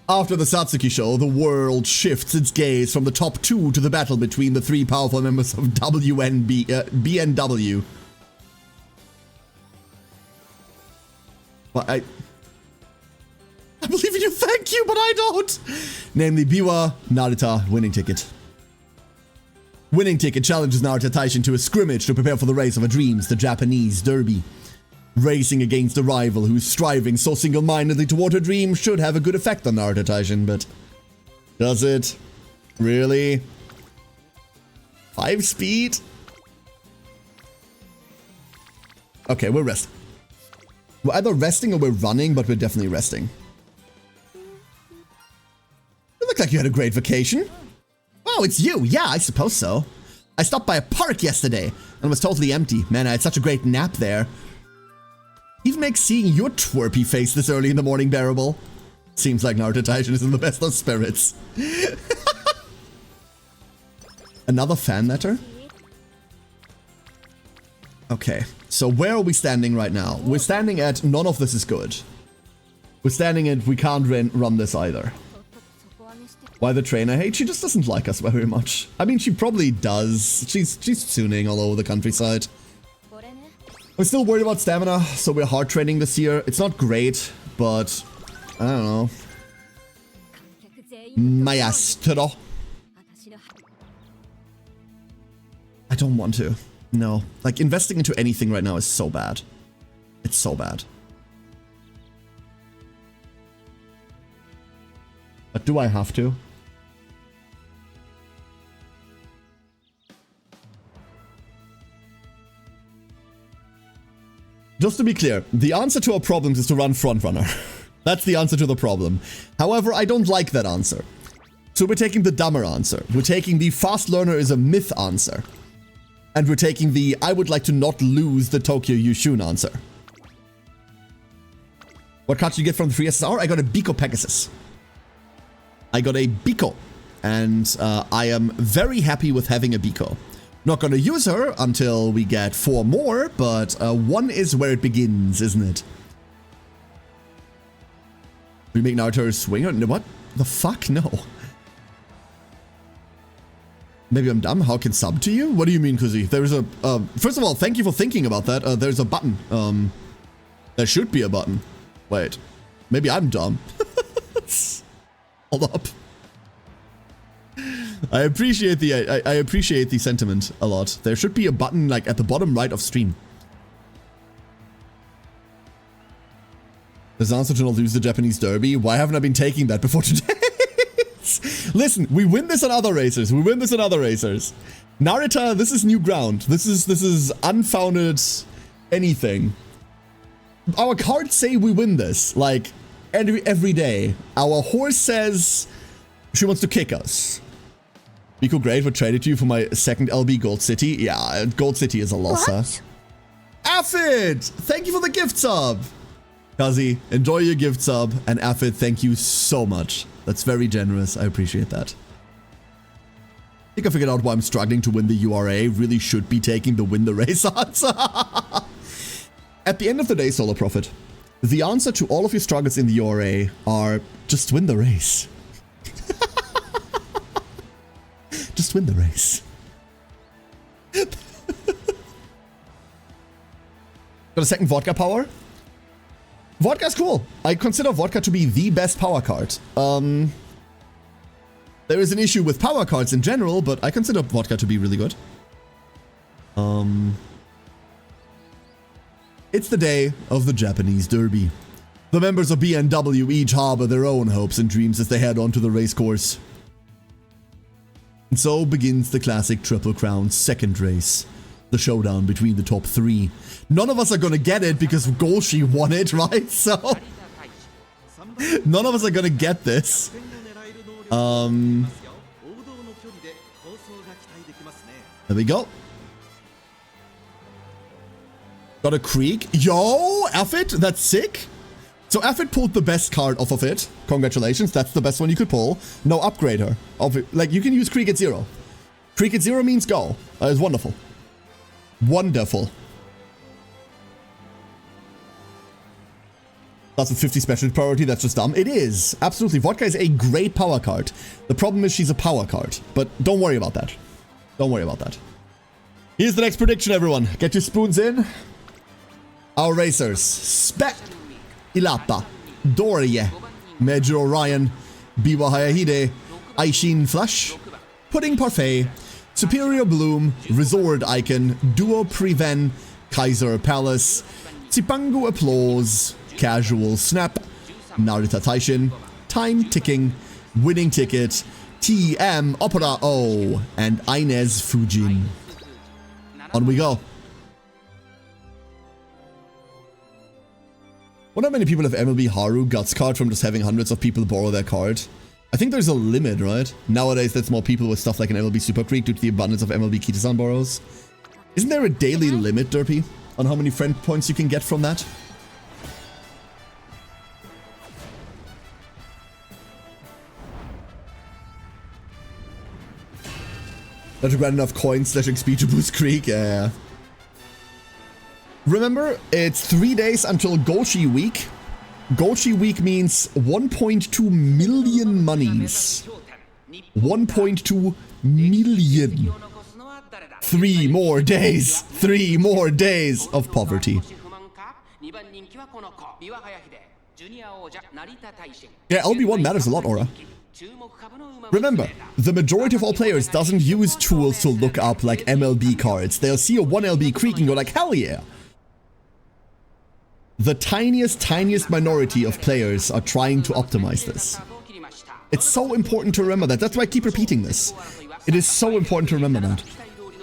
After the Satsuki Show, the world shifts its gaze from the top 2 to the battle between the 3 powerful members of BNW. Well, I believe in you, thank you, but I don't! Namely, Biwa, Narita, winning ticket. Winning ticket challenges Narita Taishin to a scrimmage to prepare for the race of her dreams, the Japanese Derby. Racing against a rival who's striving so single-mindedly toward her dream should have a good effect on Narita Taishin, but does it? Really? 5 speed? Okay, we're resting. We're either resting or we're running, but we're definitely resting. like you had a great vacation. Oh, it's you. Yeah, I suppose so. I stopped by a park yesterday and it was totally empty. Man, I had such a great nap there. Even makes seeing your twerpy face this early in the morning bearable. Seems like Narita Taishin is in the best of spirits. Another fan letter? Okay, so where are we standing right now? We're standing at none of this is good. We're standing at we can't run this either. Why the trainer hate? She just doesn't like us very much. I mean, she probably does. She's tuning all over the countryside. I'm still worried about stamina, so we're hard training this year. It's not great, but I don't know. Maestro. I don't want to. No. Like, investing into anything right now is so bad. It's so bad. But do I have to? Just to be clear, the answer to our problems is to run frontrunner. That's the answer to the problem. However, I don't like that answer. So we're taking the dumber answer. We're taking the fast learner is a myth answer. And we're taking the I would like to not lose the Tokyo Yushun answer. What card did you get from the free SSR? I got a Biko Pegasus. I got a Biko. And I am very happy with having a Biko. Not gonna use her until we get 4 more, but 1 is where it begins, isn't it? We make Naruto a swinger? What the fuck? No. Maybe I'm dumb. How can sub to you? What do you mean, Kuzi? There's a... first of all, thank you for thinking about that. There's a button. There should be a button. Wait. Maybe I'm dumb. Hold up. I appreciate the sentiment a lot. There should be a button like at the bottom right of stream. There's an answer to not lose the Japanese derby. Why haven't I been taking that before today? Listen, we win this on other racers. We win this on other racers. Narita, this is new ground. This is unfounded anything. Our cards say we win this. Like every day. Our horse says she wants to kick us. Biko great, would trade it to you for my second LB Gold City. Yeah, Gold City is a loss, huh? Affid! Thank you for the gift sub! Kazi, enjoy your gift sub. And Affid, thank you so much. That's very generous. I appreciate that. I think I figured out why I'm struggling to win the URA. Really should be taking the win the race answer. At the end of the day, Solar Prophet, the answer to all of your struggles in the URA are just win the race. Just win the race. Got a second vodka power? Vodka's cool. I consider vodka to be the best power card. There is an issue with power cards in general, but I consider vodka to be really good. It's the day of the Japanese Derby. The members of BNW each harbor their own hopes and dreams as they head onto the race course. And so begins the classic Triple Crown second race. The showdown between the top 3. None of us are gonna get it because Golshi won it, right? So none of us are gonna get this. There we go. Got a Creek. Yo, Affid, that's sick. So Affid pulled the best card off of it. Congratulations, that's the best one you could pull. No upgrader. Like, you can use Creek at 0. Creek at 0 means go. It's wonderful. Wonderful. That's a 50 special priority, that's just dumb. It is. Absolutely. Vodka is a great power card. The problem is she's a power card. But don't worry about that. Don't worry about that. Here's the next prediction, everyone. Get your spoons in. Our racers. Spec. Ilata, Dorie, Major Orion, Biwa Hayahide, Aishin Flush, Pudding Parfait, Superior Bloom, Resort Icon, Duo Preven, Kaiser Palace, Tsipangu Applause, Casual Snap, Narita Taishin, Time Ticking, Winning Ticket, TM Opera O, and Inez Fujin. On we go. Wonder how many people have MLB Haru Guts card from just having hundreds of people borrow their card. I think there's a limit, right? Nowadays, that's more people with stuff like an MLB Super Creek due to the abundance of MLB Kitasan borrows. Isn't there a daily limit, Derpy, on how many friend points you can get from that? Not to grant enough coins / XP to boost Creek, yeah. Remember, it's 3 days until Golchi Week. Golchi Week means 1.2 million monies. 1.2 million. 3 more days. 3 more days of poverty. Yeah, LB1 matters a lot, Aura. Remember, the majority of all players doesn't use tools to look up like MLB cards. They'll see a 1LB Creek and go like, hell yeah. The tiniest minority of players are trying to optimize this. It's so important to remember that. That's why I keep repeating this. It is so important to remember that.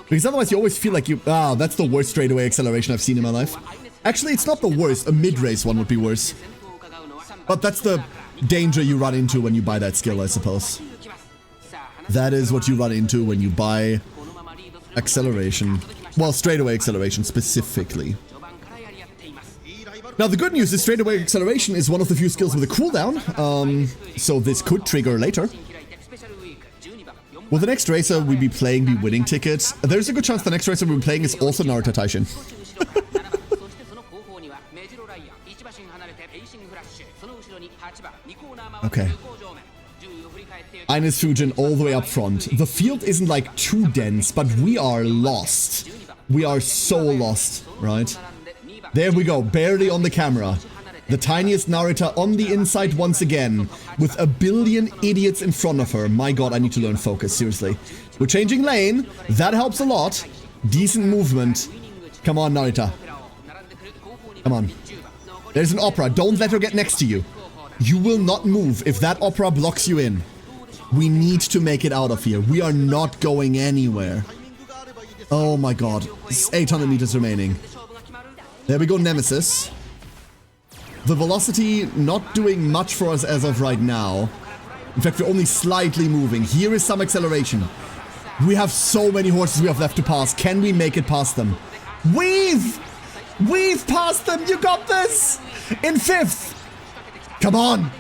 Because otherwise you always feel like that's the worst straightaway acceleration I've seen in my life. Actually, it's not the worst. A mid-race one would be worse. But that's the danger you run into when you buy that skill, I suppose. That is what you run into when you buy acceleration. Well, straightaway acceleration specifically. Now, the good news is straightaway acceleration is one of the few skills with a cooldown, so this could trigger later. Will the next racer we be playing be winning tickets? There's a good chance the next racer we'll be playing is also Narita Taishin. Okay. Ines Fujin all the way up front. The field isn't like too dense, but we are lost. We are so lost, right? There we go, barely on the camera. The tiniest Narita on the inside once again, with a billion idiots in front of her. My god, I need to learn focus, seriously. We're changing lane, that helps a lot. Decent movement. Come on, Narita. Come on. There's an opera, don't let her get next to you. You will not move if that opera blocks you in. We need to make it out of here. We are not going anywhere. Oh my god. 800 meters remaining. There we go, Nemesis. The velocity not doing much for us as of right now. In fact, we're only slightly moving. Here is some acceleration. We have so many horses we have left to pass. Can we make it past them? We've passed them. You got this. In 5th. Come on.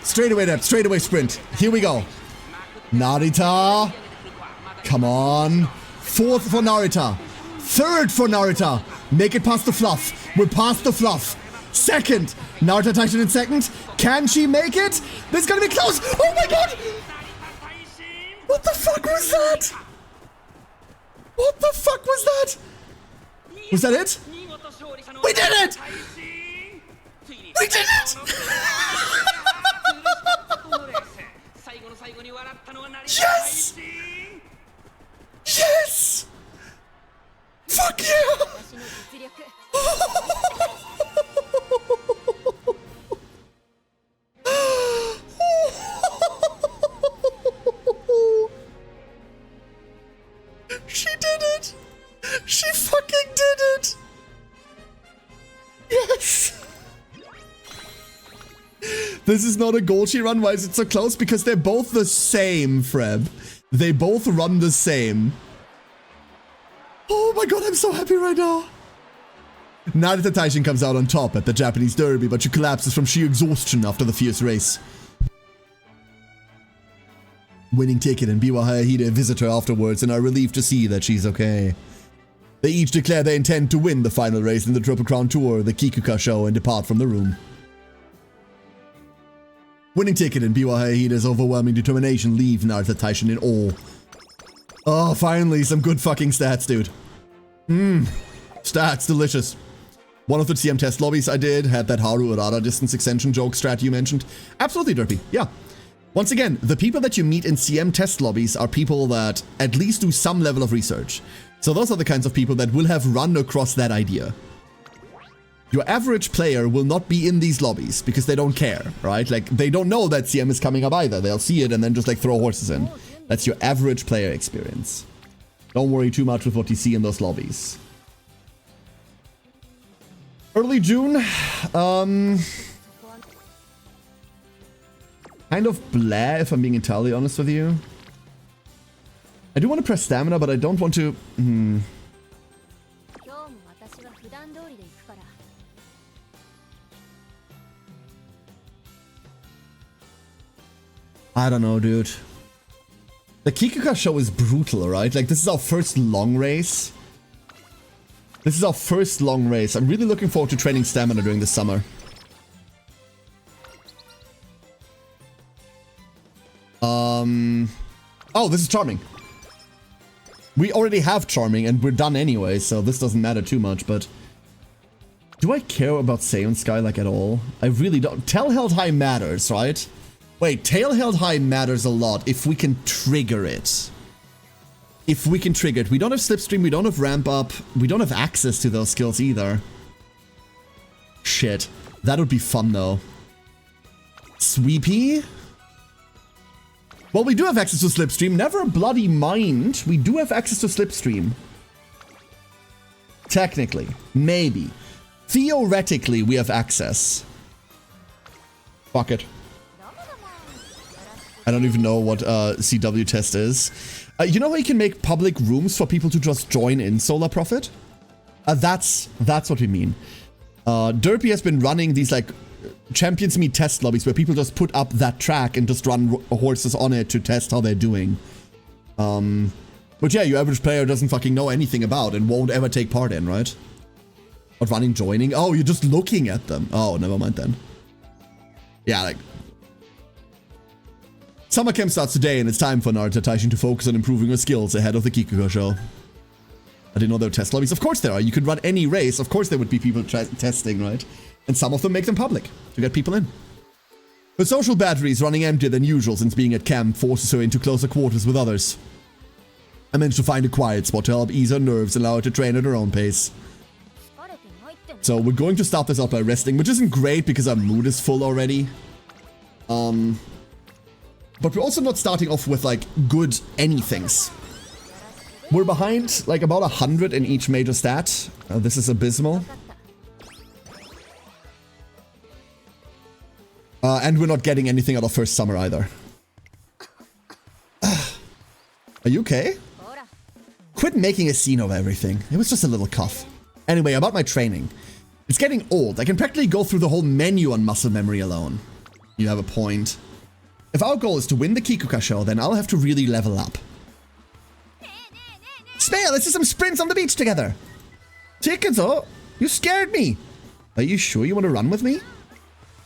Straightaway depth, straightaway sprint. Here we go. Narita. Come on. 4th for Narita. 3rd for Narita. Make it past the fluff. We're past the fluff. 2nd. Narita Taishin in 2nd. Can she make it? This is gonna be close. Oh my god. What the fuck was that? What the fuck was that? Was that it? We did it! We did it! Yes! Yes! Fuck yeah! She did it! She fucking did it! Yes! This is not a Golchi run. Why is it so close? Because they're both the same, Freb. They both run the same. Oh my god, I'm so happy right now. Narita Taishin comes out on top at the Japanese Derby, but she collapses from sheer exhaustion after the fierce race. Winning ticket and Biwa Hayahide visit her afterwards and are relieved to see that she's okay. They each declare they intend to win the final race in the Triple Crown Tour, the Kikuka show, and depart from the room. Winning ticket and Biwa Hayahide's overwhelming determination leave Narita Taishin in awe. Oh, finally, some good fucking stats, dude. Stats, delicious. One of the TM test lobbies I did had that Haru Urara distance extension joke strat you mentioned. Absolutely, Derpy, yeah. Once again, the people that you meet in CM test lobbies are people that at least do some level of research. So those are the kinds of people that will have run across that idea. Your average player will not be in these lobbies because they don't care, right? Like, they don't know that CM is coming up either. They'll see it and then just like throw horses in. That's your average player experience. Don't worry too much with what you see in those lobbies. Early June, Kind of blah, if I'm being entirely honest with you. I do want to press stamina, but I don't want to... I don't know, dude. The Kikuka show is brutal, right? Like, this is our first long race. This is our first long race. I'm really looking forward to training stamina during the summer. Oh, this is Charming. We already have Charming, and we're done anyway, so this doesn't matter too much, but... Do I care about Saiyan Sky, like, at all? I really don't. Tail held high matters, right? Wait, tail held high matters a lot if we can trigger it. If we can trigger it. We don't have Slipstream, we don't have Ramp Up, we don't have access to those skills either. Shit. That would be fun, though. Sweepy? Well, we do have access to Slipstream. Never bloody mind. We do have access to Slipstream. Technically. Maybe. Theoretically, we have access. Fuck it. I don't even know what CW test is. You know how you can make public rooms for people to just join in Solar Prophet? That's what we mean. Derpy has been running these, like, Champions Meet test lobbies where people just put up that track and just run horses on it to test how they're doing. But yeah, your average player doesn't fucking know anything about and won't ever take part in, right? But running joining? Oh, you're just looking at them. Oh, never mind then. Yeah, like... Summer camp starts today and it's time for Narita Taishin to focus on improving her skills ahead of the Kikuko show. I didn't know there were test lobbies. Of course there are. You could run any race. Of course there would be people testing, right? And some of them make them public to get people in. Her social battery is running emptier than usual since being at camp forces her into closer quarters with others. I managed to find a quiet spot to help ease her nerves and allow her to train at her own pace. So we're going to start this out by resting, which isn't great because our mood is full already. But we're also not starting off with, like, good anythings. We're behind, like, about 100 in each major stat. This is abysmal. And we're not getting anything out of first summer either. Are you okay? Quit making a scene of everything. It was just a little cough. Anyway, about my training. It's getting old. I can practically go through the whole menu on muscle memory alone. You have a point. If our goal is to win the Kikuka show, then I'll have to really level up. Spare, let's do some sprints on the beach together. Tikazo, you scared me. Are you sure you want to run with me?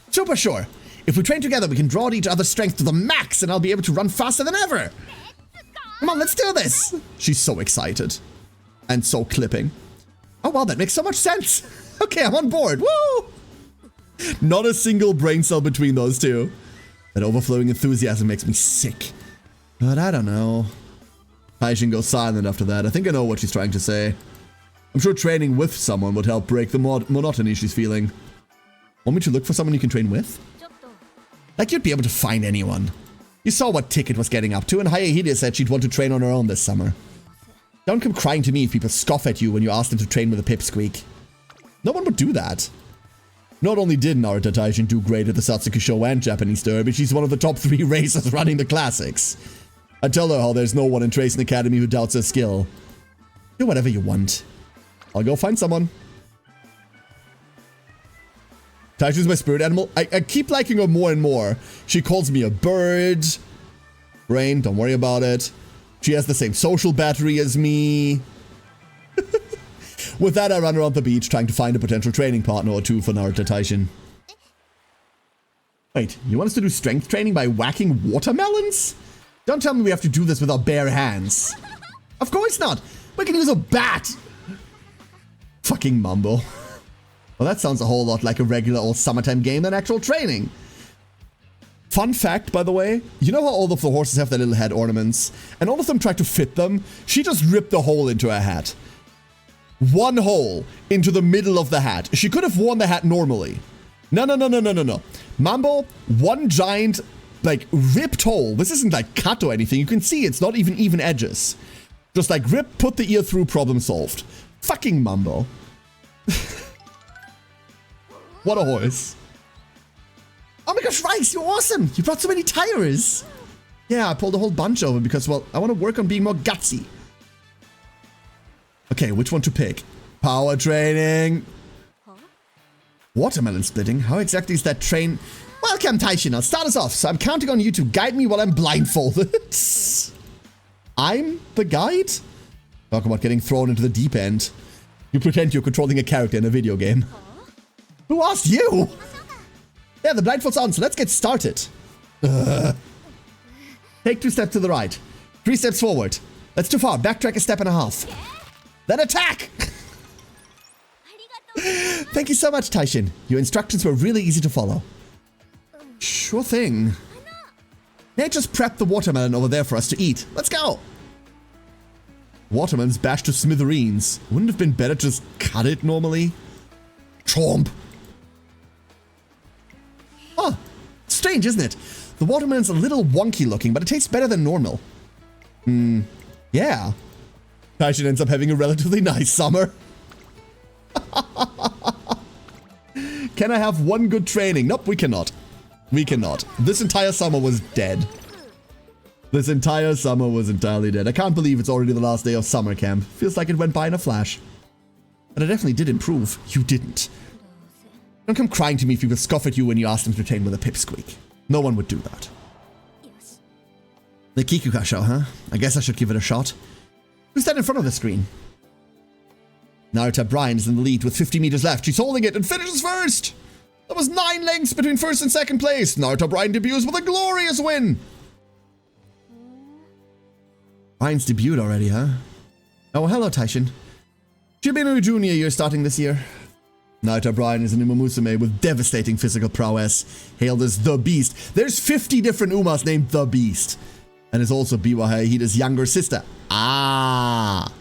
Super sure. If we train together, we can draw each other's strength to the max and I'll be able to run faster than ever. Come on, let's do this. She's so excited. And so clipping. Oh, wow, that makes so much sense. Okay, I'm on board. Woo! Not a single brain cell between those two. That overflowing enthusiasm makes me sick. But I don't know. Taishin goes silent after that. I think I know what she's trying to say. I'm sure training with someone would help break the monotony she's feeling. Want me to look for someone you can train with? Like you'd be able to find anyone. You saw what Ticket was getting up to, and Hayahide said she'd want to train on her own this summer. Don't come crying to me if people scoff at you when you ask them to train with a pipsqueak. No one would do that. Not only did Narita Taishin do great at the Satsuki Show and Japanese Derby, she's one of the top 3 racers running the classics. I tell her how there's no one in Tracing Academy who doubts her skill. Do whatever you want. I'll go find someone. Taishin's my spirit animal. I keep liking her more and more. She calls me a bird. Brain, don't worry about it. She has the same social battery as me. With that, I run around the beach trying to find a potential training partner or two for Narita Taishin. Wait, you want us to do strength training by whacking watermelons? Don't tell me we have to do this with our bare hands. Of course not. We can use a bat. Fucking mumble. Well, that sounds a whole lot like a regular old summertime game than actual training. Fun fact, by the way, you know how all of the horses have their little head ornaments? And all of them tried to fit them? She just ripped a hole into her hat. One hole into the middle of the hat. She could have worn the hat normally. No. Mambo, one giant, like, ripped hole. This isn't, like, cut or anything. You can see it's not even edges. Just, like, rip, put the ear through, problem solved. Fucking Mambo. What a horse. Oh my gosh, Rice, you're awesome! You brought so many tires! Yeah, I pulled a whole bunch over because, well, I want to work on being more gutsy. Okay, which one to pick? Power training. Watermelon splitting? How exactly is that train? Welcome, Taishin. I'll start us off. So I'm counting on you to guide me while I'm blindfolded. I'm the guide? Talk about getting thrown into the deep end. You pretend you're controlling a character in a video game. Who asked you? Yeah, the blindfold's on, so let's get started. Take 2 steps to the right. 3 steps forward. That's too far. Backtrack a step and a half. Then attack! Thank you so much, Taishin. Your instructions were really easy to follow. Sure thing. May I just prep the watermelon over there for us to eat? Let's go! Watermelon's bashed to smithereens. Wouldn't it have been better to just cut it normally? Chomp! Oh, strange, isn't it? The watermelon's a little wonky looking, but it tastes better than normal. Yeah. Taishin ends up having a relatively nice summer. Can I have one good training? Nope, we cannot. We cannot. This entire summer was dead. This entire summer was entirely dead. I can't believe it's already the last day of summer camp. Feels like it went by in a flash. But I definitely did improve. You didn't. Don't come crying to me if people scoff at you when you ask them to train with a pipsqueak. No one would do that. The Kikuka show, huh? I guess I should give it a shot. Who's that in front of the screen? Narita Bryan is in the lead with 50 meters left. She's holding it and finishes first! There was 9 lengths between first and second place. Narita Bryan debuts with a glorious win! Bryan's debuted already, huh? Oh, hello, Taishin. Shibinu Jr. you're starting this year. Narita Bryan is an Uma Musume with devastating physical prowess, hailed as the Beast. There's 50 different Umas named the Beast. And is also Biwa Hayahida's younger sister. Ah!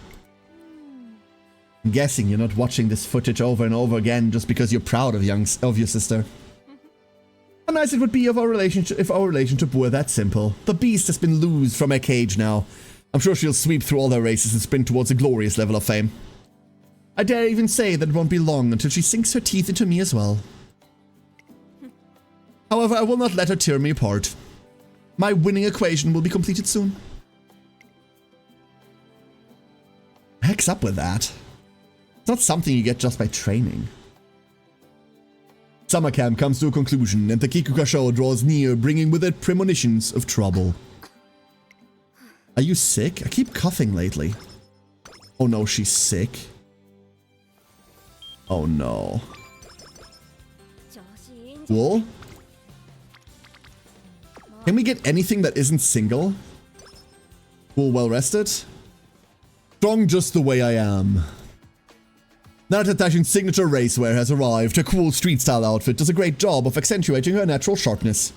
I'm guessing you're not watching this footage over and over again just because you're proud of your sister. How nice it would be if our relationship were that simple. The Beast has been loosed from her cage now. I'm sure she'll sweep through all her races and sprint towards a glorious level of fame. I dare even say that it won't be long until she sinks her teeth into me as well. However, I will not let her tear me apart. My winning equation will be completed soon. Heck's up with that? It's not something you get just by training. Summer camp comes to a conclusion and the Kikuka show draws near, bringing with it premonitions of trouble. Are you sick? I keep coughing lately. Oh no, she's sick. Oh no. Wool? Can we get anything that isn't single? Wool well rested? Strong just the way I am. Narita Taishin's signature racewear has arrived. Her cool street-style outfit does a great job of accentuating her natural sharpness.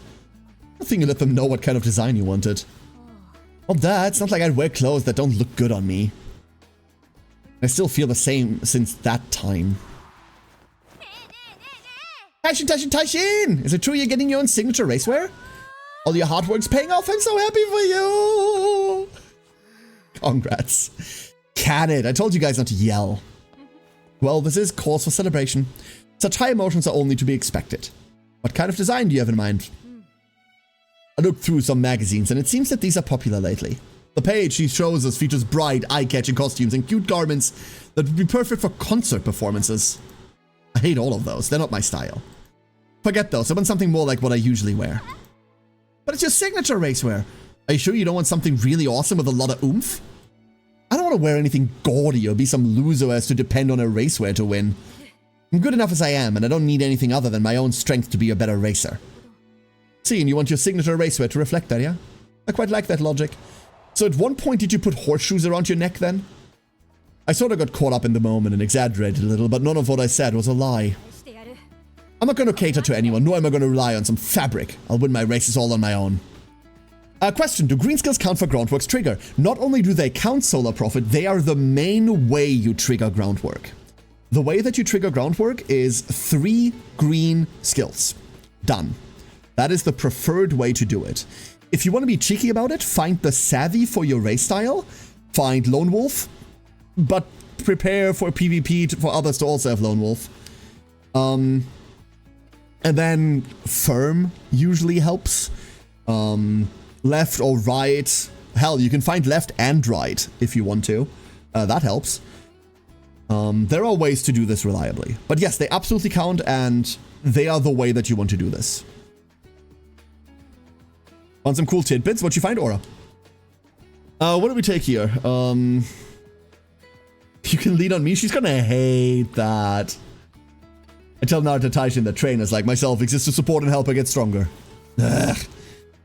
I think you let them know what kind of design you wanted. Well, it's not like I'd wear clothes that don't look good on me. I still feel the same since that time. Taishin! Is it true you're getting your own signature racewear? All your hard work's paying off. I'm so happy for you. Congrats. Can it? I told you guys not to yell. Well, this is cause for celebration. Such high emotions are only to be expected. What kind of design do you have in mind? I looked through some magazines and it seems that these are popular lately. The page she shows us features bright, eye-catching costumes and cute garments that would be perfect for concert performances. I hate all of those. They're not my style. Forget those. I want something more like what I usually wear. But it's your signature racewear. Are you sure you don't want something really awesome with a lot of oomph? I don't want to wear anything gaudy or be some loser who has to depend on a racewear to win. I'm good enough as I am, and I don't need anything other than my own strength to be a better racer. See, and you want your signature racewear to reflect that, yeah? I quite like that logic. So at one point did you put horseshoes around your neck then? I sort of got caught up in the moment and exaggerated a little, but none of what I said was a lie. I'm not going to cater to anyone, nor am I going to rely on some fabric. I'll win my races all on my own. Question, do green skills count for Groundwork's trigger? Not only do they count Solar Prophet, they are the main way you trigger Groundwork. The way that you trigger Groundwork is 3 green skills. Done. That is the preferred way to do it. If you want to be cheeky about it, find the Savvy for your race style, find Lone Wolf, but prepare for PvP for others to also have Lone Wolf. And then firm usually helps. Left or right. Hell, you can find left and right if you want to. That helps. There are ways to do this reliably. But yes, they absolutely count, and they are the way that you want to do this. Want some cool tidbits? What'd you find, Aura? What do we take here? You can lean on me? She's gonna hate that. I tell Narita Taishin that trainers like myself exist to support and help her get stronger. Ugh.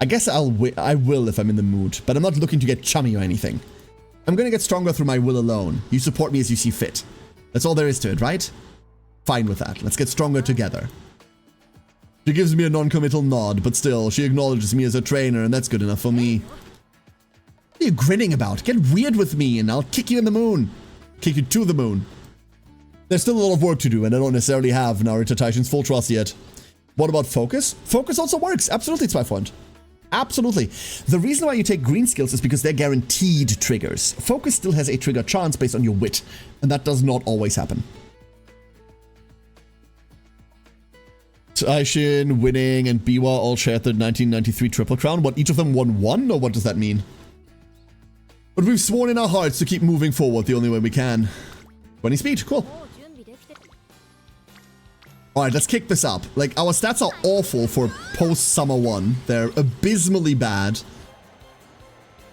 I guess I will if I'm in the mood, but I'm not looking to get chummy or anything. I'm gonna get stronger through my will alone. You support me as you see fit. That's all there is to it, right? Fine with that. Let's get stronger together. She gives me a non-committal nod, but still, she acknowledges me as a trainer, and that's good enough for me. What are you grinning about? Get weird with me, and I'll kick you in the moon. Kick you to the moon. There's still a lot of work to do, and I don't necessarily have Narita Taishin's full trust yet. What about focus? Focus also works. Absolutely, Zweifreund. Absolutely. The reason why you take green skills is because they're guaranteed triggers. Focus still has a trigger chance based on your wit, and that does not always happen. Taishin, Winning, and Biwa all shared the 1993 Triple Crown. What, each of them won one, or what does that mean? But we've sworn in our hearts to keep moving forward the only way we can. 20 speed, cool. Alright, let's kick this up. Like, our stats are awful for post-Summer 1. They're abysmally bad.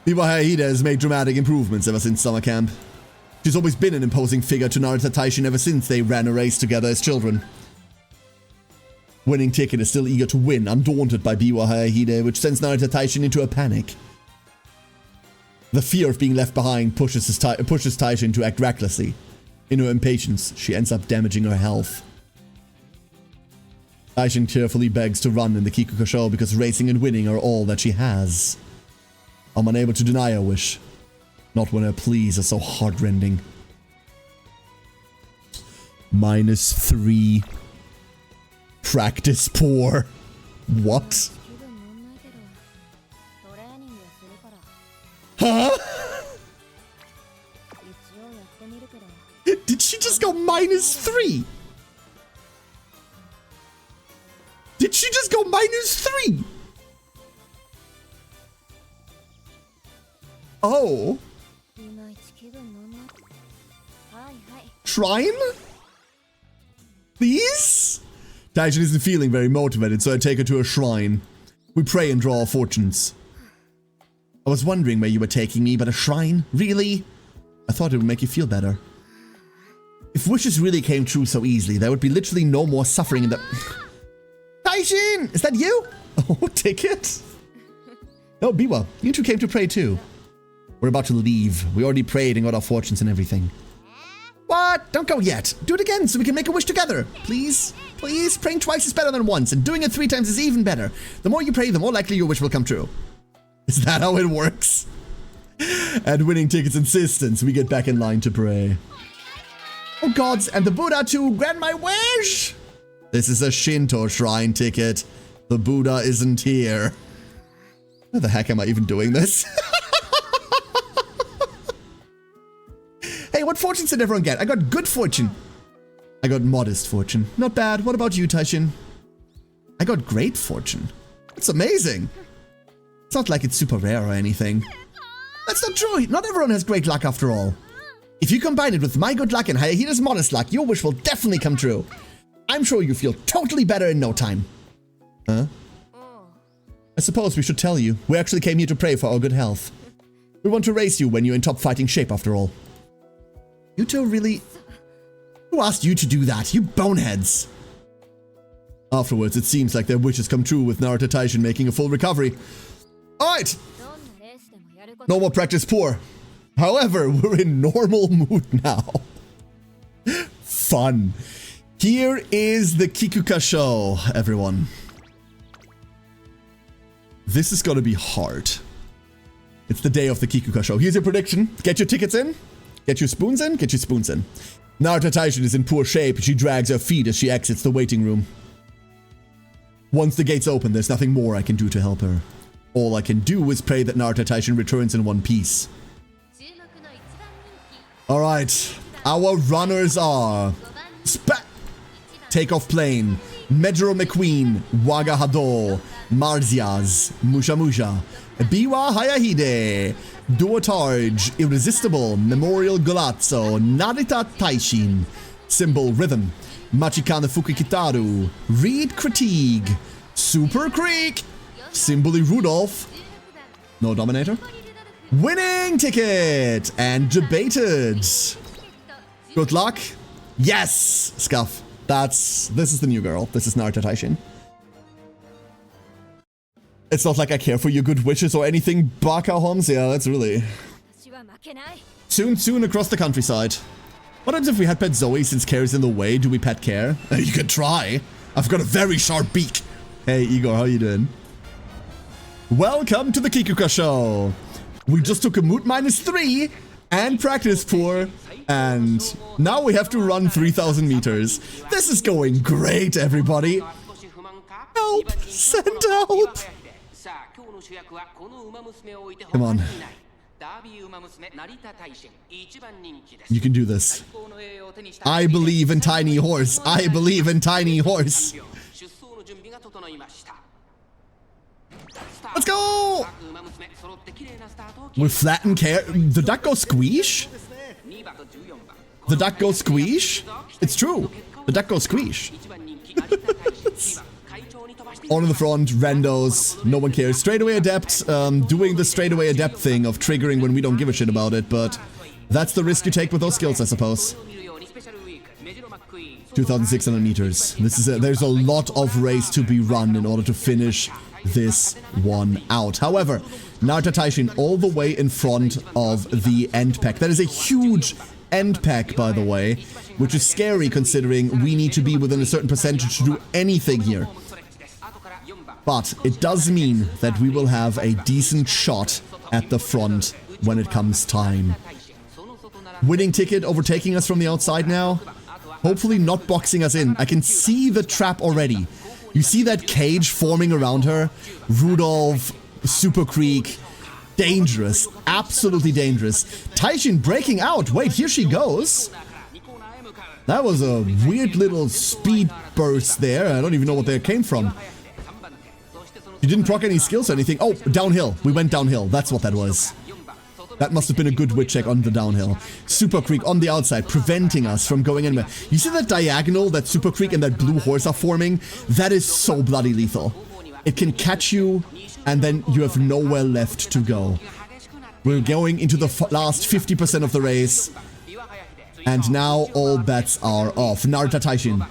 Biwa Hayahide has made dramatic improvements ever since summer camp. She's always been an imposing figure to Narita Taishin ever since they ran a race together as children. Winning Ticket is still eager to win, undaunted by Biwa Hayahide, which sends Narita Taishin into a panic. The fear of being left behind pushes Taishin to act recklessly. In her impatience, she ends up damaging her health. Taishin tearfully begs to run in the Kikuka show because racing and winning are all that she has. I'm unable to deny her wish. Not when her pleas are so heartrending. -3. Practice poor. What? Huh? Did she just go -3? Did she just go -3? Oh. Shrine? Please? Taishin isn't feeling very motivated, so I take her to a shrine. We pray and draw our fortunes. I was wondering where you were taking me, but a shrine? Really? I thought it would make you feel better. If wishes really came true so easily, there would be literally no more suffering in the... Taishin! Is that you? Oh, Ticket? No, Biwa, you two came to pray too. We're about to leave. We already prayed and got our fortunes and everything. What? Don't go yet. Do it again so we can make a wish together. Please? Please? Praying twice is better than once, and doing it 3 times is even better. The more you pray, the more likely your wish will come true. Is that how it works? At Winning Ticket's insistence, we get back in line to pray. Oh gods, and the Buddha to grant my wish! This is a Shinto shrine, Ticket. The Buddha isn't here. How the heck am I even doing this? Hey, what fortunes did everyone get? I got good fortune. I got modest fortune. Not bad. What about you, Taishin? I got great fortune. That's amazing. It's not like it's super rare or anything. That's not true. Not everyone has great luck after all. If you combine it with my good luck and Hayahida's modest luck, your wish will definitely come true. I'm sure you feel totally better in no time. Huh? I suppose we should tell you. We actually came here to pray for our good health. We want to race you when you're in top fighting shape after all. You two really... Who asked you to do that? You boneheads. Afterwards, it seems like their wishes come true with Narita Taishin making a full recovery. Alright! No more practice poor. However, we're in normal mood now. Fun. Here is the Kikuka show, everyone. This is gonna be hard. It's the day of the Kikuka show. Here's your prediction. Get your tickets in. Get your spoons in. Get your spoons in. Narita Taishin is in poor shape. She drags her feet as she exits the waiting room. Once the gates open, there's nothing more I can do to help her. All I can do is pray that Narita Taishin returns in one piece. Alright, our runners are... Takeoff plane. Medjero McQueen, Waga Hado, Marziaz, Musha Musha, Biwa Hayahide, Duotarge, Irresistible, Memorial Golazzo, Narita Taishin, Symbol Rhythm, Machikane Fukikitaru, Reed Critique, Super Creek, Symboli Rudolph, no Dominator, winning ticket, and debated. Good luck. Yes, Scuff. This is the new girl. This is Narita Taishin. It's not like I care for your good wishes or anything, Baka Homs. Yeah, that's really... Soon across the countryside. What happens if we had pet Zoe since Care is in the way? Do we pet Care? You could try. I've got a very sharp beak. Hey, Igor, how you doing? Welcome to the Kikuka Show. We just took a mood -3 and practice poor. And now we have to run 3,000 meters. This is going great, everybody. Help! Send help! Come on. You can do this. I believe in Tiny Horse. I believe in Tiny Horse. Let's go! We'll flatten Care. The duck go squeesh? The duck goes squeesh? It's true. The duck goes squeesh. On the front, randos, no one cares. Straightaway adept, doing the straightaway adept thing of triggering when we don't give a shit about it, but that's the risk you take with those skills, I suppose. 2,600 meters. There's a lot of race to be run in order to finish this one out. However, Narita Taishin all the way in front of the end pack. That is a huge end pack, by the way, which is scary considering we need to be within a certain percentage to do anything here. But it does mean that we will have a decent shot at the front when it comes time. Winning ticket overtaking us from the outside now. Hopefully not boxing us in. I can see the trap already. You see that cage forming around her? Rudolph, Super Creek. Dangerous. Absolutely dangerous. Taishin breaking out. Wait, here she goes. That was a weird little speed burst there. I don't even know what that came from. You didn't proc any skills or anything. Oh, downhill. We went downhill. That's what that was. That must have been a good wit check on the downhill. Super Creek on the outside, preventing us from going anywhere. You see that diagonal that Super Creek and that blue horse are forming? That is so bloody lethal. It can catch you, and then you have nowhere left to go. We're going into the last 50% of the race. And now all bets are off. Narita Taishin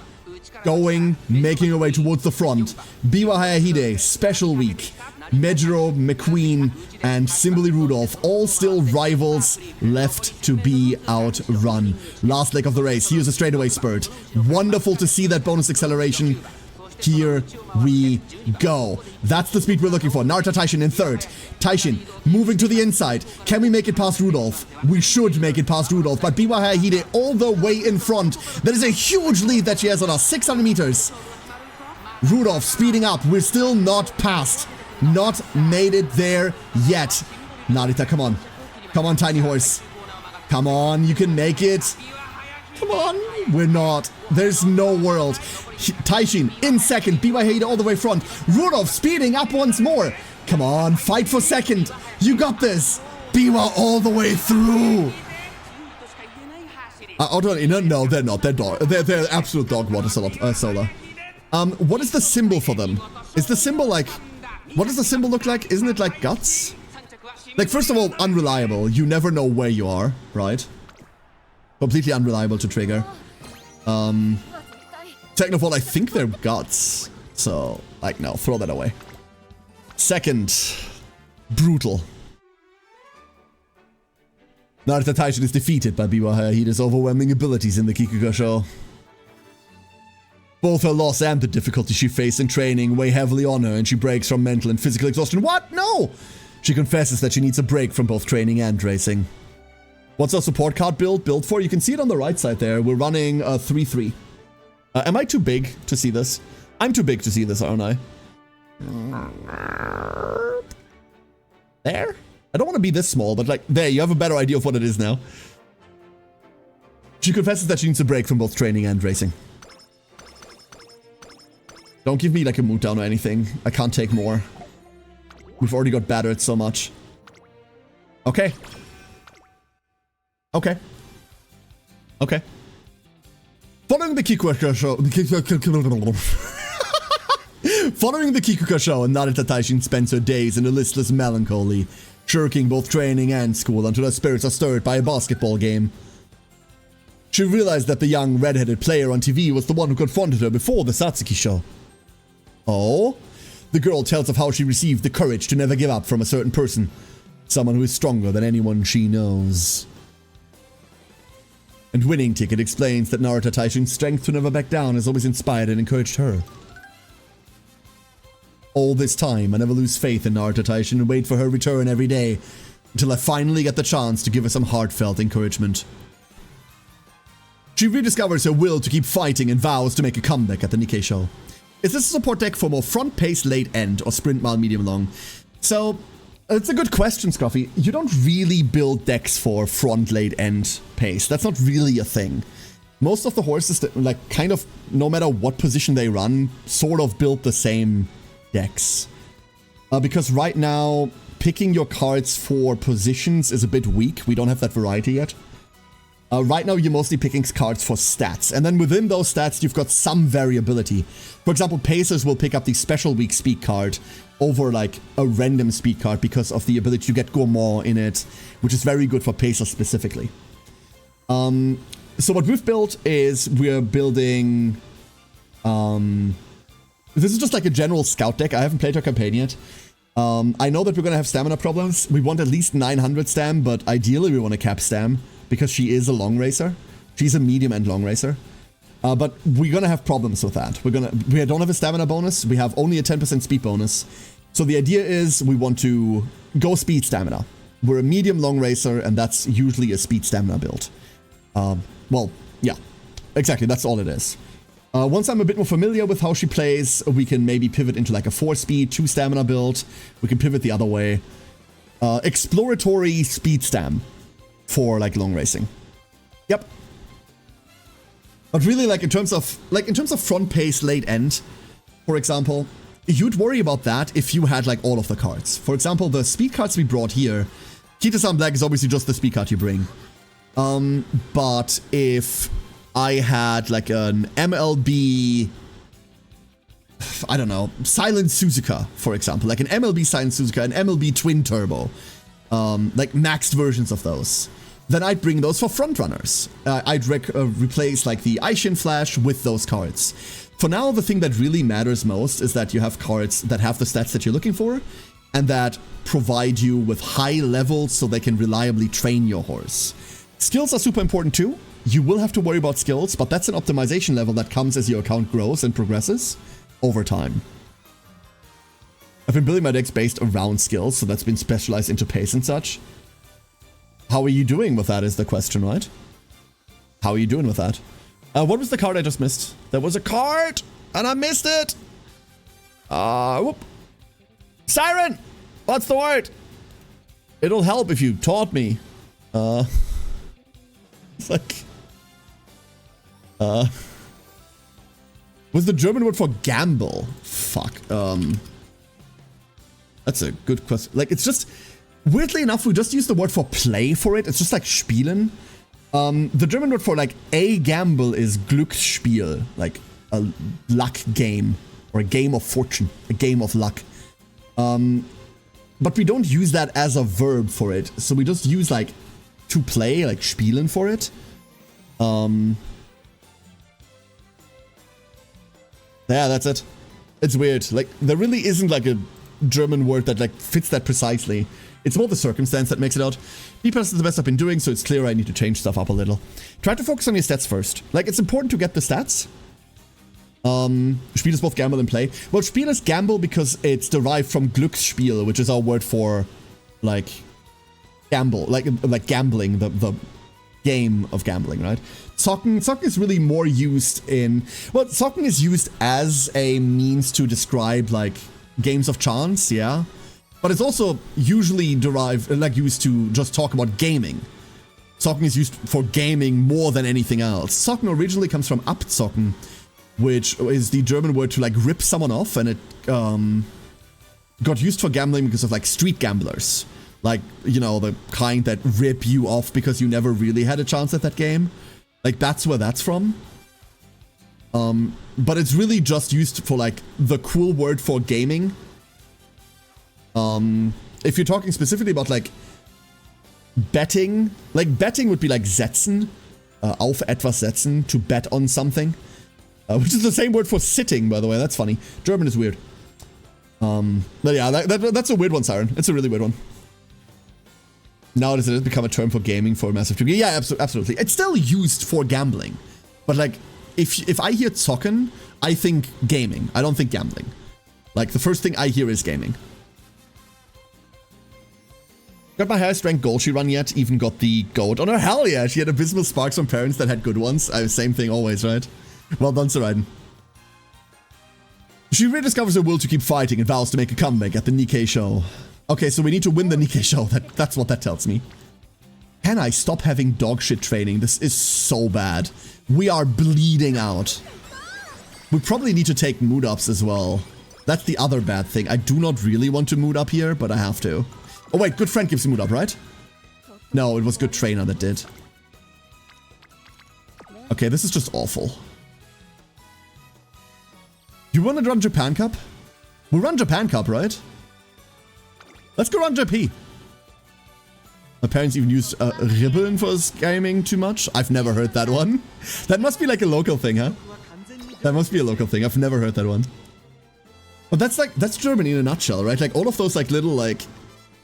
going, making her way towards the front. Biwa Hayahide, special week. Medjero, McQueen, and Symboli Rudolph, all still rivals left to be outrun. Last leg of the race. Here's a straightaway spurt. Wonderful to see that bonus acceleration. Here we go. That's the speed we're looking for. Narita Taishin in third. Taishin moving to the inside. Can we make it past Rudolph? We should make it past Rudolph, but Biwa Hayahide all the way in front. That is a huge lead that she has on us. 600 meters. Rudolph speeding up. We're still not past. Not made it there yet. Narita, come on. Come on, Tiny Horse. Come on, you can make it. Come on. We're not. There's no world. Taishin in second. Biwa Hayahide all the way front. Rudolph speeding up once more. Come on, fight for second. You got this. Biwa all the way through. No, they're not. They're absolute dog water solar. What is the symbol for them? Is the symbol like... What does the symbol look like? Isn't it like guts? Like, first of all, unreliable. You never know where you are, right? Completely unreliable to trigger. Second of all, I think they're guts. So, like, no, throw that away. Second, brutal. Narita Taishin is defeated by Biwa Hayahide's overwhelming abilities in the Kikuga show. Both her loss and the difficulty she faced in training weigh heavily on her, and she breaks from mental and physical exhaustion. What? No! She confesses that she needs a break from both training and racing. What's our support card build for? You can see it on the right side there. We're running a 3-3. Am I too big to see this? I'm too big to see this, aren't I? There? I don't want to be this small, but like, there, you have a better idea of what it is now. She confesses that she needs a break from both training and racing. Don't give me like a mood down or anything. I can't take more. We've already got battered so much. Okay. Okay. Okay. Following the Kikuka show... Following the Kikuka show, Narita Taishin spends her days in a listless melancholy, shirking both training and school until her spirits are stirred by a basketball game. She realized that the young red-headed player on TV was the one who confronted her before the Satsuki show. Oh? The girl tells of how she received the courage to never give up from a certain person, someone who is stronger than anyone she knows. And Winning Ticket explains that Narita Taishin's strength to never back down has always inspired and encouraged her. All this time, I never lose faith in Narita Taishin and wait for her return every day, until I finally get the chance to give her some heartfelt encouragement. She rediscovers her will to keep fighting and vows to make a comeback at the Nikkei show. Is this a support deck for more front pace late end or sprint mile medium long? So, it's a good question, Scruffy. You don't really build decks for front late end pace. That's not really a thing. Most of the horses, that, like, kind of, no matter what position they run, sort of build the same decks. Because right now, picking your cards for positions is a bit weak. We don't have that variety yet. Right now, you're mostly picking cards for stats. And then within those stats, you've got some variability. For example, Pacers will pick up the Special Week Speed card over, like, a random speed card because of the ability to get Gourmand in it, which is very good for Pacers specifically. So what we've built is we're building... this is just like a general scout deck. I haven't played our campaign yet. I know that we're going to have stamina problems. We want at least 900 stam, but ideally we want to cap stam. Because she is a long racer. She's a medium and long racer. But we're gonna have problems with that. We don't have a stamina bonus. We have only a 10% speed bonus. So the idea is we want to go speed stamina. We're a medium long racer, and that's usually a speed stamina build. Well, yeah. Exactly, that's all it is. Once I'm a bit more familiar with how she plays, we can maybe pivot into like a 4 speed, 2 stamina build. We can pivot the other way. Exploratory speed stam. For like long racing. Yep. But really, like in terms of front pace late end, for example, you'd worry about that if you had like all of the cards. For example, the speed cards we brought here, Kita-san Black is obviously just the speed card you bring. But if I had like an MLB, I don't know, Silent Suzuka, for example, like an MLB Silent Suzuka, an MLB Twin Turbo, like maxed versions of those. Then I'd bring those for frontrunners. I'd replace like the Aishin Flash with those cards. For now, the thing that really matters most is that you have cards that have the stats that you're looking for and that provide you with high levels so they can reliably train your horse. Skills are super important too. You will have to worry about skills, but that's an optimization level that comes as your account grows and progresses over time. I've been building my decks based around skills, so that's been specialized into pace and such. How are you doing with that is the question, right? How are you doing with that? What was the card I just missed? There was a card, and I missed it! Whoop. Siren! What's the word? It'll help if you taught me. It's like... was the German word for gamble? Fuck. That's a good question. Like, it's just... Weirdly enough, we just use the word for play for it. It's just like spielen. The German word for like a gamble is Glücksspiel, like a luck game or a game of fortune, a game of luck. But we don't use that as a verb for it. So we just use like to play, like spielen for it. Yeah, that's it. It's weird. Like there really isn't like a German word that like fits that precisely. It's more the circumstance that makes it out. DPS is the best I've been doing, so it's clear I need to change stuff up a little. Try to focus on your stats first. Like, it's important to get the stats. Spiel is both gamble and play. Well, Spiel is gamble because it's derived from Glücksspiel, which is our word for, like, gamble. Like gambling, the game of gambling, right? Zocken is really more used in... Well, Zocken is used as a means to describe, like, games of chance, yeah? But it's also usually derived, like used to just talk about gaming. Zocken is used for gaming more than anything else. Zocken originally comes from Abzocken, which is the German word to like rip someone off, and it got used for gambling because of like street gamblers. Like, you know, the kind that rip you off because you never really had a chance at that game. Like, that's where that's from. But it's really just used for like the cool word for gaming. If you're talking specifically about like betting would be like setzen, auf etwas setzen, to bet on something, which is the same word for sitting, by the way. That's funny. German is weird. But yeah, that's a weird one, Siren. It's a really weird one. Now does it become a term for gaming for a massive degree? Yeah, absolutely. It's still used for gambling, but like if I hear zocken, I think gaming. I don't think gambling. Like the first thing I hear is gaming. Got my highest ranked goal she run yet, even got the goat on her. Hell yeah, she had abysmal sparks from parents that had good ones. Same thing always, right? Well done, Saraiden. She rediscovers her will to keep fighting and vows to make a comeback at the Nikkei show. Okay, so we need to win the Nikkei show. That's what that tells me. Can I stop having dog shit training? This is so bad. We are bleeding out. We probably need to take mood ups as well. That's the other bad thing. I do not really want to mood up here, but I have to. Oh wait, good friend gives mood up, right? No, it was good trainer that did. Okay, this is just awful. You want to run Japan Cup? We'll run Japan Cup, right? Let's go run JP. My parents even used ribbon for gaming too much. I've never heard that one. That must be like a local thing, huh? That must be a local thing. I've never heard that one. But that's Germany in a nutshell, right? Like all of those like little like...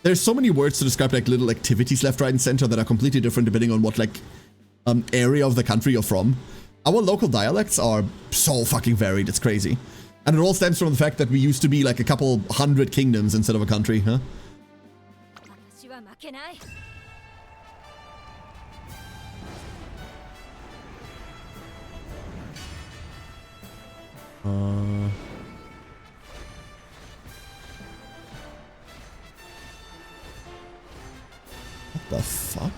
There's so many words to describe like little activities left, right, and center that are completely different depending on what like area of the country you're from. Our local dialects are so fucking varied, it's crazy. And it all stems from the fact that we used to be like a couple hundred kingdoms instead of a country, huh? What the fuck?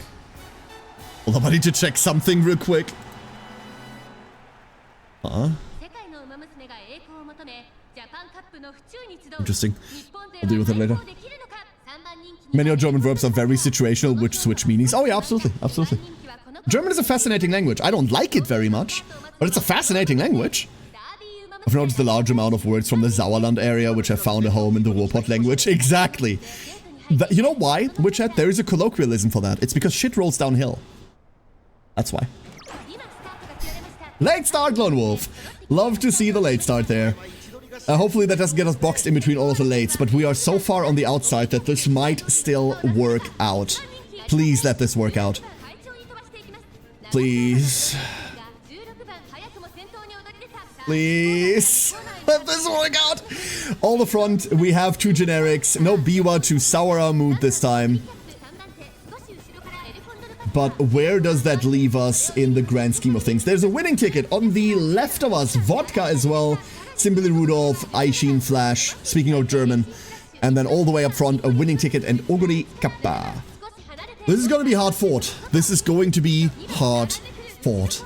Hold up, I need to check something real quick. Interesting. I'll deal with it later. Many German verbs are very situational, which switch meanings. Oh yeah, absolutely, absolutely. German is a fascinating language. I don't like it very much, but it's a fascinating language. I've noticed the large amount of words from the Sauerland area, which have found a home in the Ruhrpott language. Exactly. You know why, Witchat? There is a colloquialism for that. It's because shit rolls downhill. That's why. Late start, Lone Wolf. Love to see the late start there. Hopefully that doesn't get us boxed in between all of the lates, but we are so far on the outside that this might still work out. Please let this work out. Please. Please. Let this work out. All the front, we have two generics. No Biwa to sour our mood this time. But where does that leave us in the grand scheme of things? There's a winning ticket on the left of us. Vodka as well. Simply Rudolph, Taishin, Flash, speaking of German. And then all the way up front, a winning ticket and Oguri Kappa. This is going to be hard fought. This is going to be hard fought.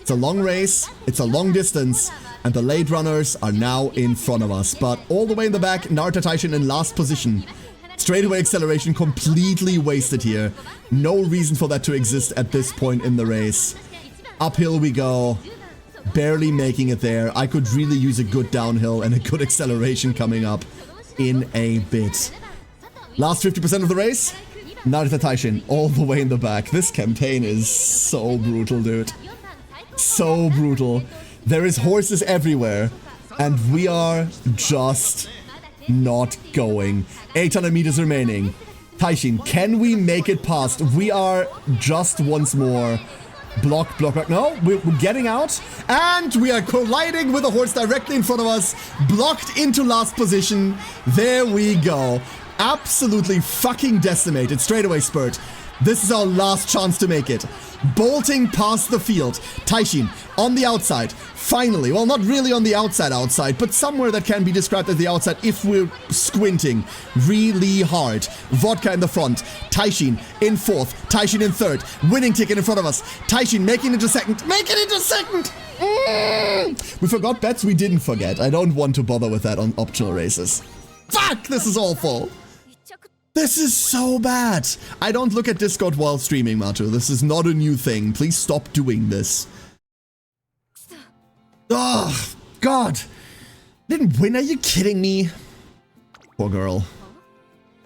It's a long race. It's a long distance. And the late runners are now in front of us. But all the way in the back, Narita Taishin in last position. Straightaway acceleration completely wasted here. No reason for that to exist at this point in the race. Uphill we go. Barely making it there. I could really use a good downhill and a good acceleration coming up in a bit. Last 50% of the race. Narita Taishin all the way in the back. This campaign is so brutal, dude. So brutal. There is horses everywhere. And we are just not going. 800 meters remaining. Taishin, can we make it past? We are just once more. Block. No, we're getting out. And we are colliding with a horse directly in front of us. Blocked into last position. There we go. Absolutely fucking decimated. Straightaway spurt. This is our last chance to make it. Bolting past the field. Taishin on the outside. Finally, well, not really on the outside, but somewhere that can be described as the outside if we're squinting really hard. Vodka in the front. Taishin in fourth. Taishin in third. Winning ticket in front of us. Taishin making it into second. Make it into second! We forgot bets we didn't forget. I don't want to bother with that on optional races. Fuck, this is awful. This is so bad. I don't look at Discord while streaming, Matu. This is not a new thing. Please stop doing this. Oh, God. Didn't win, are you kidding me? Poor girl.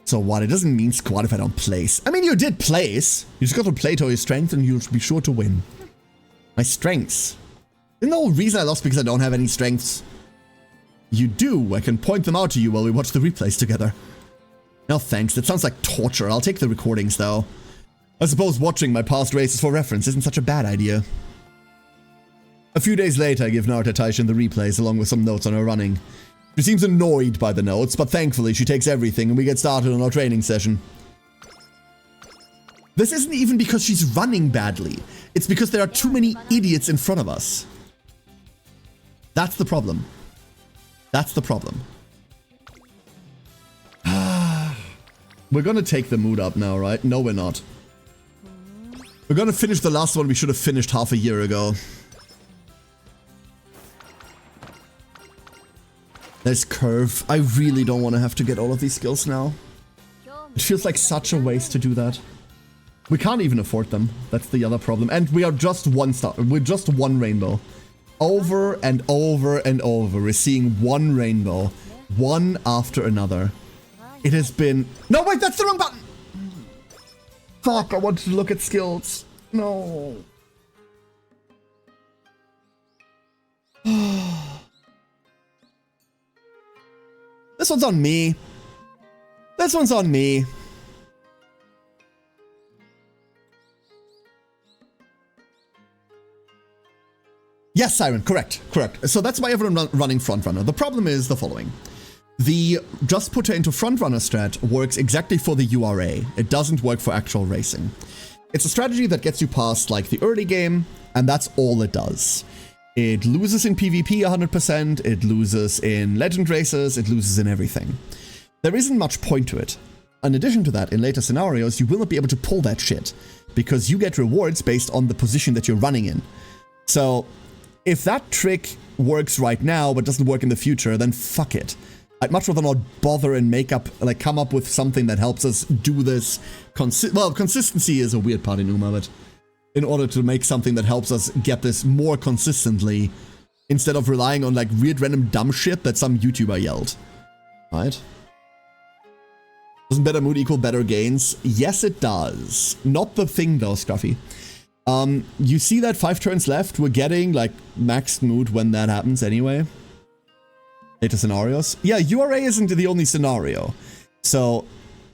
So what, it doesn't mean squad if I don't place. I mean, you did place. You just got to play to your strength and you'll be sure to win. My strengths. Isn't the whole reason I lost because I don't have any strengths? You do. I can point them out to you while we watch the replays together. No thanks, that sounds like torture. I'll take the recordings though. I suppose watching my past races for reference isn't such a bad idea. A few days later, I give Narita Taishin the replays along with some notes on her running. She seems annoyed by the notes, but thankfully she takes everything and we get started on our training session. This isn't even because she's running badly. It's because there are too many idiots in front of us. That's the problem. That's the problem. We're gonna take the mood up now, right? No, we're not. We're gonna finish the last one we should have finished half a year ago. There's curve. I really don't want to have to get all of these skills now. It feels like such a waste to do that. We can't even afford them. That's the other problem. And we are just one star. We're just one rainbow. Over and over and over. We're seeing one rainbow. One after another. It has been... No, wait, that's the wrong button! Fuck, I wanted to look at skills. No. This one's on me. This one's on me. Yes, Siren, correct, correct. So that's why everyone running Frontrunner. The problem is the following. The just put her into Frontrunner strat works exactly for the URA. It doesn't work for actual racing. It's a strategy that gets you past like the early game, and that's all it does. It loses in PvP 100%, it loses in legend races, it loses in everything. There isn't much point to it. In addition to that, in later scenarios, you will not be able to pull that shit, because you get rewards based on the position that you're running in. So, if that trick works right now, but doesn't work in the future, then fuck it. I'd much rather not bother and come up with something that helps us do this. Well, consistency is a weird part in UMA, but in order to make something that helps us get this more consistently, instead of relying on like weird random dumb shit that some YouTuber yelled. Right? Doesn't better mood equal better gains? Yes, it does. Not the thing though, Scruffy. You see that 5 turns left? We're getting like maxed mood when that happens anyway. Later scenarios. Yeah, URA isn't the only scenario. So,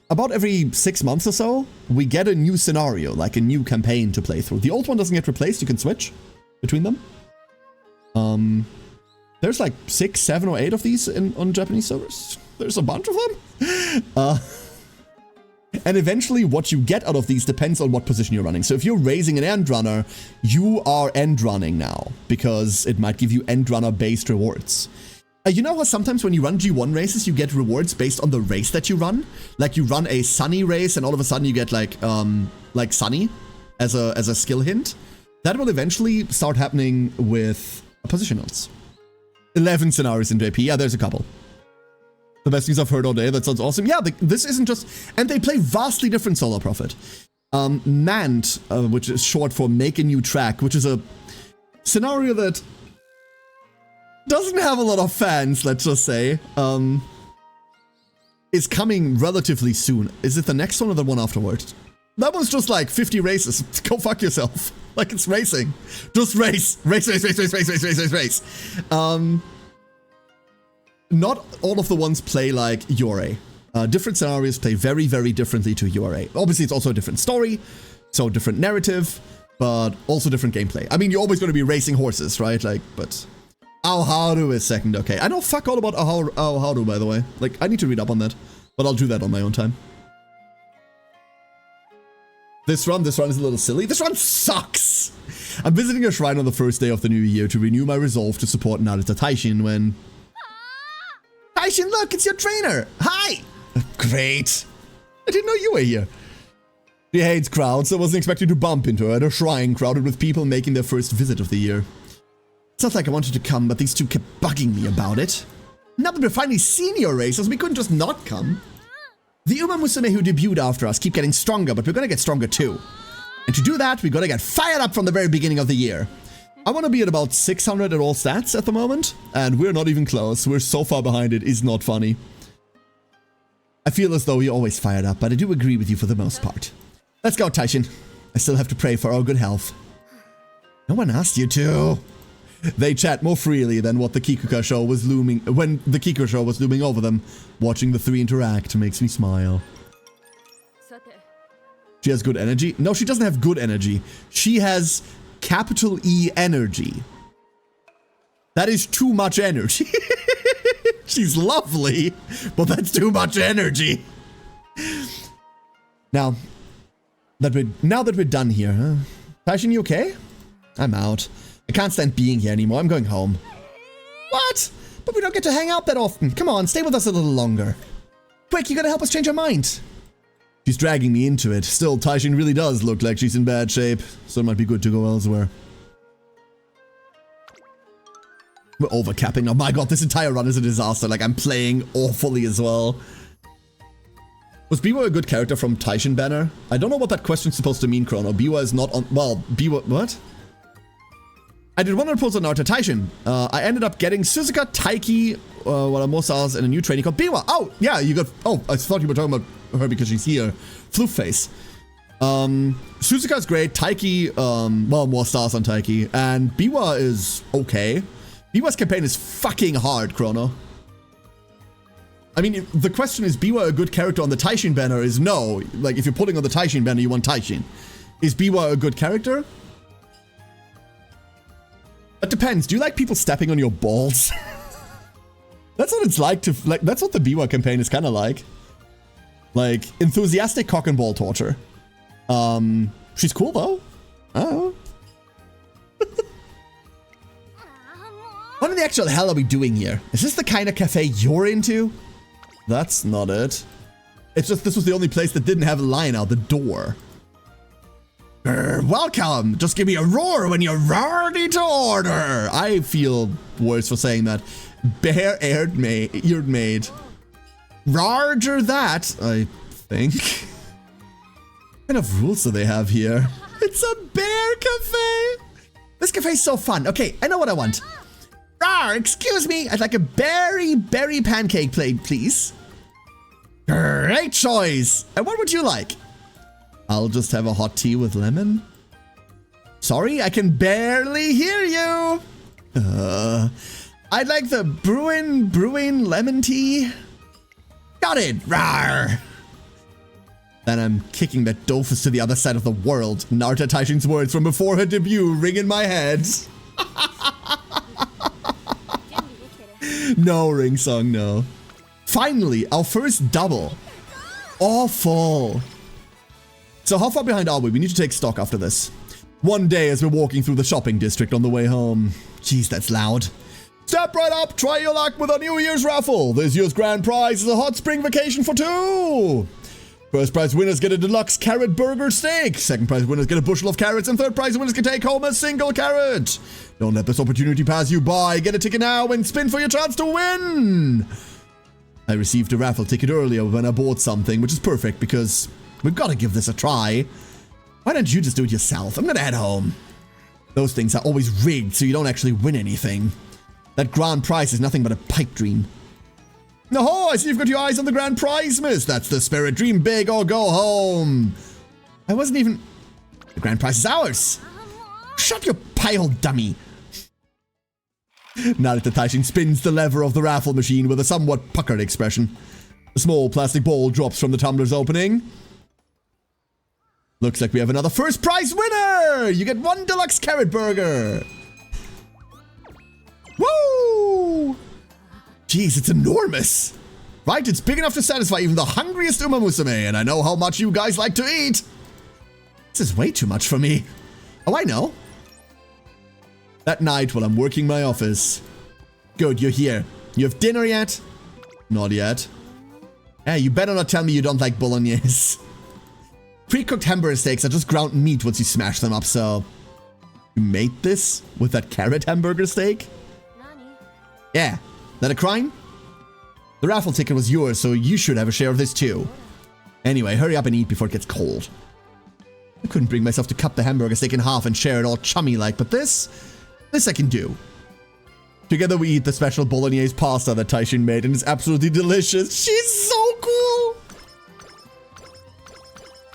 about every 6 months or so, we get a new scenario, like a new campaign to play through. The old one doesn't get replaced, you can switch between them. There's like 6, 7, or 8 of these on Japanese servers. There's a bunch of them. And eventually what you get out of these depends on what position you're running. So if you're raising an end runner, you are end running now, because it might give you end runner based rewards. You know how sometimes when you run G1 races, you get rewards based on the race that you run? Like you run a Sunny race and all of a sudden you get like Sunny as a skill hint? That will eventually start happening with position notes. 11 scenarios in JP. Yeah, there's a couple. The best news I've heard all day. That sounds awesome. Yeah, this isn't just... And they play vastly different Solar Prophet. Mant, which is short for Make a New Track, which is a scenario that doesn't have a lot of fans, let's just say, is coming relatively soon. Is it the next one or the one afterwards? That one's just like 50 races. Go fuck yourself. Like it's racing. Just race. Race, race, race, race, race, race, race, race, race. Not all of the ones play like URA. Different scenarios play very, very differently to URA. Obviously, it's also a different story, so different narrative, but also different gameplay. I mean, you're always going to be racing horses, right? Like, but... Aoharu is second, okay. I know fuck all about Aoharu, by the way. Like, I need to read up on that, but I'll do that on my own time. This run is a little silly. This run sucks! I'm visiting a shrine on the first day of the new year to renew my resolve to support Narita Taishin when... Taishin, look, it's your trainer! Hi! Great! I didn't know you were here. She hates crowds, so I wasn't expecting to bump into her at a shrine crowded with people making their first visit of the year. It's not like I wanted to come, but these two kept bugging me about it. Now that we're finally senior racers, we couldn't just not come. The Uma Musume who debuted after us keep getting stronger, but we're gonna get stronger too. And to do that, we gotta get fired up from the very beginning of the year. I want to be at about 600 at all stats at the moment, and we're not even close. We're so far behind, it is not funny. I feel as though we're always fired up, but I do agree with you for the most part. Let's go, Taishin. I still have to pray for our good health. No one asked you to. They chat more freely than what the Kikuka show was looming when the Kikuka show was looming over them. Watching the three interact makes me smile. She has good energy. No, she doesn't have good energy. She has capital E energy. That is too much energy. She's lovely, but that's too much energy. Now that we're done here, huh? Taishin, you okay? I'm out. I can't stand being here anymore. I'm going home. What? But we don't get to hang out that often. Come on, stay with us a little longer. Quick, you gotta help us change our mind. She's dragging me into it. Still, Taishin really does look like she's in bad shape, so it might be good to go elsewhere. We're overcapping. Oh my god, this entire run is a disaster. Like, I'm playing awfully as well. Was Biwa a good character from Taishin banner? I don't know what that question's supposed to mean, Chrono. Biwa is not on... Well, Biwa... What? I did one report on Narita Taishin. I ended up getting Suzuka, Taiki, Waramosa's, and a new trainee called Biwa. Oh, yeah, you got... Oh, I thought you were talking about her because she's here. Floof face. Suzuka's great. Taiki, well, more stars on Taiki. And Biwa is okay. Biwa's campaign is fucking hard, Chrono. I mean, the question is Biwa a good character on the Taishin banner is no. Like, if you're pulling on the Taishin banner, you want Taishin. Is Biwa a good character? It depends. Do you like people stepping on your balls? That's what it's like to... Like, that's what the Biwa campaign is kind of like. Like, enthusiastic cock and ball torture. She's cool, though. Oh. What in the actual hell are we doing here? Is this the kind of cafe you're into? That's not it. It's just this was the only place that didn't have a line out the door. Welcome! Just give me a roar when you're ready to order! I feel worse for saying that. Bare-eared maid. Roger that, I think. What kind of rules do they have here? It's a bear cafe! This cafe's so fun. Okay, I know what I want. Rawr, excuse me, I'd like a berry pancake plate, please. Great choice! And what would you like? I'll just have a hot tea with lemon. Sorry, I can barely hear you. I'd like the brewing lemon tea. Got it, rawr. Then I'm kicking that doofus to the other side of the world. Narita Taishin's words from before her debut ring in my head. No, Ring Song, no. Finally, our first double. Awful. So how far behind are we? We need to take stock after this. One day as we're walking through the shopping district on the way home. Jeez, that's loud. Step right up, try your luck with a New Year's raffle. This year's grand prize is a hot spring vacation for two. First prize winners get a deluxe carrot burger steak. Second prize winners get a bushel of carrots. And third prize winners can take home a single carrot. Don't let this opportunity pass you by. Get a ticket now and spin for your chance to win. I received a raffle ticket earlier when I bought something, which is perfect because we've got to give this a try. Why don't you just do it yourself? I'm going to head home. Those things are always rigged so you don't actually win anything. That grand prize is nothing but a pipe dream. Oh, I see you've got your eyes on the grand prize, miss. That's the spirit. Dream big or go home. I wasn't even... The grand prize is ours. Shut your pie hole, dummy. Narita Taishin spins the lever of the raffle machine with a somewhat puckered expression. A small plastic ball drops from the tumbler's opening. Looks like we have another first prize winner! You get one deluxe carrot burger. Woo! Jeez, it's enormous. Right, it's big enough to satisfy even the hungriest Uma Musume, and I know how much you guys like to eat. This is way too much for me. Oh, I know. That night while I'm working my office. Good, you're here. You have dinner yet? Not yet. Hey, you better not tell me you don't like bolognese. Pre-cooked hamburger steaks are just ground meat once you smash them up, so... You made this with that carrot hamburger steak? Yeah. That a crime? The raffle ticket was yours, so you should have a share of this too. Anyway, hurry up and eat before it gets cold. I couldn't bring myself to cut the hamburger steak in half and share it all chummy-like, but this I can do. Together we eat the special bolognese pasta that Taishin made, and it's absolutely delicious. She's so cool!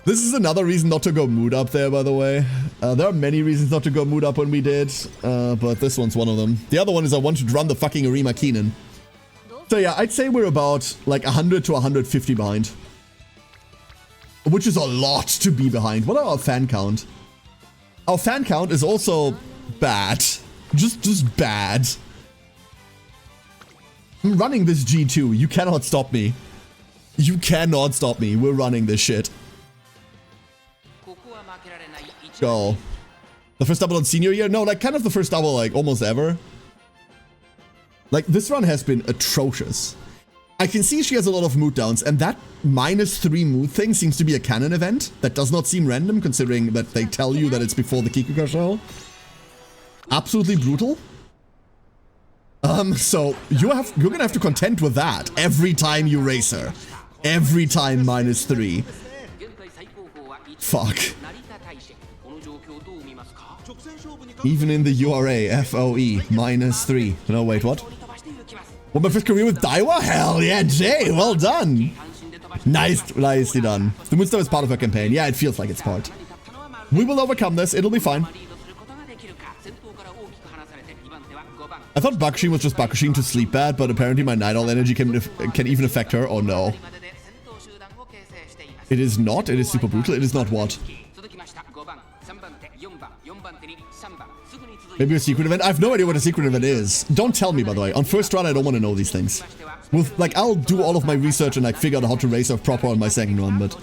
This is another reason not to go mood up there, by the way. There are many reasons not to go mood up when we did, but this one's one of them. The other one is I wanted to run the fucking Arima Keenan. So yeah, I'd say we're about like 100 to 150 behind. Which is a lot to be behind. What are our fan count? Our fan count is also bad. Just bad. I'm running this G2. You cannot stop me. You cannot stop me. We're running this shit. Go. The first double on senior year? No, like kind of the first double like almost ever. Like this run has been atrocious. I can see she has a lot of mood downs, and that -3 mood thing seems to be a canon event. That does not seem random, considering that they tell you that it's before the Kikuka show. Absolutely brutal. So you're gonna have to contend with that every time you race her. Every time -3. Fuck. Even in the URA, FOE, -3. No, wait, what? What, my first career with Daiwa? Hell yeah, Jay, well done. Nicely done. The Moonstar is part of her campaign. Yeah, it feels like it's part. We will overcome this, it'll be fine. I thought Bakushin was just Bakushin to sleep bad, but apparently my Night Owl energy can even affect her. Oh no. It is not, it is super brutal. It is not what? Maybe a secret event? I have no idea what a secret event is. Don't tell me, by the way. On first run, I don't want to know these things. With, like, I'll do all of my research and, like, figure out how to race her proper on my second run, but...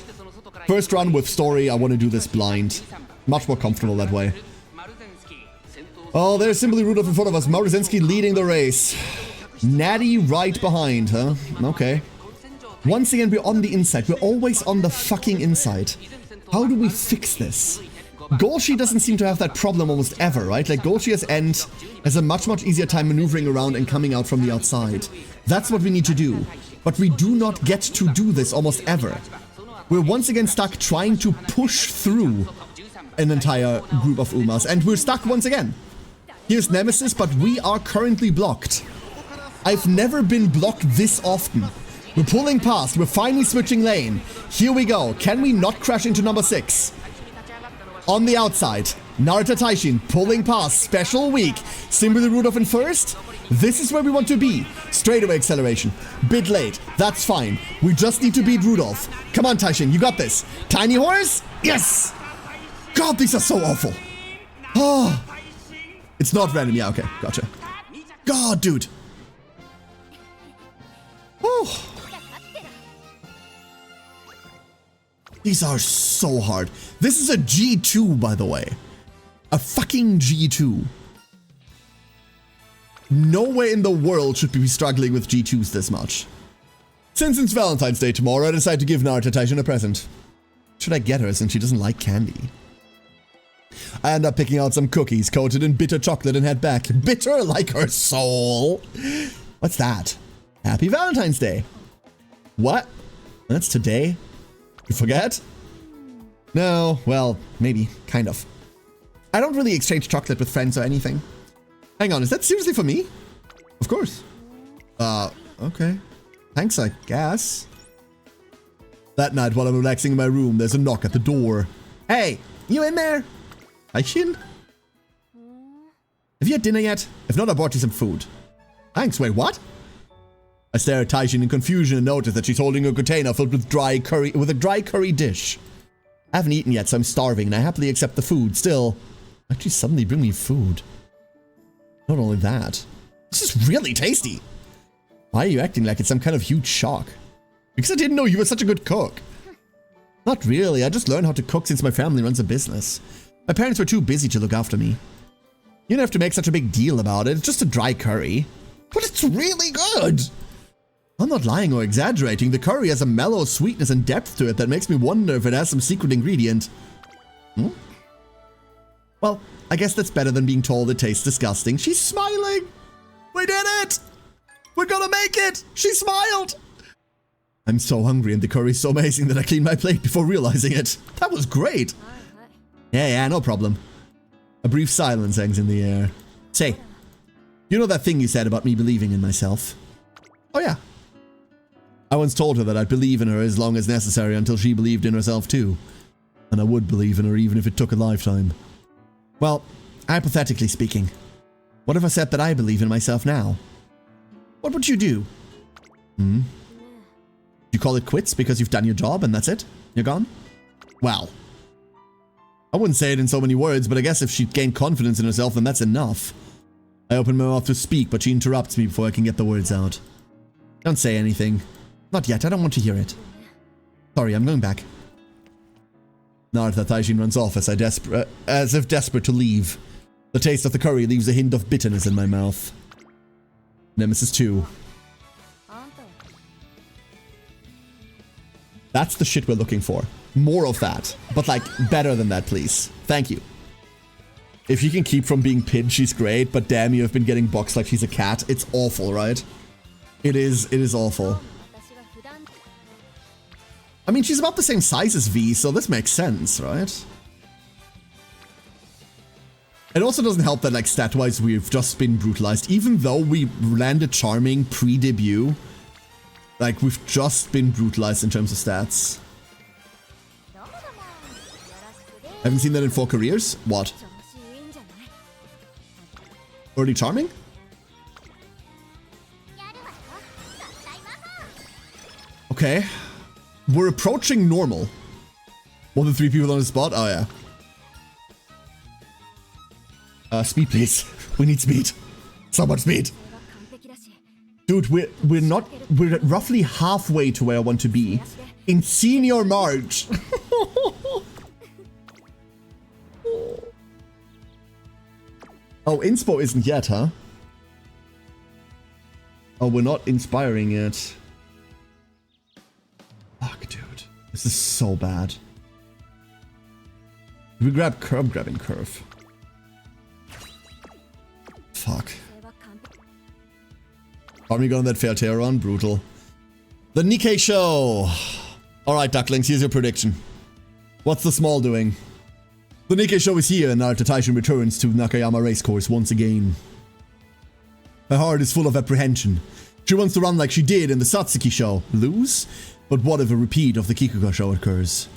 First run with story, I want to do this blind. Much more comfortable that way. Oh, there's Simply Rudolph in front of us. Maruzenski leading the race. Natty right behind, huh? Okay. Once again, we're on the inside. We're always on the fucking inside. How do we fix this? Golshi doesn't seem to have that problem almost ever, right? Like, Golshi as End has a much easier time maneuvering around and coming out from the outside. That's what we need to do. But we do not get to do this almost ever. We're once again stuck trying to push through an entire group of Umas, and we're stuck once again. Here's Nemesis, but we are currently blocked. I've never been blocked this often. We're pulling past, we're finally switching lane. Here we go. Can we not crash into number 6? On the outside, Narita Taishin pulling past, special week. Simply Rudolph in first. This is where we want to be. Straightaway acceleration. Bit late. That's fine. We just need to beat Rudolph. Come on, Taishin, you got this. Tiny horse? Yes! God, these are so awful. Oh. It's not random. Yeah, okay. Gotcha. God, dude. Oh. These are so hard. This is a G2, by the way. A fucking G2. Nowhere in the world should we be struggling with G2s this much. Since it's Valentine's Day tomorrow, I decided to give Narita Taishin a present. Should I get her since she doesn't like candy? I end up picking out some cookies coated in bitter chocolate and head back. Bitter like her soul. What's that? Happy Valentine's Day. What? That's today? You forget? No, well, maybe, kind of. I don't really exchange chocolate with friends or anything. Hang on, is that seriously for me? Of course. Okay. Thanks, I guess. That night, while I'm relaxing in my room, there's a knock at the door. Hey, you in there? Taishin? Have you had dinner yet? If not, I bought you some food. Thanks, wait, what? I stare at Taishin in confusion and notice that she's holding a container filled with a dry curry dish. I haven't eaten yet, so I'm starving, and I happily accept the food. Still, why'd she suddenly bring me food? Not only that, this is really tasty. Why are you acting like it's some kind of huge shock? Because I didn't know you were such a good cook. Not really, I just learned how to cook since my family runs a business. My parents were too busy to look after me. You don't have to make such a big deal about it, it's just a dry curry. But it's really good! I'm not lying or exaggerating, the curry has a mellow sweetness and depth to it that makes me wonder if it has some secret ingredient. Well, I guess that's better than being told it tastes disgusting. She's smiling! We did it! We're gonna make it! She smiled! I'm so hungry and the curry's so amazing that I cleaned my plate before realizing it. That was great! Yeah, no problem. A brief silence hangs in the air. Say, you know that thing you said about me believing in myself? Oh yeah. I once told her that I'd believe in her as long as necessary until she believed in herself too. And I would believe in her even if it took a lifetime. Well, hypothetically speaking, what if I said that I believe in myself now? What would you do? You call it quits because you've done your job and that's it? You're gone? Well, I wouldn't say it in so many words, but I guess if she gained confidence in herself, then that's enough. I open my mouth to speak, but she interrupts me before I can get the words out. Don't say anything. Not yet, I don't want to hear it. Sorry, I'm going back. Narita Taishin runs off as if desperate to leave. The taste of the curry leaves a hint of bitterness in my mouth. Nemesis 2. That's the shit we're looking for. More of that. But like, better than that, please. Thank you. If you can keep from being pinned, she's great, but damn, you have been getting boxed like she's a cat. It's awful, right? It is awful. I mean, she's about the same size as V, so this makes sense, right? It also doesn't help that, like, stat-wise, we've just been brutalized. Even though we landed charming pre-debut, like, we've just been brutalized in terms of stats. Haven't seen that in 4 careers? What? Early charming? Okay. We're approaching normal. More than 3 people on the spot? Oh, yeah. Speed, please. We need speed. So much speed. Dude, we're roughly halfway to where I want to be. In Senior March. Oh, Inspo isn't yet, huh? Oh, we're not inspiring yet. Fuck, dude. This is so bad. We grab curb grabbing curve. Fuck. Army gun that failed terror on? Brutal. The Nikkei show! Alright, ducklings, here's your prediction. What's the small doing? The Nikkei show is here and Narita Taishin returns to Nakayama Racecourse once again. Her heart is full of apprehension. She wants to run like she did in the Satsuki show. Lose? But what if a repeat of the Kikuga show occurs?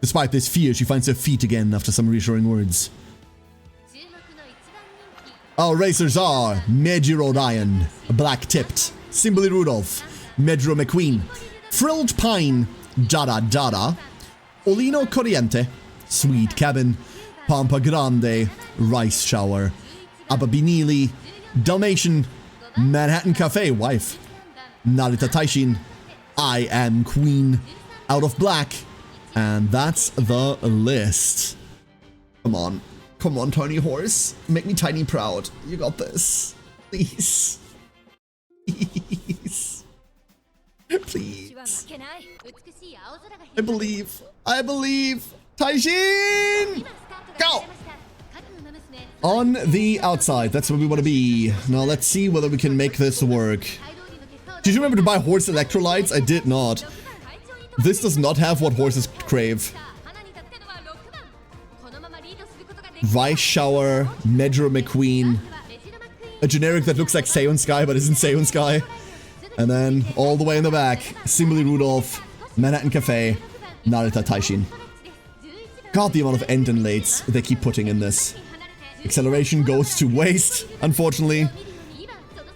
Despite this fear, she finds her feet again after some reassuring words. Our racers are Mejiro Ryan, Black-Tipped, Simbly Rudolph, Medro McQueen, Frilled Pine, Jada Jada, Olino Corriente, Sweet Cabin, Pampa Grande, Rice Shower, Ababinili, Dalmatian, Manhattan Cafe Wife, Narita Taishin, I Am Queen, Out of Black, and that's the list. Come on. Come on, Tiny Horse. Make me tiny proud. You got this. Please. Please. Please. I believe. I believe. Taishin! Go! On the outside. That's where we want to be. Now let's see whether we can make this work. Did you remember to buy horse electrolytes? I did not. This does not have what horses crave. Rice Shower, Medro McQueen, a generic that looks like Seon Sky but isn't Seon Sky, and then all the way in the back, Simbly Rudolph, Manhattan Cafe, Narita Taishin. God, the amount of end and lates they keep putting in this. Acceleration goes to waste, unfortunately,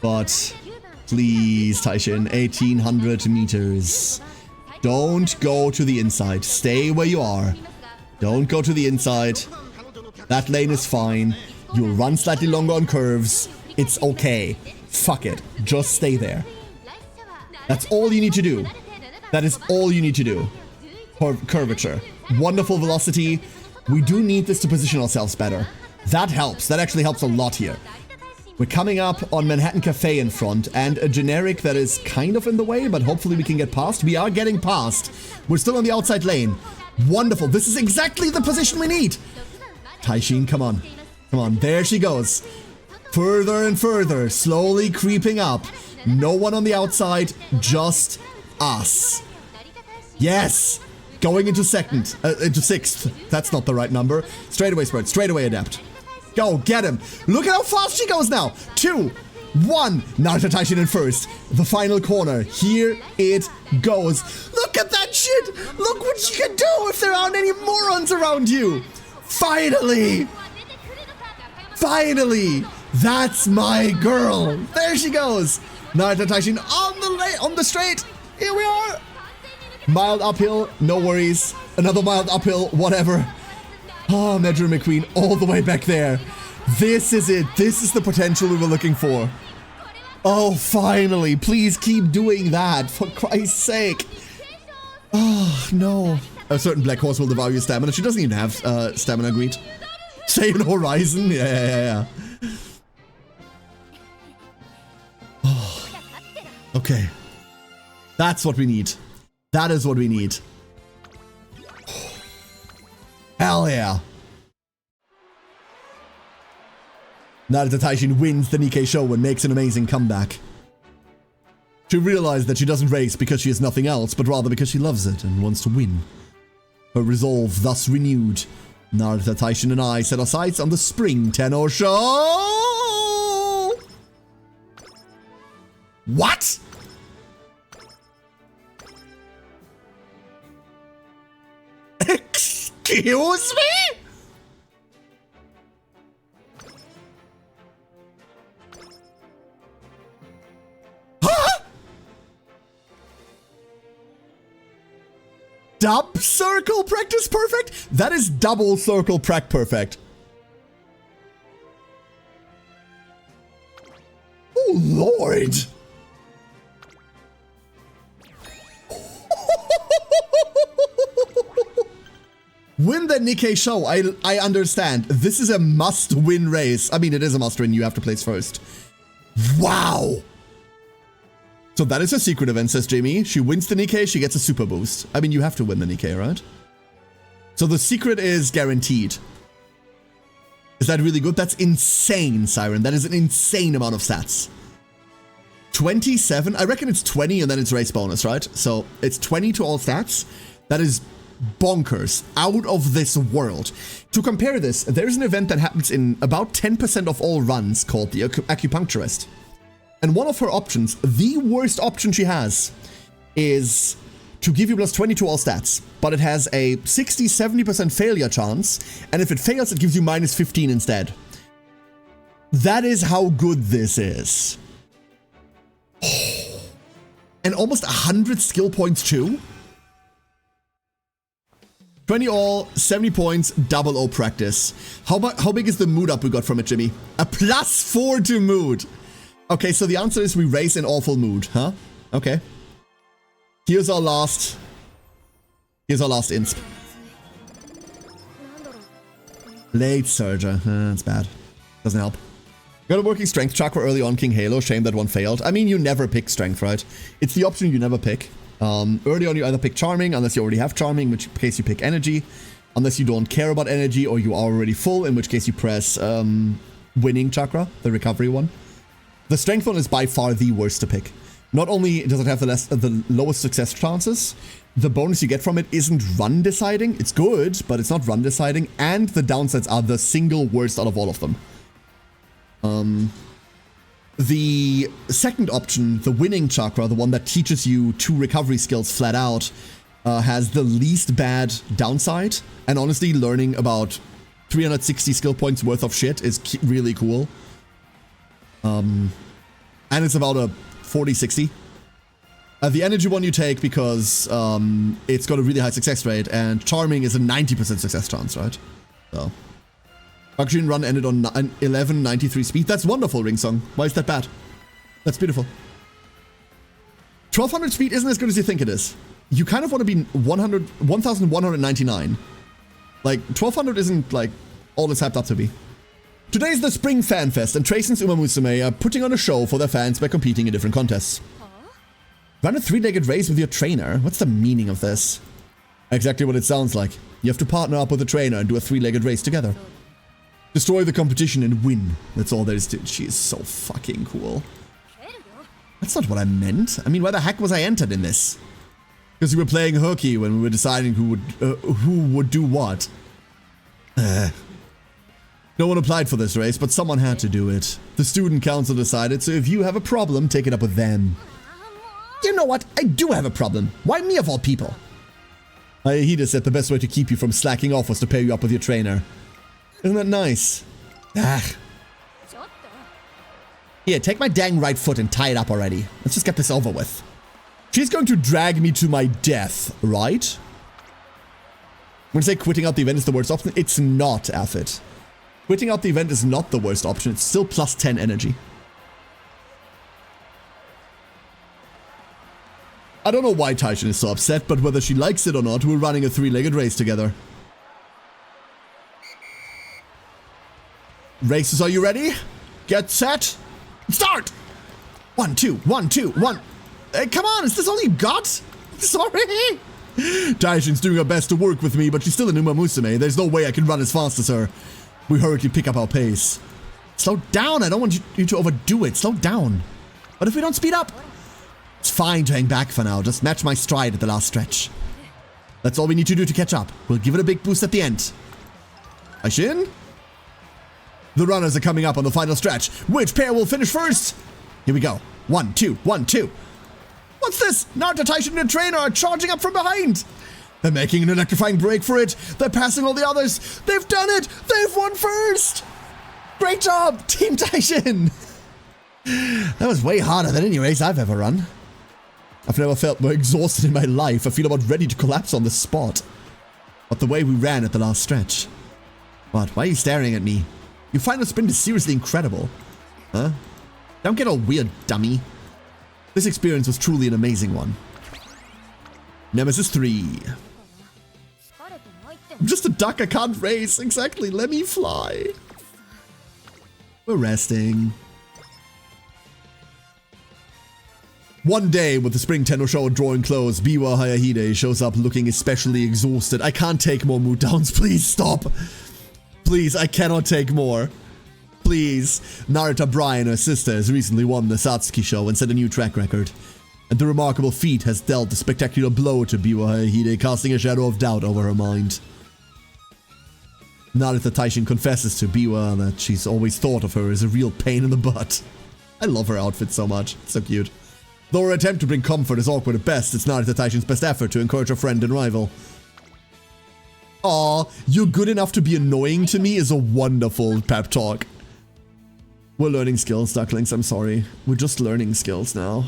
but please, Taishin, 1800 meters. Don't go to the inside. Stay where you are. Don't go to the inside. That lane is fine. You'll run slightly longer on curves. It's okay. Fuck it. Just stay there. That's all you need to do. That is all you need to do. Curvature. Wonderful velocity. We do need this to position ourselves better. That helps. That actually helps a lot here. We're coming up on Manhattan Cafe in front and a generic that is kind of in the way, but hopefully we can get past. We are getting past. We're still on the outside lane. Wonderful. This is exactly the position we need. Taishin, come on. Come on, there she goes. Further and further, slowly creeping up. No one on the outside, just us. Yes! Going into sixth. That's not the right number. Straight away spread, straight away adapt. Go, get him. Look at how fast she goes now. 2, 1. Narita Taishin in first. The final corner. Here it goes. Look at that shit. Look what you can do if there aren't any morons around you. Finally. Finally. That's my girl. There she goes. Narita Taishin on the straight. Here we are. Mild uphill, no worries. Another mild uphill, whatever. Oh, Medra McQueen all the way back there. This is it. This is the potential we were looking for. Oh, finally. Please keep doing that, for Christ's sake. Oh, no. A certain black horse will devour your stamina. She doesn't even have stamina greed. Same Horizon? Yeah. Oh. Okay. That's what we need. That is what we need. Hell yeah. Narita Taishin wins the Nikkei show and makes an amazing comeback. She realized that she doesn't race because she has nothing else, but rather because she loves it and wants to win. Her resolve thus renewed. Narita Taishin and I set our sights on the spring tenor show. What? Excuse me? Huh? Dub circle practice perfect? That is double circle prac perfect. Oh Lord. Win the Nikkei show. I understand. This is a must-win race. I mean, it is a must-win. You have to place first. Wow. So that is a secret event, says Jamie. She wins the Nikkei, she gets a super boost. I mean, you have to win the Nikkei, right? So the secret is guaranteed. Is that really good? That's insane, Siren. That is an insane amount of stats. 27? I reckon it's 20 and then it's race bonus, right? So it's 20 to all stats. That is bonkers, out of this world. To compare this, there's an event that happens in about 10% of all runs called the Acupuncturist. And one of her options, the worst option she has, is to give you plus 20 to all stats, but it has a 60-70% failure chance, and if it fails, it gives you minus 15 instead. That is how good this is. And almost 100 skill points too? 20 all, 70 points, double O practice. How big is the mood up we got from it, Jimmy? A +4 to mood. Okay, so the answer is we race in awful mood, huh? Okay. Here's our last insp. Late Surger. That's bad. Doesn't help. Got a working strength chakra early on, King Halo. Shame that one failed. I mean, you never pick strength, right? It's the option you never pick. Early on, you either pick Charming, unless you already have Charming, in which case you pick Energy. Unless you don't care about Energy, or you are already full, in which case you press Winning Chakra, the recovery one. The Strength one is by far the worst to pick. Not only does it have the lowest success chances, the bonus you get from it isn't run deciding. It's good, but it's not run deciding, and the downsides are the single worst out of all of them. The second option, the Winning Chakra, the one that teaches you 2 recovery skills flat out, has the least bad downside. And honestly, learning about 360 skill points worth of shit is really cool. And it's about a 40-60. The Energy one you take because it's got a really high success rate, and Charming is a 90% success chance, right? So... Bakujin run ended on 1193 speed. That's wonderful, Ringsong. Why is that bad? That's beautiful. 1200 speed isn't as good as you think it is. You kind of want to be 1199. Like, 1200 isn't, like, all it's hyped up to be. Today's the Spring Fan Fest, and Trace and Umamusume are putting on a show for their fans by competing in different contests. Run a 3-legged race with your trainer? What's the meaning of this? Exactly what it sounds like. You have to partner up with a trainer and do a 3-legged race together. Destroy the competition and win. That's all there is to it. She is so fucking cool. That's not what I meant. I mean, why the heck was I entered in this? Because we were playing hooky when we were deciding who would do what. No one applied for this race, but someone had to do it. The student council decided, so if you have a problem, take it up with them. You know what? I do have a problem. Why me of all people? Ayahida said the best way to keep you from slacking off was to pair you up with your trainer. Isn't that nice? Ah. Here, take my dang right foot and tie it up already. Let's just get this over with. She's going to drag me to my death, right? When I say quitting out the event is the worst option, it's not, Affit. Quitting out the event is not the worst option. It's still plus 10 energy. I don't know why Taishin is so upset, but whether she likes it or not, we're running a three-legged race together. Racers, are you ready? Get set. Start! 1, 2, 1, 2, 1. Hey, come on, is this all you got? Sorry. Taishin's doing her best to work with me, but she's still an Uma Musume. There's no way I can run as fast as her. We hurriedly pick up our pace. Slow down, I don't want you to overdo it. Slow down. What if we don't speed up? It's fine to hang back for now. Just match my stride at the last stretch. That's all we need to do to catch up. We'll give it a big boost at the end. Taishin? The runners are coming up on the final stretch. Which pair will finish first? Here we go. 1, 2, 1, 2. What's this? Narita Taishin and the trainer are charging up from behind. They're making an electrifying break for it. They're passing all the others. They've done it. They've won first. Great job, Team Taishin. That was way harder than any race I've ever run. I've never felt more exhausted in my life. I feel about ready to collapse on the spot. But the way we ran at the last stretch. What? Why are you staring at me? Your final sprint is seriously incredible. Huh? Don't get all weird, dummy. This experience was truly an amazing one. Nemesis 3. I'm just a duck, I can't race. Exactly, let me fly. We're resting. One day, with the Spring Tenno Show drawing close, Biwa Hayahide shows up looking especially exhausted. I can't take more mood downs, please stop. Please, I cannot take more. Please. Narita Bryan, her sister, has recently won the Satsuki show and set a new track record. And the remarkable feat has dealt a spectacular blow to Biwa Hayahide, casting a shadow of doubt over her mind. Narita Taishin confesses to Biwa that she's always thought of her as a real pain in the butt. I love her outfit so much. It's so cute. Though her attempt to bring comfort is awkward at best, it's Narita Taishin's best effort to encourage her friend and rival. Aw, you're good enough to be annoying to me is a wonderful pep talk. We're learning skills, ducklings, I'm sorry. We're just learning skills now.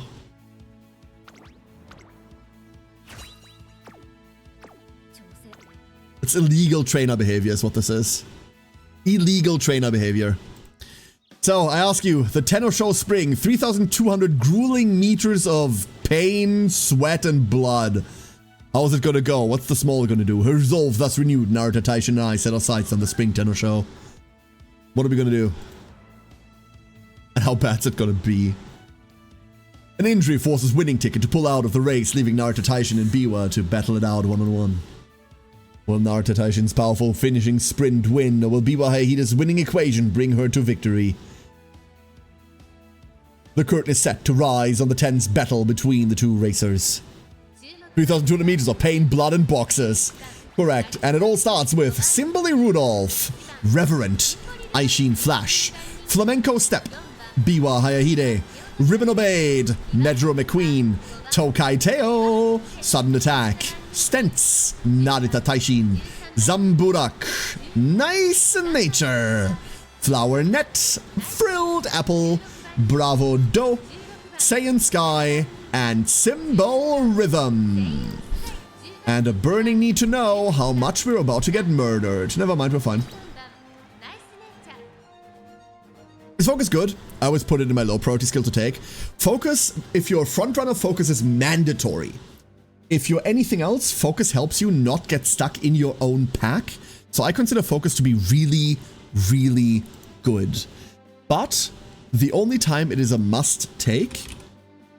It's illegal trainer behavior is what this is. Illegal trainer behavior. So, I ask you, the Tenno Show Spring, 3,200 grueling meters of pain, sweat, and blood. How's it gonna go? What's the small gonna do? Her resolve thus renewed, Narita Taishin and I set our sights on the Spring Tenno Show. What are we gonna do? And how bad's it gonna be? An injury forces winning ticket to pull out of the race, leaving Narita Taishin and Biwa to battle it out one-on-one. Will Narita Taishin's powerful finishing sprint win, or will Biwa Hayahida's winning equation bring her to victory? The curtain is set to rise on the tense battle between the two racers. 3,200 meters of pain, blood, and boxes. Correct, and it all starts with Simbali Rudolph, Reverent, Aishin Flash, Flamenco Step, Biwa Hayahide, Ribbon Obeyed, Nedro McQueen, Tokai Teo, Sudden Attack, Stents, Narita Taishin, Zamburak, Nice Nature, Flower Net, Frilled Apple, Bravo Do, Saiyan Sky, and Symbol Rhythm. And a burning need to know how much we're about to get murdered. Never mind, we're fine. Is focus good? I always put it in my low priority skill to take. Focus, if you're a frontrunner, focus is mandatory. If you're anything else, focus helps you not get stuck in your own pack. So I consider focus to be really, really good. But the only time it is a must take,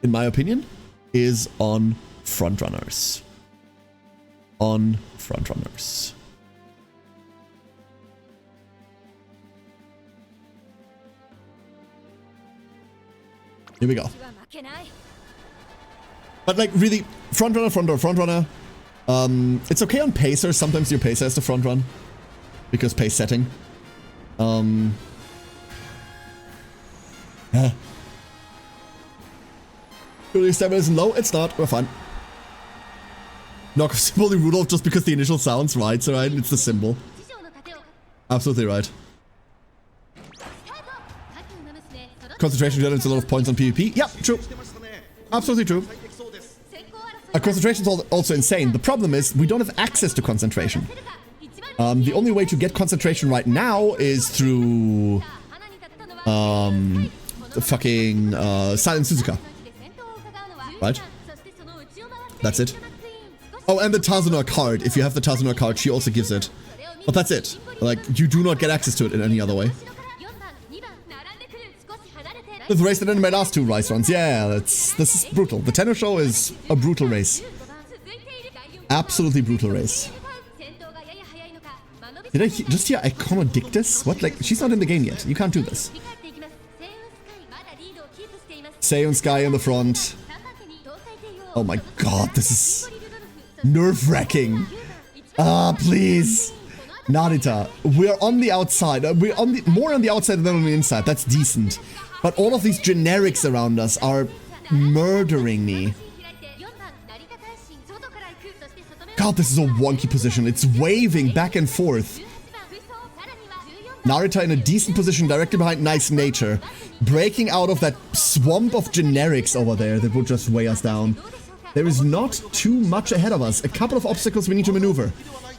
in my opinion, is on frontrunners. On frontrunners. Here we go. But like really, front runner. It's okay on pacer. Sometimes your pacer has to front run because pace setting. Yeah. Really, stamina isn't low. It's not. We're fine. Knock off symbol in Rudolph just because the initial sounds right. So right, it's the symbol. Absolutely right. Concentration generates a lot of points on PvP. Yeah, true. Absolutely true. Concentration is also insane. The problem is we don't have access to concentration. The only way to get concentration right now is through the fucking Silent Suzuka. Right? That's it. Oh, and the Tazuna card. If you have the Tazuna card, she also gives it. But that's it. Like, you do not get access to it in any other way. With race that in my last 2 rice runs. Yeah, this is brutal. The tennis show is a brutal race. Absolutely brutal race. Did I just hear Iconodictus? What? Like, she's not in the game yet. You can't do this. Seion Sky in the front. Oh my god, this is nerve-wracking. Ah, please. Narita, we're on the outside. We're on the more on the outside than on the inside. That's decent. But all of these generics around us are murdering me. God, this is a wonky position. It's waving back and forth. Narita in a decent position directly behind Nice Nature. Breaking out of that swamp of generics over there that would just weigh us down. There is not too much ahead of us. A couple of obstacles we need to maneuver.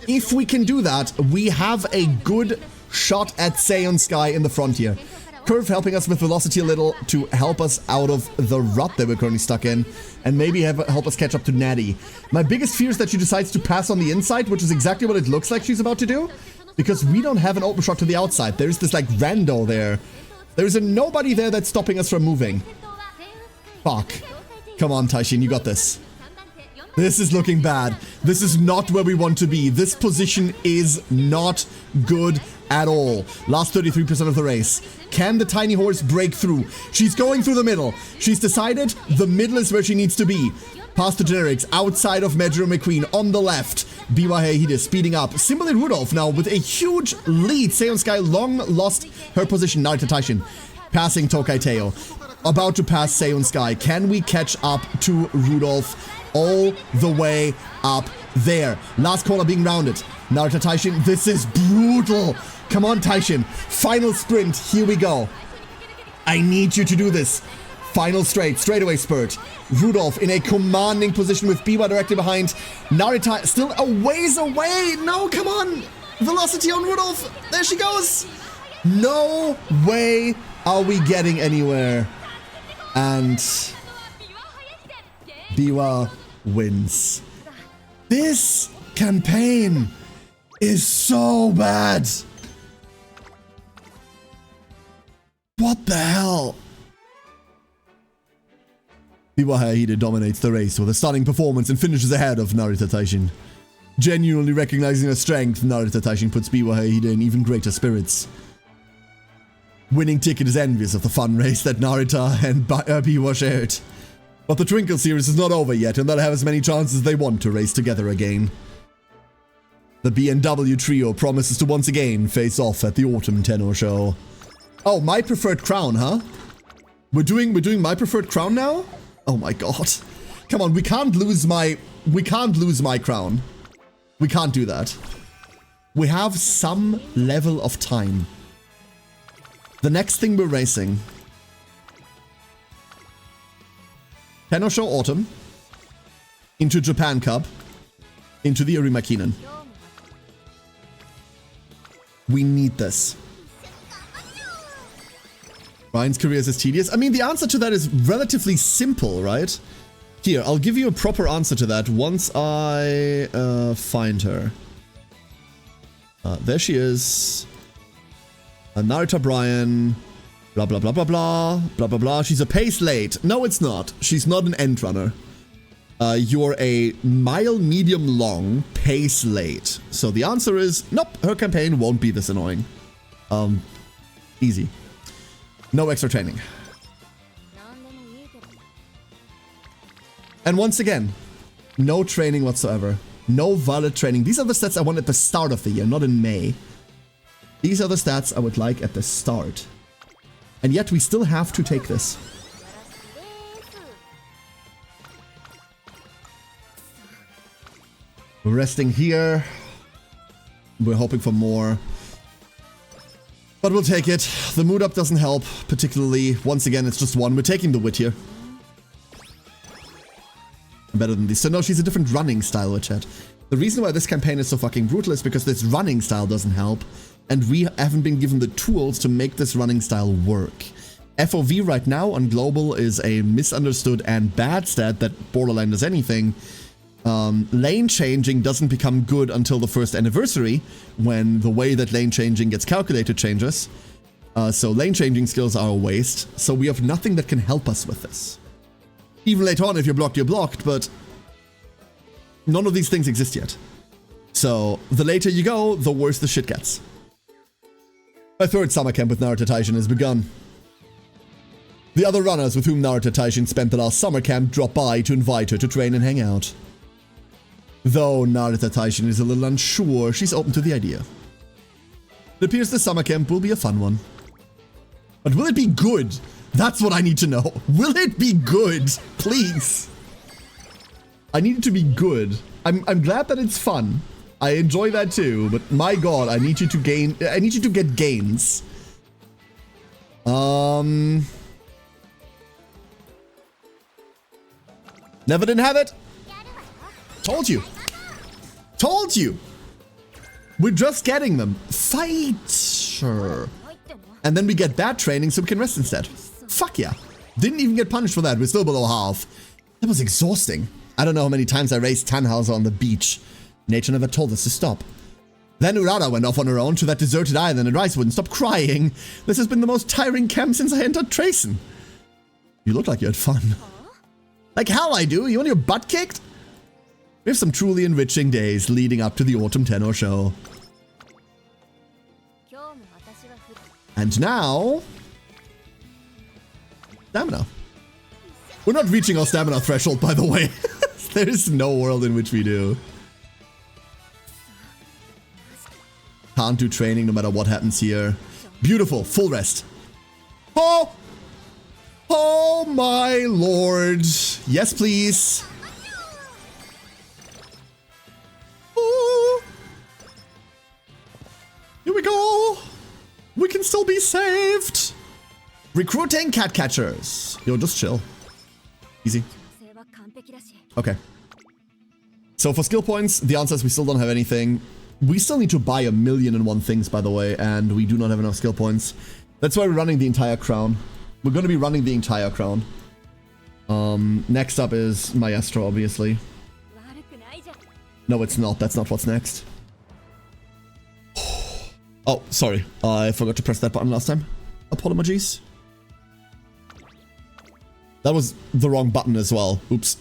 If we can do that, we have a good shot at Seion Sky in the front here. Curve helping us with velocity a little to help us out of the rut that we're currently stuck in, and maybe help us catch up to Natty. My biggest fear is that she decides to pass on the inside, which is exactly what it looks like she's about to do, because we don't have an open shot to the outside. There's this like rando there. There's a nobody there that's stopping us from moving. Fuck. Come on, Taishin, you got this. This is looking bad. This is not where we want to be. This position is not good at all. Last 33% of the race. Can the tiny horse break through? She's going through the middle. She's decided the middle is where she needs to be. Past the generics, outside of Major McQueen, on the left. Biwa Hide speeding up. Simply Rudolph now with a huge lead. Seion Sky long lost her position. Narita Taishin passing Tokai Teo. About to pass Seion Sky. Can we catch up to Rudolph? All the way up there. Last corner being rounded. Narita Taishin, this is brutal. Come on, Taishin. Final sprint. Here we go. I need you to do this. Final straightaway spurt. Rudolph in a commanding position with Biwa directly behind. Narita still a ways away. No, come on. Velocity on Rudolph. There she goes. No way are we getting anywhere. And Biwa wins. This campaign is so bad. What the hell? Biwa Hide dominates the race with a stunning performance and finishes ahead of Narita Taishin. Genuinely recognizing her strength, Narita Taishin puts Biwa Hide in even greater spirits. Winning Ticket is envious of the fun race that Narita and Biwa shared. But the Twinkle series is not over yet, and they'll have as many chances as they want to race together again. The B&W trio promises to once again face off at the Autumn Tenor Show. Oh, my preferred crown, huh? We're doing my preferred crown now? Oh my god. Come on, we can't lose my crown. We can't do that. We have some level of time. The next thing we're racing. Tenor Show Autumn. Into Japan Cup. Into the Arimakinen. We need this. Ryan's career is tedious. I mean, the answer to that is relatively simple, right? Here, I'll give you a proper answer to that once I find her. There she is. Narita Bryan. Blah, blah, blah, blah, blah. Blah, blah, blah. She's a pace late. No, it's not. She's not an end runner. You're a mile medium long pace late. So the answer is, nope, her campaign won't be this annoying. Easy. No extra training. And once again, no training whatsoever. No valid training. These are the stats I want at the start of the year, not in May. These are the stats I would like at the start. And yet we still have to take this. We're resting here. We're hoping for more. But we'll take it. The mood up doesn't help, particularly. Once again, it's just one. We're taking the wit here. Better than these. So no, she's a different running style, with chat. The reason why this campaign is so fucking brutal is because this running style doesn't help. And we haven't been given the tools to make this running style work. FOV right now on global is a misunderstood and bad stat that borderline does anything. Lane changing doesn't become good until the first anniversary, when the way that lane changing gets calculated changes. So lane changing skills are a waste, so we have nothing that can help us with this. Even later on, if you're blocked, but none of these things exist yet. So the later you go, the worse the shit gets. My third summer camp with Narita Taishin has begun. The other runners with whom Narita Taishin spent the last summer camp drop by to invite her to train and hang out. Though Narita Taishin is a little unsure, she's open to the idea. It appears the summer camp will be a fun one. But will it be good? That's what I need to know. Will it be good? Please. I need it to be good. I'm glad that it's fun. I enjoy that too, but my god, I need you to get gains. Never didn't have it. Told you. Told you. We're just getting them. Fight. Sure. And then we get that training so we can rest instead. Fuck yeah. Didn't even get punished for that. We're still below half. That was exhausting. I don't know how many times I raced Tannhauser on the beach. Nature never told us to stop. Then Urara went off on her own to that deserted island and Rice wouldn't stop crying. This has been the most tiring camp since I entered Tracen. You look like you had fun. Like hell I do. You want your butt kicked? We have some truly enriching days leading up to the Autumn Tenor show. And now... stamina. We're not reaching our stamina threshold, by the way. There is no world in which we do. Can't do training no matter what happens here. Beautiful. Full rest. Oh! Oh my lord. Yes, please. Oh. Here we go. We can still be saved. Recruiting cat catchers. Yo, just chill. Easy. Okay. So for skill points, the answer is we still don't have anything. We still need to buy 1,000,001 things, by the way, and we do not have enough skill points. That's why we're running the entire crown. We're going to be running the entire crown. Next up is Maestro, obviously. No, it's not. That's not what's next. Oh, sorry. I forgot to press that button last time. Apologies. That was the wrong button as well. Oops.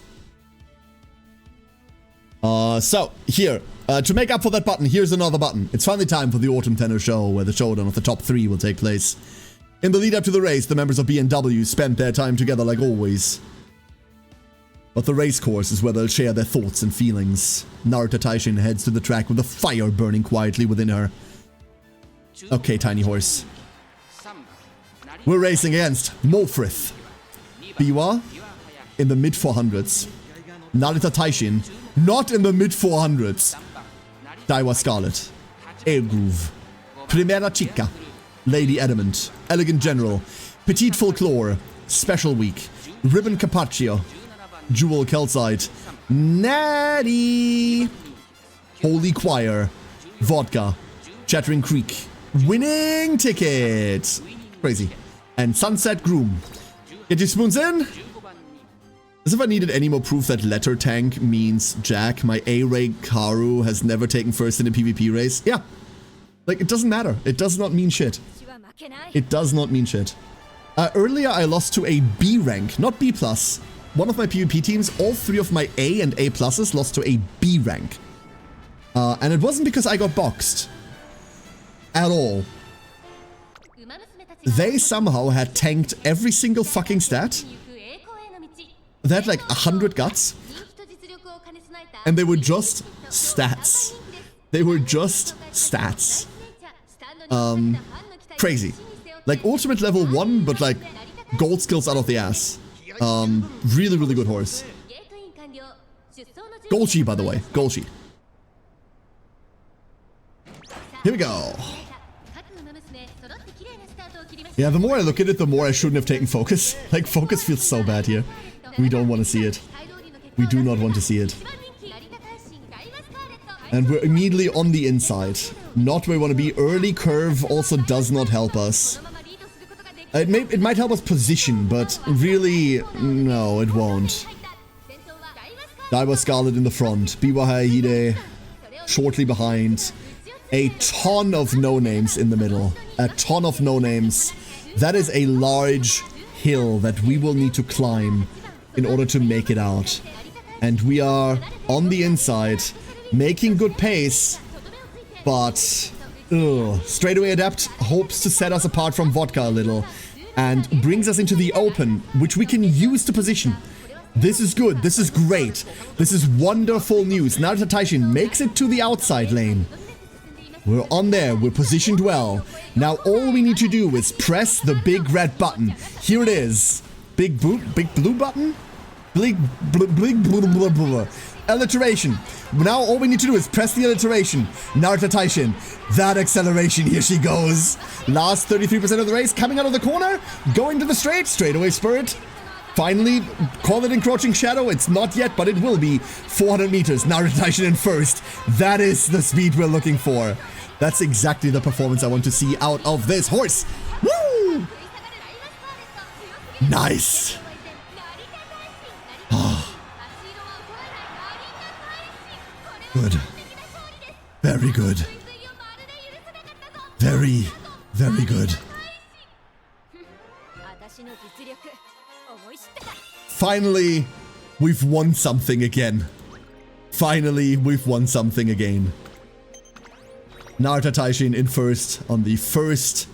So, here. To make up for that button, here's another button. It's finally time for the Autumn Tenor show, where the showdown of the top 3 will take place. In the lead up to the race, the members of B&W spent their time together like always. But the race course is where they'll share their thoughts and feelings. Narita Taishin heads to the track with a fire burning quietly within her. Okay, tiny horse. We're racing against Molfrith. Biwa in the mid 400s. Narita Taishin not in the mid 400s. Daiwa Scarlet. Airgroove. Primera Chica. Lady Adamant. Elegant General. Petite Folklore. Special Week. Ribbon Carpaccio. Jewel Calcite. Natty. Holy Choir. Vodka. Chattering Creek. Winning Ticket. Crazy. And Sunset Groom. Get your spoons in. As if I needed any more proof that letter tank means Jack, my A-Ray Karu, has never taken first in a PvP race. Yeah. Like, it doesn't matter. It does not mean shit. It does not mean shit. Earlier, I lost to a B rank, not B+. One of my PvP teams, all 3 of my A and A pluses lost to a B rank. And it wasn't because I got boxed. At all. They somehow had tanked every single fucking stat. They had like 100 guts. And they were just stats. They were just stats. Crazy. Like ultimate level 1, but like gold skills out of the ass. Really, really good horse. Gold sheet, by the way. Gold sheet. Here we go. Yeah, the more I look at it, the more I shouldn't have taken focus. Like, focus feels so bad here. We don't want to see it. We do not want to see it. And we're immediately on the inside. Not where we want to be. Early curve also does not help us. It might help us position, but really, no, it won't. Daiwa Scarlet in the front. Biwa Haihide shortly behind. A ton of no-names in the middle. A ton of no-names. That is a large hill that we will need to climb in order to make it out. And we are on the inside, making good pace, but straightaway Adept hopes to set us apart from Vodka a little and brings us into the open, which we can use to position. This is good. This is great. This is wonderful news. Narita Taishin makes it to the outside lane. We're on there. We're positioned well. Now all we need to do is press the big red button. Here it is. Big blue button? Big blue. Alliteration. Now all we need to do is press the alliteration. Narita Taishin. That acceleration. Here she goes. Last 33% of the race. Coming out of the corner. Going to the straight. Straightaway Spirit. Finally, call it encroaching shadow. It's not yet, but it will be. 400 meters. Narita Taishin in first. That is the speed we're looking for. That's exactly the performance I want to see out of this horse. Woo! Nice. Good. Very good. Very, very good. Finally, we've won something again. Finally, we've won something again. Narita Taishin in first on the first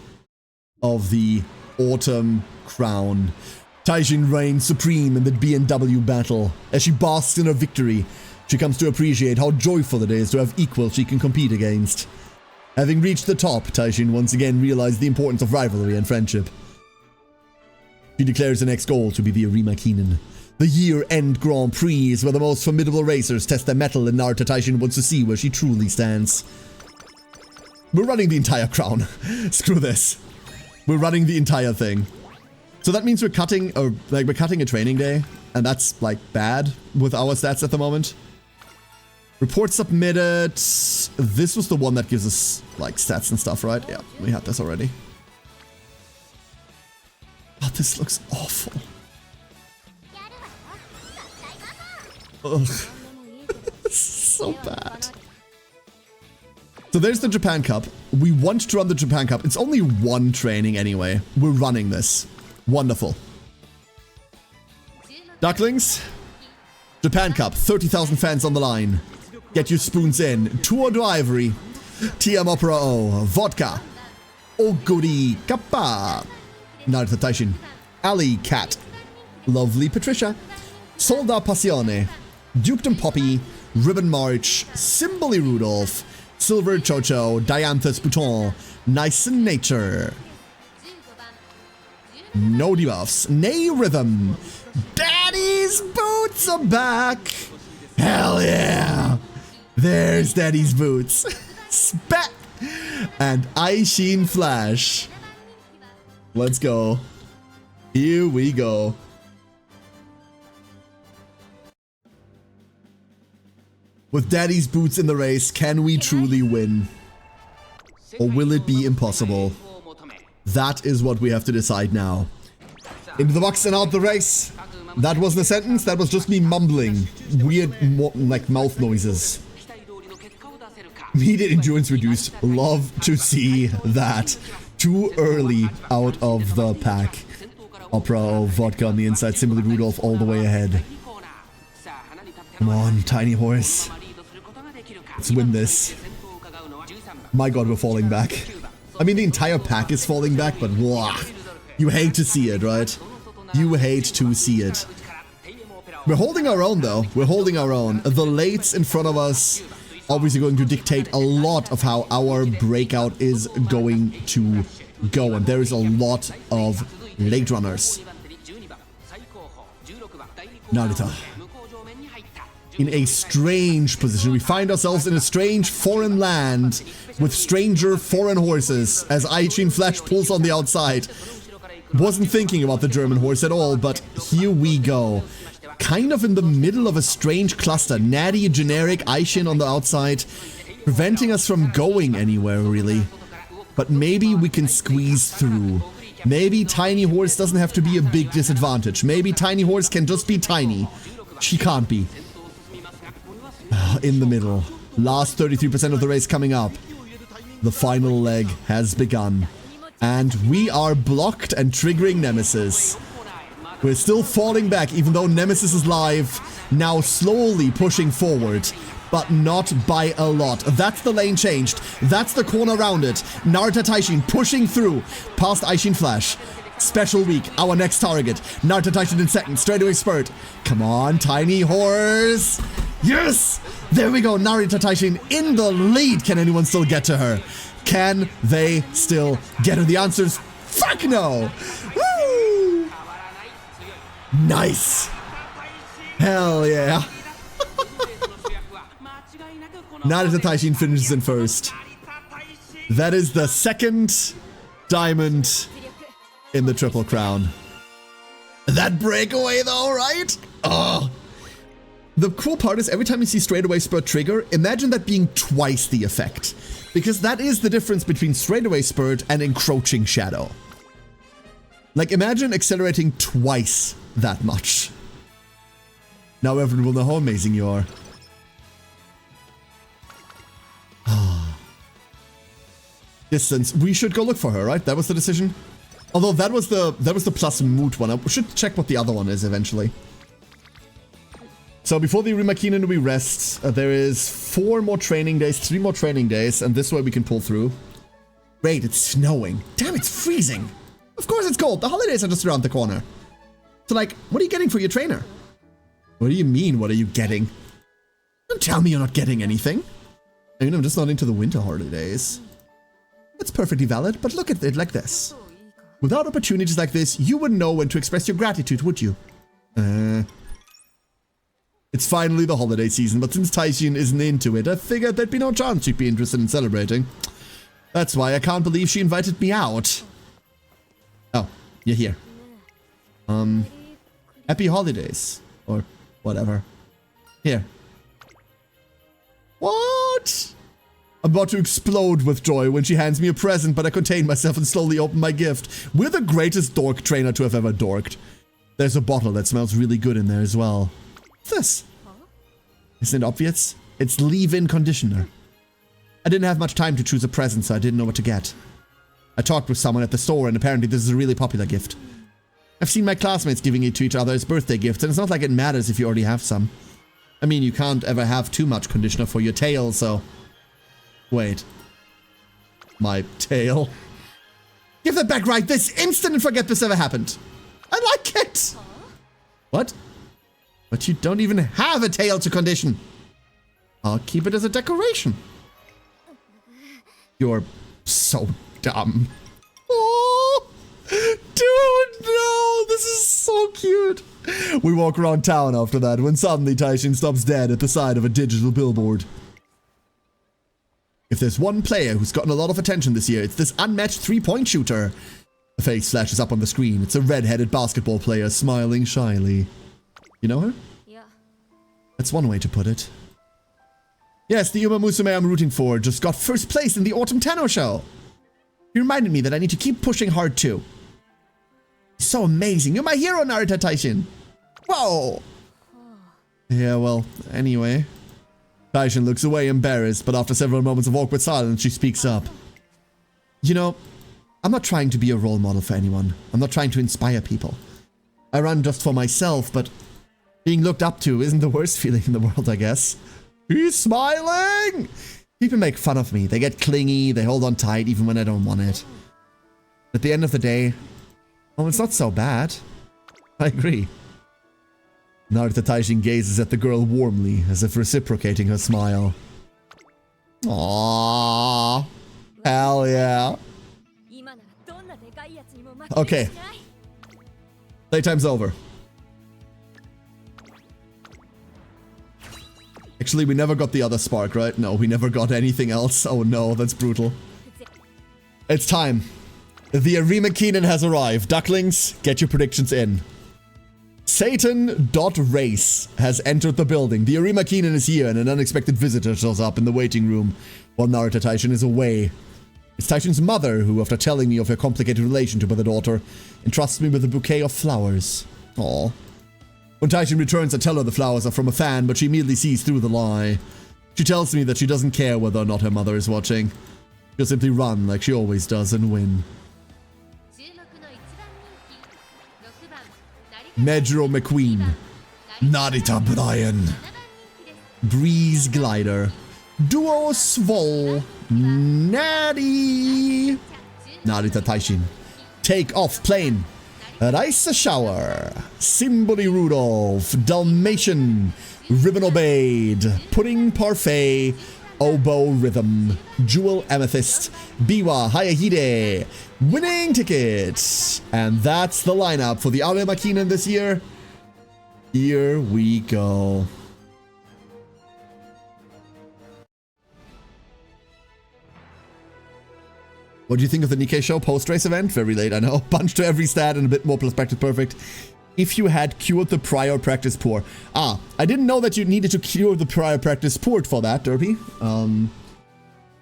of the Autumn Crown. Taishin reigns supreme in the BMW battle. As she basks in her victory, she comes to appreciate how joyful it is to have equals she can compete against. Having reached the top, Taishin once again realized the importance of rivalry and friendship. She declares the next goal to be the Arima Keenan. The year-end Grand Prix is where the most formidable racers test their mettle, and Narita Taishin wants to see where she truly stands. We're running the entire crown. Screw this. We're running the entire thing. So that means we're cutting a training day, and that's like bad with our stats at the moment. Report submitted. This was the one that gives us like stats and stuff, right? Yeah, we had this already. Oh, this looks awful. Ugh. So bad. So there's the Japan Cup. We want to run the Japan Cup. It's only one training anyway. We're running this. Wonderful. Ducklings. Japan Cup. 30,000 fans on the line. Get your spoons in. Tour de Ivory. TM Opera O. Vodka. Oguri Kappa. Narita Taishin. Ali Cat. Lovely Patricia. Solda Passione. Dukedom Poppy. Ribbon March. Simboli Rudolph. Silver Chocho, Dianthus Bouton, Nice in Nature. No debuffs. Nay Rhythm. Daddy's boots are back. Hell yeah. There's Daddy's boots. Spat. And Aishin Flash. Let's go. Here we go. With Daddy's boots in the race, can we truly win? Or will it be impossible? That is what we have to decide now. Into the box and out the race. That wasn't a sentence, that was just me mumbling. Weird, like, mouth noises. Immediate endurance reduced. Love to see that. Too early out of the pack. Opera, Vodka on the inside, Simboli Rudolph all the way ahead. Come on, tiny horse. Let's win this. My god, we're falling back. I mean, the entire pack is falling back, but blah. You hate to see it, right? You hate to see it. We're holding our own, though. We're holding our own. The lates in front of us obviously going to dictate a lot of how our breakout is going to go. And there is a lot of late runners. Narita. In a strange position. We find ourselves in a strange foreign land with stranger foreign horses as Aishin Flash pulls on the outside. Wasn't thinking about the German horse at all, but here we go. Kind of in the middle of a strange cluster. Natty, generic, Aishin on the outside, preventing us from going anywhere, really. But maybe we can squeeze through. Maybe Tiny Horse doesn't have to be a big disadvantage. Maybe Tiny Horse can just be tiny. She can't be. In the middle. Last 33% of the race coming up. The final leg has begun. And we are blocked and triggering Nemesis. We're still falling back, even though Nemesis is live. Now slowly pushing forward, but not by a lot. That's the lane changed. That's the corner around it. Narita Taishin pushing through past Aishin Flash. Special week, our next target. Narita Taishin in second, straightaway spurt. Come on, Tiny Horse. Yes! There we go, Narita Taishin in the lead. Can anyone still get to her? Can they still get her? The answer is fuck no! Woo! Nice! Hell yeah! Narita Taishin finishes in first. That is the second diamond in the Triple Crown. That breakaway though, right? Oh. The cool part is every time you see straightaway spurt trigger, imagine that being twice the effect. Because that is the difference between straightaway spurt and encroaching shadow. Like imagine accelerating twice that much. Now everyone will know how amazing you are. Distance. We should go look for her, right? That was the decision. Although that was the plus moot one. I should check what the other one is eventually. So before the Rimakinen we rest, there is 4 more training days, 3 more training days, and this way we can pull through. Great, it's snowing. Damn, it's freezing. Of course it's cold. The holidays are just around the corner. So like, what are you getting for your trainer? What do you mean, what are you getting? Don't tell me you're not getting anything. I mean, I'm just not into the winter holidays. That's perfectly valid, but look at it like this. Without opportunities like this, you wouldn't know when to express your gratitude, would you? It's finally the holiday season, but since Taishin isn't into it, I figured there'd be no chance she'd be interested in celebrating. That's why I can't believe she invited me out. Oh, you're here. Happy holidays. Or whatever. Here. What? I'm about to explode with joy when she hands me a present, but I contain myself and slowly open my gift. We're the greatest dork trainer to have ever dorked. There's a bottle that smells really good in there as well. This. Isn't it obvious? It's leave-in conditioner. I didn't have much time to choose a present, so I didn't know what to get. I talked with someone at the store, and apparently this is a really popular gift. I've seen my classmates giving it to each other as birthday gifts, and it's not like it matters if you already have some. I mean, you can't ever have too much conditioner for your tail, so... Wait. My tail? Give that back right this instant and forget this ever happened. I like it! What? But you don't even have a tail to condition. I'll keep it as a decoration. You're so dumb. Oh, dude, no, this is so cute. We walk around town after that when suddenly Taishin stops dead at the side of a digital billboard. If there's one player who's gotten a lot of attention this year, it's this unmatched three-point shooter. A face flashes up on the screen. It's a red-headed basketball player smiling shyly. You know her? Yeah. That's one way to put it. Yes, the Uma Musume I'm rooting for just got first place in the Autumn Tenno show. He reminded me that I need to keep pushing hard too. He's so amazing. You're my hero, Narita Taishin. Whoa. Yeah, well, anyway. Taishin looks away embarrassed, but after several moments of awkward silence, she speaks up. You know, I'm not trying to be a role model for anyone. I'm not trying to inspire people. I run just for myself, but being looked up to isn't the worst feeling in the world, I guess. He's smiling! People make fun of me. They get clingy, they hold on tight even when I don't want it. At the end of the day, well, it's not so bad. I agree. Narita Taishin gazes at the girl warmly, as if reciprocating her smile. Aww. Hell yeah. Okay. Playtime's over. Actually, we never got the other spark, right? No, we never got anything else. Oh no, that's brutal. It's time. The Arima Keenan has arrived. Ducklings, get your predictions in. Satan.race has entered the building. The Arima Keenan is here and an unexpected visitor shows up in the waiting room while Narita Taishin is away. It's Taishin's mother who, after telling me of her complicated relationship with her daughter, entrusts me with a bouquet of flowers. Aww. When Taishin returns, I tell her the flowers are from a fan, but she immediately sees through the lie. She tells me that she doesn't care whether or not her mother is watching. She'll simply run like she always does and win. Medro McQueen. Narita Brian. Breeze Glider. Duo Svol. Natty. Narita Taishin. Take off plane. Raisa Shower. Simboli Rudolph. Dalmatian. Ribbon Obeyed. Pudding Parfait. Oboe Rhythm. Jewel Amethyst. Biwa Hayahide. Winning tickets. And that's the lineup for the Arima Keenan this year. Here we go. What do you think of the Nikkei show post-race event? Very late, I know. Punch to every stat and a bit more perspective perfect. If you had cured the prior practice poor. Ah, I didn't know that you needed to cure the prior practice port for that, Derpy.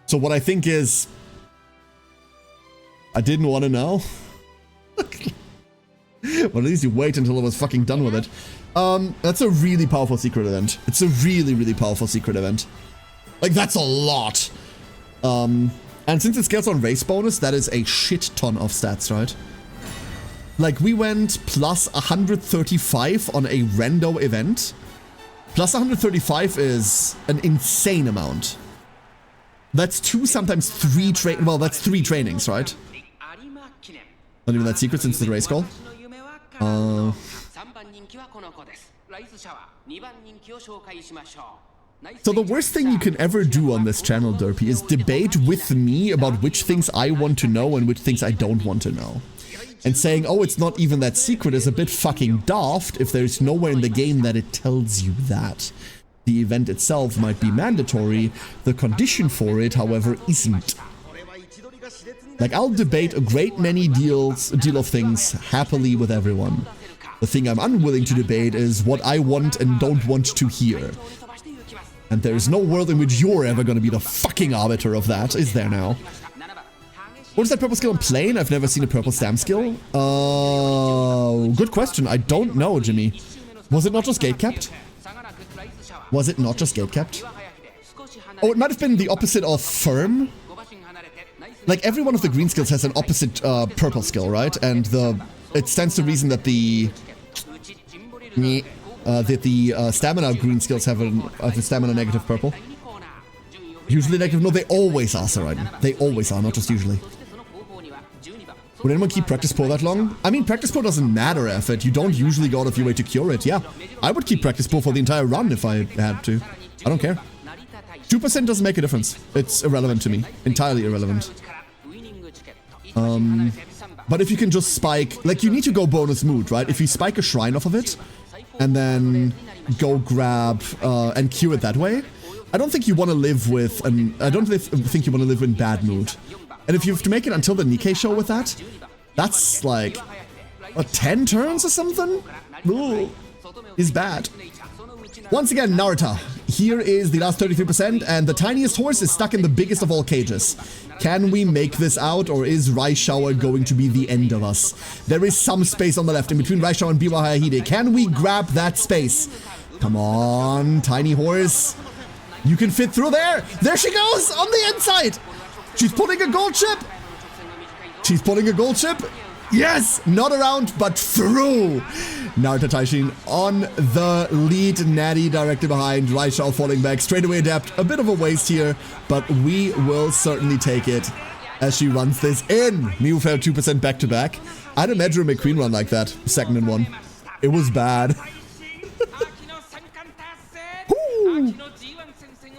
So what I think is... I didn't want to know. Well, at least you wait until I was fucking done with it. That's a really powerful secret event. It's a really, really powerful secret event. Like, that's a lot. And since it scales on race bonus, that is a shit ton of stats, right? Like, we went plus 135 on a rando event. Plus 135 is an insane amount. That's two, sometimes three well, that's three trainings, right? Not even that secret since the race call. So the worst thing you can ever do on this channel, Derpy, is debate with me about which things I want to know and which things I don't want to know. And saying, oh, it's not even that secret is a bit fucking daft if there's nowhere in the game that it tells you that. The event itself might be mandatory, the condition for it, however, isn't. Like, I'll debate a great many deal of things happily with everyone. The thing I'm unwilling to debate is what I want and don't want to hear. And there is no world in which you're ever going to be the fucking arbiter of that, is there now? What is that purple skill in plane? I've never seen a purple stamp skill. Good question. I don't know, Jimmy. Was it not just gate-capped? Was it not just gate-capped? Oh, it might have been the opposite of firm. Like, every one of the green skills has an opposite purple skill, right? And it stands to reason that the stamina green skills have a stamina negative purple. Usually negative. No, they always are, Saraiden. They always are, not just usually. Would anyone keep practice poor that long? I mean, practice poor doesn't matter, effort. You don't usually go out of your way to cure it. Yeah, I would keep practice poor for the entire run if I had to. I don't care. 2% doesn't make a difference. It's irrelevant to me. Entirely irrelevant. But if you can just spike... Like, you need to go bonus mood, right? If you spike a shrine off of it, and then go grab and cure it that way, I don't think you want to live with I don't think you want to live in bad mood. And if you have to make it until the Nikkei show with that, that's like 10 turns or something? Ooh, is bad. Once again, Narita. Here is the last 33%, and the tiniest horse is stuck in the biggest of all cages. Can we make this out, or is Rice Shower going to be the end of us? There is some space on the left in between Rice Shower and Biwa Hayahide. Can we grab that space? Come on, tiny horse. You can fit through there. There she goes on the inside. She's putting a gold chip. She's putting a gold chip. Yes, not around, but through. Narita Taishin on the lead. Natty directly behind. Raishao falling back. Straightaway adapt. A bit of a waste here, but we will certainly take it as she runs this in. Miu fell 2% back to back. I had a Medro McQueen run like that. Second and one. It was bad.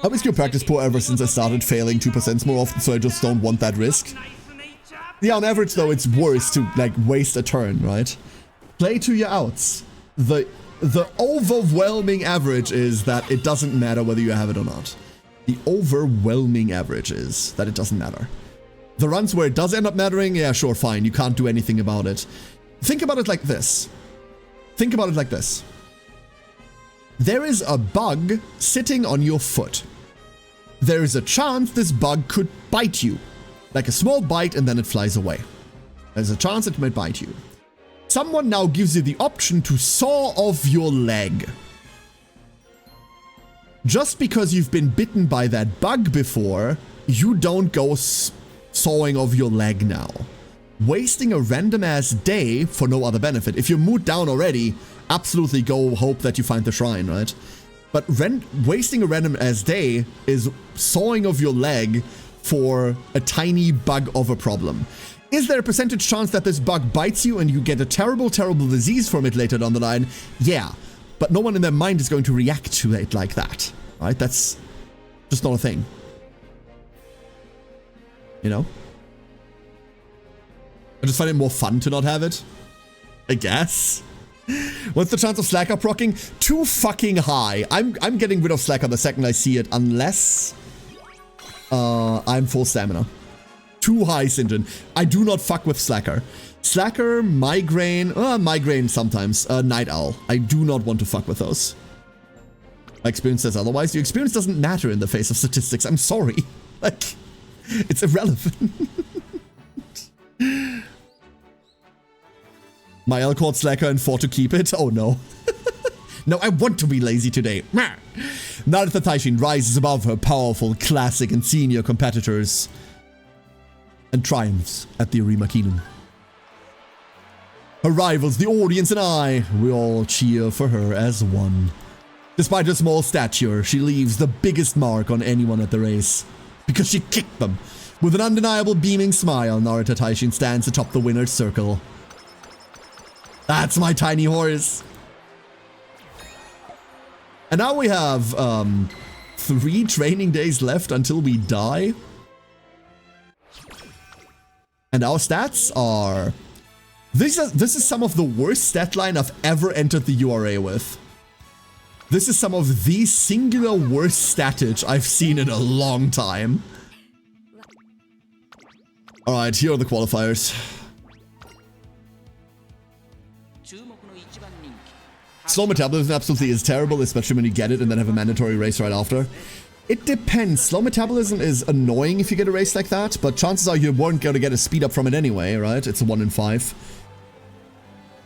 I was skill practice poor ever since I started failing 2% more often, so I just don't want that risk. Yeah, on average though, it's worse to like waste a turn, right? Play to your outs. The overwhelming average is that it doesn't matter whether you have it or not. The overwhelming average is that it doesn't matter. The runs where it does end up mattering, yeah, sure, fine. You can't do anything about it. Think about it like this. Think about it like this. There is a bug sitting on your foot. There is a chance this bug could bite you. Like a small bite and then it flies away. There's a chance it might bite you. Someone now gives you the option to saw off your leg. Just because you've been bitten by that bug before, you don't go sawing off your leg now. Wasting a random ass day for no other benefit. If you're mood down already, absolutely go hope that you find the shrine, right? But wasting a random ass day is sawing off your leg for a tiny bug of a problem. Is there a percentage chance that this bug bites you and you get a terrible, terrible disease from it later down the line? Yeah, but no one in their mind is going to react to it like that, right? That's just not a thing. You know? I just find it more fun to not have it, I guess. What's the chance of Slacker proccing? Too fucking high. I'm getting rid of Slacker the second I see it, unless I'm full stamina. Too high, Sinjin. I do not fuck with Slacker. Slacker, Migraine, Migraine sometimes, Night Owl. I do not want to fuck with those. My experience says otherwise. Your experience doesn't matter in the face of statistics. I'm sorry. Like, it's irrelevant. My L caught Slacker and fought to keep it. Oh no. No, I want to be lazy today. Narita Taishin rises above her powerful classic and senior competitors and triumphs at the Arima Keenum. Her rivals, the audience, and I, we all cheer for her as one. Despite her small stature, she leaves the biggest mark on anyone at the race, because she kicked them. With an undeniable beaming smile, Narita Taishin stands atop the winner's circle. That's my tiny horse. And now we have 3 training days left until we die. And our stats are... This is some of the worst stat line I've ever entered the URA with. This is some of the singular worst statage I've seen in a long time. Alright, here are the qualifiers. Slow metabolism absolutely is terrible, especially when you get it and then have a mandatory race right after. It depends. Slow metabolism is annoying if you get a race like that, but chances are you weren't going to get a speed up from it anyway, right? It's a 1 in 5.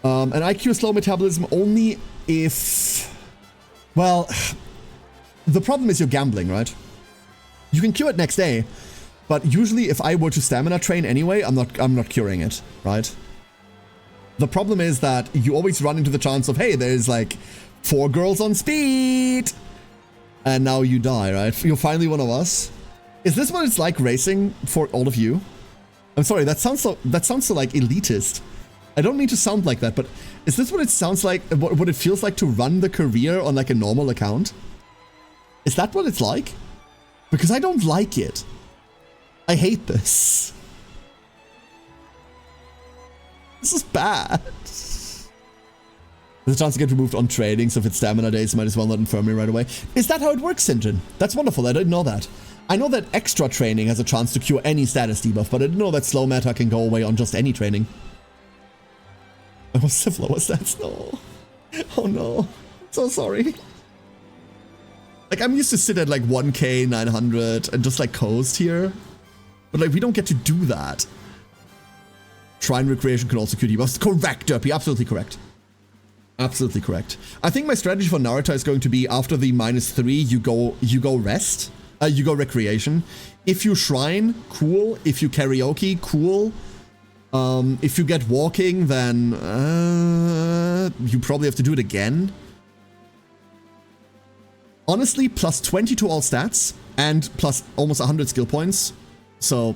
And IQ slow metabolism only if... Well, the problem is you're gambling, right? You can cure it next day, but usually if I were to stamina train anyway, I'm not curing it, right? The problem is that you always run into the chance of, hey, there's like 4 girls on speed, and now you die, right? You're finally one of us. Is this what it's like racing for all of you? I'm sorry, that sounds so like elitist. I don't mean to sound like that, but is this what it sounds like, what it feels like to run the career on like a normal account? Is that what it's like? Because I don't like it. I hate this. This is bad. There's a chance to get removed on trading, so if it's stamina days, might as well not infirmary right away. Is that how it works, Sinjin? That's wonderful, I didn't know that. I know that extra training has a chance to cure any status debuff, but I didn't know that slow meta can go away on just any training. I was so low as that. No. Oh no. So sorry. Like, I'm used to sit at like 1k, 900 and just like coast here. But like, we don't get to do that. Shrine recreation can also cure debuffs. Correct, Derpy. Absolutely correct. Absolutely correct. I think my strategy for Narita is going to be after the -3, you go rest. You go recreation. If you shrine, cool. If you karaoke, cool. If you get walking, then you probably have to do it again. Honestly, plus 20 to all stats and plus almost 100 skill points. So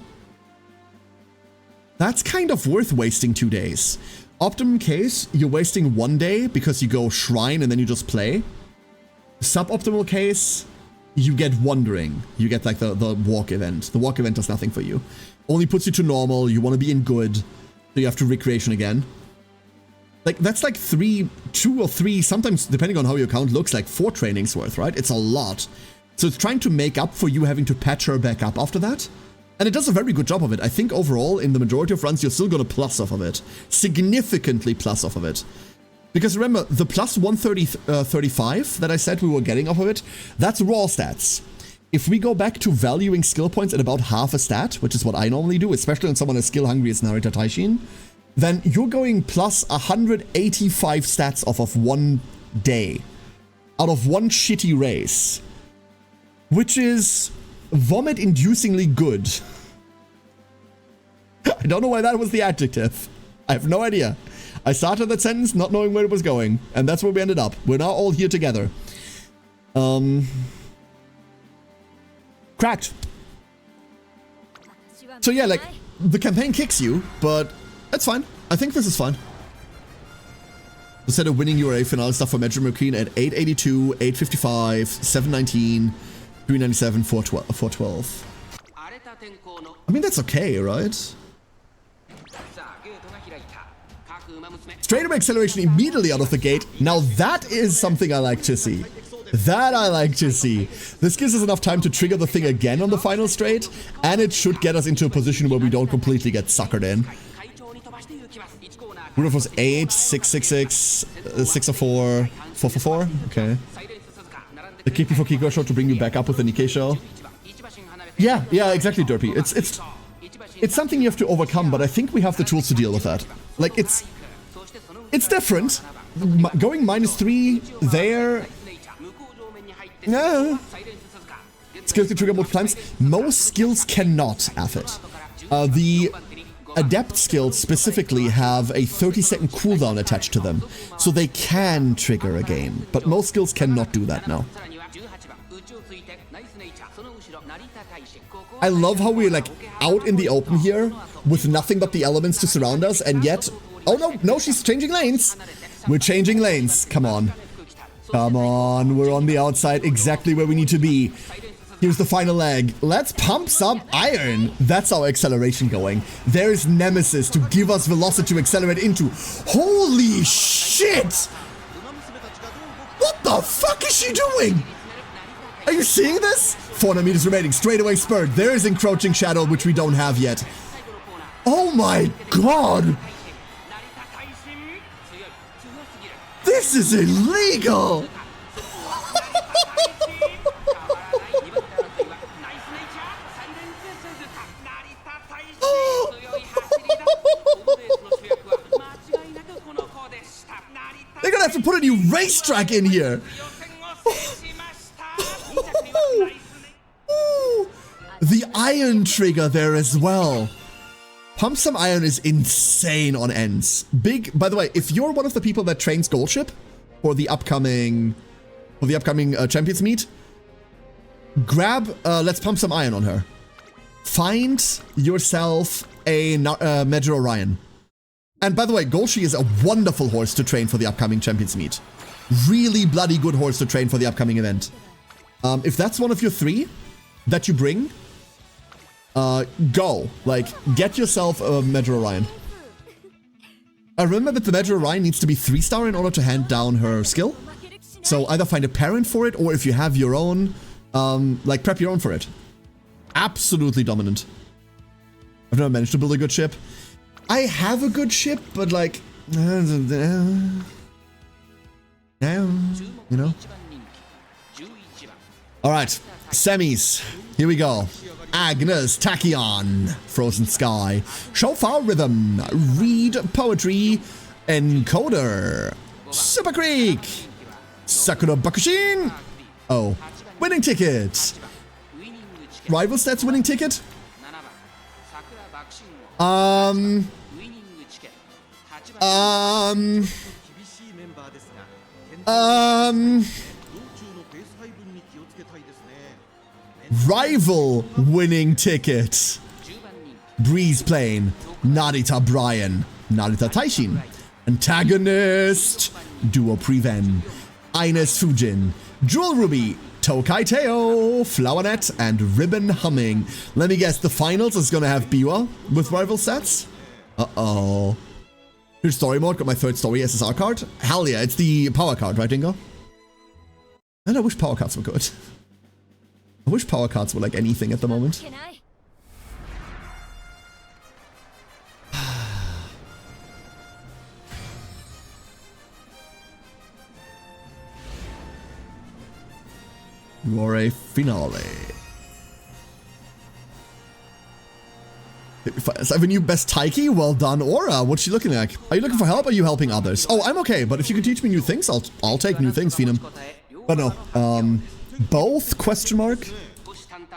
that's kind of worth wasting 2 days. Optimum case, you're wasting 1 day because you go shrine and then you just play. Suboptimal case, you get wandering. You get like the walk event. The walk event does nothing for you. Only puts you to normal. You want to be in good. So you have to recreation again. Like, that's like 2 or 3, sometimes depending on how your account looks, like 4 trainings worth, right? It's a lot. So it's trying to make up for you having to patch her back up after that. And it does a very good job of it. I think overall, in the majority of runs, you're still going to plus off of it. Significantly plus off of it. Because remember, the plus 135 that I said we were getting off of it, that's raw stats. If we go back to valuing skill points at about half a stat, which is what I normally do, especially when someone is skill hungry as Narita Taishin, then you're going plus 185 stats off of 1 day. Out of 1 shitty race. Which is vomit-inducingly good. I don't know why that was the adjective. I have no idea. I started that sentence not knowing where it was going, and that's where we ended up. We're now all here together. Cracked. So yeah, like, the campaign kicks you, but that's fine. I think this is fine. Instead of winning URA finale stuff for Metro McQueen at 882, 855, 719, 397, 412. I mean, that's okay, right? Straightaway acceleration immediately out of the gate. Now that is something I like to see. That I like to see. This gives us enough time to trigger the thing again on the final straight, and it should get us into a position where we don't completely get suckered in. Rudolph was 8, 666, 604, 444. Okay. The kick before Kiko show to bring you back up with the Nikkei show. Yeah, exactly, Derpy. It's something you have to overcome, but I think we have the tools to deal with that. Like, it's different. Going -3 there. Yeah. Skills to trigger multiple times. Most skills cannot have it. The Adept skills specifically have a 30-second cooldown attached to them, so they can trigger again, but most skills cannot do that now. I love how we're like out in the open here with nothing but the elements to surround us, and yet... Oh no, she's changing lanes! We're changing lanes, come on. Come on, we're on the outside, exactly where we need to be. Here's the final leg. Let's pump some iron. That's our acceleration going. There's Nemesis to give us velocity to accelerate into. Holy shit! What the fuck is she doing? Are you seeing this? 400 meters remaining. Straightaway spurt. There is encroaching shadow, which we don't have yet. Oh my god! This is illegal! They're gonna have to put a new racetrack in here. The iron trigger there as well. Pump some iron is insane on ends. Big, by the way, if you're one of the people that trains Goldship for the upcoming Champions Meet, grab, let's pump some iron on her. Find yourself a Major Orion. And by the way, Golshi is a wonderful horse to train for the upcoming Champions Meet. Really bloody good horse to train for the upcoming event. If that's one of your 3 that you bring, go. Like, get yourself a Major Orion. Remember that the Major Orion needs to be 3-star in order to hand down her skill. So either find a parent for it, or if you have your own, like, prep your own for it. Absolutely dominant. I've never managed to build a good ship. I have a good ship, but like, you know. All right, semis. Here we go. Agnes Tachyon, Frozen Sky, Shofar Rhythm, Read Poetry, Encoder, Super Creek, Sakura Bakushin. Oh, winning ticket. Rival stats winning ticket. Rival winning ticket. Breeze Plane, Narita Brian, Narita Taishin, Antagonist, Duo Preven, Ines Fujin, Jewel Ruby, Tokai Teo, Flowernet, and Ribbon Humming. Let me guess, the finals is gonna have Biwa with rival stats? Uh-oh. Here's story mode, got my third story SSR card. Hell yeah, it's the power card, right, Dingo? And I wish power cards were good. I wish power cards were like anything at the moment. Glory finale. So I have a new best Taiki. Well done, Aura. What's she looking like? Are you looking for help or are you helping others? Oh, I'm okay, but if you can teach me new things, I'll take new things, Phenom. But no, both, question mark?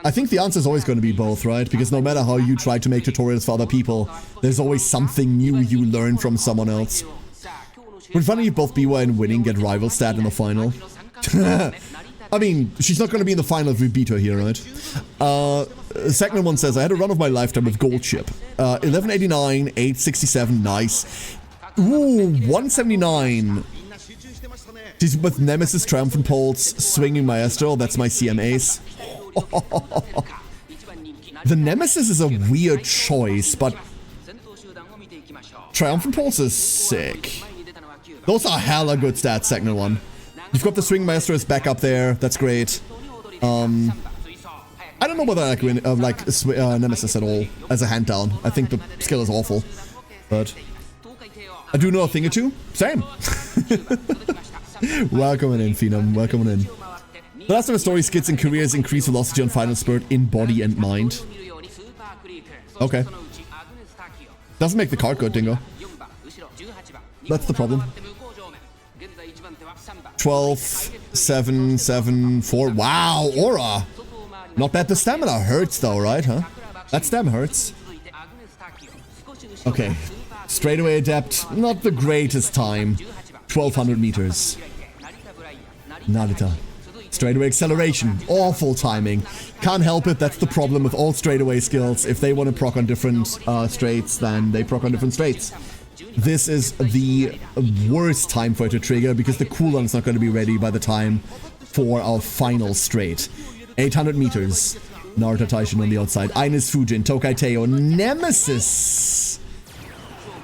I think the answer is always going to be both, right? Because no matter how you try to make tutorials for other people, there's always something new you learn from someone else. Would funny if both Biwa and Winning get rival stat in the final. I mean, she's not going to be in the final if we beat her here, right? Second one says, I had a run of my lifetime with gold chip. 1189, 867, nice. Ooh, 179. She's with Nemesis, Triumphant Pulse, Swinging Maestro, that's my CM ace. The Nemesis is a weird choice, but Triumphant Pulse is sick. Those are hella good stats, second one. You've got the Swing Maestro as back up there. That's great. I don't know whether I like Nemesis at all as a hand down. I think the skill is awful, but I do know a thing or two. Same. Welcome in, Phenom. Welcome in. The last of the story skits and careers increase velocity on Final Spurt in body and mind. Okay. Doesn't make the card good, Dingo. That's the problem. 12, 7, 7, 4. Wow, Aura. Not bad. The stamina hurts though, right? Huh? That stam hurts. Okay. Straightaway adept. Not the greatest time. 1200 meters. Narita. Straightaway acceleration. Awful timing. Can't help it. That's the problem with all straightaway skills. If they want to proc on different straights, then they proc on different straights. This is the worst time for it to trigger because the cooldown is not going to be ready by the time for our final straight. 800 meters. Narita Taishin on the outside. Ines Fujin, Tokai Teo, Nemesis.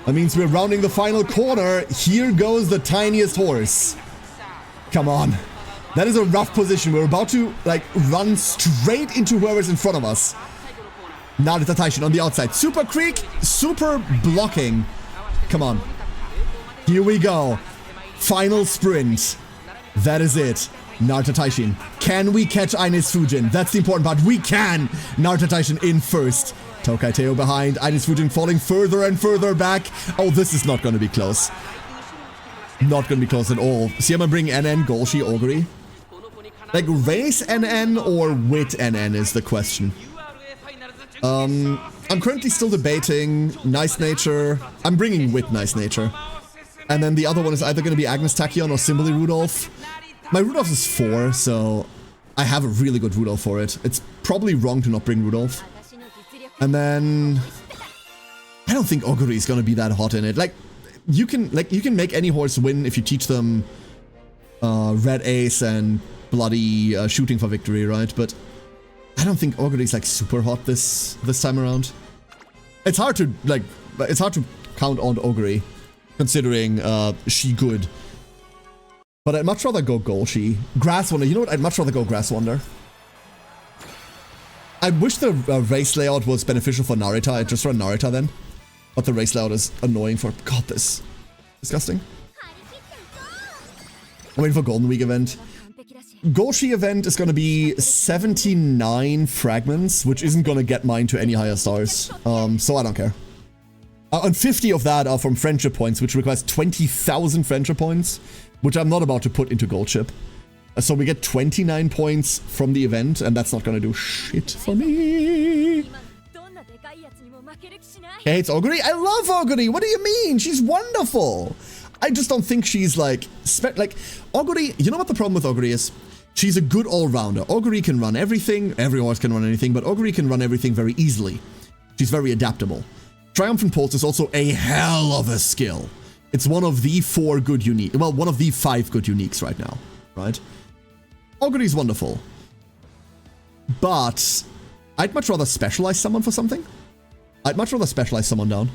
That means we're rounding the final corner. Here goes the tiniest horse. Come on. That is a rough position. We're about to, like, run straight into whoever's in front of us. Narita Taishin on the outside. Super Creek, super blocking. Come on. Here we go. Final sprint. That is it. Narita Taishin. Can we catch Ines Fujin? That's the important part. We can. Narita Taishin in first. Tokai Teo behind. Ines Fujin falling further and further back. Oh, this is not going to be close. Not going to be close at all. See, I'm going to bring NN, Golshi, Augury. Like, race NN or wit NN is the question. I'm currently still debating Nice Nature. I'm bringing wit Nice Nature. And then the other one is either going to be Agnes Tachyon or Simboli Rudolph. My Rudolph is 4, so I have a really good Rudolph for it. It's probably wrong to not bring Rudolph. And then I don't think Augury is going to be that hot in it. Like you can make any horse win if you teach them Red Ace and bloody shooting for victory, right? But I don't think Augury is like super hot this time around. It's hard to count on Augury considering she good. But I'd much rather go Golshi. Grass Wonder. You know what? I'd much rather go Grass Wonder. I wish the race layout was beneficial for Narita. I'd just run Narita then. But the race layout is annoying for... God, this. Disgusting. I'm waiting for Golden Week event. Golshi event is going to be 79 fragments, which isn't going to get mine to any higher stars. So I don't care. And 50 of that are from friendship points, which requires 20,000 friendship points, which I'm not about to put into gold chip. So we get 29 points from the event, and that's not going to do shit for me. Hey, it's Augury. I love Augury. What do you mean? She's wonderful. I just don't think she's like Augury. You know what the problem with Augury is? She's a good all-rounder. Augury can run everything. Every horse can run anything, but Augury can run everything very easily. She's very adaptable. Triumphant Pulse is also a hell of a skill. It's one of the 4 good unique, well, one of the 5 good uniques right now, right? Augury is wonderful. but I'd much rather specialize someone for something. I'd much rather specialize someone down.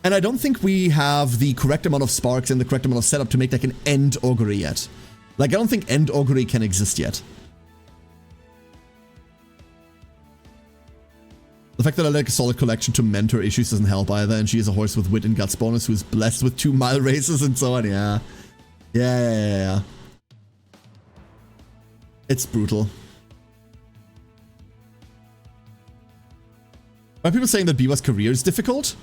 And I don't think we have the correct amount of sparks and the correct amount of setup to make like an end augury yet. Like, I don't think end augury can exist yet. The fact that I like a solid collection to mentor issues doesn't help either, and she is a horse with wit and guts bonus who's blessed with 2 mile races and so on, yeah. Yeah. It's brutal. Are people saying that Biwa's career is difficult?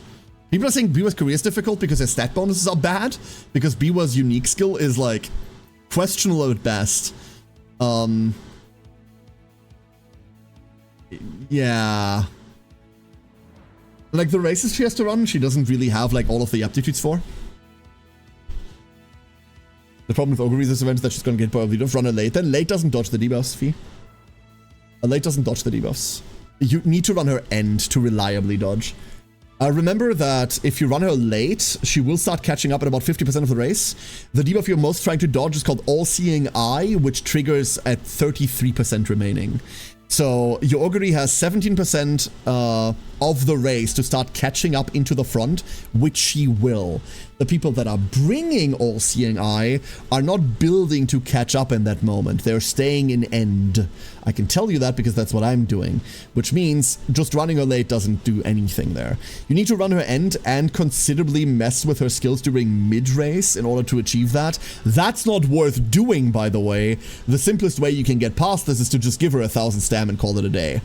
People are saying Biwa's career is difficult because his stat bonuses are bad, because Biwa's unique skill is, like, questionable at best. Yeah. Like, the races she has to run, she doesn't really have, like, all of the aptitudes for. The problem with Augury's this event is that she's gonna get by a lead of runner late. Then late doesn't dodge the debuffs, Fee. Late doesn't dodge the debuffs. You need to run her end to reliably dodge. Remember that if you run her late, she will start catching up at about 50% of the race. The debuff you're most trying to dodge is called All-Seeing Eye, which triggers at 33% remaining. So your augury has 17% of the race to start catching up into the front, which she will. The people that are bringing All-Seeing Eye are not building to catch up in that moment. They're staying in end. I can tell you that because that's what I'm doing, which means just running her late doesn't do anything there. You need to run her end and considerably mess with her skills during mid-race in order to achieve that. That's not worth doing, by the way. The simplest way you can get past this is to just give her 1,000 stam and call it a day.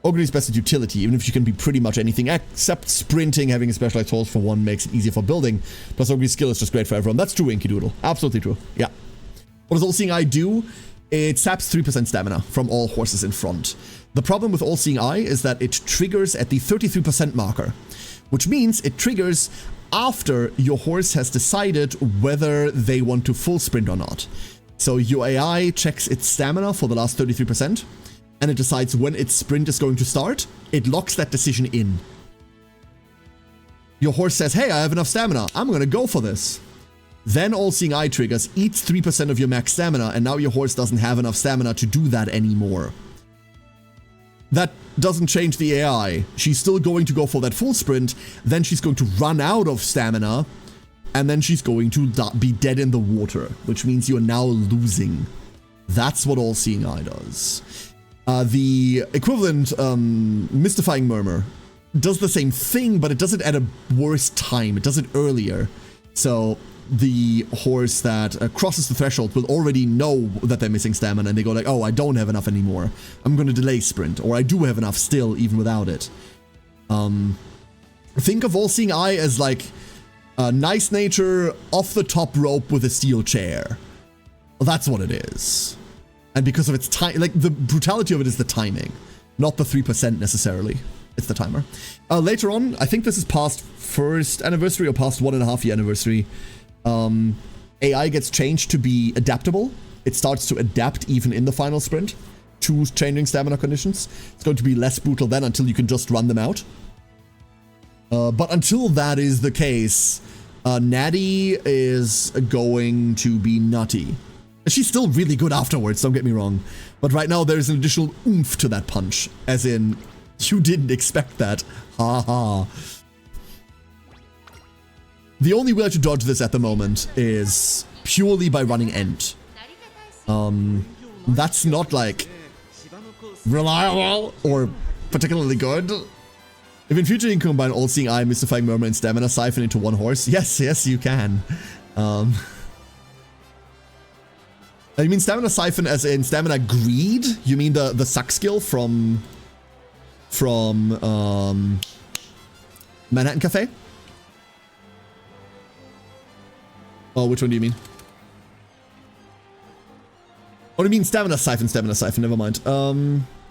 Augury's best at utility, even if she can be pretty much anything except sprinting. Having a specialized horse for one makes it easier for building. Plus Augury's skill is just great for everyone. That's true, Inky Doodle. Absolutely true. Yeah. What does All-Seeing Eye do? It saps 3% stamina from all horses in front. The problem with All-Seeing Eye is that it triggers at the 33% marker, which means it triggers after your horse has decided whether they want to full sprint or not. So your AI checks its stamina for the last 33%, and it decides when its sprint is going to start. It locks that decision in. Your horse says, hey, I have enough stamina. I'm going to go for this. Then All-Seeing Eye triggers, eats 3% of your max stamina, and now your horse doesn't have enough stamina to do that anymore. That doesn't change the AI. She's still going to go for that full sprint, then she's going to run out of stamina, and then she's going to be dead in the water, which means you're now losing. That's what All-Seeing Eye does. The equivalent Mystifying Murmur does the same thing, but it does it at a worse time. It does it earlier. So the horse that crosses the threshold will already know that they're missing stamina, and they go like, oh, I don't have enough anymore. I'm going to delay sprint, or I do have enough still, even without it. Think of All-Seeing Eye as like a nice nature off the top rope with a steel chair. Well, that's what it is. And because of its time, like the brutality of it is the timing, not the 3% necessarily. It's the timer. Later on, I think this is past first anniversary or past 1.5 year anniversary. AI gets changed to be adaptable. It starts to adapt even in the final sprint to changing stamina conditions. It's going to be less brutal then until you can just run them out. But until that is the case, Natty is going to be nutty. She's still really good afterwards, don't get me wrong. But right now there's an additional oomph to that punch. As in, you didn't expect that. Ha ha. The only way to dodge this at the moment is purely by running end. That's not like reliable or particularly good. If in future you can combine All-Seeing Eye, Mystifying Murmur, and Stamina Siphon into one horse, yes, you can. You mean Stamina Siphon as in Stamina Greed? You mean the suck skill from Manhattan Cafe? Oh, which one do you mean? Oh, do you mean Stamina Siphon, never mind.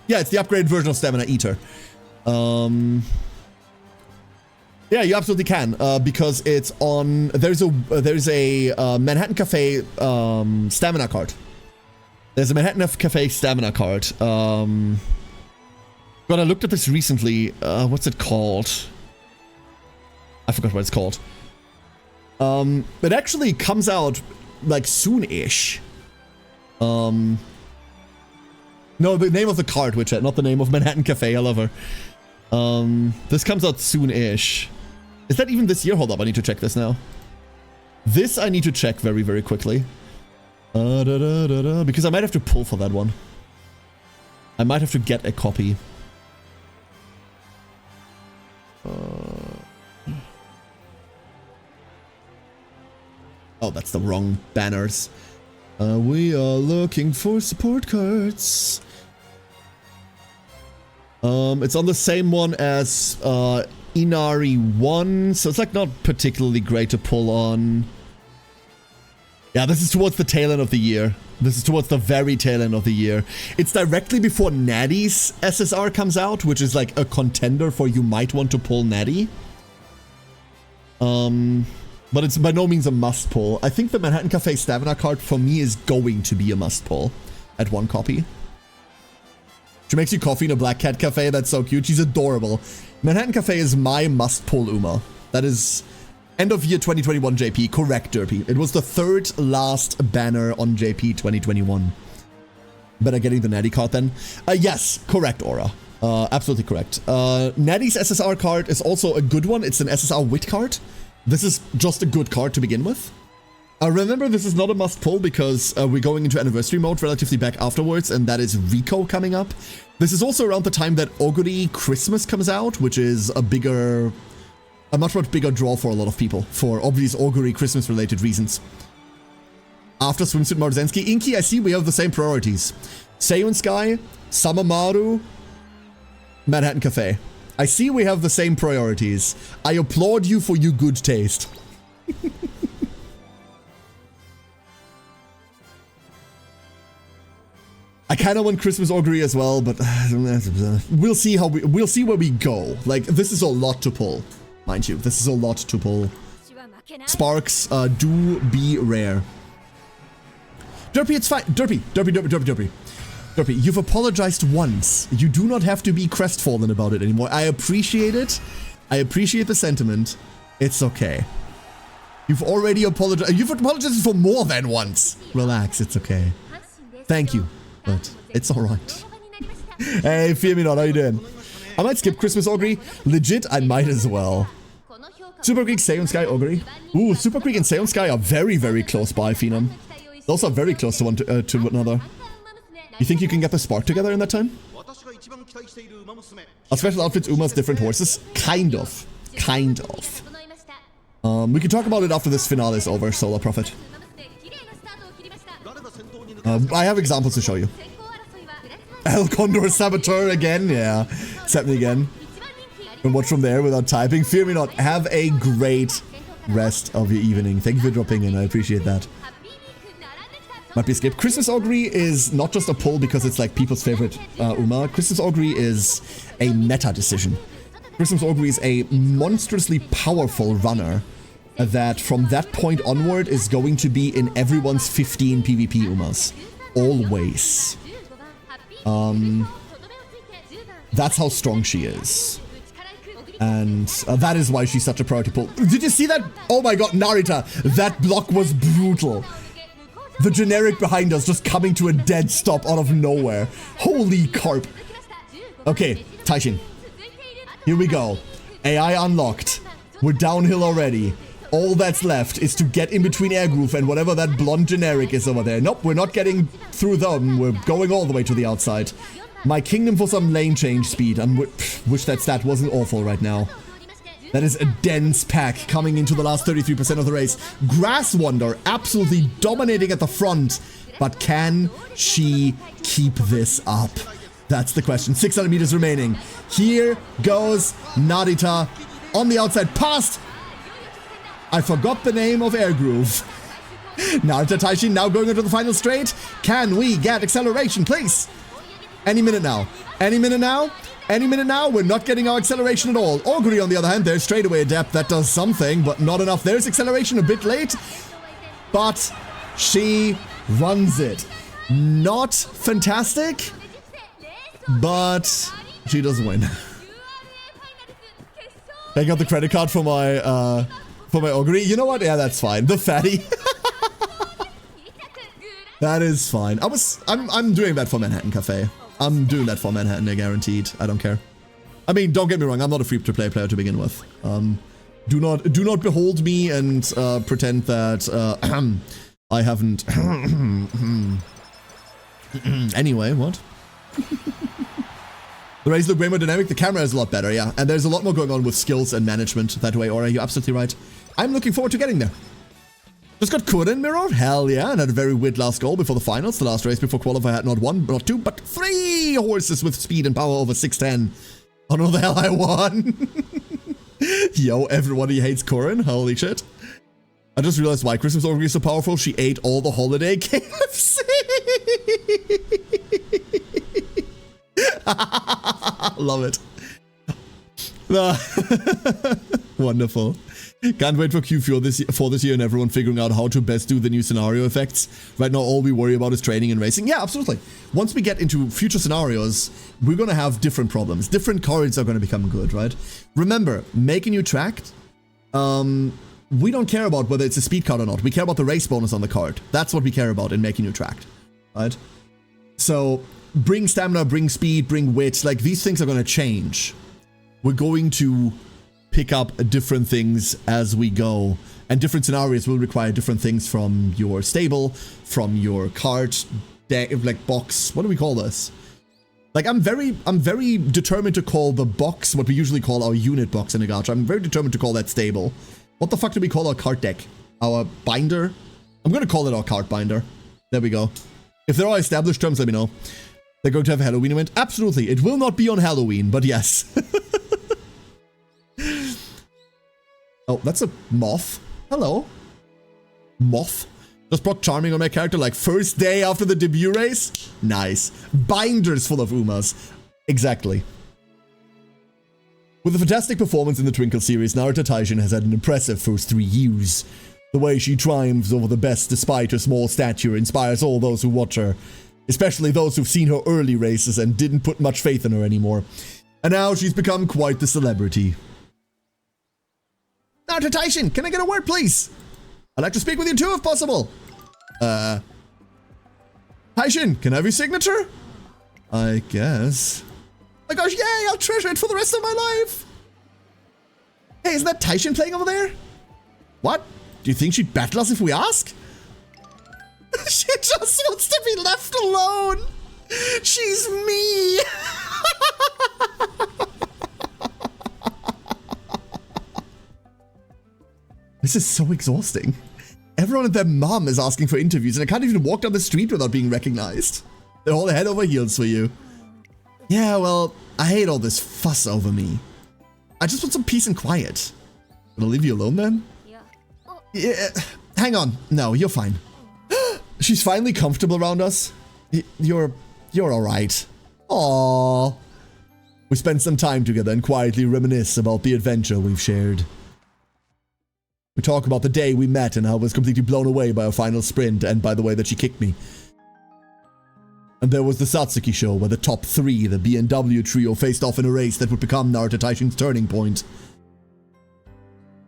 Yeah, it's the upgraded version of Stamina Eater. Yeah, you absolutely can, because it's on, there's a Manhattan Cafe stamina card. There's a Manhattan Cafe stamina card. God, I looked at this recently. What's it called? I forgot what it's called. It actually comes out like soon-ish. No, the name of the card, Witchet, not the name of Manhattan Cafe. I love her. This comes out soon-ish. Is that even this year? Hold up, I need to check this now. This I need to check very, very quickly. Because I might have to pull for that one. I might have to get a copy. Oh, that's the wrong banners. We are looking for support cards. It's on the same one as Inari 1, so it's like not particularly great to pull on. Yeah, this is towards the tail end of the year. This is towards the very tail end of the year. It's directly before Natty's SSR comes out, which is like a contender for you might want to pull Natty. But it's by no means a must pull. I think the Manhattan Cafe Stamina card for me is going to be a must pull at 1 copy. She makes you coffee in a Black Cat Cafe. That's so cute. She's adorable. Manhattan Cafe is my must pull Uma. That is end of year 2021 JP. Correct, Derpy. It was the 3rd last banner on JP 2021. Better getting the Natty card then. Yes, correct, Aura. Absolutely correct. Natty's SSR card is also a good one. It's an SSR wit card. This is just a good card to begin with. Remember, this is not a must pull because we're going into anniversary mode relatively back afterwards, and that is Rico coming up. This is also around the time that Oguri Christmas comes out, which is a much bigger draw for a lot of people, for obvious Oguri Christmas related reasons. After Swimsuit Marzensky, Inky, I see we have the same priorities. Seiyun Sky, Samamaru, Manhattan Cafe. I see we have the same priorities. I applaud you for your good taste. I kind of want Christmas Augury as well, but we'll see where we go. Like, this is a lot to pull, mind you. This is a lot to pull. Sparks do be rare. Derpy, it's fine. Derpy, you've apologized once. You do not have to be crestfallen about it anymore. I appreciate it. I appreciate the sentiment. It's okay. You've already apologized. You've apologized for more than once. Relax, it's okay. Thank you. But it's alright. Hey, fear me not, how you doing? I might skip Christmas Augury. Legit, I might as well. Super Greek, Seiyun Sky, Augury. Ooh, Super Greek and Seiyun Sky are very, very close by, Phenom. Those are very close to one to another. You think you can get the spark together in that time? Our special outfits, Uma's different horses? Kind of. Kind of. We can talk about it after this finale is over, Solar Prophet. I have examples to show you. El Condor Saboteur again, yeah. Set me again. And watch from there without typing. Fear me not. Have a great rest of your evening. Thank you for dropping in. I appreciate that. Might be a skip. Christmas Augury is not just a pull because it's like people's favorite Uma. Christmas Augury is a meta decision. Christmas Augury is a monstrously powerful runner that from that point onward is going to be in everyone's 15 PvP Umas. Always. That's how strong she is. And that is why she's such a priority pull. Did you see that? Oh my god, Narita! That block was brutal. The generic behind us just coming to a dead stop out of nowhere. Holy carp. Okay, Taishin. Here we go. AI unlocked. We're downhill already. All that's left is to get in between Air Groove and whatever that blonde generic is over there. Nope, we're not getting through them. We're going all the way to the outside. My kingdom for some lane change speed. I wish that stat wasn't awful right now. That is a dense pack coming into the last 33% of the race. Grass Wonder absolutely dominating at the front. But can she keep this up? That's the question. 600 meters remaining. Here goes Narita on the outside. Past! I forgot the name of Air Groove. Narita Taishin now going into the final straight. Can we get acceleration, please? Any minute now. Any minute now. Any minute now. We're not getting our acceleration at all. Augury, on the other hand, there's straightaway adept. That does something, but not enough. There's acceleration a bit late. But she runs it. Not fantastic, but she does win. I got the credit card for my Augury. You know what? Yeah, that's fine. The fatty. That is fine. I'm doing that for Manhattan Cafe. I'm doing that for Manhattan, they're guaranteed. I don't care. I mean, don't get me wrong, I'm not a free-to-play player to begin with. Do not behold me and pretend that I haven't... Anyway, what? The rays look way more dynamic, the camera is a lot better, yeah. And there's a lot more going on with skills and management that way, Aura, you're absolutely right. I'm looking forward to getting there. Just got Kurin mirror, hell yeah, and had a very weird last goal before the finals. The last race before qualifier had not one, not two, but 3 horses with speed and power over 610. Oh no, the hell I won. Yo, everybody hates Kurin, holy shit. I just realized why Chris was already so powerful. She ate all the holiday KFC. Love it. Wonderful. Can't wait for Q4 for this year and everyone figuring out how to best do the new scenario effects. Right now, all we worry about is training and racing. Yeah, absolutely. Once we get into future scenarios, we're going to have different problems. Different cards are going to become good, right? Remember, making you tracked, we don't care about whether it's a speed card or not. We care about the race bonus on the card. That's what we care about in making you tracked, right? So, bring stamina, bring speed, bring wit. Like, these things are going to change. We're going to pick up different things as we go, and different scenarios will require different things from your stable, from your card deck, like box. What do we call this? Like, I'm very determined to call the box what we usually call our unit box in a gacha. I'm very determined to call that stable. What the fuck do we call our card deck? Our binder? I'm gonna call it our card binder. There we go. If there are established terms, let me know. They're going to have a Halloween event? Absolutely. It will not be on Halloween, but yes. Oh, that's a moth. Hello. Moth. Just brought Charming on my character like first day after the debut race? Nice. Binders full of Umas. Exactly. With a fantastic performance in the Twinkle series, Narita Taishin has had an impressive first 3 years. The way she triumphs over the best despite her small stature inspires all those who watch her, especially those who've seen her early races and didn't put much faith in her anymore. And now she's become quite the celebrity. Narita Taishin, can I get a word, please? I'd like to speak with you too, if possible. Taishin, can I have your signature? I guess. Oh my gosh, yay, I'll treasure it for the rest of my life. Hey, isn't that Taishin playing over there? What? Do you think she'd battle us if we ask? She just wants to be left alone. She's me. This is so exhausting. Everyone and their mom is asking for interviews and I can't even walk down the street without being recognized. They're all head over heels for you. Yeah, well, I hate all this fuss over me. I just want some peace and quiet. Gonna leave you alone then? Yeah. Hang on. No, you're fine. She's finally comfortable around us. You're alright. Aww. We spent some time together and quietly reminisce about the adventure we've shared. We talk about the day we met and how I was completely blown away by our final sprint and by the way that she kicked me. And there was the Satsuki show where the top 3, the B&W trio, faced off in a race that would become Narita Taishin's turning point.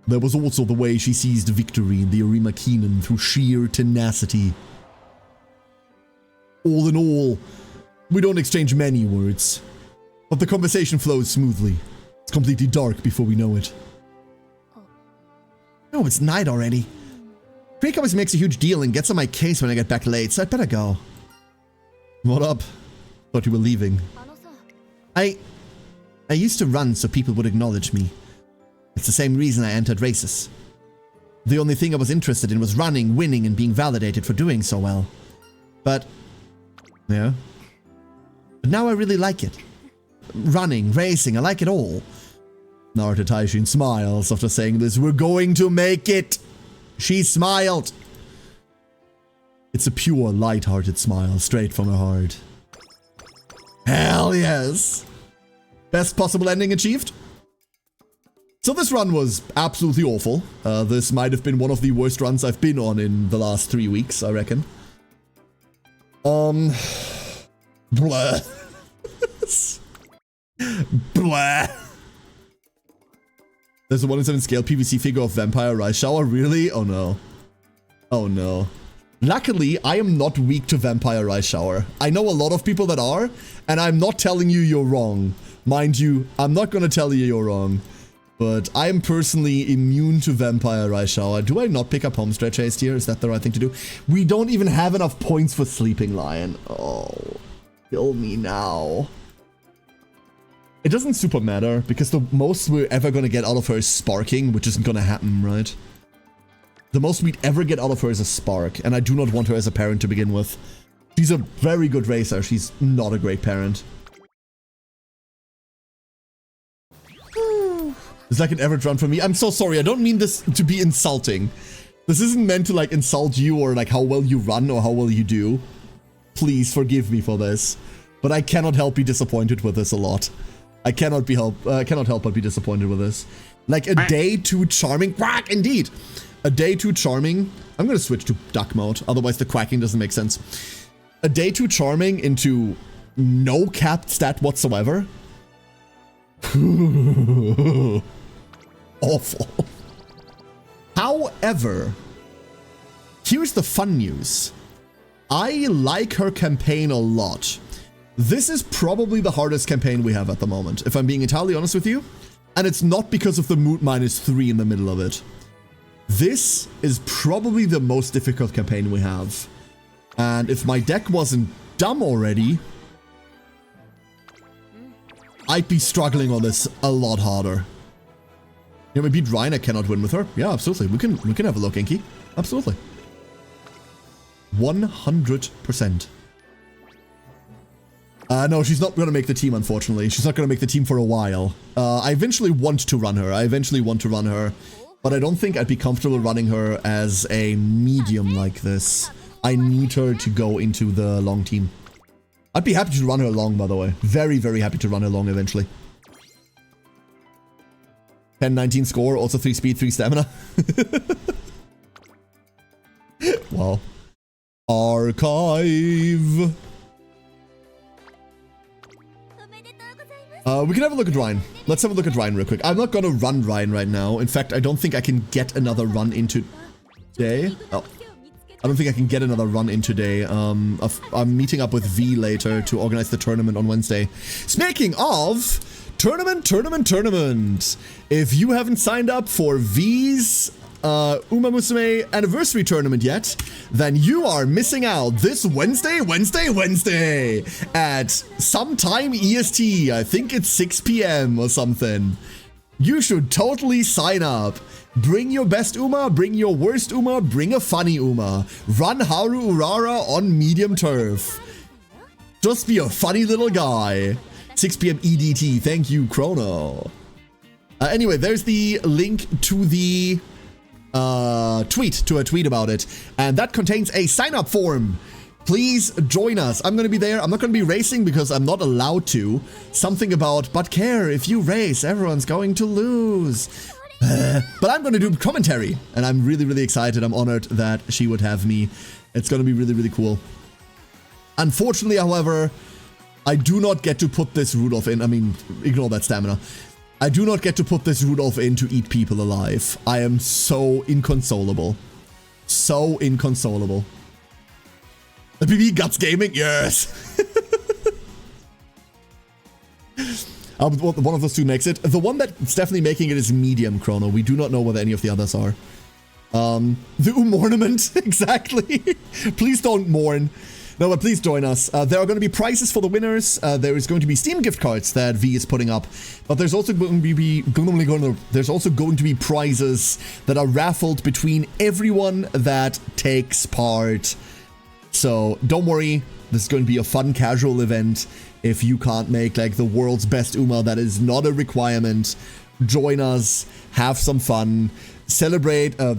There was also the way she seized victory in the Arima Keenan through sheer tenacity. All in all, we don't exchange many words, but the conversation flows smoothly. It's completely dark before we know it. Oh, it's night already. Drake always makes a huge deal and gets on my case when I get back late, so I'd better go. What up? Thought you were leaving. I used to run so people would acknowledge me. It's the same reason I entered races. The only thing I was interested in was running, winning, and being validated for doing so well. But... yeah. But now I really like it. Running, racing, I like it all. Narita Taishin smiles after saying this. We're going to make it! She smiled! It's a pure, light-hearted smile, straight from her heart. Hell yes! Best possible ending achieved? So this run was absolutely awful. This might have been one of the worst runs I've been on in the last 3 weeks, I reckon. Blah. Blah. There's a 1 in 7 scale PVC figure of Vampire Rice Shower, really? Oh no. Oh no. Luckily, I am not weak to Vampire Ice Shower. I know a lot of people that are, and I'm not telling you you're wrong. Mind you, I'm not gonna tell you you're wrong. But I am personally immune to Vampire Ice Shower. Do I not pick up Homestretch Haste here? Is that the right thing to do? We don't even have enough points for Sleeping Lion. Oh, kill me now. It doesn't super matter, because the most we're ever gonna get out of her is Sparking, which isn't gonna happen, right? The most we'd ever get out of her is a Spark, and I do not want her as a parent to begin with. She's a very good racer, she's not a great parent. It's like an average run for me. I'm so sorry, I don't mean this to be insulting. This isn't meant to like insult you or like how well you run or how well you do. Please forgive me for this. But I cannot help be disappointed with this a lot. I cannot help but be disappointed with this. Like a day too charming. Quack, indeed. A day too charming. I'm gonna switch to duck mode, otherwise the quacking doesn't make sense. A day too charming into no capped stat whatsoever. Awful. However, here's the fun news. I like her campaign a lot. This is probably the hardest campaign we have at the moment, if I'm being entirely honest with you. And it's not because of the mood -3 in the middle of it. This is probably the most difficult campaign we have. And if my deck wasn't dumb already, I'd be struggling on this a lot harder. Yeah, we beat Ryan, I cannot win with her. Yeah, absolutely. We can have a look, Inky. Absolutely. 100%. No, she's not going to make the team, unfortunately. She's not going to make the team for a while. I eventually want to run her. But I don't think I'd be comfortable running her as a medium like this. I need her to go into the long team. I'd be happy to run her long, by the way. Very, very happy to run her long eventually. 10-19 score, also 3 speed, 3 stamina. Wow. Archive. We can have a look at Ryan. Let's have a look at Ryan real quick. I'm not gonna run Ryan right now. In fact, I don't think I can get another run in today. Oh. I don't think I can get another run in today. I'm meeting up with V later to organize the tournament on Wednesday. Speaking of tournament. If you haven't signed up for V's Uma Musume anniversary tournament yet, then you are missing out this Wednesday at sometime EST. I think it's 6 p.m. or something. You should totally sign up. Bring your best Uma, bring your worst Uma, bring a funny Uma. Run Haru Urara on medium turf. Just be a funny little guy. 6 p.m. EDT. Thank you, Chrono. Anyway, there's the link to the tweet about it, and that contains a sign-up form. Please join us. I'm gonna be there. I'm not gonna be racing because I'm not allowed to. Something about, but care, if you race, everyone's going to lose. But I'm gonna do commentary, and I'm really, really excited. I'm honored that she would have me. It's gonna be really, really cool. Unfortunately, however, I do not get to put this Rudolph in. I mean, ignore that stamina. I do not get to put this Rudolph in to eat people alive. I am so inconsolable. So inconsolable. The PB Guts Gaming? Yes! One of those two makes it. The one that's definitely making it is Medium Chrono. We do not know whether any of the others are. The Mournement, exactly. Please don't mourn. No, but please join us. There are going to be prizes for the winners. There is going to be Steam gift cards that V is putting up, but there's also going to be prizes that are raffled between everyone that takes part. So don't worry, this is going to be a fun casual event. If you can't make like the world's best Uma, that is not a requirement. Join us, have some fun. Celebrate a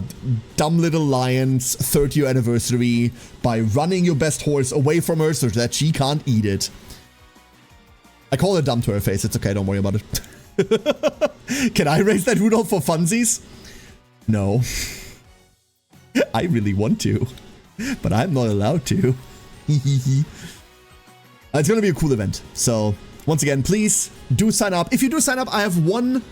dumb little lion's 3rd year anniversary by running your best horse away from her so that she can't eat it. I call it dumb to her face. It's okay. Don't worry about it. Can I raise that Rudolph for funsies? No. I really want to, but I'm not allowed to. It's going to be a cool event. So once again, please do sign up. If you do sign up, I have one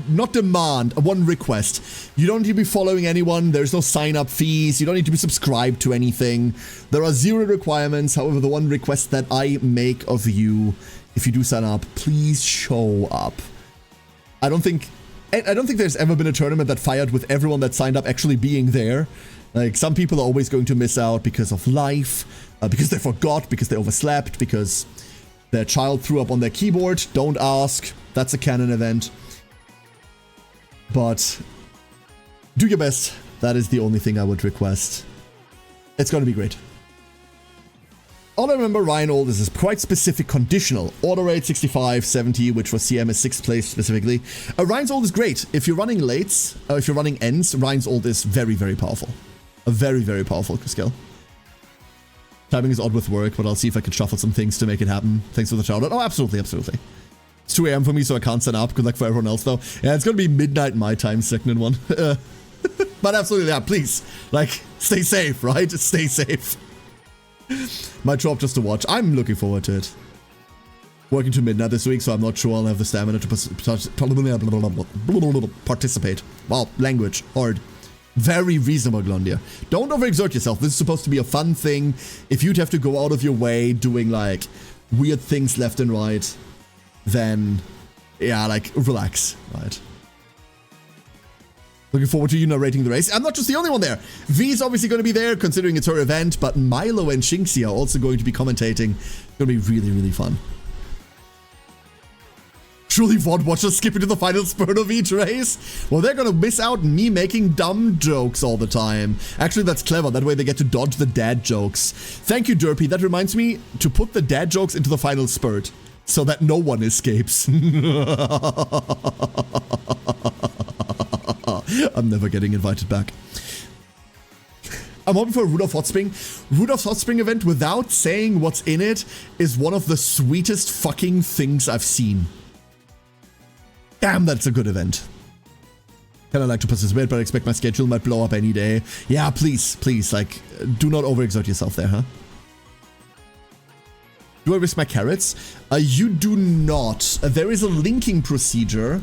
not demand, one request. You don't need to be following anyone. There's no sign-up fees. You don't need to be subscribed to anything. There are 0 requirements. However, the one request that I make of you, if you do sign up, please show up. I don't think there's ever been a tournament that fired with everyone that signed up actually being there. Like, some people are always going to miss out because of life, because they forgot, because they overslept, because their child threw up on their keyboard. Don't ask. That's a canon event. But do your best. That is the only thing I would request. It's going to be great. All I remember Ryan Oldest is quite specific conditional. Order rate 65, 70, which was CM as 6th place specifically. Ryan's Old is great. If you're running lates, if you're running ends, Ryan's Old is very, very powerful. A very, very powerful skill. Timing is odd with work, but I'll see if I can shuffle some things to make it happen. Thanks for the shout out. Oh, absolutely, absolutely. It's 2 AM for me, so I can't sign up. Good luck for everyone else, though. Yeah, it's gonna be midnight my time, second in one. But absolutely, yeah, please. Like, stay safe, right? Stay safe. Might show up just to watch. I'm looking forward to it. Working to midnight this week, so I'm not sure I'll have the stamina to participate. Wow, language. Hard. Very reasonable, Glondia. Don't overexert yourself. This is supposed to be a fun thing. If you'd have to go out of your way doing, like, weird things left and right, then, yeah, like, relax, right? Looking forward to you narrating the race. I'm not just the only one there. V is obviously going to be there, considering it's her event, but Milo and Shinxi are also going to be commentating. It's going to be really, really fun. Truly VOD watchers skip into the final spurt of each race? Well, they're going to miss out me making dumb jokes all the time. Actually, that's clever. That way they get to dodge the dad jokes. Thank you, Derpy. That reminds me to put the dad jokes into the final spurt so that no one escapes. I'm never getting invited back. I'm hoping for a Rudolph Hot Spring. Rudolph's Hot Spring event without saying what's in it is one of the sweetest fucking things I've seen. Damn, that's a good event. Kinda like to participate, but I expect my schedule might blow up any day. Yeah, please, please, like, do not overexert yourself there, huh? Do I risk my carrots? You do not. There is a linking procedure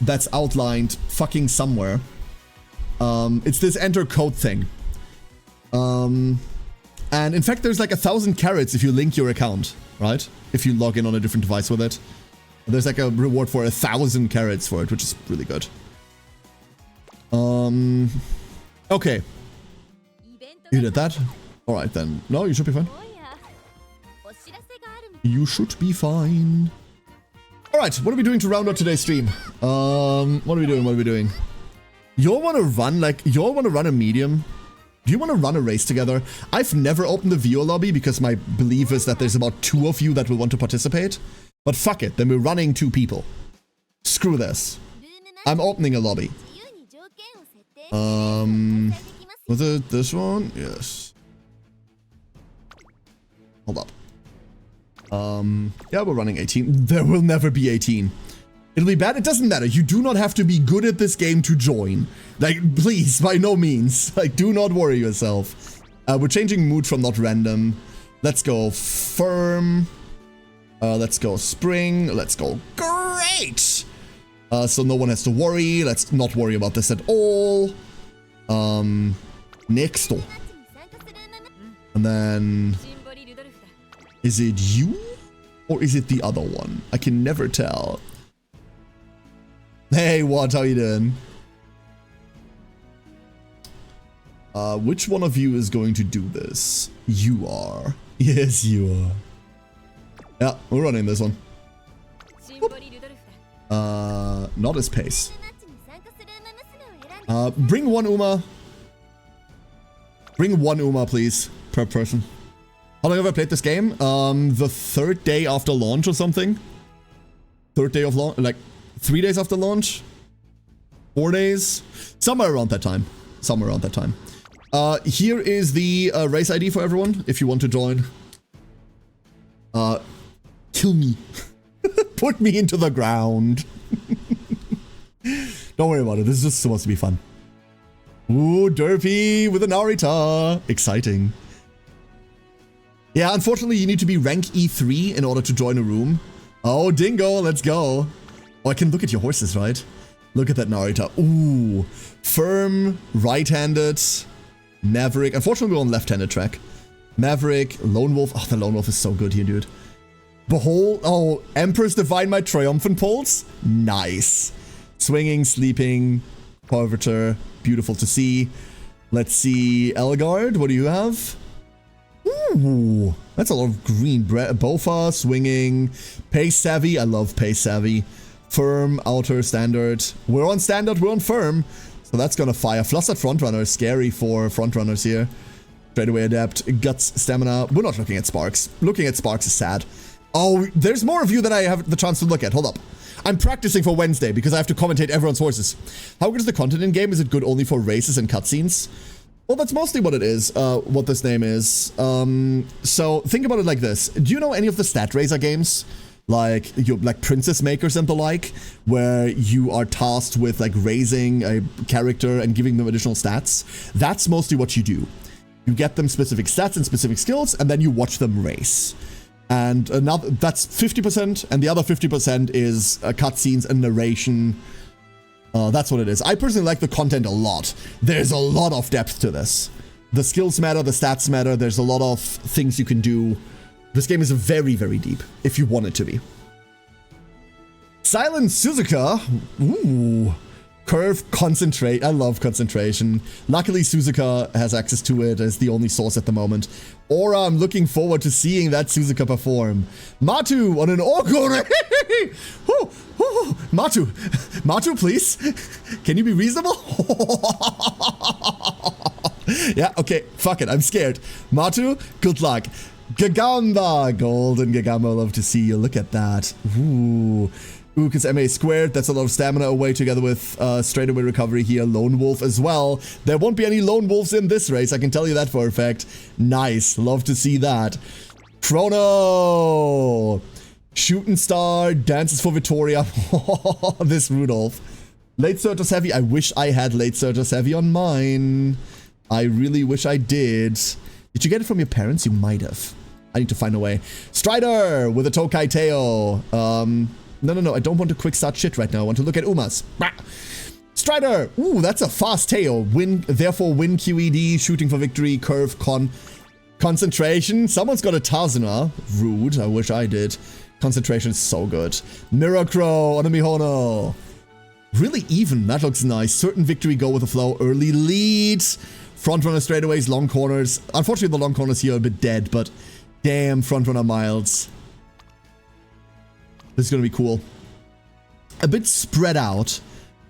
that's outlined fucking somewhere. It's this enter code thing. And in fact, there's like 1,000 carrots if you link your account, right? If you log in on a different device with it. There's like a reward for 1,000 carrots for it, which is really good. Okay. You did that? Alright then. No, you should be fine. You should be fine. Alright, what are we doing to round out today's stream? What are we doing? What are we doing? Y'all want to run, like, y'all want to run a medium? Do you want to run a race together? I've never opened the VO lobby because my belief is that there's about 2 of you that will want to participate. But fuck it, then we're running 2 people. Screw this. I'm opening a lobby. Was it this one? Yes. Hold up. Yeah, we're running 18. There will never be 18. It'll be bad. It doesn't matter. You do not have to be good at this game to join. Like, please, by no means. Like, do not worry yourself. We're changing mood from not random. Let's go firm. Let's go spring. Let's go great. So no one has to worry. Let's not worry about this at all. Next. And then... Is it you? Or is it the other one? I can never tell. Hey, what? How you doing? Which one of you is going to do this? You are. Yes, you are. Yeah, we're running this one. Not as pace. Bring one Uma. Bring one Uma, please, per person. How long have I played this game? The 3rd day after launch or something? 3rd day of launch, like 3 days after launch? 4 days? Somewhere around that time. Somewhere around that time. Here is the race ID for everyone, if you want to join. Kill me. Put me into the ground. Don't worry about it, this is just supposed to be fun. Ooh, Derpy with a Narita. Exciting. Yeah, unfortunately you need to be rank E3 in order to join a room. Oh, Dingo, let's go. Oh, I can look at your horses, right? Look at that Narita. Ooh. Firm, right-handed, Maverick. Unfortunately, we're on left-handed track. Maverick, Lone Wolf. Oh, the Lone Wolf is so good here, dude. Behold. Oh, Empress Divine Might Triumphant Pulse. Nice. Swinging, sleeping, Perverter. Beautiful to see. Let's see. Elgard, what do you have? Ooh. That's a lot of green. Bofa, swinging. Pace Savvy. I love Pace Savvy. Firm, outer, standard. We're on standard, we're on firm. So that's gonna fire. Flustered Frontrunner, scary for Frontrunners here. Straightaway Adept, Guts, Stamina. We're not looking at Sparks. Looking at Sparks is sad. Oh, there's more of you than I have the chance to look at. Hold up. I'm practicing for Wednesday because I have to commentate everyone's horses. How good is the content in game? Is it good only for races and cutscenes? Well, that's mostly what it is, what this name is. So think about it like this. Do you know any of the stat raiser games? Like Princess Makers and the like, where you are tasked with like raising a character and giving them additional stats. That's mostly what you do. You get them specific stats and specific skills, and then you watch them race. And another, that's 50%, and the other 50% is cutscenes and narration. That's what it is. I personally like the content a lot. There's a lot of depth to this. The skills matter, the stats matter, there's a lot of things you can do. This game is very, very deep, if you want it to be. Silent Suzuka. Ooh. Curve, concentrate. I love concentration. Luckily, Suzuka has access to it as the only source at the moment. Aura, I'm looking forward to seeing that Suzuka perform. Matu on an Ogre. Matu, please. Can you be reasonable? Yeah, okay, fuck it, I'm scared. Matu, good luck. Gagamba! Golden Gagamba, love to see you. Look at that. Ooh. Ooh, because MA squared, that's a lot of stamina away together with straightaway recovery here. Lone Wolf as well. There won't be any Lone Wolves in this race, I can tell you that for a fact. Nice, love to see that. Chrono! Shooting Star, dances for Victoria. This Rudolph. Late Surges Heavy, I wish I had Late Surges Heavy on mine. I really wish I did. Did you get it from your parents? You might have. I need to find a way. Strider with a Tokai Teo. No, I don't want to quick start shit right now. I want to look at Umas. Strider! Ooh, that's a fast tail. Therefore win QED, shooting for victory, curve, concentration. Someone's got a Tazuna. Rude, I wish I did. Concentration is so good. Mirror Crow on a Mihono. Really even, that looks nice. Certain victory, go with the flow. Early lead. Frontrunner straightaways, long corners. Unfortunately, the long corners here are a bit dead, but damn, frontrunner milds. This is going to be cool. A bit spread out,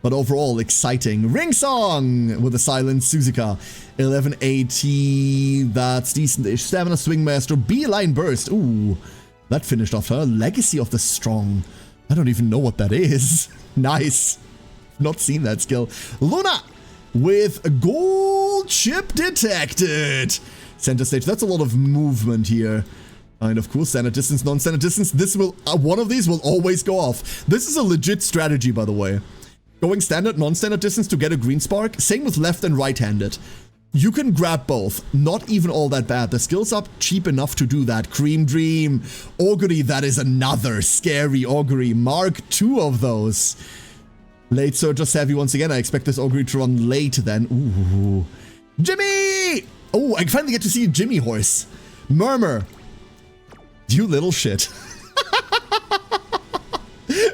but overall exciting. Ring Song with a silent Suzuka. 1180. That's decent-ish. Stamina Swingmaster. Beeline Burst. Ooh, that finished off her. Legacy of the Strong. I don't even know what that is. Nice. Not seen that skill. Luna with a gold chip detected. Center stage. That's a lot of movement here. Kind of cool. Standard distance, non-standard distance. This will, one of these will always go off. This is a legit strategy, by the way. Going standard, non-standard distance to get a green spark. Same with left and right-handed. You can grab both. Not even all that bad. The skills up cheap enough to do that. Cream Dream. Augury, that is another scary Augury. Mark 2 of those. Late Surger Savvy once again. I expect this Augury to run late then. Ooh. Jimmy! Oh, I finally get to see a Jimmy horse. Murmur. You little shit.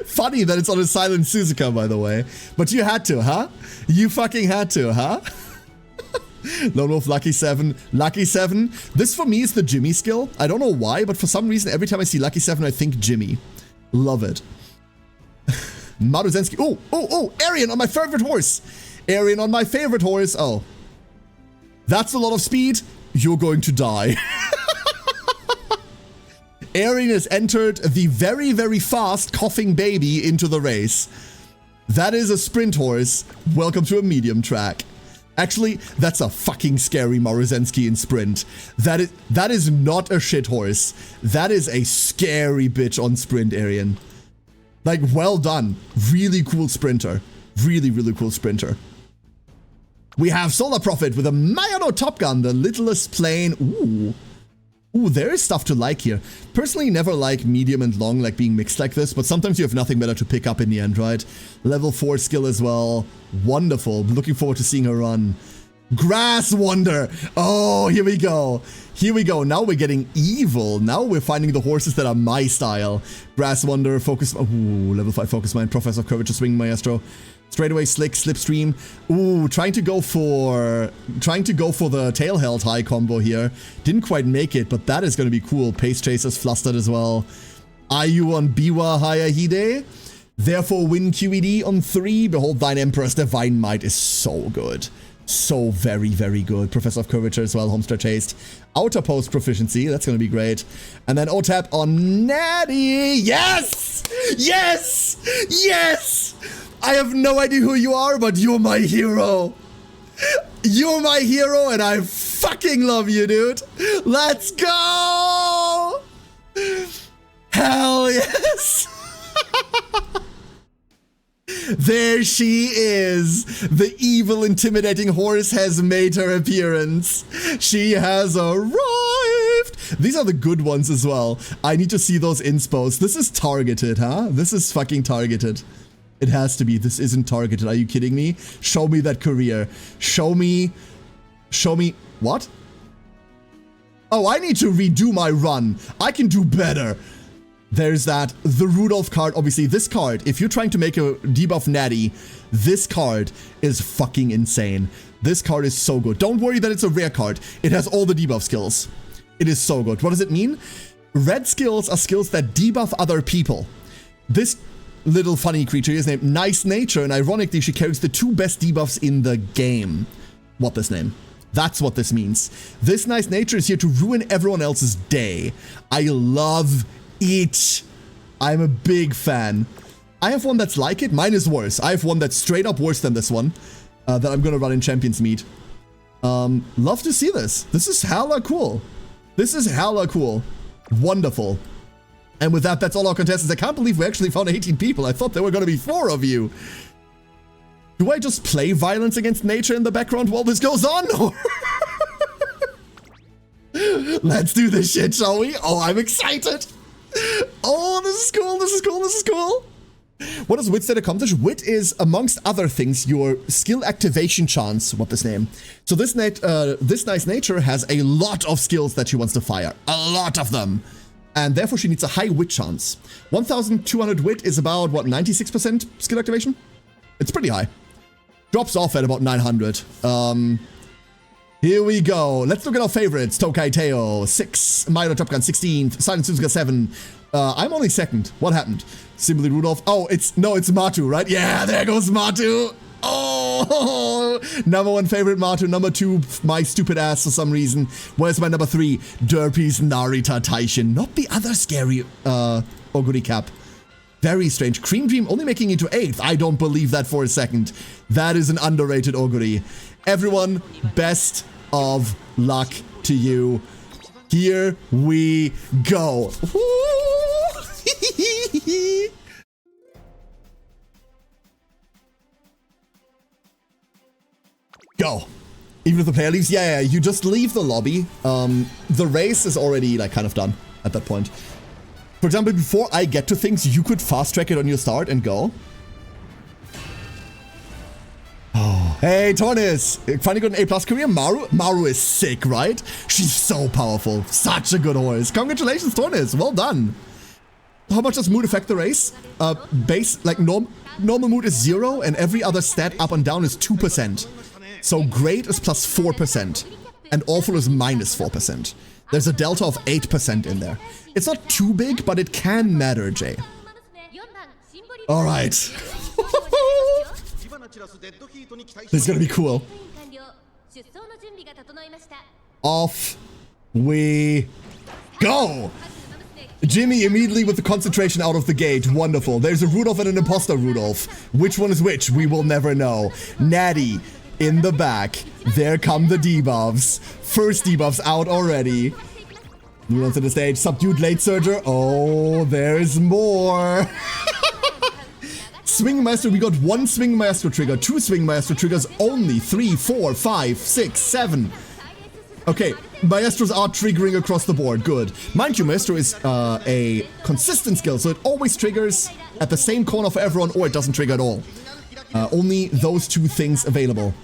Funny that it's on a silent Suzuka, by the way. But you had to, huh? You fucking had to, huh? Lone Wolf, Lucky 7. Lucky 7. This for me is the Jimmy skill. I don't know why, but for some reason, every time I see Lucky 7, I think Jimmy. Love it. Maruzensky. Oh, Arian on my favorite horse. Arian on my favorite horse. Oh. That's a lot of speed. You're going to die. Arian has entered the very, very fast coughing baby into the race. That is a sprint horse. Welcome to a medium track. Actually, that's a fucking scary Maruzensky in sprint. That is not a shit horse. That is a scary bitch on sprint, Arian. Like, well done. Really cool sprinter. Really, really cool sprinter. We have Solar Prophet with a Mayano Top Gun, the littlest plane. Ooh. Ooh, there is stuff to like here. Personally, never like medium and long, like being mixed like this, but sometimes you have nothing better to pick up in the end, right? Level 4 skill as well. Wonderful. Looking forward to seeing her run. Grass Wonder. Oh, here we go. Here we go. Now we're getting evil. Now we're finding the horses that are my style. Grass Wonder, Focus. Ooh, level 5 Focus Mind, Professor of Courage, Swing Maestro. Straightaway Slick, Slipstream. Ooh, trying to go for the Tail Held High combo here. Didn't quite make it, but that is going to be cool. Pace Chasers flustered as well. Ayu on Biwa Hayahide. Therefore win QED on 3. Behold Thine Emperor's Divine Might is so good. So very, very good. Professor of Curvature as well, Homestretch Haste. Outer Post Proficiency, that's going to be great. And then OTAP on Natty. Yes! Yes! Yes! I have no idea who you are, but you're my hero. You're my hero, and I fucking love you, dude. Let's go! Hell yes! There she is. The evil, intimidating horse has made her appearance. She has arrived. These are the good ones as well. I need to see those inspos. This is targeted, huh? This is fucking targeted. It has to be. This isn't targeted. Are you kidding me? Show me that career. Show me. What? Oh, I need to redo my run. I can do better. There's that. The Rudolph card. Obviously, this card, if you're trying to make a debuff natty, this card is fucking insane. This card is so good. Don't worry that it's a rare card. It has all the debuff skills. It is so good. What does it mean? Red skills are skills that debuff other people. This little funny creature is named Nice Nature, and ironically, she carries the 2 best debuffs in the game. What this name? That's what this means. This Nice Nature is here to ruin everyone else's day. I love it. I'm a big fan. I have one that's like it. Mine is worse. I have one that's straight up worse than this one that I'm gonna run in Champions Meet. Love to see this. This is hella cool. This is hella cool. Wonderful. And with that, that's all our contestants. I can't believe we actually found 18 people. I thought there were going to be 4 of you. Do I just play Violence Against Nature in the background while this goes on? Let's do this shit, shall we? Oh, I'm excited. Oh, this is cool. This is cool. This is cool. What does Wit stat accomplish? Wit is, amongst other things, your skill activation chance. What this name? So this Nice Nature has a lot of skills that she wants to fire. A lot of them. And therefore she needs a high wit chance. 1200 wit is about, what, 96% skill activation? It's pretty high. Drops off at about 900. Here we go. Let's look at our favorites. Tokai Teo, 6. Milo Top Gun, 16th. Silent Suzuka, 7. I'm only 2nd. What happened? Simply Rudolph. Oh, it's Matu, right? Yeah, there goes Matu. Oh, number 1 favorite Matu. Number 2, my stupid ass for some reason. Where's my number 3? Derpy's Narita Taishin. Not the other scary Oguri Cap. Very strange. Cream Dream only making it to 8th. I don't believe that for a second. That is an underrated Oguri. Everyone, best of luck to you. Here we go. Go. Even if the player leaves, yeah, you just leave the lobby. The race is already like kind of done at that point. For example, before I get to things, you could fast track it on your start and go. Oh, hey, Tornis! Finally got an A+ career. Maru is sick, right? She's so powerful. Such a good horse. Congratulations, Tornis. Well done. How much does mood affect the race? Base, like normal mood is 0 and every other stat up and down is 2%. So great is plus 4% and awful is minus 4%. There's a delta of 8% in there. It's not too big, but it can matter, Jay. All right. This is gonna be cool. Off we go. Jimmy immediately with the concentration out of the gate. Wonderful. There's a Rudolph and an imposter Rudolph. Which one is which? We will never know. Natty in the back. There come the debuffs. First debuffs out already. Rudolph to the stage. Subdued late surger. Oh, there's more. Swing Maestro. We got 1 Swing Maestro trigger. 2 Swing Maestro triggers only. 3, 4, 5, 6, 7. Okay, Maestros are triggering across the board. Good. Mind you, Maestro is a consistent skill, so it always triggers at the same corner for everyone, or it doesn't trigger at all. Only those two things available.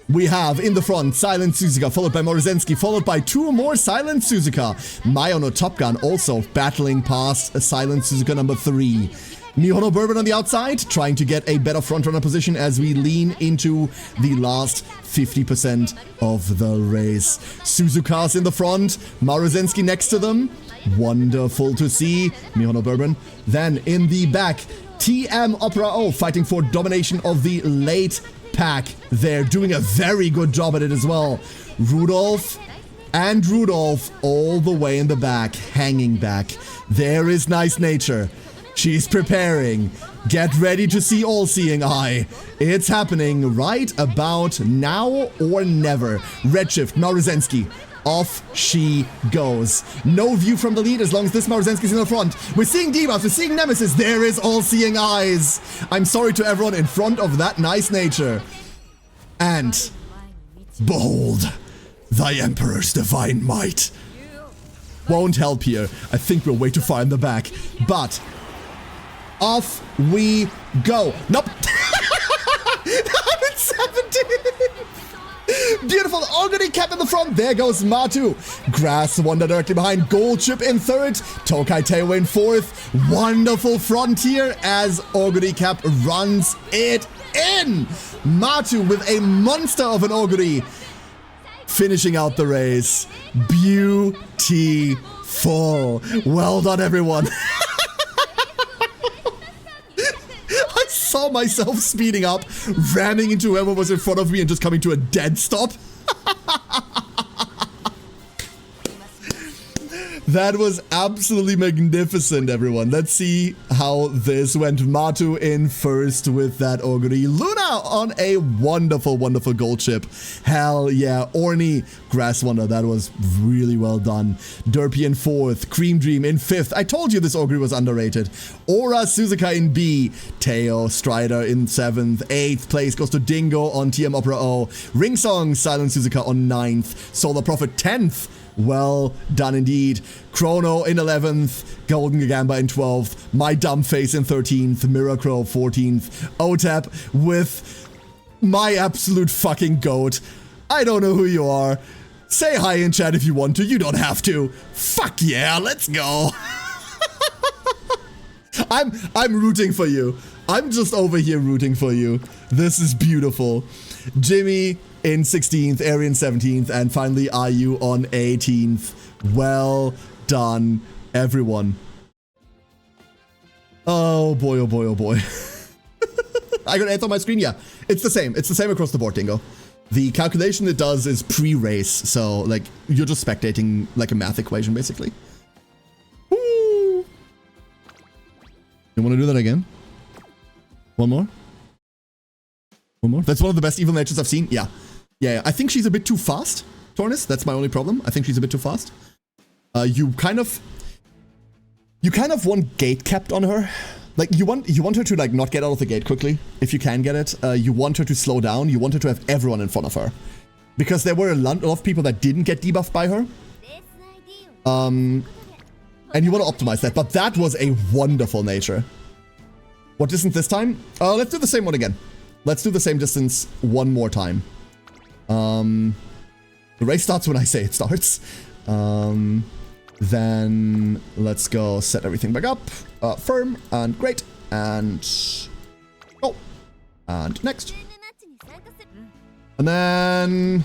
We have in the front Silent Suzuka, followed by Morozensky, followed by two more Silent Suzuka. Mayono Top Gun also battling past a Silent Suzuka number 3. Mihono Bourbon on the outside, trying to get a better frontrunner position as we lean into the last 50% of the race. Suzuka's in the front, Morozensky next to them. Wonderful to see. Mihono Bourbon. Then in the back, TM Opera O fighting for domination of the late pack. They're doing a very good job at it as well. Rudolph and Rudolph all the way in the back, hanging back. There is Nice Nature. She's preparing. Get ready to see All-Seeing Eye. It's happening right about now or never. Redshift, Morozensky. Off she goes. No view from the lead as long as this Morozensky's in the front. We're seeing debuffs, we're seeing Nemesis. There is All-Seeing Eyes. I'm sorry to everyone in front of that Nice Nature. And behold, thy Emperor's divine might. Won't help here. I think we're way too far in the back. But off we go. Nope. 117. Beautiful Oguri cap in the front. There goes Matu. Grass Wonder directly behind. Gold Chip in third. Tokai Tewa in fourth. Wonderful Frontier as Oguri cap runs it in. Matu with a monster of an Oguri. Finishing out the race. Beautiful. Well done, everyone. I saw myself speeding up, ramming into whoever was in front of me and just coming to a dead stop. That was absolutely magnificent, everyone. Let's see how this went. Matu in first with that Oguri. Luna on a wonderful, wonderful gold chip. Hell yeah. Orny, Grass Wonder. That was really well done. Derpy in fourth. Cream Dream in fifth. I told you this Oguri was underrated. Aura Suzuka in B. Teo Strider in seventh. Eighth place goes to Dingo on TM Opera O. Ring Song, Silent Suzuka on ninth. Solar Prophet 10th. Well done indeed. Chrono in 11th, Golden Gagamba in 12th, My Dumb Face in 13th, Miracro 14th, OTAP with my absolute fucking goat. I don't know who you are. Say hi in chat if you want to. You don't have to. Fuck yeah, let's go. I'm rooting for you. I'm just over here rooting for you. This is beautiful. Jimmy in 16th, Arian 17th, and finally IU on 18th. Well done, everyone. Oh boy, oh boy, oh boy. I got 8th on my screen, yeah. It's the same. It's the same across the board, Dingo. The calculation it does is pre-race, so like you're just spectating like a math equation, basically. Woo! You want to do that again? One more? One more? That's one of the best evil natures I've seen. Yeah. Yeah, I think she's a bit too fast, Tornis. That's my only problem. I think she's a bit too fast. You kind of want gate capped on her. Like you want her to like not get out of the gate quickly if you can get it. You want her to slow down. You want her to have everyone in front of her, because there were a lot of people that didn't get debuffed by her. And you want to optimize that. But that was a wonderful nature. What distance this time? Let's do the same one again. Let's do the same distance one more time. The race starts when I say it starts. Then let's go set everything back up. Firm and great. And go. And next. And then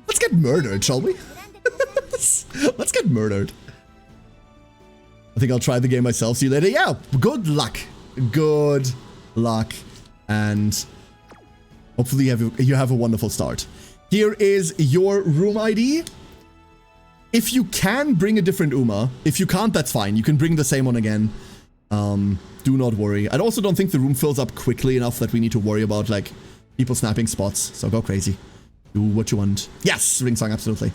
let's get murdered, shall we? Let's get murdered. I think I'll try the game myself. See you later. Yeah, good luck. Good luck. And hopefully you have a wonderful start. Here is your room ID. If you can, bring a different Uma. If you can't, that's fine. You can bring the same one again. Do not worry. I also don't think the room fills up quickly enough that we need to worry about like people snapping spots. So go crazy. Do what you want. Yes, ring song, absolutely.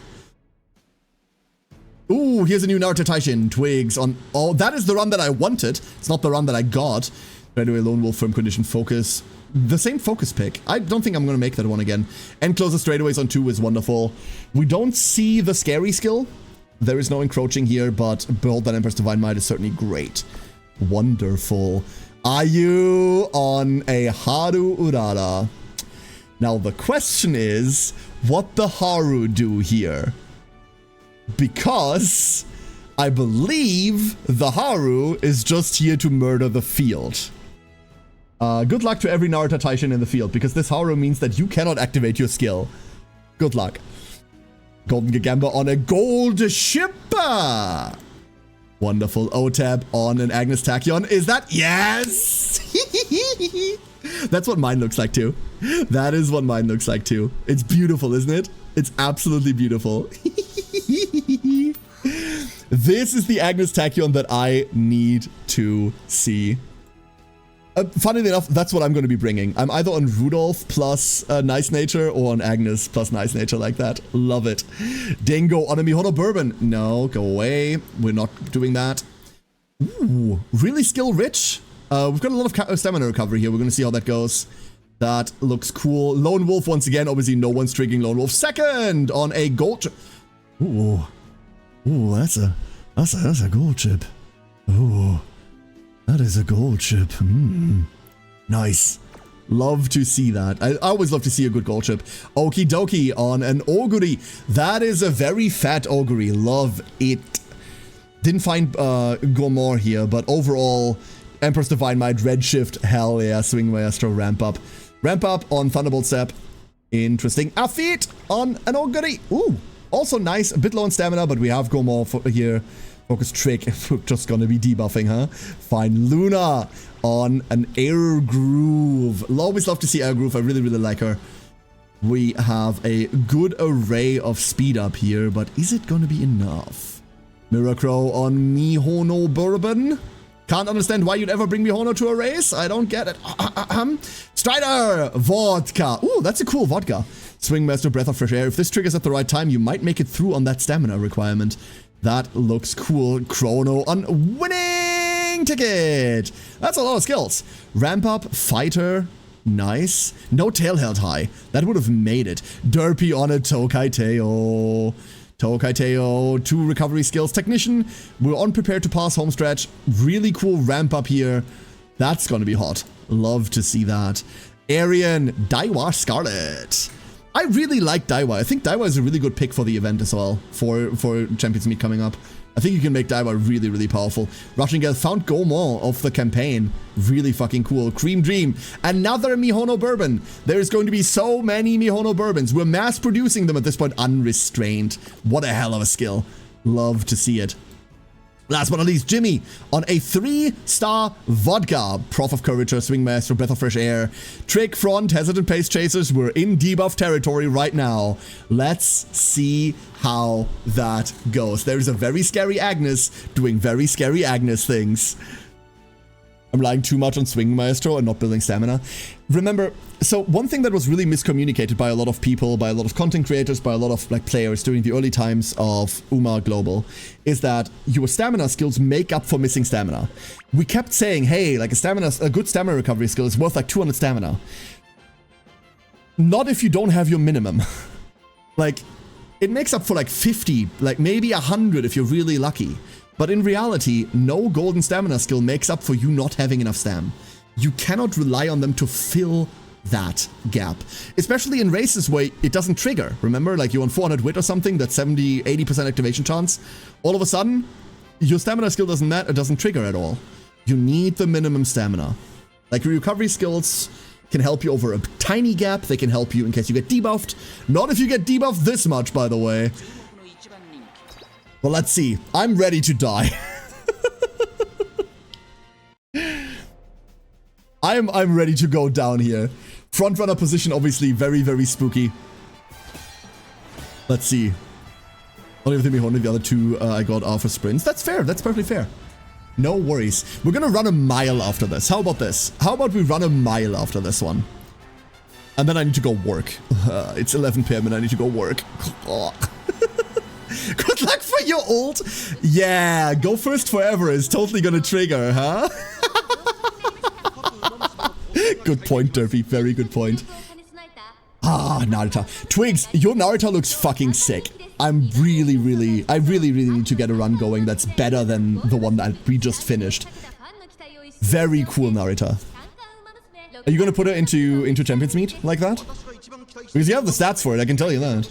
Ooh, here's a new Narita Taishin. Twigs on... Oh, that is the run that I wanted. It's not the run that I got. By the way, Lone Wolf, Firm Condition, Focus. the same focus pick. I don't think I'm going to make that one again. And closer straightaways on 2 is wonderful. We don't see the scary skill. There is no encroaching here, but Behold that Emperor's Divine Might is certainly great. Wonderful. Are you on a Haru Urara? Now the question is, what the Haru do here? Because I believe the Haru is just here to murder the field. Good luck to every Narita Taishin in the field, because this Haru means that you cannot activate your skill. Good luck. Golden Gagamba on a gold ship. Wonderful. O-Tab on an Agnes Tachyon. Is that? Yes! That's what mine looks like too. That is what mine looks like too. It's beautiful, isn't it? It's absolutely beautiful. This is the Agnes Tachyon that I need to see. Funnily enough, that's what I'm going to be bringing. I'm either on Rudolph plus Nice Nature or on Agnes plus Nice Nature like that. Love it. Dingo on a Mihono Bourbon. No, go away. We're not doing that. Ooh, really skill rich. We've got a lot of stamina recovery here. We're going to see how that goes. That looks cool. Lone Wolf once again. Obviously, no one's triggering Lone Wolf. Second on a gold. Ooh, ooh, that's a gold chip. Ooh. That is a gold chip. Nice. Love to see that. I always love to see a good gold chip. Okie dokie on an Oguri. That is a very fat Oguri. Love it. Didn't find Gormor here, but overall, Emperor's Divine Might, Redshift, hell yeah, Swing Maestro, ramp up. Ramp up on Thunderbolt Step. Interesting. Afit on an Oguri. Ooh, also nice. A bit low on stamina, but we have Gormor for here. Focus Trick, we're just gonna be debuffing, huh? Fine. Luna on an Air Groove. Always love to see Air Groove. I really, really like her. We have a good array of speed up here, but is it gonna be enough? Mirror Crow on Mihono Bourbon. Can't understand why you'd ever bring Mihono to a race. I don't get it. Strider Vodka. Ooh, that's a cool vodka. Swing Master, Breath of Fresh Air. If this triggers at the right time, you might make it through on that stamina requirement. That looks cool. Chrono on winning ticket. That's a lot of skills. Ramp up, fighter. Nice. No tail held high. That would have made it. Derpy on a Tokai Teo. Tokai Teo. 2 recovery skills. Technician. We're unprepared to pass home stretch. Really cool ramp up here. That's going to be hot. Love to see that. Arian. Daiwa Scarlet. I really like Daiwa. I think Daiwa is a really good pick for the event as well, for Champions Meet coming up. I think you can make Daiwa really, really powerful. Rushing Girl found Gaumont of the campaign. Really fucking cool. Cream Dream. Another Mihono Bourbon. There's going to be so many Mihono Bourbons. We're mass producing them at this point unrestrained. What a hell of a skill. Love to see it. Last but not least, Jimmy on a 3-star vodka. Prof of Courage, Swing Master, Breath of Fresh Air. Trick Front, Hesitant Pace Chasers. We're in debuff territory right now. Let's see how that goes. There's a very scary Agnes doing very scary Agnes things. I'm relying too much on Swing Maestro and not building stamina. Remember, so one thing that was really miscommunicated by a lot of people, by a lot of content creators, by a lot of players during the early times of UMA Global, is that your stamina skills make up for missing stamina. We kept saying, hey, like a good stamina recovery skill is worth like 200 stamina. Not if you don't have your minimum. Like, it makes up for like 50, like maybe 100 if you're really lucky. But in reality, no golden stamina skill makes up for you not having enough stam. You cannot rely on them to fill that gap. Especially in races where it doesn't trigger. Remember, like you're on 400 wit or something, that's 70, 80% activation chance. All of a sudden, your stamina skill doesn't matter, it doesn't trigger at all. You need the minimum stamina. Like your recovery skills can help you over a tiny gap, they can help you in case you get debuffed. Not if you get debuffed this much, by the way. Well, let's see. I'm ready to die. I'm ready to go down here. Front runner position, obviously, very, very spooky. Let's see. Only with Mihono, the other two I got are for sprints. That's fair. That's perfectly fair. No worries. We're gonna run a mile after this. How about this? How about we run a mile after this one? And then I need to go work. It's 11 PM and I need to go work. Good luck for your ult. Yeah, go first forever is totally gonna trigger, huh? Good point, Derpy. Very good point. Ah, Narita. Twigs, your Narita looks fucking sick. I really need to get a run going that's better than the one that we just finished. Very cool, Narita. Are you gonna put her into Champions Meet like that? Because you have the stats for it, I can tell you that.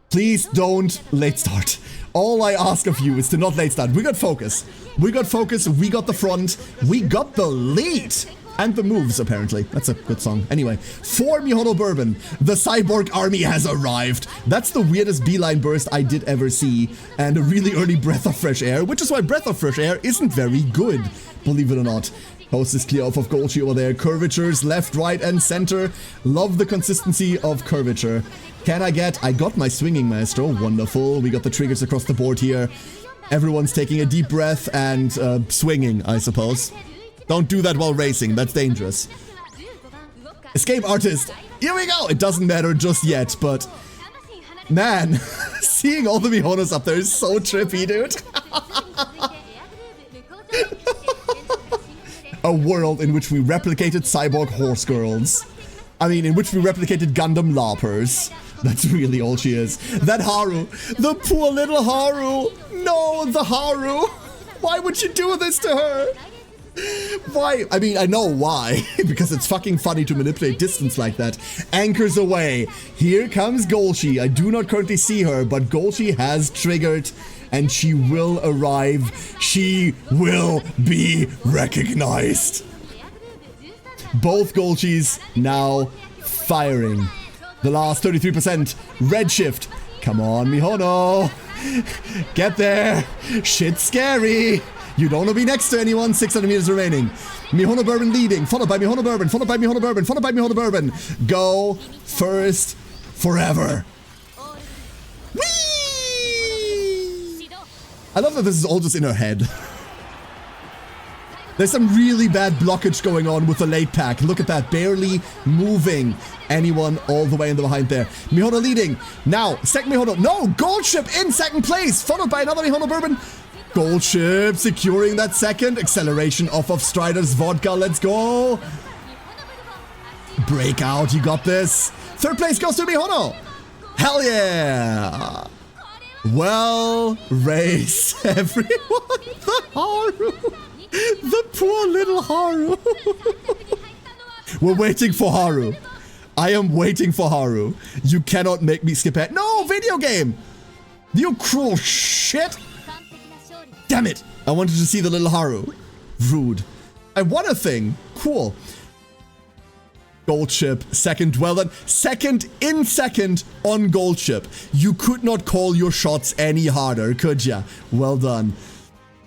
Please don't late start. All I ask of you is to not late start. We got focus. We got focus, we got the front, we got the lead. And the moves, apparently. That's a good song. Anyway, for Mihono Bourbon, the cyborg army has arrived. That's the weirdest beeline burst I did ever see. And a really early breath of fresh air, which is why breath of fresh air isn't very good, believe it or not. Coast is clear off of Golchi over there. Curvatures left, right, and center. Love the consistency of curvature. Can I get... I got my swinging maestro. Wonderful. We got the triggers across the board here. Everyone's taking a deep breath and swinging, I suppose. Don't do that while racing. That's dangerous. Escape artist. Here we go. It doesn't matter just yet, but... Man, seeing all the Mihonos up there is so trippy, dude. A world in which we replicated cyborg horse girls. I mean, in which we replicated Gundam larpers. That's really all she is. That Haru. The poor little Haru. No, the Haru. Why would you do this to her? Why? I mean, I know why. Because it's fucking funny to manipulate distance like that. Anchors away. Here comes Golchi. I do not currently see her, but Golchi has triggered. And she will arrive. She will be recognized. Both Golchis now firing. The last 33%. Redshift. Come on, Mihono. Get there. Shit's scary. You don't want to be next to anyone. 600 meters remaining. Mihono Bourbon leading. Followed by Mihono Bourbon. Followed by Mihono Bourbon. Followed by Mihono Bourbon. Go first forever. I love that this is all just in her head. There's some really bad blockage going on with the late pack. Look at that, barely moving anyone all the way in the behind there. Mihono leading. Now, second Mihono. No, Gold Ship in second place, followed by another Mihono Bourbon. Gold Ship securing that second. Acceleration off of Strider's vodka. Let's go. Breakout, you got this. Third place goes to Mihono. Hell yeah. Well, race, everyone. The Haru. The poor little Haru. We're waiting for Haru. I am waiting for Haru. You cannot make me skip it. No, video game. You cruel shit. Damn it. I wanted to see the little Haru. Rude. I won a thing. Cool. Gold Ship, second, well done. Second on Gold Ship. You could not call your shots any harder, could ya? Well done.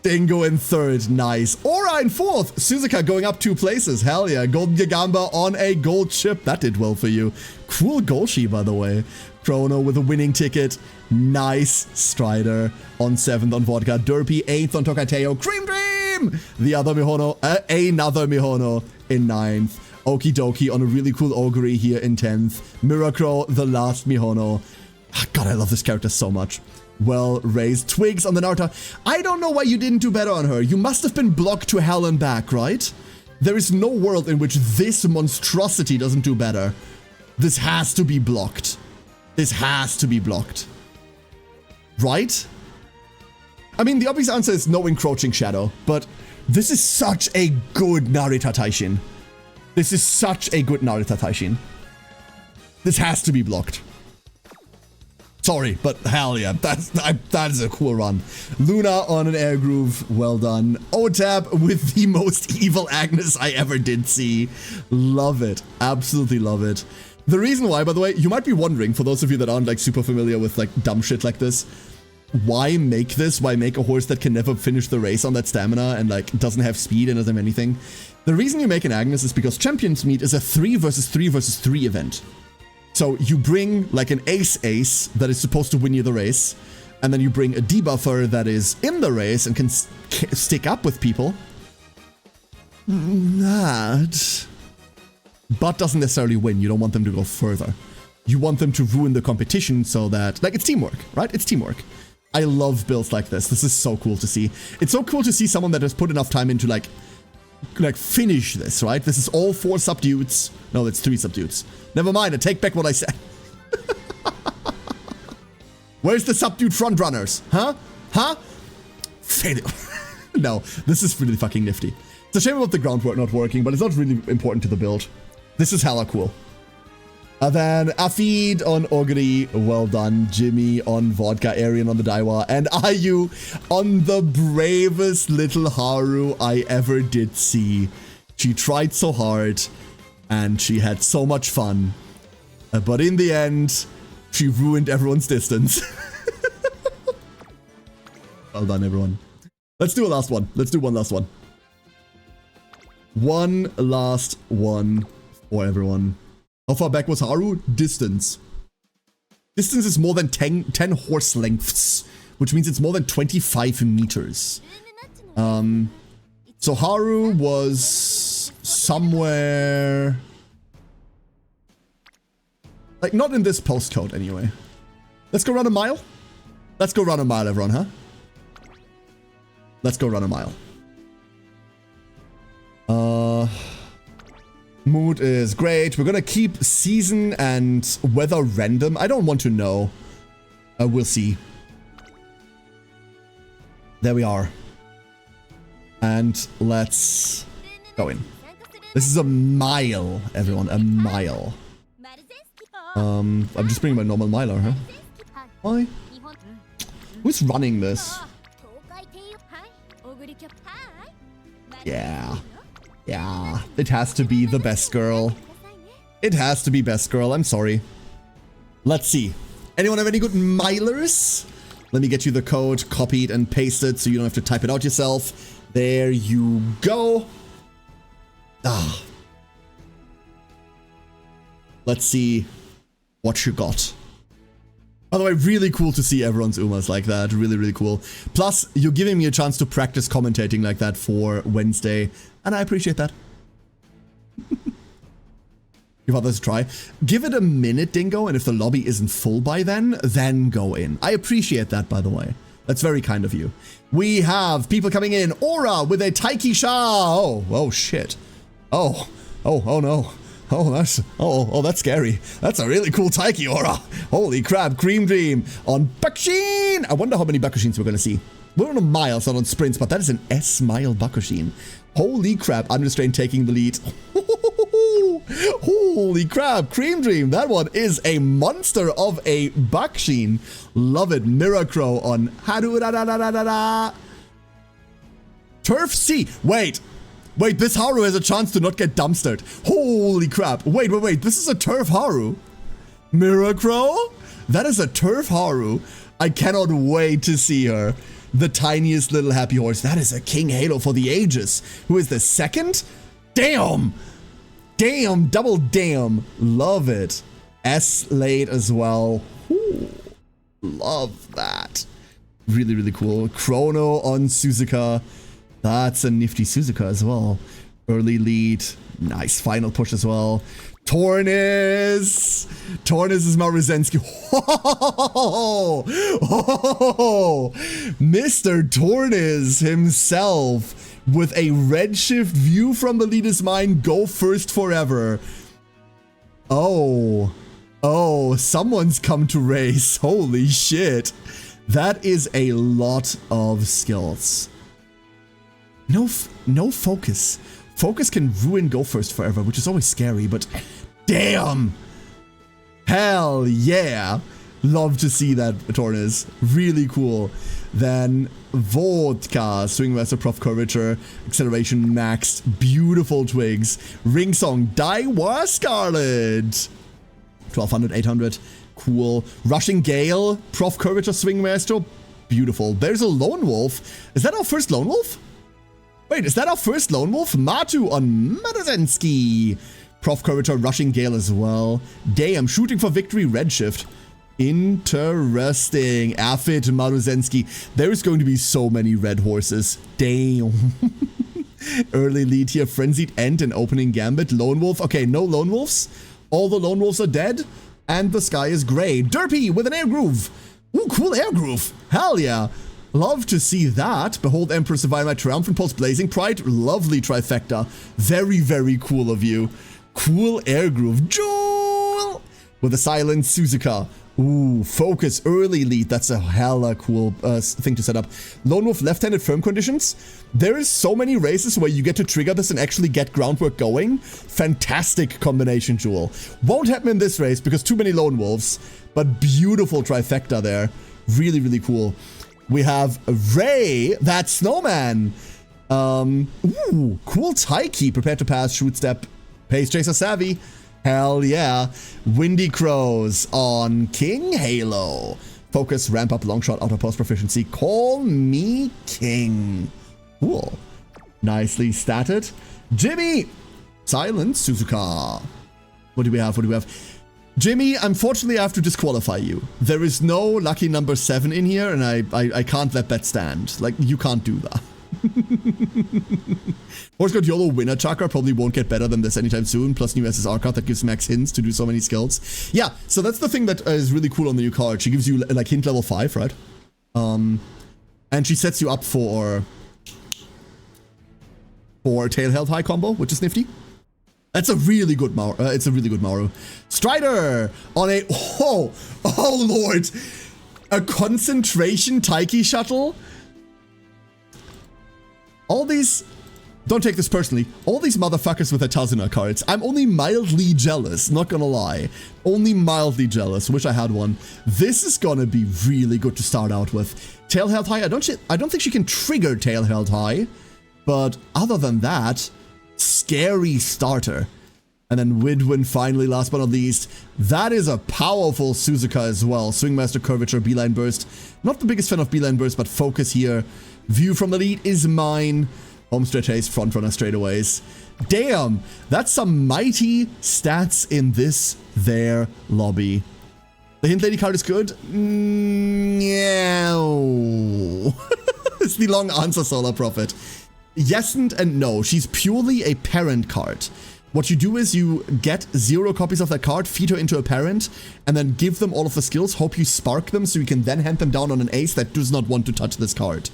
Dingo in third, nice. Aura in fourth. Suzuka going up 2 places, hell yeah. Golden Gagamba on a Gold Ship, that did well for you. Cool Golshi, by the way. Chrono with a winning ticket, nice. Strider on 7th on Vodka. Derpy 8th on Tokateo. Cream Dream! The other Mihono, another Mihono in 9th. Okie dokie on a really cool Augury here in 10th. Miracro, the last Mihono. God, I love this character so much. Well raised. Twigs on the Narita. I don't know why you didn't do better on her. You must have been blocked to hell and back, right? There is no world in which this monstrosity doesn't do better. This has to be blocked. This has to be blocked. Right? I mean, the obvious answer is no encroaching shadow, but this is such a good Narita Taishin. This is such a good Narita Taishin. This has to be blocked. Sorry, but hell yeah, that is a cool run. Luna on an air groove, well done. OTAP with the most evil Agnes I ever did see. Love it, absolutely love it. The reason why, by the way, you might be wondering, for those of you that aren't like super familiar with like dumb shit like this, why make this? Why make a horse that can never finish the race on that stamina and like doesn't have speed and doesn't have anything? The reason you make an Agnes is because Champions Meet is a 3 versus 3 versus 3 event. So you bring like an ace that is supposed to win you the race, and then you bring a debuffer that is in the race and can stick up with people. That, but doesn't necessarily win. You don't want them to go further. You want them to ruin the competition so that, like, it's teamwork, right? It's teamwork. I love builds like this. This is so cool to see. It's so cool to see someone that has put enough time into like like finish this, right? This is all 4 subdueds. No, it's 3 subdueds. Never mind, I take back what I said. Where's the subdued front runners? Huh? Huh? Fail. No, this is really fucking nifty. It's a shame about the groundwork not working, but it's not really important to the build. This is hella cool. And then Afid on Ogri, well done. Jimmy on Vodka, Arian on the Daiwa, and Ayu on the bravest little Haru I ever did see. She tried so hard, and she had so much fun. But in the end, she ruined everyone's distance. Well done, everyone. Let's do a last one. Let's do one last one. One last one for everyone. How far back was Haru? Distance. Distance is more than 10 horse lengths, which means it's more than 25 meters. So Haru was somewhere... like, not in this postcode anyway. Let's go run a mile? Let's go run a mile, everyone, huh? Let's go run a mile. Mood is great. We're gonna keep season and weather random. I don't want to know. We'll see. There we are. And let's go in. This is a mile, everyone. A mile. I'm just bringing my normal miler, huh? Why? Who's running this? Yeah. Yeah. It has to be the best girl. It has to be best girl. I'm sorry. Let's see. Anyone have any good milers? Let me get you the code copied and pasted so you don't have to type it out yourself. There you go. Ah. Let's see what you got. By the way, really cool to see everyone's Umas like that. Really, really cool. Plus, you're giving me a chance to practice commentating like that for Wednesday, and I appreciate that. Give others a try. Give it a minute, Dingo, and if the lobby isn't full by then go in. I appreciate that, by the way. That's very kind of you. We have people coming in. Aura with a Taiki Sha. Oh, shit. Oh no. Oh, that's scary. That's a really cool Taiki Aura. Holy crap, Cream Dream on Bakushin. I wonder how many Bakushins we're going to see. We're on a mile, not on sprints, but that is an S-mile Bakushin. Holy crap, Unrestrained taking the lead. Holy crap, Cream Dream. That one is a monster of a Bakushin. Love it. Miracro on Haru da da da da da da. Turf C. Wait, this Haru has a chance to not get dumpstered. Holy crap. Wait. This is a Turf Haru. Miracro? That is a Turf Haru. I cannot wait to see her. The tiniest little happy horse. That is a King Halo for the ages. Who is the second? Damn. Damn. Double damn. Love it. S late as well. Ooh, love that. Really, really cool. Chrono on Suzuka. That's a nifty Suzuka as well. Early lead. Nice final push as well. Tornis is Maruzensky. Mr. Tornis himself with a redshift view from the leader's mind. Go first forever. Oh, someone's come to race. Holy shit. That is a lot of skills. No focus. Focus can ruin Go First forever, which is always scary, but damn! Hell yeah! Love to see that, Tornes. Really cool. Then Vodka, Swing Master, Prof Curvature, Acceleration Maxed, beautiful twigs. Ring Song, Daiwa Scarlet. 1200, 800, cool. Rushing Gale, Prof Curvature, Swing Master, beautiful. There's a Lone Wolf. Is that our first Lone Wolf? Wait, is that our first Lone Wolf? Matu on Madazensky. Prof Curvature, Rushing Gale as well. Damn, Shooting for Victory, Redshift. Interesting. Affit, Maruzensky. There's going to be so many red horses. Damn. Early lead here. Frenzied End and Opening Gambit. Lone Wolf. Okay, no Lone Wolves. All the Lone Wolves are dead. And the sky is gray. Derpy with an Air Groove. Ooh, cool Air Groove. Hell yeah. Love to see that. Behold Empress Divine, my triumphant pulse, blazing pride. Lovely trifecta. Very, very cool of you. Cool air groove. Jewel! With a silent Suzuka. Ooh, focus, early lead. That's a hella cool thing to set up. Lone Wolf left-handed firm conditions. There is so many races where you get to trigger this and actually get groundwork going. Fantastic combination, Jewel. Won't happen in this race because too many Lone Wolves, but beautiful trifecta there. Really, really cool. We have Ray, that snowman. Ooh, cool Taiki. Prepared to pass, shoot step, pace chaser savvy. Hell yeah. Windy Crows on King Halo. Focus, ramp up, long shot, outer post proficiency. Call me King. Cool. Nicely statted. Jimmy. Silent Suzuka. What do we have? What do we have? Jimmy, unfortunately I have to disqualify you. There is no lucky number 7 in here and I can't let that stand. Like, you can't do that. Horse Guard YOLO Winner Chakra probably won't get better than this anytime soon, plus new SSR card that gives max hints to do so many skills. Yeah, so that's the thing that is really cool on the new card. She gives you like hint level 5, right? And she sets you up for tail held high combo, which is nifty. That's a really good Maru. It's a really good Maru. Strider on a oh lord, a concentration Taiki shuttle. All these, don't take this personally, all these motherfuckers with their Tazuna cards, I'm only mildly jealous, not gonna lie. Only mildly jealous, wish I had one. This is gonna be really good to start out with. Tail held high, I don't think she can trigger tail held high, but other than that, scary starter. And then Widwin finally, last but not least, that is a powerful Suzuka as well. Swingmaster Curvature, Beeline Burst. Not the biggest fan of Beeline Burst, but focus here. View from the lead is mine. Homestretch Haze, frontrunner straightaways. Damn, that's some mighty stats in this there lobby. The Hint Lady card is good? Yeah. It's the long answer, Solar Prophet. Yes and no. She's purely a parent card. What you do is you get 0 copies of that card, feed her into a parent, and then give them all of the skills, hope you spark them so you can then hand them down on an ace that does not want to touch this card.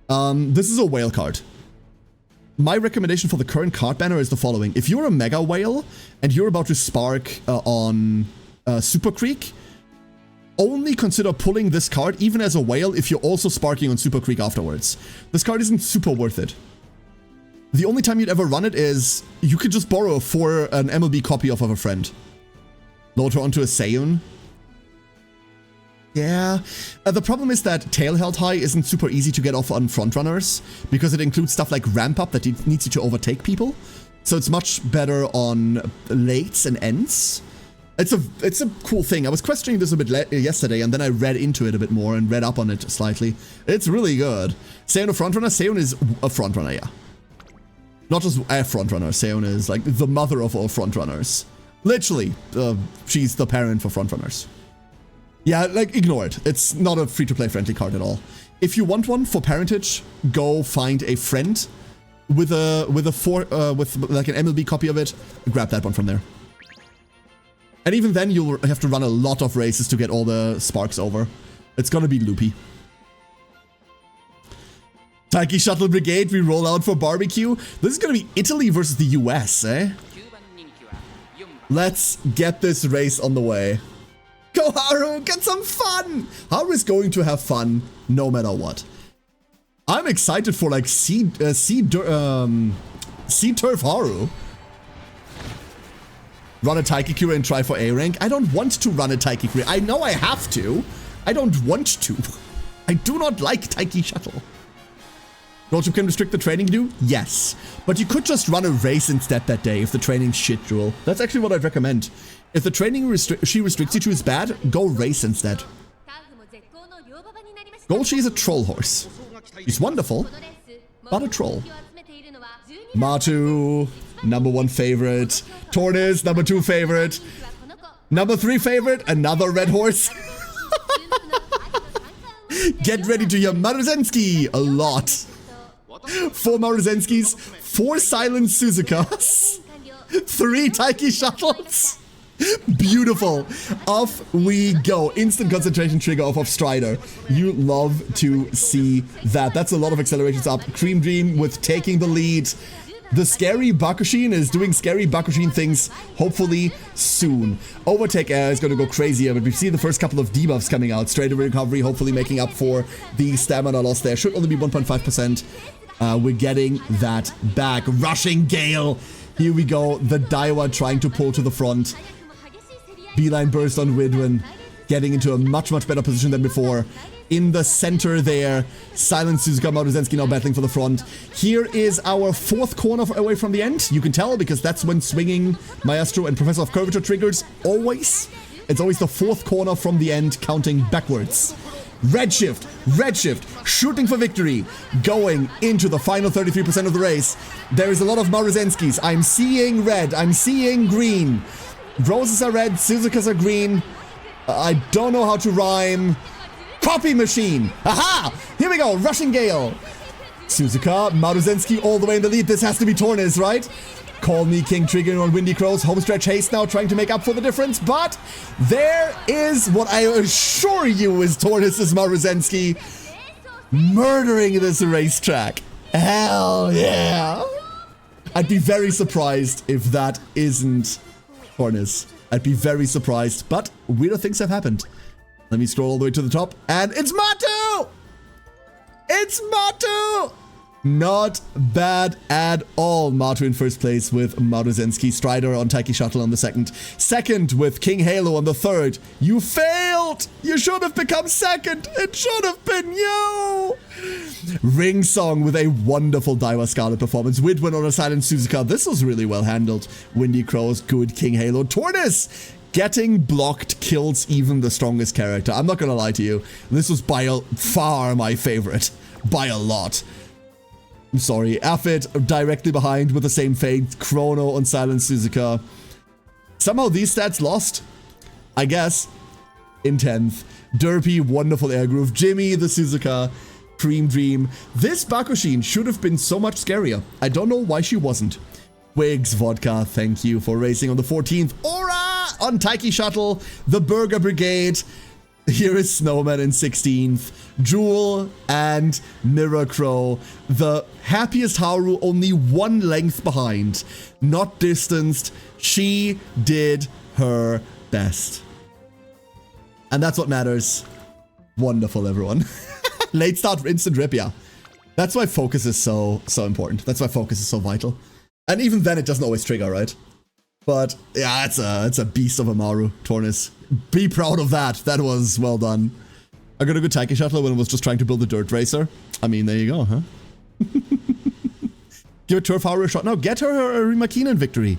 This is a whale card. My recommendation for the current card banner is the following. If you're a Mega Whale and you're about to spark on Super Creek, only consider pulling this card even as a whale if you're also sparking on Super Creek afterwards. This card isn't super worth it. The only time you'd ever run it is you could just borrow for an MLB copy of a friend. Load her onto a Seiyun. Yeah. The problem is that Tail Held High isn't super easy to get off on frontrunners because it includes stuff like ramp up that needs you to overtake people. So it's much better on lates and ends. It's a cool thing. I was questioning this a bit yesterday and then I read into it a bit more and read up on it slightly. It's really good. Seiyun a frontrunner? Seiyun is a frontrunner, yeah. Not just a frontrunner. Seiyun is like the mother of all frontrunners. Literally, she's the parent for frontrunners. Yeah, like, ignore it. It's not a free-to-play friendly card at all. If you want one for parentage, go find a friend with like an MLB copy of it. Grab that one from there. And even then, you'll have to run a lot of races to get all the sparks over. It's gonna be loopy. Taiki Shuttle Brigade, we roll out for barbecue. This is gonna be Italy versus the US, eh? Let's get this race on the way. Go Haru, get some fun! Haru is going to have fun no matter what. I'm excited for like Sea Turf Haru. Run a Taiki Kura and try for A rank. I don't want to run a Taiki Kura. I know I have to. I don't want to. I do not like Taiki Shuttle. Roadship can restrict the training you do? Yes. But you could just run a race instead that day if the training's shit, Jewel. That's actually what I'd recommend. If the training she restricts you to is bad, go race instead. Golshi is a troll horse. He's wonderful, but a troll. Matu, #1 favorite. Tortoise, #2 favorite. #3 favorite, another red horse. Get ready to hear Maruzensky a lot. 4 Maruzenskis, 4 silent Suzukas, 3 Taiki Shuttles. Beautiful. Off we go. Instant concentration trigger off of Strider. You love to see that. That's a lot of accelerations up. Cream Dream with taking the lead. The scary Bakushin is doing scary Bakushin things, hopefully soon. Overtake Air is going to go crazier, but we see the first couple of debuffs coming out. Straight away recovery, hopefully making up for the stamina loss there. Should only be 1.5%. We're getting that back. Rushing Gale. Here we go. The Daiwa trying to pull to the front. Beeline burst on Widwin, getting into a much better position than before. In the center there, Silent Suzuka, Maruzenski now battling for the front. Here is our fourth corner away from the end. You can tell because that's when swinging Maestro and Professor of Curvature triggers. Always. It's always the fourth corner from the end, counting backwards. Redshift, shooting for victory, going into the final 33% of the race. There is a lot of Maruzenskis. I'm seeing red, I'm seeing green. Roses are red, Suzukas are green. I don't know how to rhyme. Copy machine. Aha! Here we go. Rushing Gale. Suzuka, Maruzenski all the way in the lead. This has to be Tornis, right? Call me King, triggering on Windy Crows. Homestretch Haste now trying to make up for the difference. But there is what I assure you is Tornis' Maruzenski murdering this racetrack. Hell yeah. I'd be very surprised if that isn't Tornis. I'd be very surprised, but weirder things have happened. Let me scroll all the way to the top, and it's Matu! It's Matu! Not bad at all. Matu in first place with Maruzenski. Strider on Taiki Shuttle on the second. Second with King Halo on the third. You failed! You should have become second! It should have been you! Ring Song with a wonderful Daiwa Scarlet performance. Widwin on a Silent Suzuka. This was really well handled. Windy Crows, good. King Halo. Tortoise! Getting blocked kills even the strongest character. I'm not gonna lie to you. This was by far my favorite. By a lot. I'm sorry. Affit directly behind with the same fate. Chrono on Silent Suzuka. Somehow these stats lost. I guess. In 10th. Derpy, wonderful air groove. Jimmy, the Suzuka. Cream Dream. This Bakushin should have been so much scarier. I don't know why she wasn't. Wigs Vodka, thank you for racing on the 14th. Aura on Taiki Shuttle. The Burger Brigade. Here is Snowman in 16th. Jewel and Mirror Crow. The happiest Haru, only one length behind. Not distanced. She did her best. And that's what matters. Wonderful, everyone. Late start instant rip, yeah. That's why focus is so important. That's why focus is so vital. And even then, it doesn't always trigger, right? But yeah, it's a beast of a Maru, Tornis. Be proud of that. That was well done. I got a good Taiki Shuttle when I was just trying to build a dirt racer. I mean, there you go, huh? Give a Turf Haru a shot. No, get her a Rimakinen victory.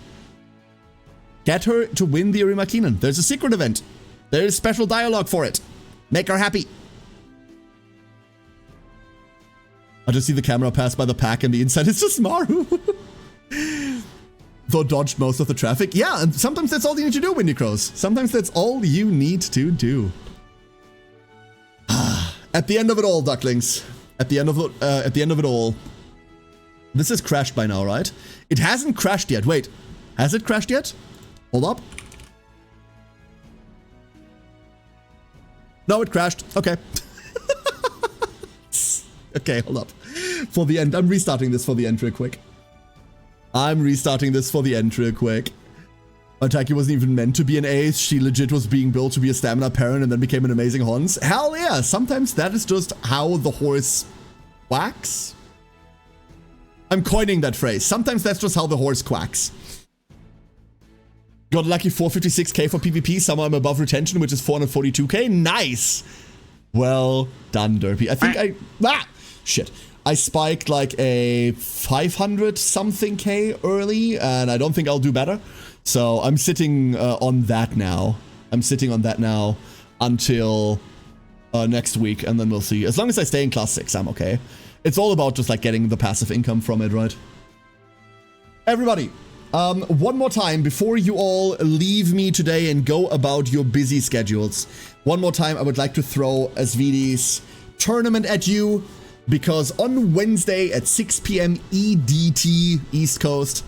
Get her to win the Rimakinen. There's a secret event. There's special dialogue for it. Make her happy. I just see the camera pass by the pack and the inside is just Maru. Though dodged most of the traffic. Yeah, and sometimes that's all you need to do, Windy Crows. Sometimes that's all you need to do. At the end of it all, ducklings. At the end of it all. This is crashed by now, right? It hasn't crashed yet. Wait, has it crashed yet? Hold up. No, it crashed. Okay. Okay, hold up. For the end, I'm restarting this for the end real quick. Ataki wasn't even meant to be an ace. She legit was being built to be a stamina parent and then became an amazing Hans. Hell yeah, sometimes that is just how the horse quacks. I'm coining that phrase. Sometimes that's just how the horse quacks. Got lucky 456k for PvP. Somehow I'm above retention, which is 442k. Nice. Well done, Derpy. I think shit. I spiked like a 500 something K early, and I don't think I'll do better. So I'm sitting on that now. Until next week, and then we'll see. As long as I stay in class 6, I'm okay. It's all about just like getting the passive income from it, right? Everybody, one more time before you all leave me today and go about your busy schedules. One more time, I would like to throw Asvidi's tournament at you. Because on Wednesday at 6 p.m. EDT, East Coast,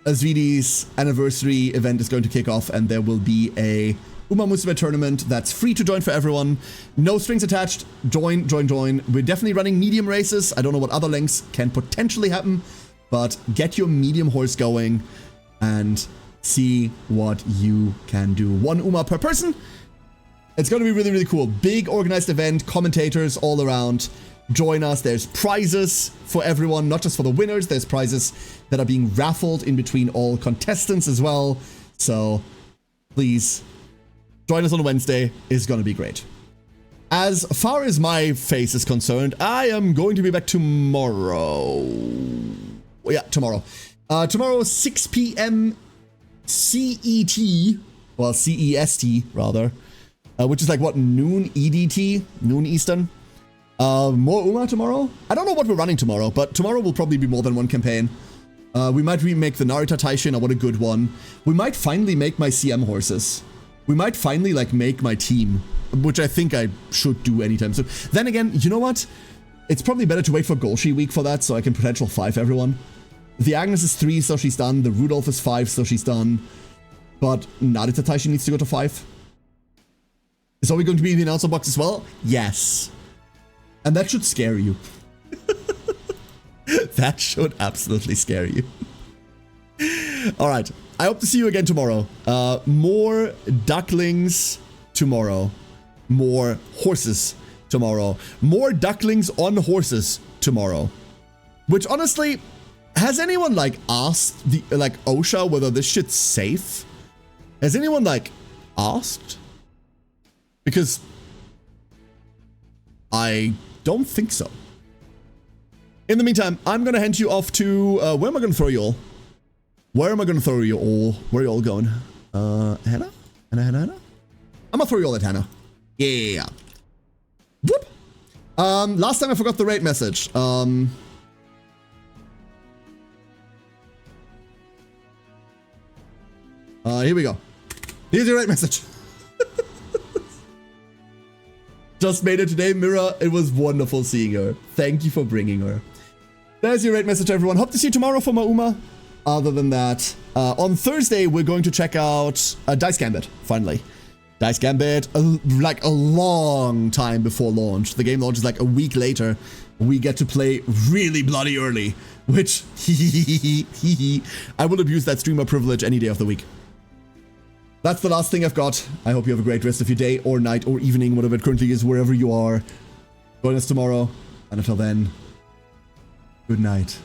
Azvidi's anniversary event is going to kick off, and there will be a Uma Musume tournament that's free to join for everyone. No strings attached. Join. We're definitely running medium races. I don't know what other lengths can potentially happen, but get your medium horse going and see what you can do. 1 Uma per person. It's going to be really, really cool. Big organized event, commentators all around. Join us. There's prizes for everyone, not just for the winners. There's prizes that are being raffled in between all contestants as well. So please join us on Wednesday. It's going to be great. As far as my face is concerned, I am going to be back tomorrow. Yeah, tomorrow. Tomorrow, 6 p.m. CET. Well, CEST, rather. Which is like, what, noon EDT? Noon Eastern? More Uma tomorrow? I don't know what we're running tomorrow, but tomorrow will probably be more than one campaign. We might remake the Narita Taishin. I want a good one. We might finally make my CM horses. We might finally, like, make my team, which I think I should do anytime soon. Then again, you know what? It's probably better to wait for Golshi week for that, so I can potential 5 everyone. The Agnes is 3, so she's done. The Rudolph is 5, so she's done. But Narita Taishin needs to go to 5. Is Zoe going to be in the announcer box as well? Yes. And that should scare you. That should absolutely scare you. Alright, I hope to see you again tomorrow. More ducklings tomorrow. More horses tomorrow. More ducklings on horses tomorrow. Which honestly, has anyone like asked the OSHA whether this shit's safe? Has anyone like asked? Because I don't think so. In the meantime, I'm gonna hand you off to where am I gonna throw you all? Where am I gonna throw you all? Where are you all going? Hannah? Hannah? I'm gonna throw you all at Hannah. Yeah. Whoop. Last time I forgot the rate message. Here we go. Here's your rate message. Just made it today, Mira. It was wonderful seeing her. Thank you for bringing her. There's your rate message, everyone. Hope to see you tomorrow for Mauma. Other than that, on Thursday, we're going to check out Dice Gambit, finally. Dice Gambit, like a long time before launch. The game launches like a week later. We get to play really bloody early, which I will abuse that streamer privilege any day of the week. That's the last thing I've got. I hope you have a great rest of your day or night or evening, whatever it currently is, wherever you are. Join us tomorrow. And until then, good night.